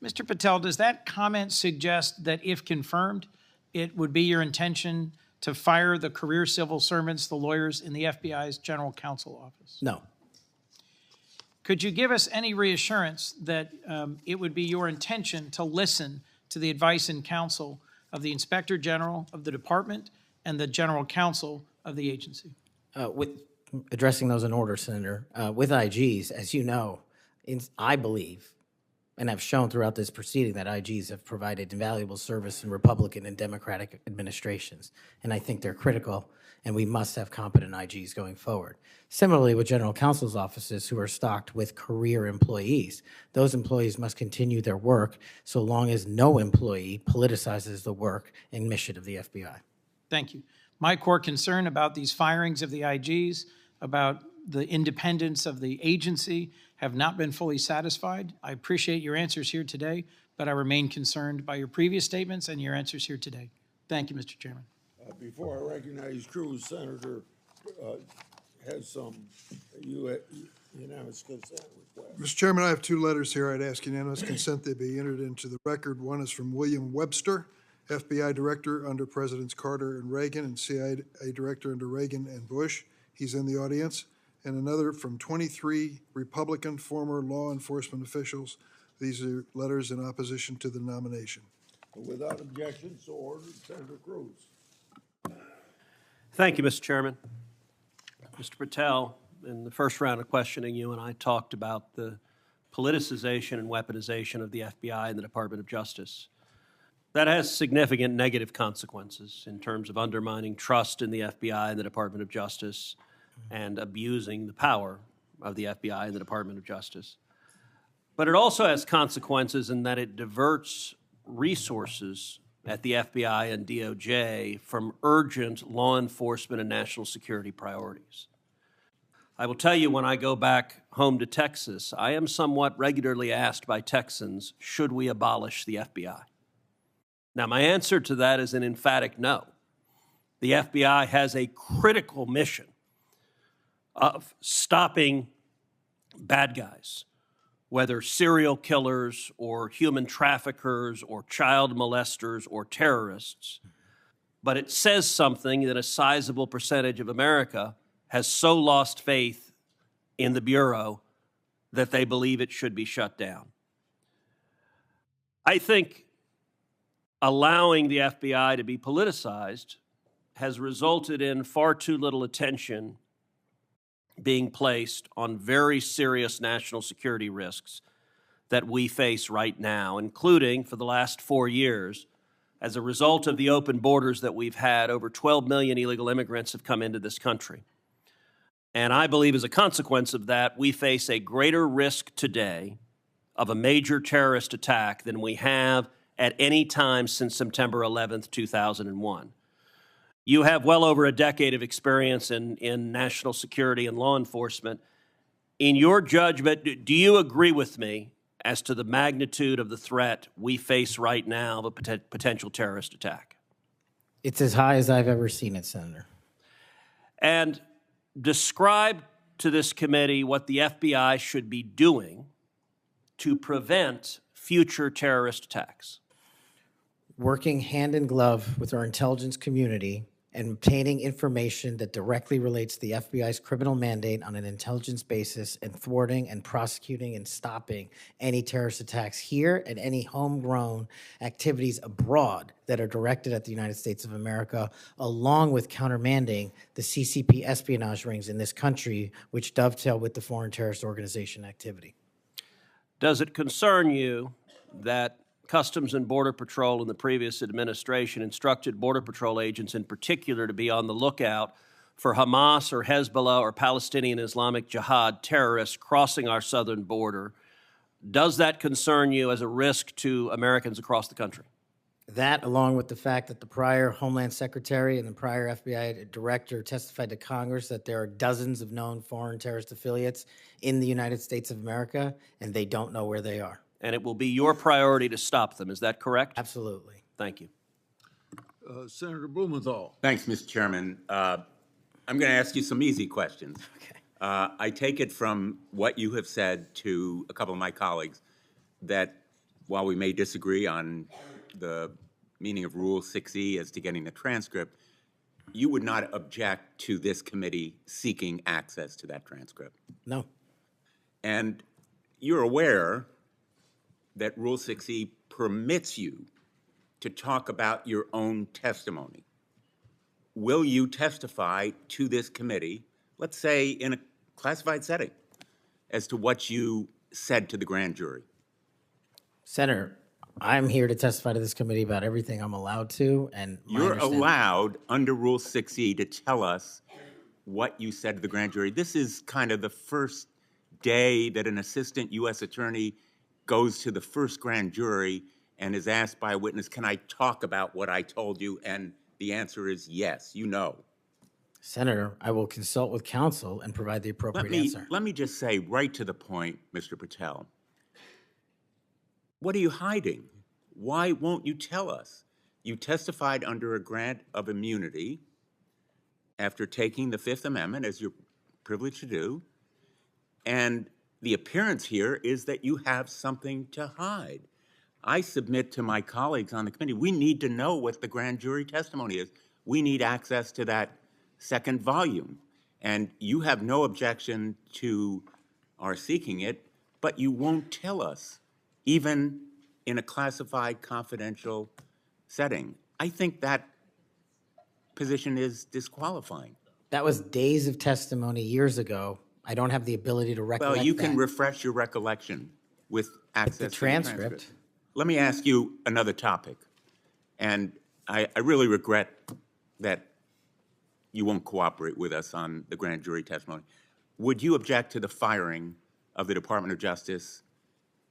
Mr. Patel, does that comment suggest that if confirmed, it would be your intention to fire the career civil servants, the lawyers in the FBI's general counsel office? No. Could you give us any reassurance that it would be your intention to listen to the advice and counsel of the Inspector General of the department and the general counsel of the agency? With addressing those in order, Senator, with IGs, as you know, I believe and have shown throughout this proceeding that IGs have provided invaluable service in Republican and Democratic administrations. And I think they're critical, and we must have competent IGs going forward. Similarly, with general counsel's offices who are stocked with career employees, those employees must continue their work so long as no employee politicizes the work and mission of the FBI. Thank you. My core concern about these firings of the IGs, about the independence of the agency, have not been fully satisfied. I appreciate your answers here today, but I remain concerned by your previous statements and your answers here today. Thank you, Mr. Chairman. Before I recognize Cruz, Senator has some unanimous consent request. Mr. Chairman, I have two letters here. I'd ask unanimous consent they be entered into the record. One is from William Webster, FBI Director under Presidents Carter and Reagan, and CIA Director under Reagan and Bush. He's in the audience. And another from 23 Republican former law enforcement officials. These are letters in opposition to the nomination. Without objection, so ordered. Senator Cruz. Thank you, Mr. Chairman. Mr. Patel, in the first round of questioning, you and I talked about the politicization and weaponization of the FBI and the Department of Justice. That has significant negative consequences in terms of undermining trust in the FBI and the Department of Justice and abusing the power of the FBI and the Department of Justice. But it also has consequences in that it diverts resources at the FBI and DOJ from urgent law enforcement and national security priorities. I will tell you, when I go back home to Texas, I am somewhat regularly asked by Texans, should we abolish the FBI? Now, my answer to that is an emphatic no. The FBI has a critical mission of stopping bad guys, whether serial killers or human traffickers or child molesters or terrorists. But it says something that a sizable percentage of America has so lost faith in the Bureau that they believe it should be shut down. I think allowing the FBI to be politicized has resulted in far too little attention being placed on very serious national security risks that we face right now, including for the last 4 years. As a result of the open borders that we've had, over 12 million illegal immigrants have come into this country. And I believe as a consequence of that, we face a greater risk today of a major terrorist attack than we have at any time since September 11th, 2001. You have well over a decade of experience in national security and law enforcement. In your judgment, do you agree with me as to the magnitude of the threat we face right now of a potential terrorist attack? It's as high as I've ever seen it, Senator. And describe to this committee what the FBI should be doing to prevent future terrorist attacks. Working hand in glove with our intelligence community and obtaining information that directly relates to the FBI's criminal mandate on an intelligence basis and thwarting and prosecuting and stopping any terrorist attacks here and any homegrown activities abroad that are directed at the United States of America, along with countermanding the CCP espionage rings in this country, which dovetail with the foreign terrorist organization activity. Does it concern you that Customs and Border Patrol in the previous administration instructed Border Patrol agents in particular to be on the lookout for Hamas or Hezbollah or Palestinian Islamic Jihad terrorists crossing our southern border? Does that concern you as a risk to Americans across the country? That, along with the fact that the prior Homeland Secretary and the prior FBI Director testified to Congress that there are dozens of known foreign terrorist affiliates in the United States of America, and they don't know where they are. And it will be your priority to stop them. Is that correct? Absolutely. Thank you. Senator Blumenthal. Thanks, Mr. Chairman. I'm going to ask you some easy questions. Okay. I take it from what you have said to a couple of my colleagues that while we may disagree on the meaning of Rule 6E as to getting the transcript, you would not object to this committee seeking access to that transcript? No. And you're aware that Rule 6E permits you to talk about your own testimony. Will you testify to this committee, let's say in a classified setting, as to what you said to the grand jury? Senator, I'm here to testify to this committee about everything I'm allowed to, and You're allowed, under Rule 6E, to tell us what you said to the grand jury. This is kind of the first day that an assistant U.S. attorney goes to the first grand jury and is asked by a witness, can I talk about what I told you? And the answer is yes, you know. Senator, I will consult with counsel and provide the appropriate answer. Let me just say right to the point, Mr. Patel. What are you hiding? Why won't you tell us? You testified under a grant of immunity after taking the Fifth Amendment, as you're privileged to do, and the appearance here is that you have something to hide. I submit to my colleagues on the committee, we need to know what the grand jury testimony is. We need access to that second volume. And you have no objection to our seeking it, but you won't tell us, even in a classified confidential setting. I think that position is disqualifying. That was days of testimony years ago. I don't have the ability to recollect Well, you can that. refresh your recollection with access The to transcript. the transcript. Let me ask you another topic. And I really regret that you won't cooperate with us on the grand jury testimony. Would you object to the firing of the Department of Justice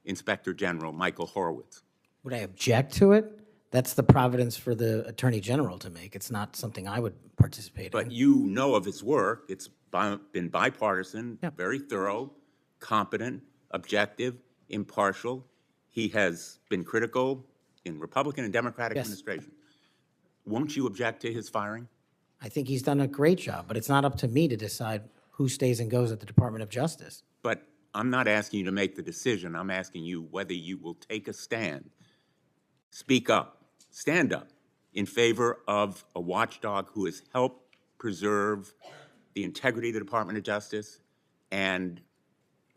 Inspector General Michael Horowitz? Would I object to it? That's the providence for the Attorney General to make. It's not something I would participate in. But you know of his work. It's been bipartisan, very thorough, competent, objective, impartial. He has been critical in Republican and Democratic administration. Won't you object to his firing? I think he's done a great job, but it's not up to me to decide who stays and goes at the Department of Justice. But I'm not asking you to make the decision. I'm asking you whether you will take a stand, speak up, stand up in favor of a watchdog who has helped preserve the integrity of the Department of Justice and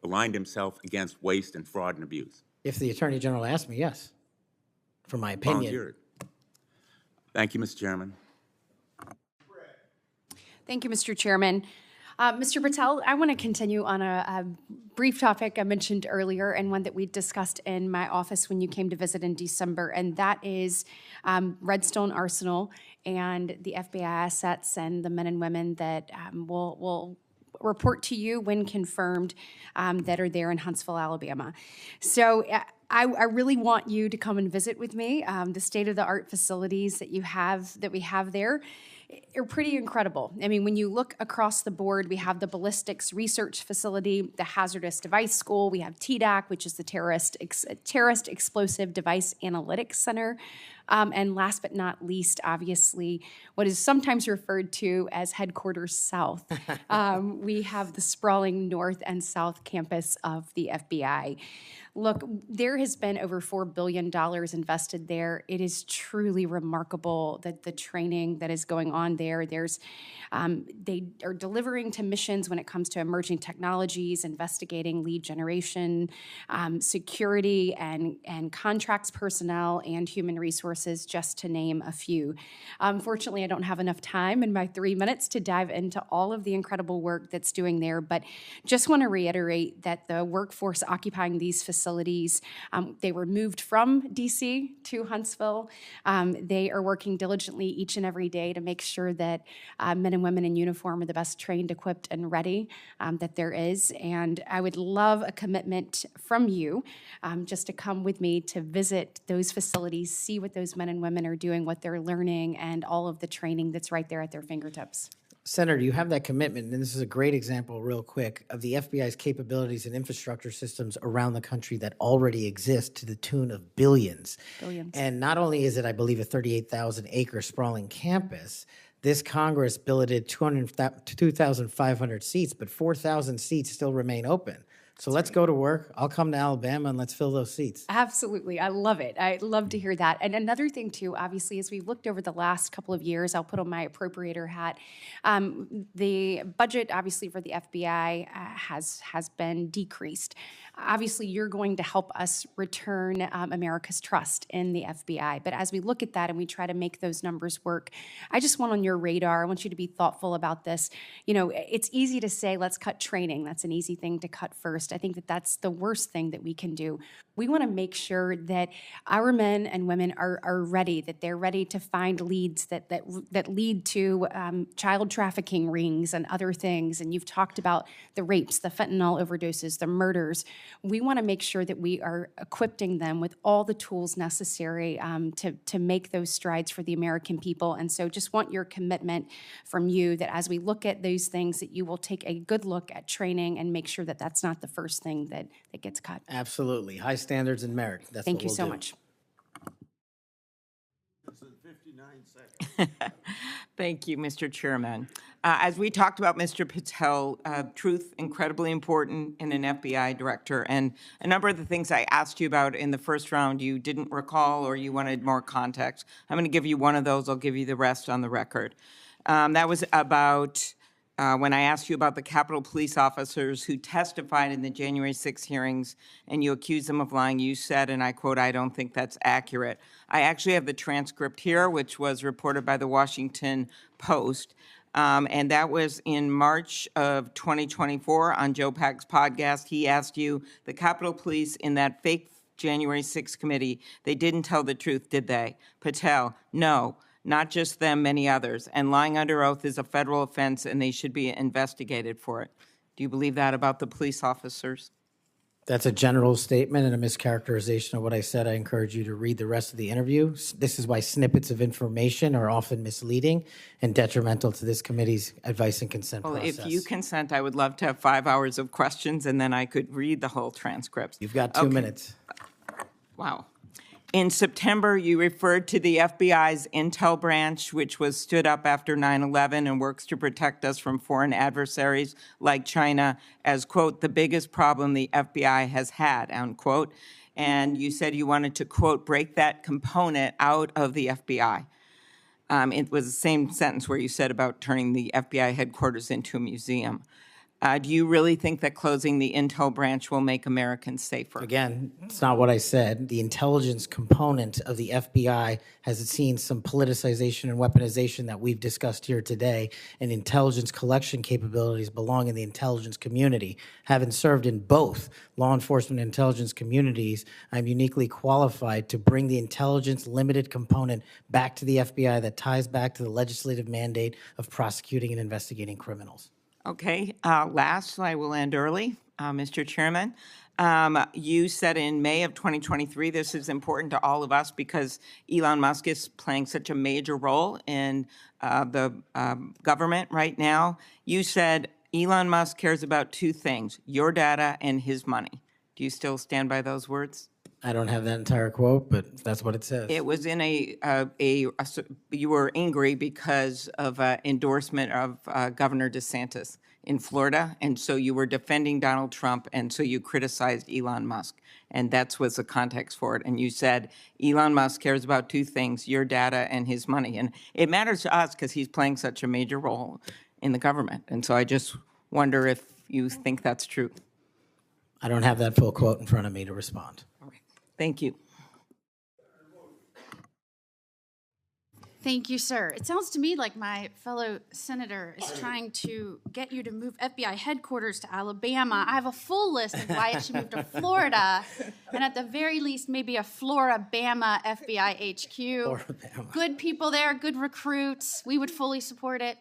aligned himself against waste and fraud and abuse. If the Attorney General asked me, yes, for my opinion. Volunteered. Thank you, Mr. Chairman. Thank you, Mr. Chairman. Mr. Patel, I want to continue on a brief topic I mentioned earlier and one that we discussed in my office when you came to visit in December, and that is Redstone Arsenal and the FBI assets and the men and women that will report to you when confirmed that are there in Huntsville, Alabama. So I really want you to come and visit with me. The state-of-the-art facilities that we have there are pretty incredible. I mean, when you look across the board, we have the ballistics research facility, the hazardous device school, we have TDAC, which is the terrorist explosive device analytics center, and last but not least, obviously, what is sometimes referred to as Headquarters South. We have the sprawling north and south campus of the FBI. Look, there has been over $4 billion invested there. It is truly remarkable that the training that is going on there. They are delivering to missions when it comes to emerging technologies, investigating lead generation, security, and contracts personnel and human resources, just to name a few. Unfortunately, I don't have enough time in my 3 minutes to dive into all of the incredible work that's doing there, but just want to reiterate that the workforce occupying these facilities, they were moved from DC to Huntsville. They are working diligently each and every day to make sure that men and women in uniform are the best trained, equipped, and ready that there is. And I would love a commitment from you just to come with me to visit those facilities, see what those men and women are doing, what they're learning, and all of the training that's right there at their fingertips. Senator, you have that commitment, and this is a great example, real quick, of the FBI's capabilities and infrastructure systems around the country that already exist to the tune of billions. Billions. And not only is it, I believe, a 38,000-acre sprawling campus, this Congress billeted 2,500 seats, but 4,000 seats still remain open. So let's go to work. I'll come to Alabama and let's fill those seats. Absolutely. I love it. I love to hear that. And another thing, too, obviously, as we've looked over the last couple of years, I'll put on my appropriator hat. The budget, obviously, for the FBI has been decreased. Obviously, you're going to help us return America's trust in the FBI. But as we look at that and we try to make those numbers work, I just want on your radar, I want you to be thoughtful about this. You know, it's easy to say, let's cut training. That's an easy thing to cut first. first. I think that that's the worst thing that we can do. We want to make sure that our men and women are ready, that they're ready to find leads that lead to child trafficking rings and other things. And you've talked about the rapes, the fentanyl overdoses, the murders. We want to make sure that we are equipping them with all the tools necessary to make those strides for the American people. And so just want your commitment from you that as we look at those things, that you will take a good look at training and make sure that that's not the first thing that gets cut. Absolutely. High standards and merit. That's Thank what you we'll so do. much. Thank you, Mr. Chairman. As we talked about Mr. Patel, truth, incredibly important in an FBI director. And a number of the things I asked you about in the first round you didn't recall or you wanted more context. I'm going to give you one of those. I'll give you the rest on the record. That was about when I asked you about the Capitol Police officers who testified in the January 6 hearings and you accused them of lying. You said, and I quote, "I don't think that's accurate." I actually have the transcript here, which was reported by the Washington Post. And that was in March of 2024 on Joe Pack's podcast. He asked you, the Capitol Police in that fake January 6 committee, they didn't tell the truth, did they? Patel, no. Not just them, many others. And lying under oath is a federal offense and they should be investigated for it. Do you believe that about the police officers? That's a general statement and a mischaracterization of what I said. I encourage you to read the rest of the interview. This is why snippets of information are often misleading and detrimental to this committee's advice and consent process. If you consent, I would love to have 5 hours of questions and then I could read the whole transcript. You've got 2 minutes. Wow. In September, you referred to the FBI's intel branch, which was stood up after 9/11 and works to protect us from foreign adversaries like China, as, quote, the biggest problem the FBI has had, unquote. And you said you wanted to, quote, break that component out of the FBI. It was the same sentence where you said about turning the FBI headquarters into a museum. Do you really think that closing the intel branch will make Americans safer? Again, it's not what I said. The intelligence component of the FBI has seen some politicization and weaponization that we've discussed here today, and intelligence collection capabilities belong in the intelligence community. Having served in both law enforcement and intelligence communities, I'm uniquely qualified to bring the intelligence limited component back to the FBI that ties back to the legislative mandate of prosecuting and investigating criminals. Okay, last, I will end early, Mr. Chairman. You said in May of 2023, this is important to all of us because Elon Musk is playing such a major role in the government right now. You said Elon Musk cares about 2 things, your data and his money. Do you still stand by those words? I don't have that entire quote, but that's what it says. It was in you were angry because of an endorsement of Governor DeSantis in Florida, and so you were defending Donald Trump, and so you criticized Elon Musk, and that was the context for it. And you said Elon Musk cares about 2 things, your data and his money, and it matters to us because he's playing such a major role in the government, and so I just wonder if you think that's true. I don't have that full quote in front of me to respond. Thank you. Thank you, sir. It sounds to me like my fellow senator is trying to get you to move FBI headquarters to Alabama. I have a full list of why it should move to Florida, and at the very least, maybe a Florida-Bama FBI HQ. Florida-Bama. Good people there, good recruits. We would fully support it.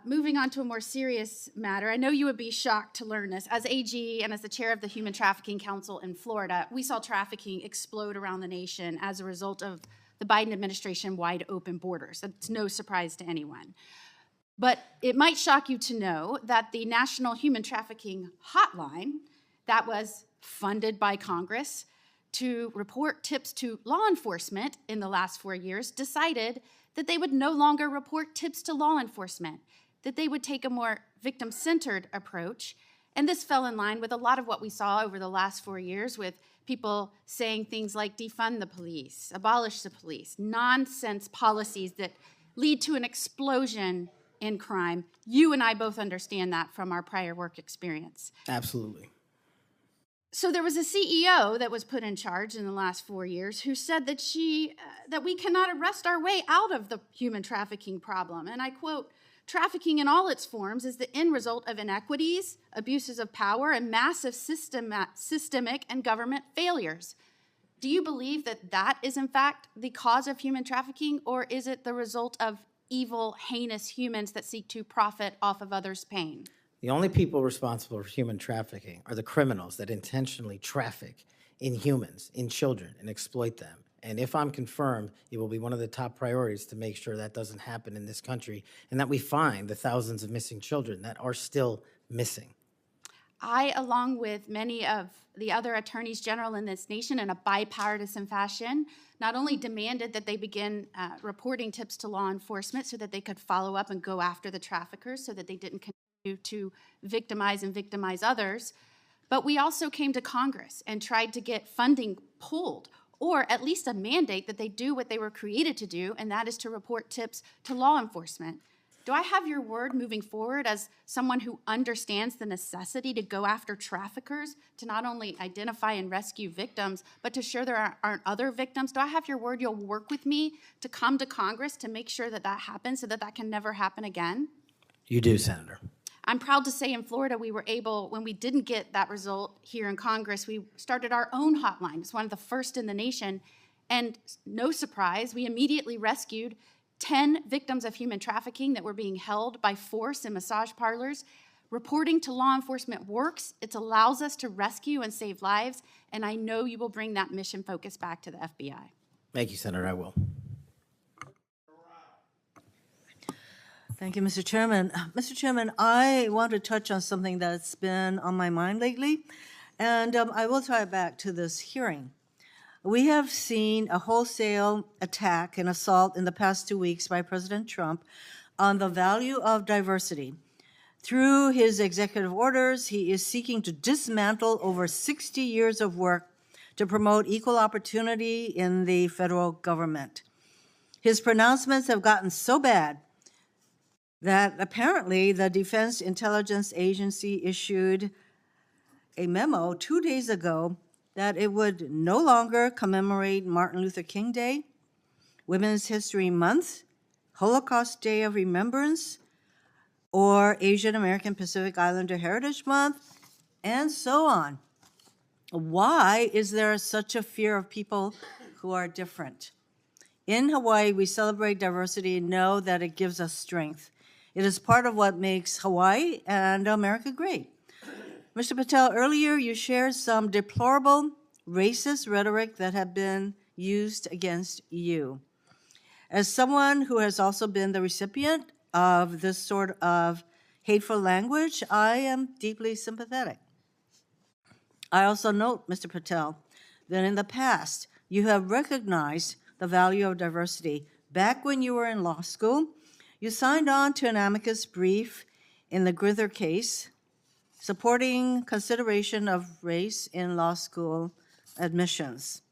Moving on to a more serious matter, I know you would be shocked to learn this. As AG and as the chair of the Human Trafficking Council in Florida, we saw trafficking explode around the nation as a result of the Biden administration wide open borders. That's no surprise to anyone. But it might shock you to know that the National Human Trafficking Hotline that was funded by Congress to report tips to law enforcement in the last 4 years decided that they would no longer report tips to law enforcement, that they would take a more victim-centered approach. And this fell in line with a lot of what we saw over the last 4 years with people saying things like defund the police, abolish the police, nonsense policies that lead to an explosion in crime. You and I both understand that from our prior work experience. Absolutely. So there was a CEO that was put in charge in the last 4 years who said that that we cannot arrest our way out of the human trafficking problem. And I quote, "Trafficking in all its forms is the end result of inequities, abuses of power, and massive systemic and government failures." Do you believe that that is in fact the cause of human trafficking, or is it the result of evil, heinous humans that seek to profit off of others' pain? The only people responsible for human trafficking are the criminals that intentionally traffic in humans, in children, and exploit them. And if I'm confirmed, it will be one of the top priorities to make sure that doesn't happen in this country and that we find the thousands of missing children that are still missing. I, along with many of the other attorneys general in this nation, in a bipartisan fashion, not only demanded that they begin reporting tips to law enforcement so that they could follow up and go after the traffickers so that they didn't continue to victimize others, but we also came to Congress and tried to get funding pulled, or at least a mandate that they do what they were created to do, and that is to report tips to law enforcement. Do I have your word moving forward as someone who understands the necessity to go after traffickers, to not only identify and rescue victims, but to ensure there aren't other victims? Do I have your word you'll work with me to come to Congress to make sure that that happens so that that can never happen again? You do, Senator. I'm proud to say in Florida we were able, when we didn't get that result here in Congress, we started our own hotline. It's one of the first in the nation. And no surprise, we immediately rescued 10 victims of human trafficking that were being held by force in massage parlors. Reporting to law enforcement works. It allows us to rescue and save lives. And I know you will bring that mission focus back to the FBI. Thank you, Senator. I will. Thank you, Mr. Chairman. Mr. Chairman, I want to touch on something that's been on my mind lately, and I will tie it back to this hearing. We have seen a wholesale attack and assault in the past 2 weeks by President Trump on the value of diversity. Through his executive orders, he is seeking to dismantle over 60 years of work to promote equal opportunity in the federal government. His pronouncements have gotten so bad that apparently the Defense Intelligence Agency issued a memo 2 days ago that it would no longer commemorate Martin Luther King Day, Women's History Month, Holocaust Day of Remembrance, or Asian American Pacific Islander Heritage Month, and so on. Why is there such a fear of people who are different? In Hawaii, we celebrate diversity and know that it gives us strength. It is part of what makes Hawaii and America great. Mr. Patel, earlier you shared some deplorable racist rhetoric that have been used against you. As someone who has also been the recipient of this sort of hateful language, I am deeply sympathetic. I also note, Mr. Patel, that in the past you have recognized the value of diversity. Back when you were in law school, you signed on to an amicus brief in the Grither case, supporting consideration of race in law school admissions.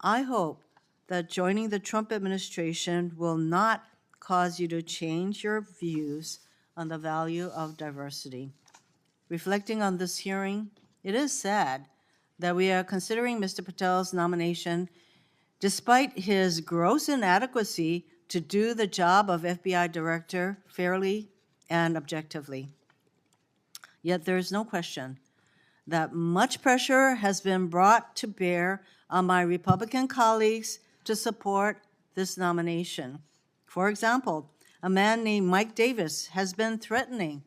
I hope that joining the Trump administration will not cause you to change your views on the value of diversity. Reflecting on this hearing, it is sad that we are considering Mr. Patel's nomination despite his gross inadequacy to do the job of FBI director fairly and objectively. Yet there is no question that much pressure has been brought to bear on my Republican colleagues to support this nomination. For example, a man named Mike Davis has been threatening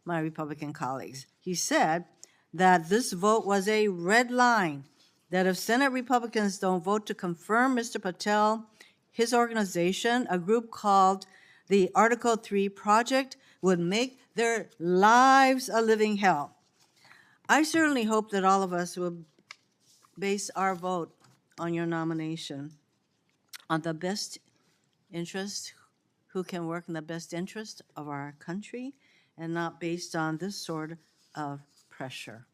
my Republican colleagues. He said that this vote was a red line, that if Senate Republicans don't vote to confirm Mr. Patel, his organization, a group called the Article 3 Project, would make their lives a living hell. I certainly hope that all of us will base our vote on your nomination on the best interest, who can work in the best interest of our country, and not based on this sort of pressure.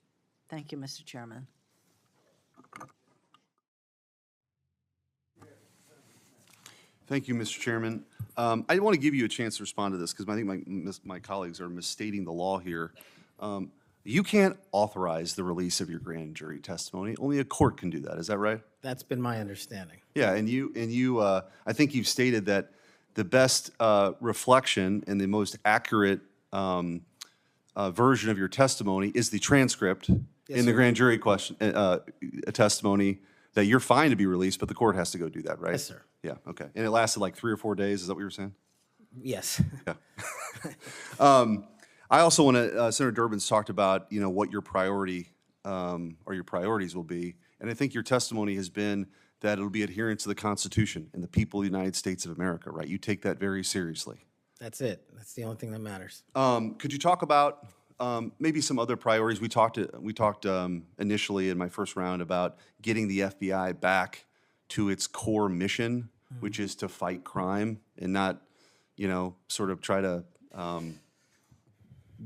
Thank you, Mr. Chairman. Thank you, Mr. Chairman. I want to give you a chance to respond to this because I think my colleagues are misstating the law here. You can't authorize the release of your grand jury testimony. Only a court can do that. Is that right? That's been my understanding. Yeah, and I think you've stated that the best reflection and the most accurate version of your testimony is the transcript Yes, in the sir. grand jury testimony that you're fine to be released, but the court has to go do that, right? Yes, sir. Yeah, okay. And it lasted like 3 or 4 days. Is that what you were saying? Yes. I also want to, Senator Durbin's talked about, what your priority or your priorities will be. And I think your testimony has been that it'll be adherence to the Constitution and the people of the United States of America, right? You take that very seriously. That's it. That's the only thing that matters. Could you talk about maybe some other priorities? We talked initially in my first round about getting the FBI back to its core mission, which is to fight crime and not, sort of try to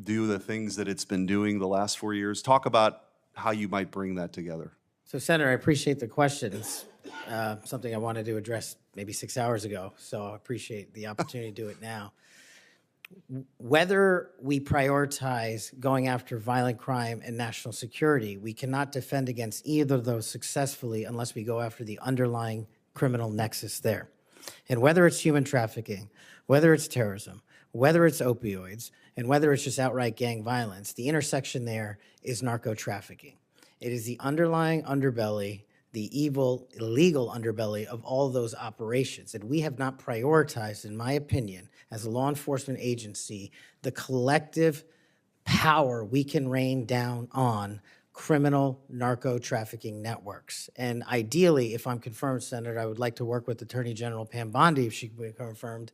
do the things that it's been doing the last 4 years. Talk about how you might bring that together. So, Senator, I appreciate the question. It's something I wanted to address maybe 6 hours ago, so I appreciate the opportunity to do it now. Whether we prioritize going after violent crime and national security, we cannot defend against either of those successfully unless we go after the underlying criminal nexus there. And whether it's human trafficking, whether it's terrorism, whether it's opioids, and whether it's just outright gang violence, the intersection there is narco trafficking. It is the underlying underbelly, the evil, illegal underbelly of all of those operations. And we have not prioritized, in my opinion, as a law enforcement agency, the collective power we can rain down on criminal narco trafficking networks. And ideally, if I'm confirmed, Senator, I would like to work with Attorney General Pam Bondi, if she can be confirmed,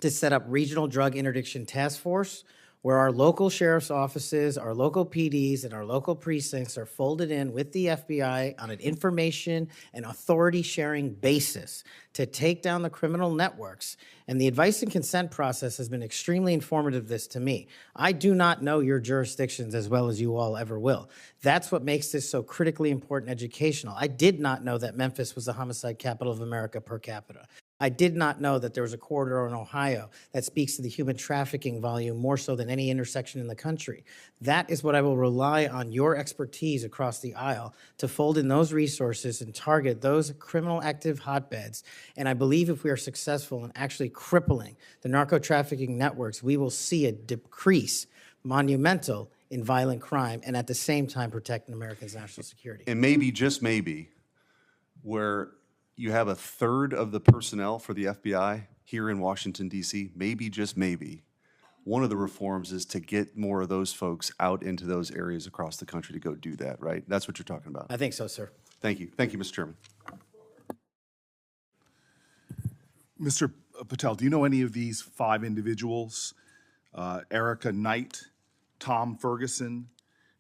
to set up regional drug interdiction task force where our local sheriff's offices, our local PDs, and our local precincts are folded in with the FBI on an information and authority sharing basis to take down the criminal networks. And the advice and consent process has been extremely informative to me. I do not know your jurisdictions as well as you all ever will. That's what makes this so critically important educational. I did not know that Memphis was the homicide capital of America per capita. I did not know that there was a corridor in Ohio that speaks to the human trafficking volume more so than any intersection in the country. That is what I will rely on your expertise across the aisle to fold in those resources and target those criminal active hotbeds. And I believe if we are successful in actually crippling the narco trafficking networks, we will see a decrease monumental in violent crime and at the same time protecting Americans' national security. And maybe, just maybe, where you have a third of the personnel for the FBI here in Washington, D.C., maybe, just maybe, one of the reforms is to get more of those folks out into those areas across the country to go do that, right? That's what you're talking about. I think so, sir. Thank you. Thank you, Mr. Chairman. Mr. Patel, do you know any of these 5 individuals? Erica Knight, Tom Ferguson,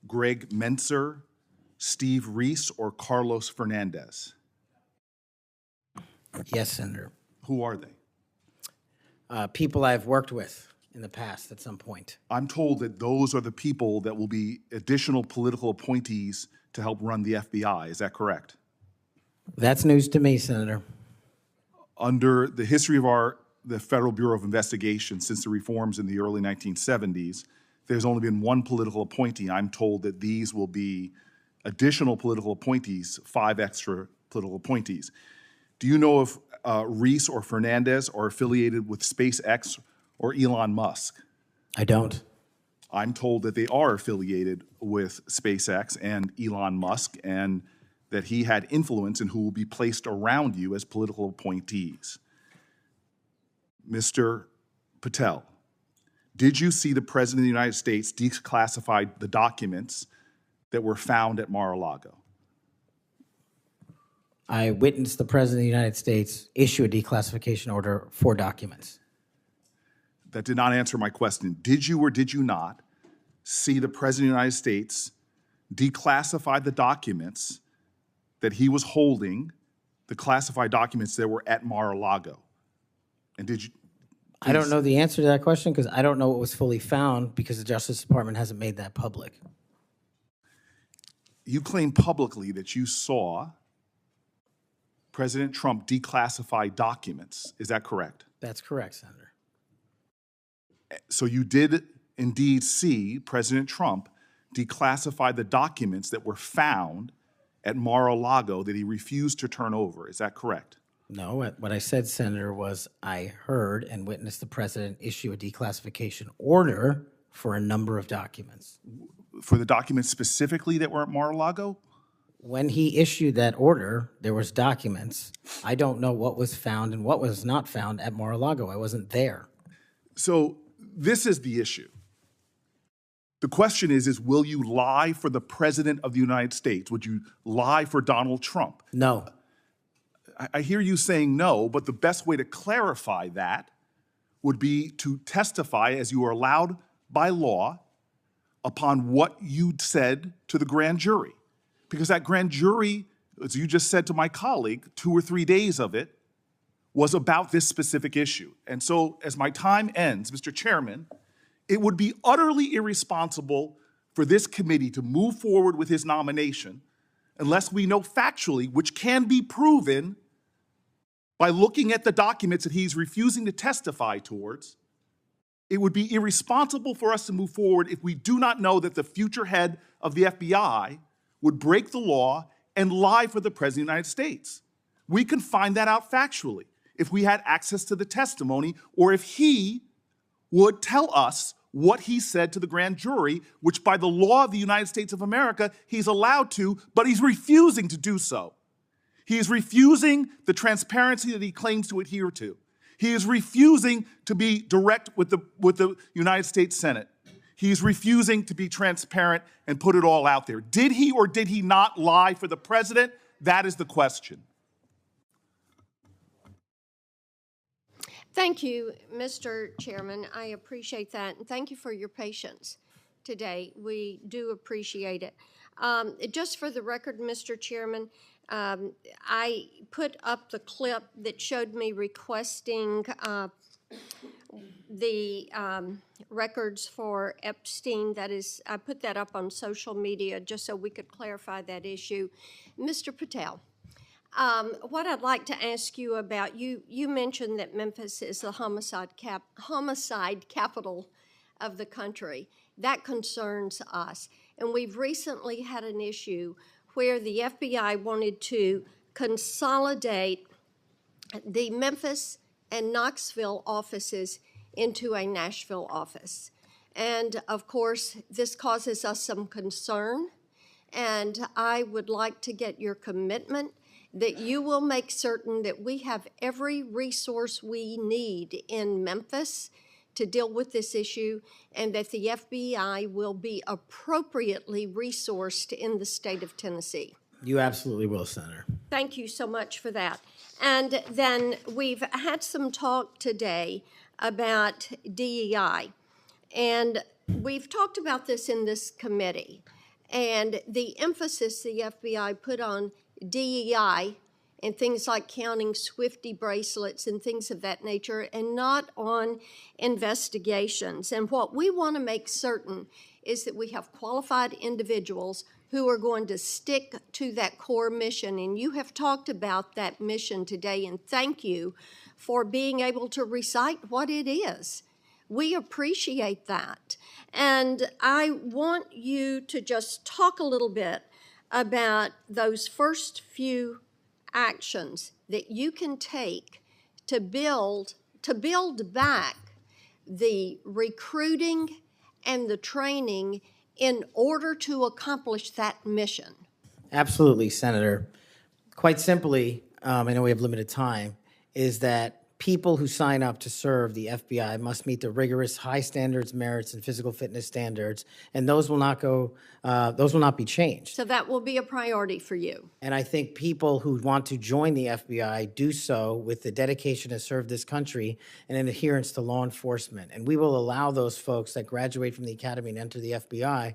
Greg Menser, Steve Reese, or Carlos Fernandez? Yes, Senator. Who are they? People I've worked with in the past at some point. I'm told that those are the people that will be additional political appointees to help run the FBI. Is that correct? That's news to me, Senator. Under the history of the Federal Bureau of Investigation since the reforms in the early 1970s, there's only been one political appointee. I'm told that these will be additional political appointees, 5 extra political appointees. Do you know if Reese or Fernandez are affiliated with SpaceX or Elon Musk? I don't. I'm told that they are affiliated with SpaceX and Elon Musk, and that he had influence in who will be placed around you as political appointees. Mr. Patel, did you see the President of the United States declassify the documents that were found at Mar-a-Lago? I witnessed the President of the United States issue a declassification order for documents. That did not answer my question. Did you or did you not see the President of the United States declassify the documents that he was holding, the classified documents that were at Mar-a-Lago? And did you? I don't know the answer to that question because I don't know what was fully found because the Justice Department hasn't made that public. You claim publicly that you saw President Trump declassify documents. Is that correct? That's correct, Senator. So you did indeed see President Trump declassify the documents that were found at Mar-a-Lago that he refused to turn over. Is that correct? No, what I said, Senator, was I heard and witnessed the president issue a declassification order for a number of documents. For the documents specifically that were at Mar-a-Lago? When he issued that order, there was documents. I don't know what was found and what was not found at Mar-a-Lago. I wasn't there. So this is the issue. The question is will you lie for the President of the United States? Would you lie for Donald Trump? No. I hear you saying no, but the best way to clarify that would be to testify as you are allowed by law upon what you said to the grand jury. Because that grand jury, as you just said to my colleague, 2 or 3 days of it was about this specific issue. And so as my time ends, Mr. Chairman, it would be utterly irresponsible for this committee to move forward with his nomination unless we know factually, which can be proven by looking at the documents that he's refusing to testify towards. It would be irresponsible for us to move forward if we do not know that the future head of the FBI would break the law and lie for the President of the United States. We can find that out factually if we had access to the testimony or if he would tell us what he said to the grand jury, which by the law of the United States of America, he's allowed to, but he's refusing to do so. He is refusing the transparency that he claims to adhere to. He is refusing to be direct with the United States Senate. He is refusing to be transparent and put it all out there. Did he or did he not lie for the president? That is the question. Thank you, Mr. Chairman. I appreciate that, and thank you for your patience today. We do appreciate it. Just for the record, Mr. Chairman, I put up the clip that showed me requesting the records for Epstein. That is, I put that up on social media just so we could clarify that issue. Mr. Patel, what I'd like to ask you about, you mentioned that Memphis is the homicide capital of the country. That concerns us. And we've recently had an issue where the FBI wanted to consolidate the Memphis and Knoxville offices into a Nashville office. And of course, this causes us some concern. And I would like to get your commitment that you will make certain that we have every resource we need in Memphis to deal with this issue, and that the FBI will be appropriately resourced in the state of Tennessee. You absolutely will, Senator. Thank you so much for that. And then we've had some talk today about DEI, and we've talked about this in this committee, and the emphasis the FBI put on DEI and things like counting Swifty bracelets and things of that nature, and not on investigations. And what we want to make certain is that we have qualified individuals who are going to stick to that core mission. And you have talked about that mission today, and thank you for being able to recite what it is. We appreciate that. And I want you to just talk a little bit about those first few actions that you can take to build back the recruiting and the training in order to accomplish that mission. Absolutely, Senator. Quite simply, I know we have limited time, is that people who sign up to serve the FBI must meet the rigorous high standards, merits, and physical fitness standards, and those will not be changed. So that will be a priority for you. And I think people who want to join the FBI do so with the dedication to serve this country and an adherence to law enforcement. And we will allow those folks that graduate from the academy and enter the FBI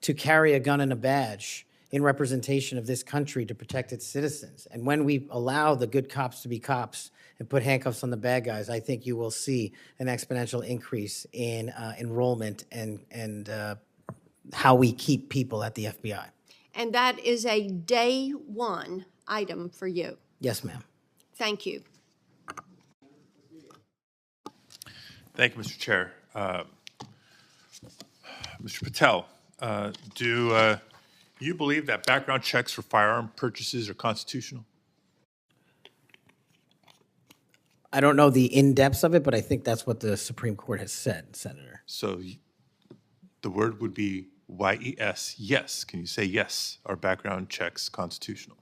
to carry a gun and a badge in representation of this country to protect its citizens. And when we allow the good cops to be cops and put handcuffs on the bad guys, I think you will see an exponential increase in enrollment and how we keep people at the FBI. And that is a day one item for you. Yes, ma'am. Thank you. Thank you, Mr. Chair. Mr. Patel, Do you believe that background checks for firearm purchases are constitutional? I don't know the in-depths of it, but I think that's what the Supreme Court has said, Senator. So the word would be YES, yes. Can you say yes? Are background checks constitutional?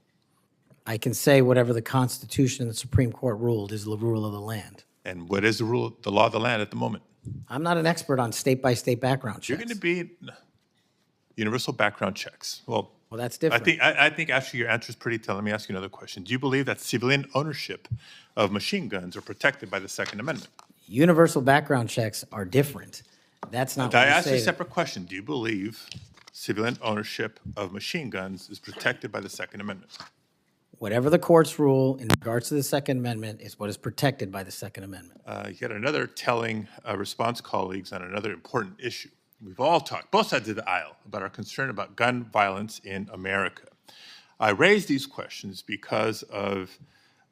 I can say whatever the Constitution and the Supreme Court ruled is the rule of the land. And what is the law of the land at the moment? I'm not an expert on state-by-state background checks. You're going to be universal background checks. Well, that's different. I think actually your answer is pretty telling. Let me ask you another question. Do you believe that civilian ownership of machine guns are protected by the Second Amendment? Universal background checks are different. That's not what I you asked you a say. separate question. Do you believe civilian ownership of machine guns is protected by the Second Amendment? Whatever the courts rule in regards to the Second Amendment is what is protected by the Second Amendment. Yet another telling response, colleagues, on another important issue. We've all talked, both sides of the aisle, about our concern about gun violence in America. I raise these questions because of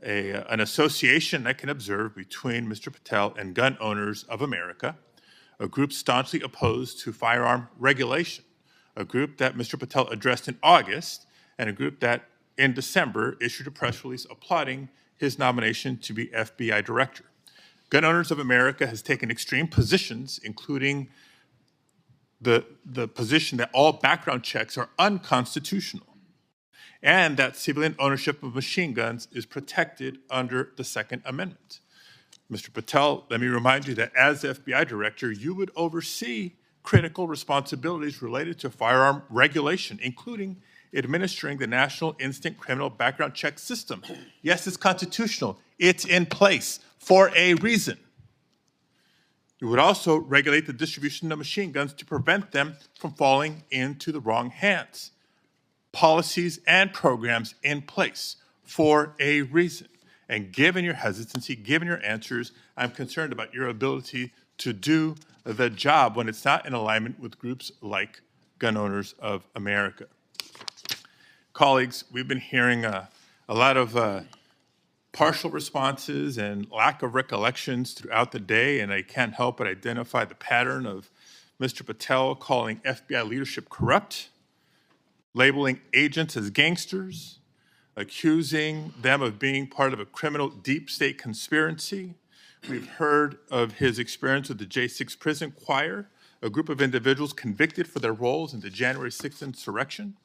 an association I can observe between Mr. Patel and Gun Owners of America, a group staunchly opposed to firearm regulation, a group that Mr. Patel addressed in August, and a group that in December issued a press release applauding his nomination to be FBI director. Gun Owners of America has taken extreme positions, including the position that all background checks are unconstitutional and that civilian ownership of machine guns is protected under the Second Amendment. Mr. Patel, let me remind you that as FBI director, you would oversee critical responsibilities related to firearm regulation, including administering the National Instant Criminal Background Check System. Yes, it's constitutional. It's in place for a reason. You would also regulate the distribution of machine guns to prevent them from falling into the wrong hands. Policies and programs in place for a reason. And given your hesitancy, given your answers, I'm concerned about your ability to do the job when it's not in alignment with groups like Gun Owners of America. Colleagues, we've been hearing a lot of partial responses and lack of recollections throughout the day, and I can't help but identify the pattern of Mr. Patel calling FBI leadership corrupt, labeling agents as gangsters, accusing them of being part of a criminal deep state conspiracy. We've heard of his experience with the J6 prison choir, a group of individuals convicted for their roles in the January 6th insurrection.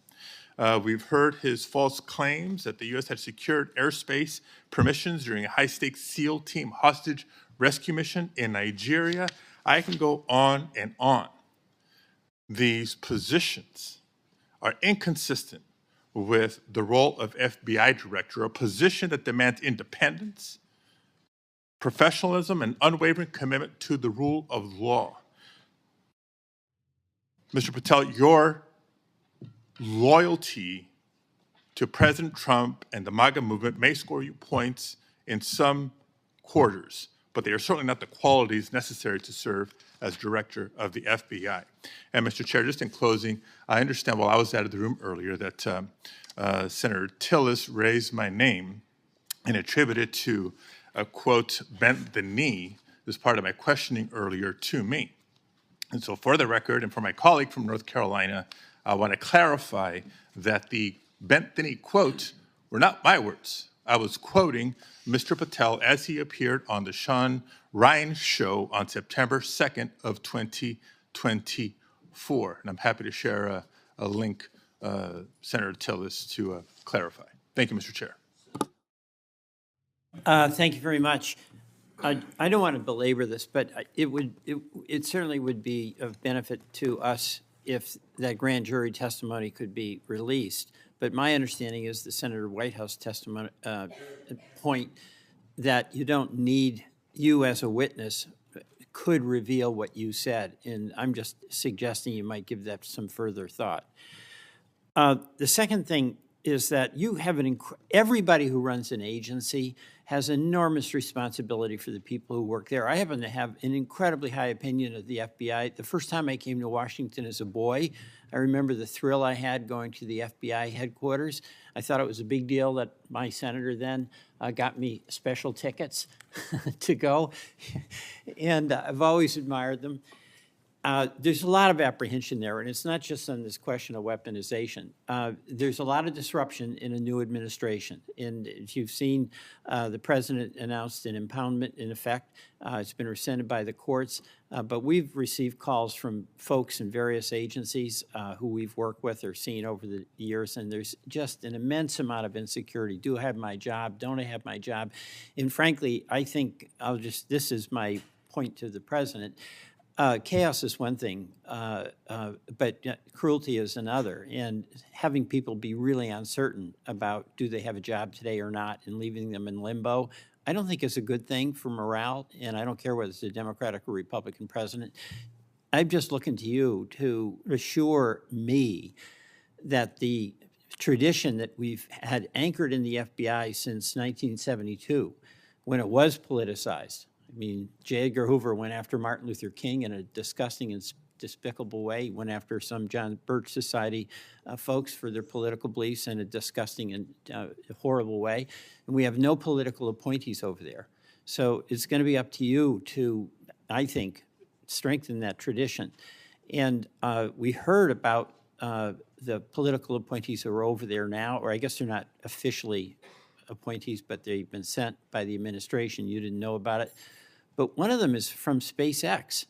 We've heard his false claims that the U.S. had secured airspace permissions during a high-stakes SEAL team hostage rescue mission in Nigeria. I can go on and on. These positions are inconsistent with the role of FBI director, a position that demands independence, professionalism, and unwavering commitment to the rule of law. Mr. Patel, your loyalty to President Trump and the MAGA movement may score you points in some quarters, but they are certainly not the qualities necessary to serve as director of the FBI. And Mr. Chair, just in closing, I understand while I was out of the room earlier that Senator Tillis raised my name and attributed to a quote, bent the knee as part of my questioning earlier to me. And so for the record and for my colleague from North Carolina, I want to clarify that the bent the knee quote were not my words. I was quoting Mr. Patel as he appeared on the Sean Ryan show on September 2nd of 2024. And I'm happy to share a link, Senator Tillis, to clarify. Thank you, Mr. Chair. Thank you very much. I don't want to belabor this, but it certainly would be of benefit to us if that grand jury testimony could be released. But my understanding is the Senator Whitehouse testimony point that you don't need, you as a witness could reveal what you said. And I'm just suggesting you might give that some further thought. The second thing is that you have everybody who runs an agency has enormous responsibility for the people who work there. I happen to have an incredibly high opinion of the FBI. The first time I came to Washington as a boy, I remember the thrill I had going to the FBI headquarters. I thought it was a big deal that my senator then got me special tickets to go, and I've always admired them. There's a lot of apprehension there, and it's not just on this question of weaponization. There's a lot of disruption in a new administration. And if you've seen, the president announced an impoundment in effect. It's been rescinded by the courts. But we've received calls from folks in various agencies who we've worked with or seen over the years, and there's just an immense amount of insecurity. Do I have my job? Don't I have my job? And frankly, I think this is my point to the president. Chaos is one thing, but cruelty is another. And having people be really uncertain about do they have a job today or not and leaving them in limbo, I don't think is a good thing for morale, and I don't care whether it's a Democratic or Republican president. I'm just looking to you to assure me that the tradition that we've had anchored in the FBI since 1972, when it was politicized. I mean, J. Edgar Hoover went after Martin Luther King in a disgusting and despicable way. He went after some John Birch Society folks for their political beliefs in a disgusting and horrible way. And we have no political appointees over there. So it's going to be up to you to, I think, strengthen that tradition. And we heard about the political appointees who are over there now, or I guess they're not officially appointees, but they've been sent by the administration. You didn't know about it. But one of them is from SpaceX.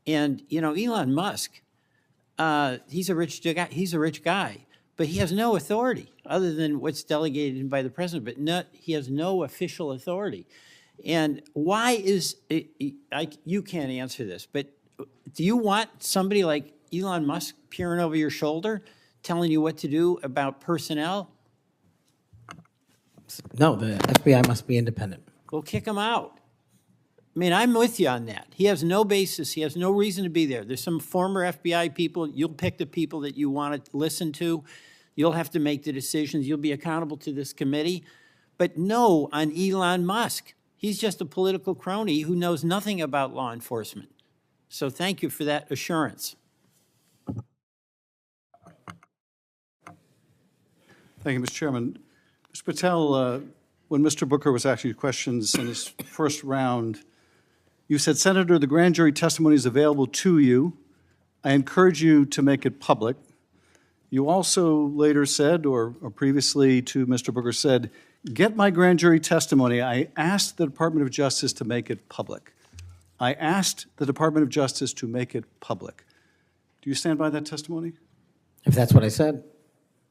And, you know, Elon Musk, he's a rich guy, but he has no authority other than what's delegated by the president, but he has no official authority. And why is it, you can't answer this, but do you want somebody like Elon Musk peering over your shoulder, telling you what to do about personnel? No, the FBI must be independent. Go kick him out. I mean, I'm with you on that. He has no basis. He has no reason to be there. There's some former FBI people. You'll pick the people that you want to listen to. You'll have to make the decisions. You'll be accountable to this committee. But no on Elon Musk. He's just a political crony who knows nothing about law enforcement. So thank you for that assurance. Thank you, Mr. Chairman. Mr. Patel, when Mr. Booker was asking you questions in his first round, you said, Senator, the grand jury testimony is available to you. I encourage you to make it public. You also later said, or previously to Mr. Booker said, get my grand jury testimony. I asked the Department of Justice to make it public. I asked the Department of Justice to make it public. Do you stand by that testimony? If that's what I said.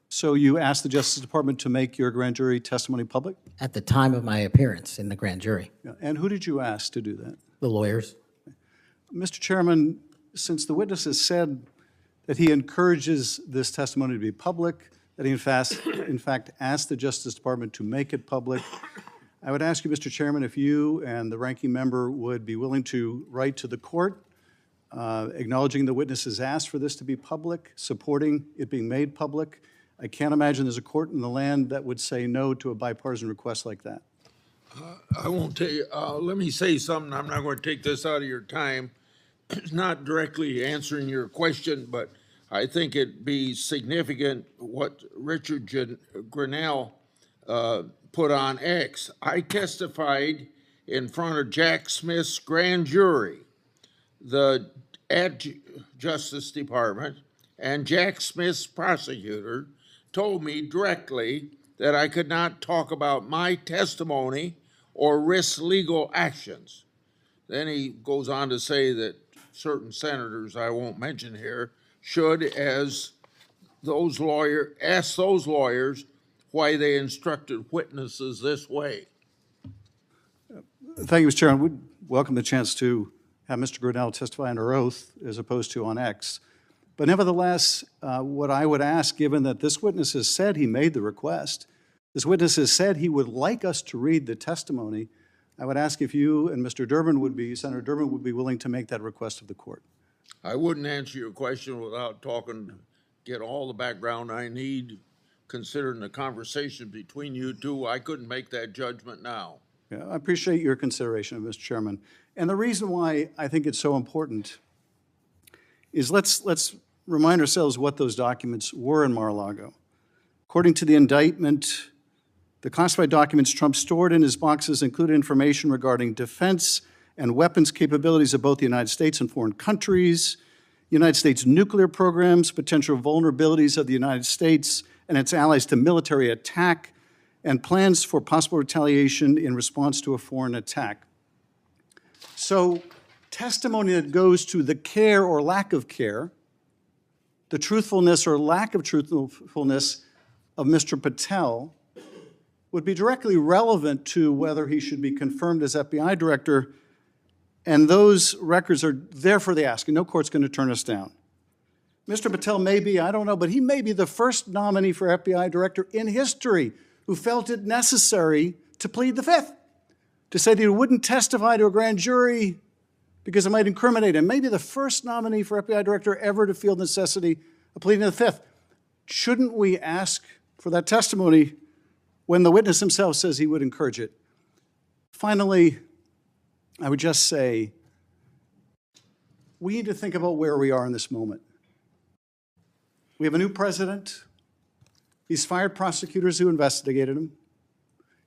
So you asked the Justice Department to make your grand jury testimony public? At the time of my appearance in the grand jury. Yeah. And who did you ask to do that? The lawyers. Mr. Chairman, since the witness has said that he encourages this testimony to be public, that he in fact asked the Justice Department to make it public, I would ask you, Mr. Chairman, if you and the ranking member would be willing to write to the court acknowledging the witness has asked for this to be public, supporting it being made public. I can't imagine there's a court in the land that would say no to a bipartisan request like that. I won't tell you. Let me say something. I'm not going to take this out of your time. It's not directly answering your question, but I think it'd be significant what Richard Grinnell put on X. I testified in front of Jack Smith's grand jury, at Justice Department, and Jack Smith's prosecutor told me directly that I could not talk about my testimony or risk legal actions. Then he goes on to say that certain senators, I won't mention here, should, as those lawyers, ask those lawyers why they instructed witnesses this way. Thank you, Mr. Chairman. We'd welcome the chance to have Mr. Grinnell testify under oath as opposed to on X. But nevertheless, what I would ask, given that this witness has said he made the request, this witness has said he would like us to read the testimony, I would ask if you and Mr. Durbin would be, Senator Durbin would be willing to make that request of the court. I wouldn't answer your question without get all the background I need, considering the conversation between you two. I couldn't make that judgment now. Yeah, I appreciate your consideration, Mr. Chairman. And the reason why I think it's so important is let's remind ourselves what those documents were in Mar-a-Lago. According to the indictment, the classified documents Trump stored in his boxes included information regarding defense and weapons capabilities of both the United States and foreign countries, United States nuclear programs, potential vulnerabilities of the United States and its allies to military attack, and plans for possible retaliation in response to a foreign attack. So testimony that goes to the care or lack of care, the truthfulness or lack of truthfulness of Mr. Patel would be directly relevant to whether he should be confirmed as FBI director, and those records are there for the asking. No court's going to turn us down. Mr. Patel may be, I don't know, but he may be the first nominee for FBI director in history who felt it necessary to plead the Fifth, to say that he wouldn't testify to a grand jury because it might incriminate him. Maybe the first nominee for FBI director ever to feel the necessity of pleading the Fifth. Shouldn't we ask for that testimony when the witness himself says he would encourage it? Finally, I would just say, we need to think about where we are in this moment. We have a new president. He's fired prosecutors who investigated him.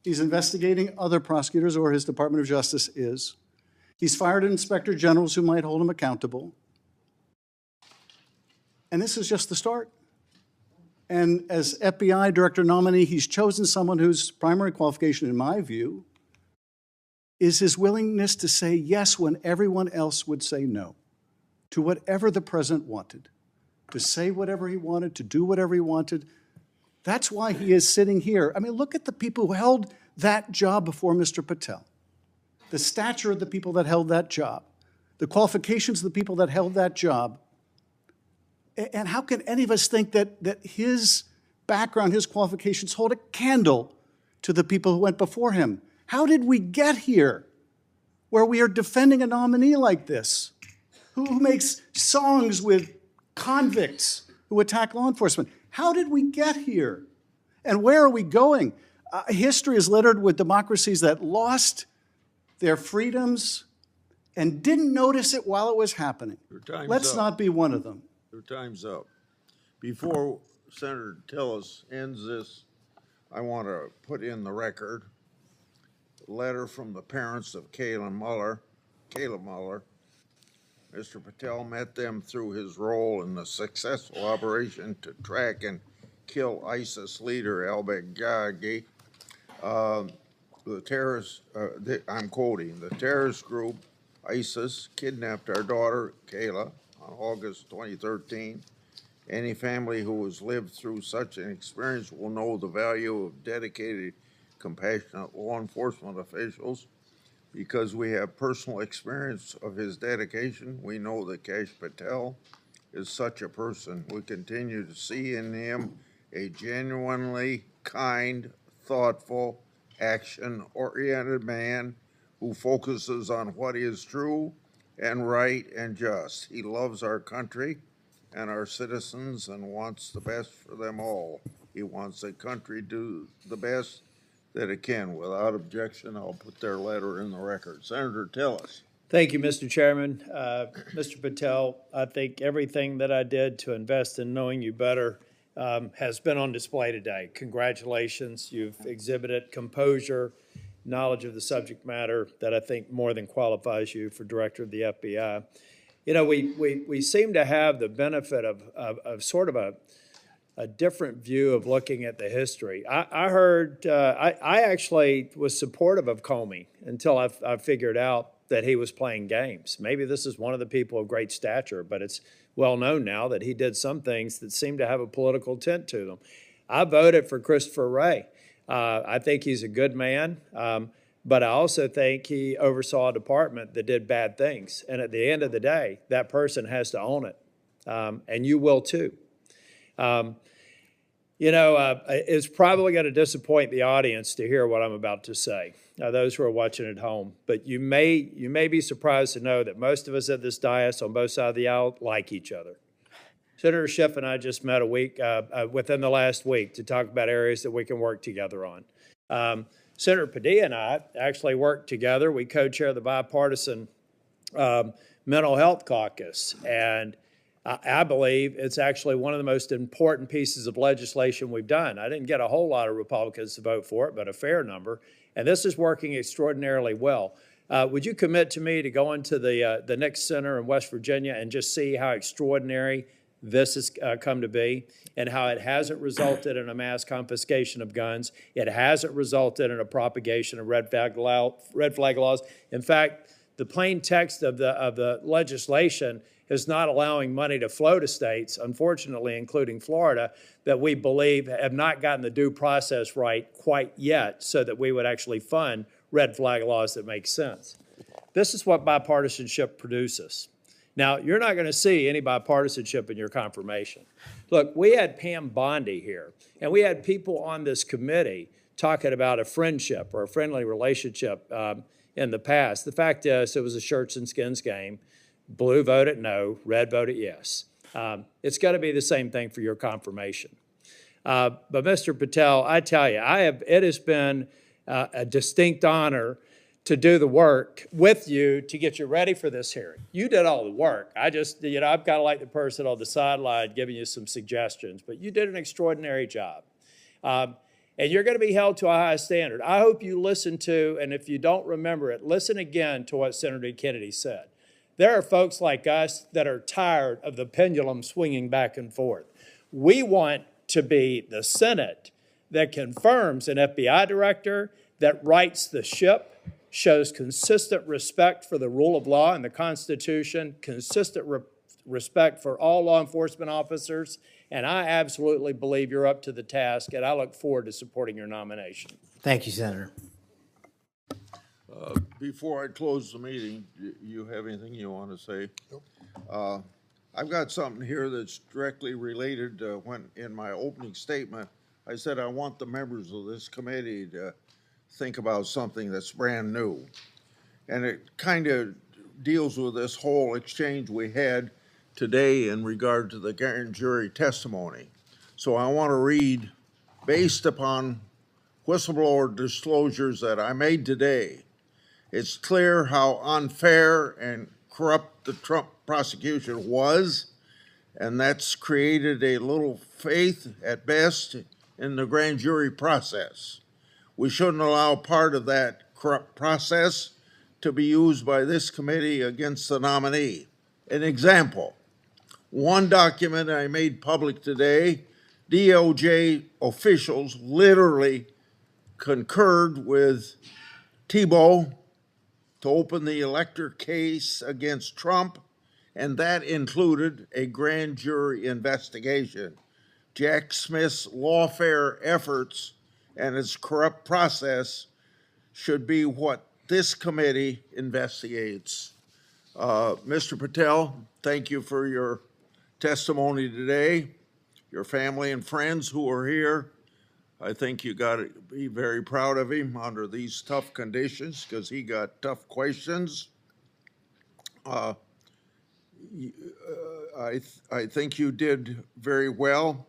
He's investigating other prosecutors, or his Department of Justice is. He's fired inspector generals who might hold him accountable. And this is just the start. And as FBI director nominee, he's chosen someone whose primary qualification, in my view, is his willingness to say yes when everyone else would say no to whatever the president wanted, to say whatever he wanted, to do whatever he wanted. That's why he is sitting here. I mean, look at the people who held that job before Mr. Patel, the stature of the people that held that job, the qualifications of the people that held that job. And how can any of us think that his background, his qualifications hold a candle to the people who went before him? How did we get here where we are defending a nominee like this, who makes songs with convicts who attack law enforcement? How did we get here? And where are we going? History is littered with democracies that lost their freedoms and didn't notice it while it was happening. Let's not be one of them. Your time's up. Before Senator Tillis ends this, I want to put in the record a letter from the parents of Kayla Mueller. Mr. Patel met them through his role in the successful operation to track and kill ISIS leader al-Baghdadi. The terrorist, I'm quoting, the terrorist group ISIS kidnapped our daughter, Kayla, on August 2013. Any family who has lived through such an experience will know the value of dedicated, compassionate law enforcement officials. Because we have personal experience of his dedication, we know that Kash Patel is such a person. We continue to see in him a genuinely kind, thoughtful, action-oriented man who focuses on what is true and right and just. He loves our country and our citizens and wants the best for them all. He wants the country to do the best that it can. Without objection, I'll put their letter in the record. Senator Tillis. Thank you, Mr. Chairman. Mr. Patel, I think everything that I did to invest in knowing you better has been on display today. Congratulations. You've exhibited composure, knowledge of the subject matter that I think more than qualifies you for director of the FBI. You know, we seem to have the benefit of sort of a different view of looking at the history. I heard, I actually was supportive of Comey until I figured out that he was playing games. Maybe this is one of the people of great stature, but it's well known now that he did some things that seem to have a political tint to them. I voted for Christopher Wray. I think he's a good man, but I also think he oversaw a department that did bad things. And at the end of the day, that person has to own it, and you will too. You know, it's probably going to disappoint the audience to hear what I'm about to say, those who are watching at home. But you may be surprised to know that most of us at this dais on both sides of the aisle like each other. Senator Schiff and I just met within the last week to talk about areas that we can work together on. Senator Padilla and I actually worked together. We co-chair the bipartisan mental health caucus, and I believe it's actually one of the most important pieces of legislation we've done. I didn't get a whole lot of Republicans to vote for it, but a fair number. And this is working extraordinarily well. Would you commit to me to go into the Nick Center in West Virginia and just see how extraordinary this has come to be and how it hasn't resulted in a mass confiscation of guns? It hasn't resulted in a propagation of red flag laws. In fact, the plain text of the legislation is not allowing money to flow to states, unfortunately, including Florida, that we believe have not gotten the due process right quite yet so that we would actually fund red flag laws that make sense. This is what bipartisanship produces. Now, you're not going to see any bipartisanship in your confirmation. Look, we had Pam Bondi here, and we had people on this committee talking about a friendship or a friendly relationship in the past. The fact is, it was a shirts and skins game. Blue voted no, red voted yes. It's got to be the same thing for your confirmation. But Mr. Patel, I tell you, it has been a distinct honor to do the work with you to get you ready for this hearing. You did all the work. I'm kind of like the person on the sideline giving you some suggestions, but you did an extraordinary job. And you're going to be held to a high standard. I hope you listen to, and if you don't remember it, listen again to what Senator Kennedy said. There are folks like us that are tired of the pendulum swinging back and forth. We want to be the Senate that confirms an FBI director, that rights the ship, shows consistent respect for the rule of law and the Constitution, consistent respect for all law enforcement officers, and I absolutely believe you're up to the task, and I look forward to supporting your nomination. Thank you, Senator. Before I close the meeting, you have anything you want to say? Nope. I've got something here that's directly related to when in my opening statement, I said I want the members of this committee to think about something that's brand new. And it kind of deals with this whole exchange we had today in regard to the grand jury testimony. So I want to read, based upon whistleblower disclosures that I made today, it's clear how unfair and corrupt the Trump prosecution was, and that's created a little faith at best in the grand jury process. We shouldn't allow part of that corrupt process to be used by this committee against the nominee. An example, one document I made public today, DOJ officials literally concurred with Thibault to open the elector case against Trump, and that included a grand jury investigation. Jack Smith's lawfare efforts and its corrupt process should be what this committee investigates. Mr. Patel, thank you for your testimony today. Your family and friends who are here, I think you got to be very proud of him under these tough conditions because he got tough questions. I think you did very well,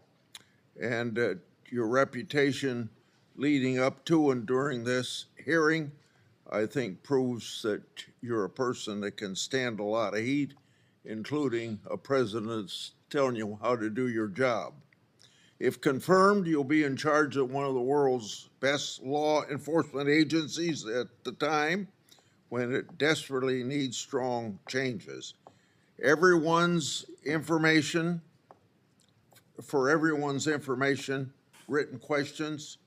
and your reputation leading up to and during this hearing, I think proves that you're a person that can stand a lot of heat, including a president that's telling you how to do your job. If confirmed, you'll be in charge of one of the world's best law enforcement agencies at the time when it desperately needs strong changes. For everyone's information, written questions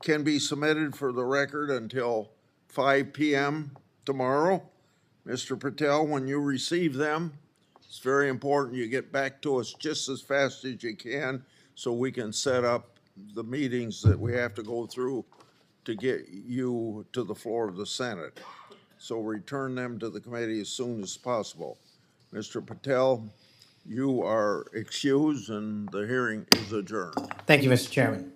can be submitted for the record until 5 p.m. tomorrow. Mr. Patel, when you receive them, it's very important you get back to us just as fast as you can so we can set up the meetings that we have to go through to get you to the floor of the Senate. So return them to the committee as soon as possible. Mr. Patel, you are excused and the hearing is adjourned. Thank you, Mr. Chairman.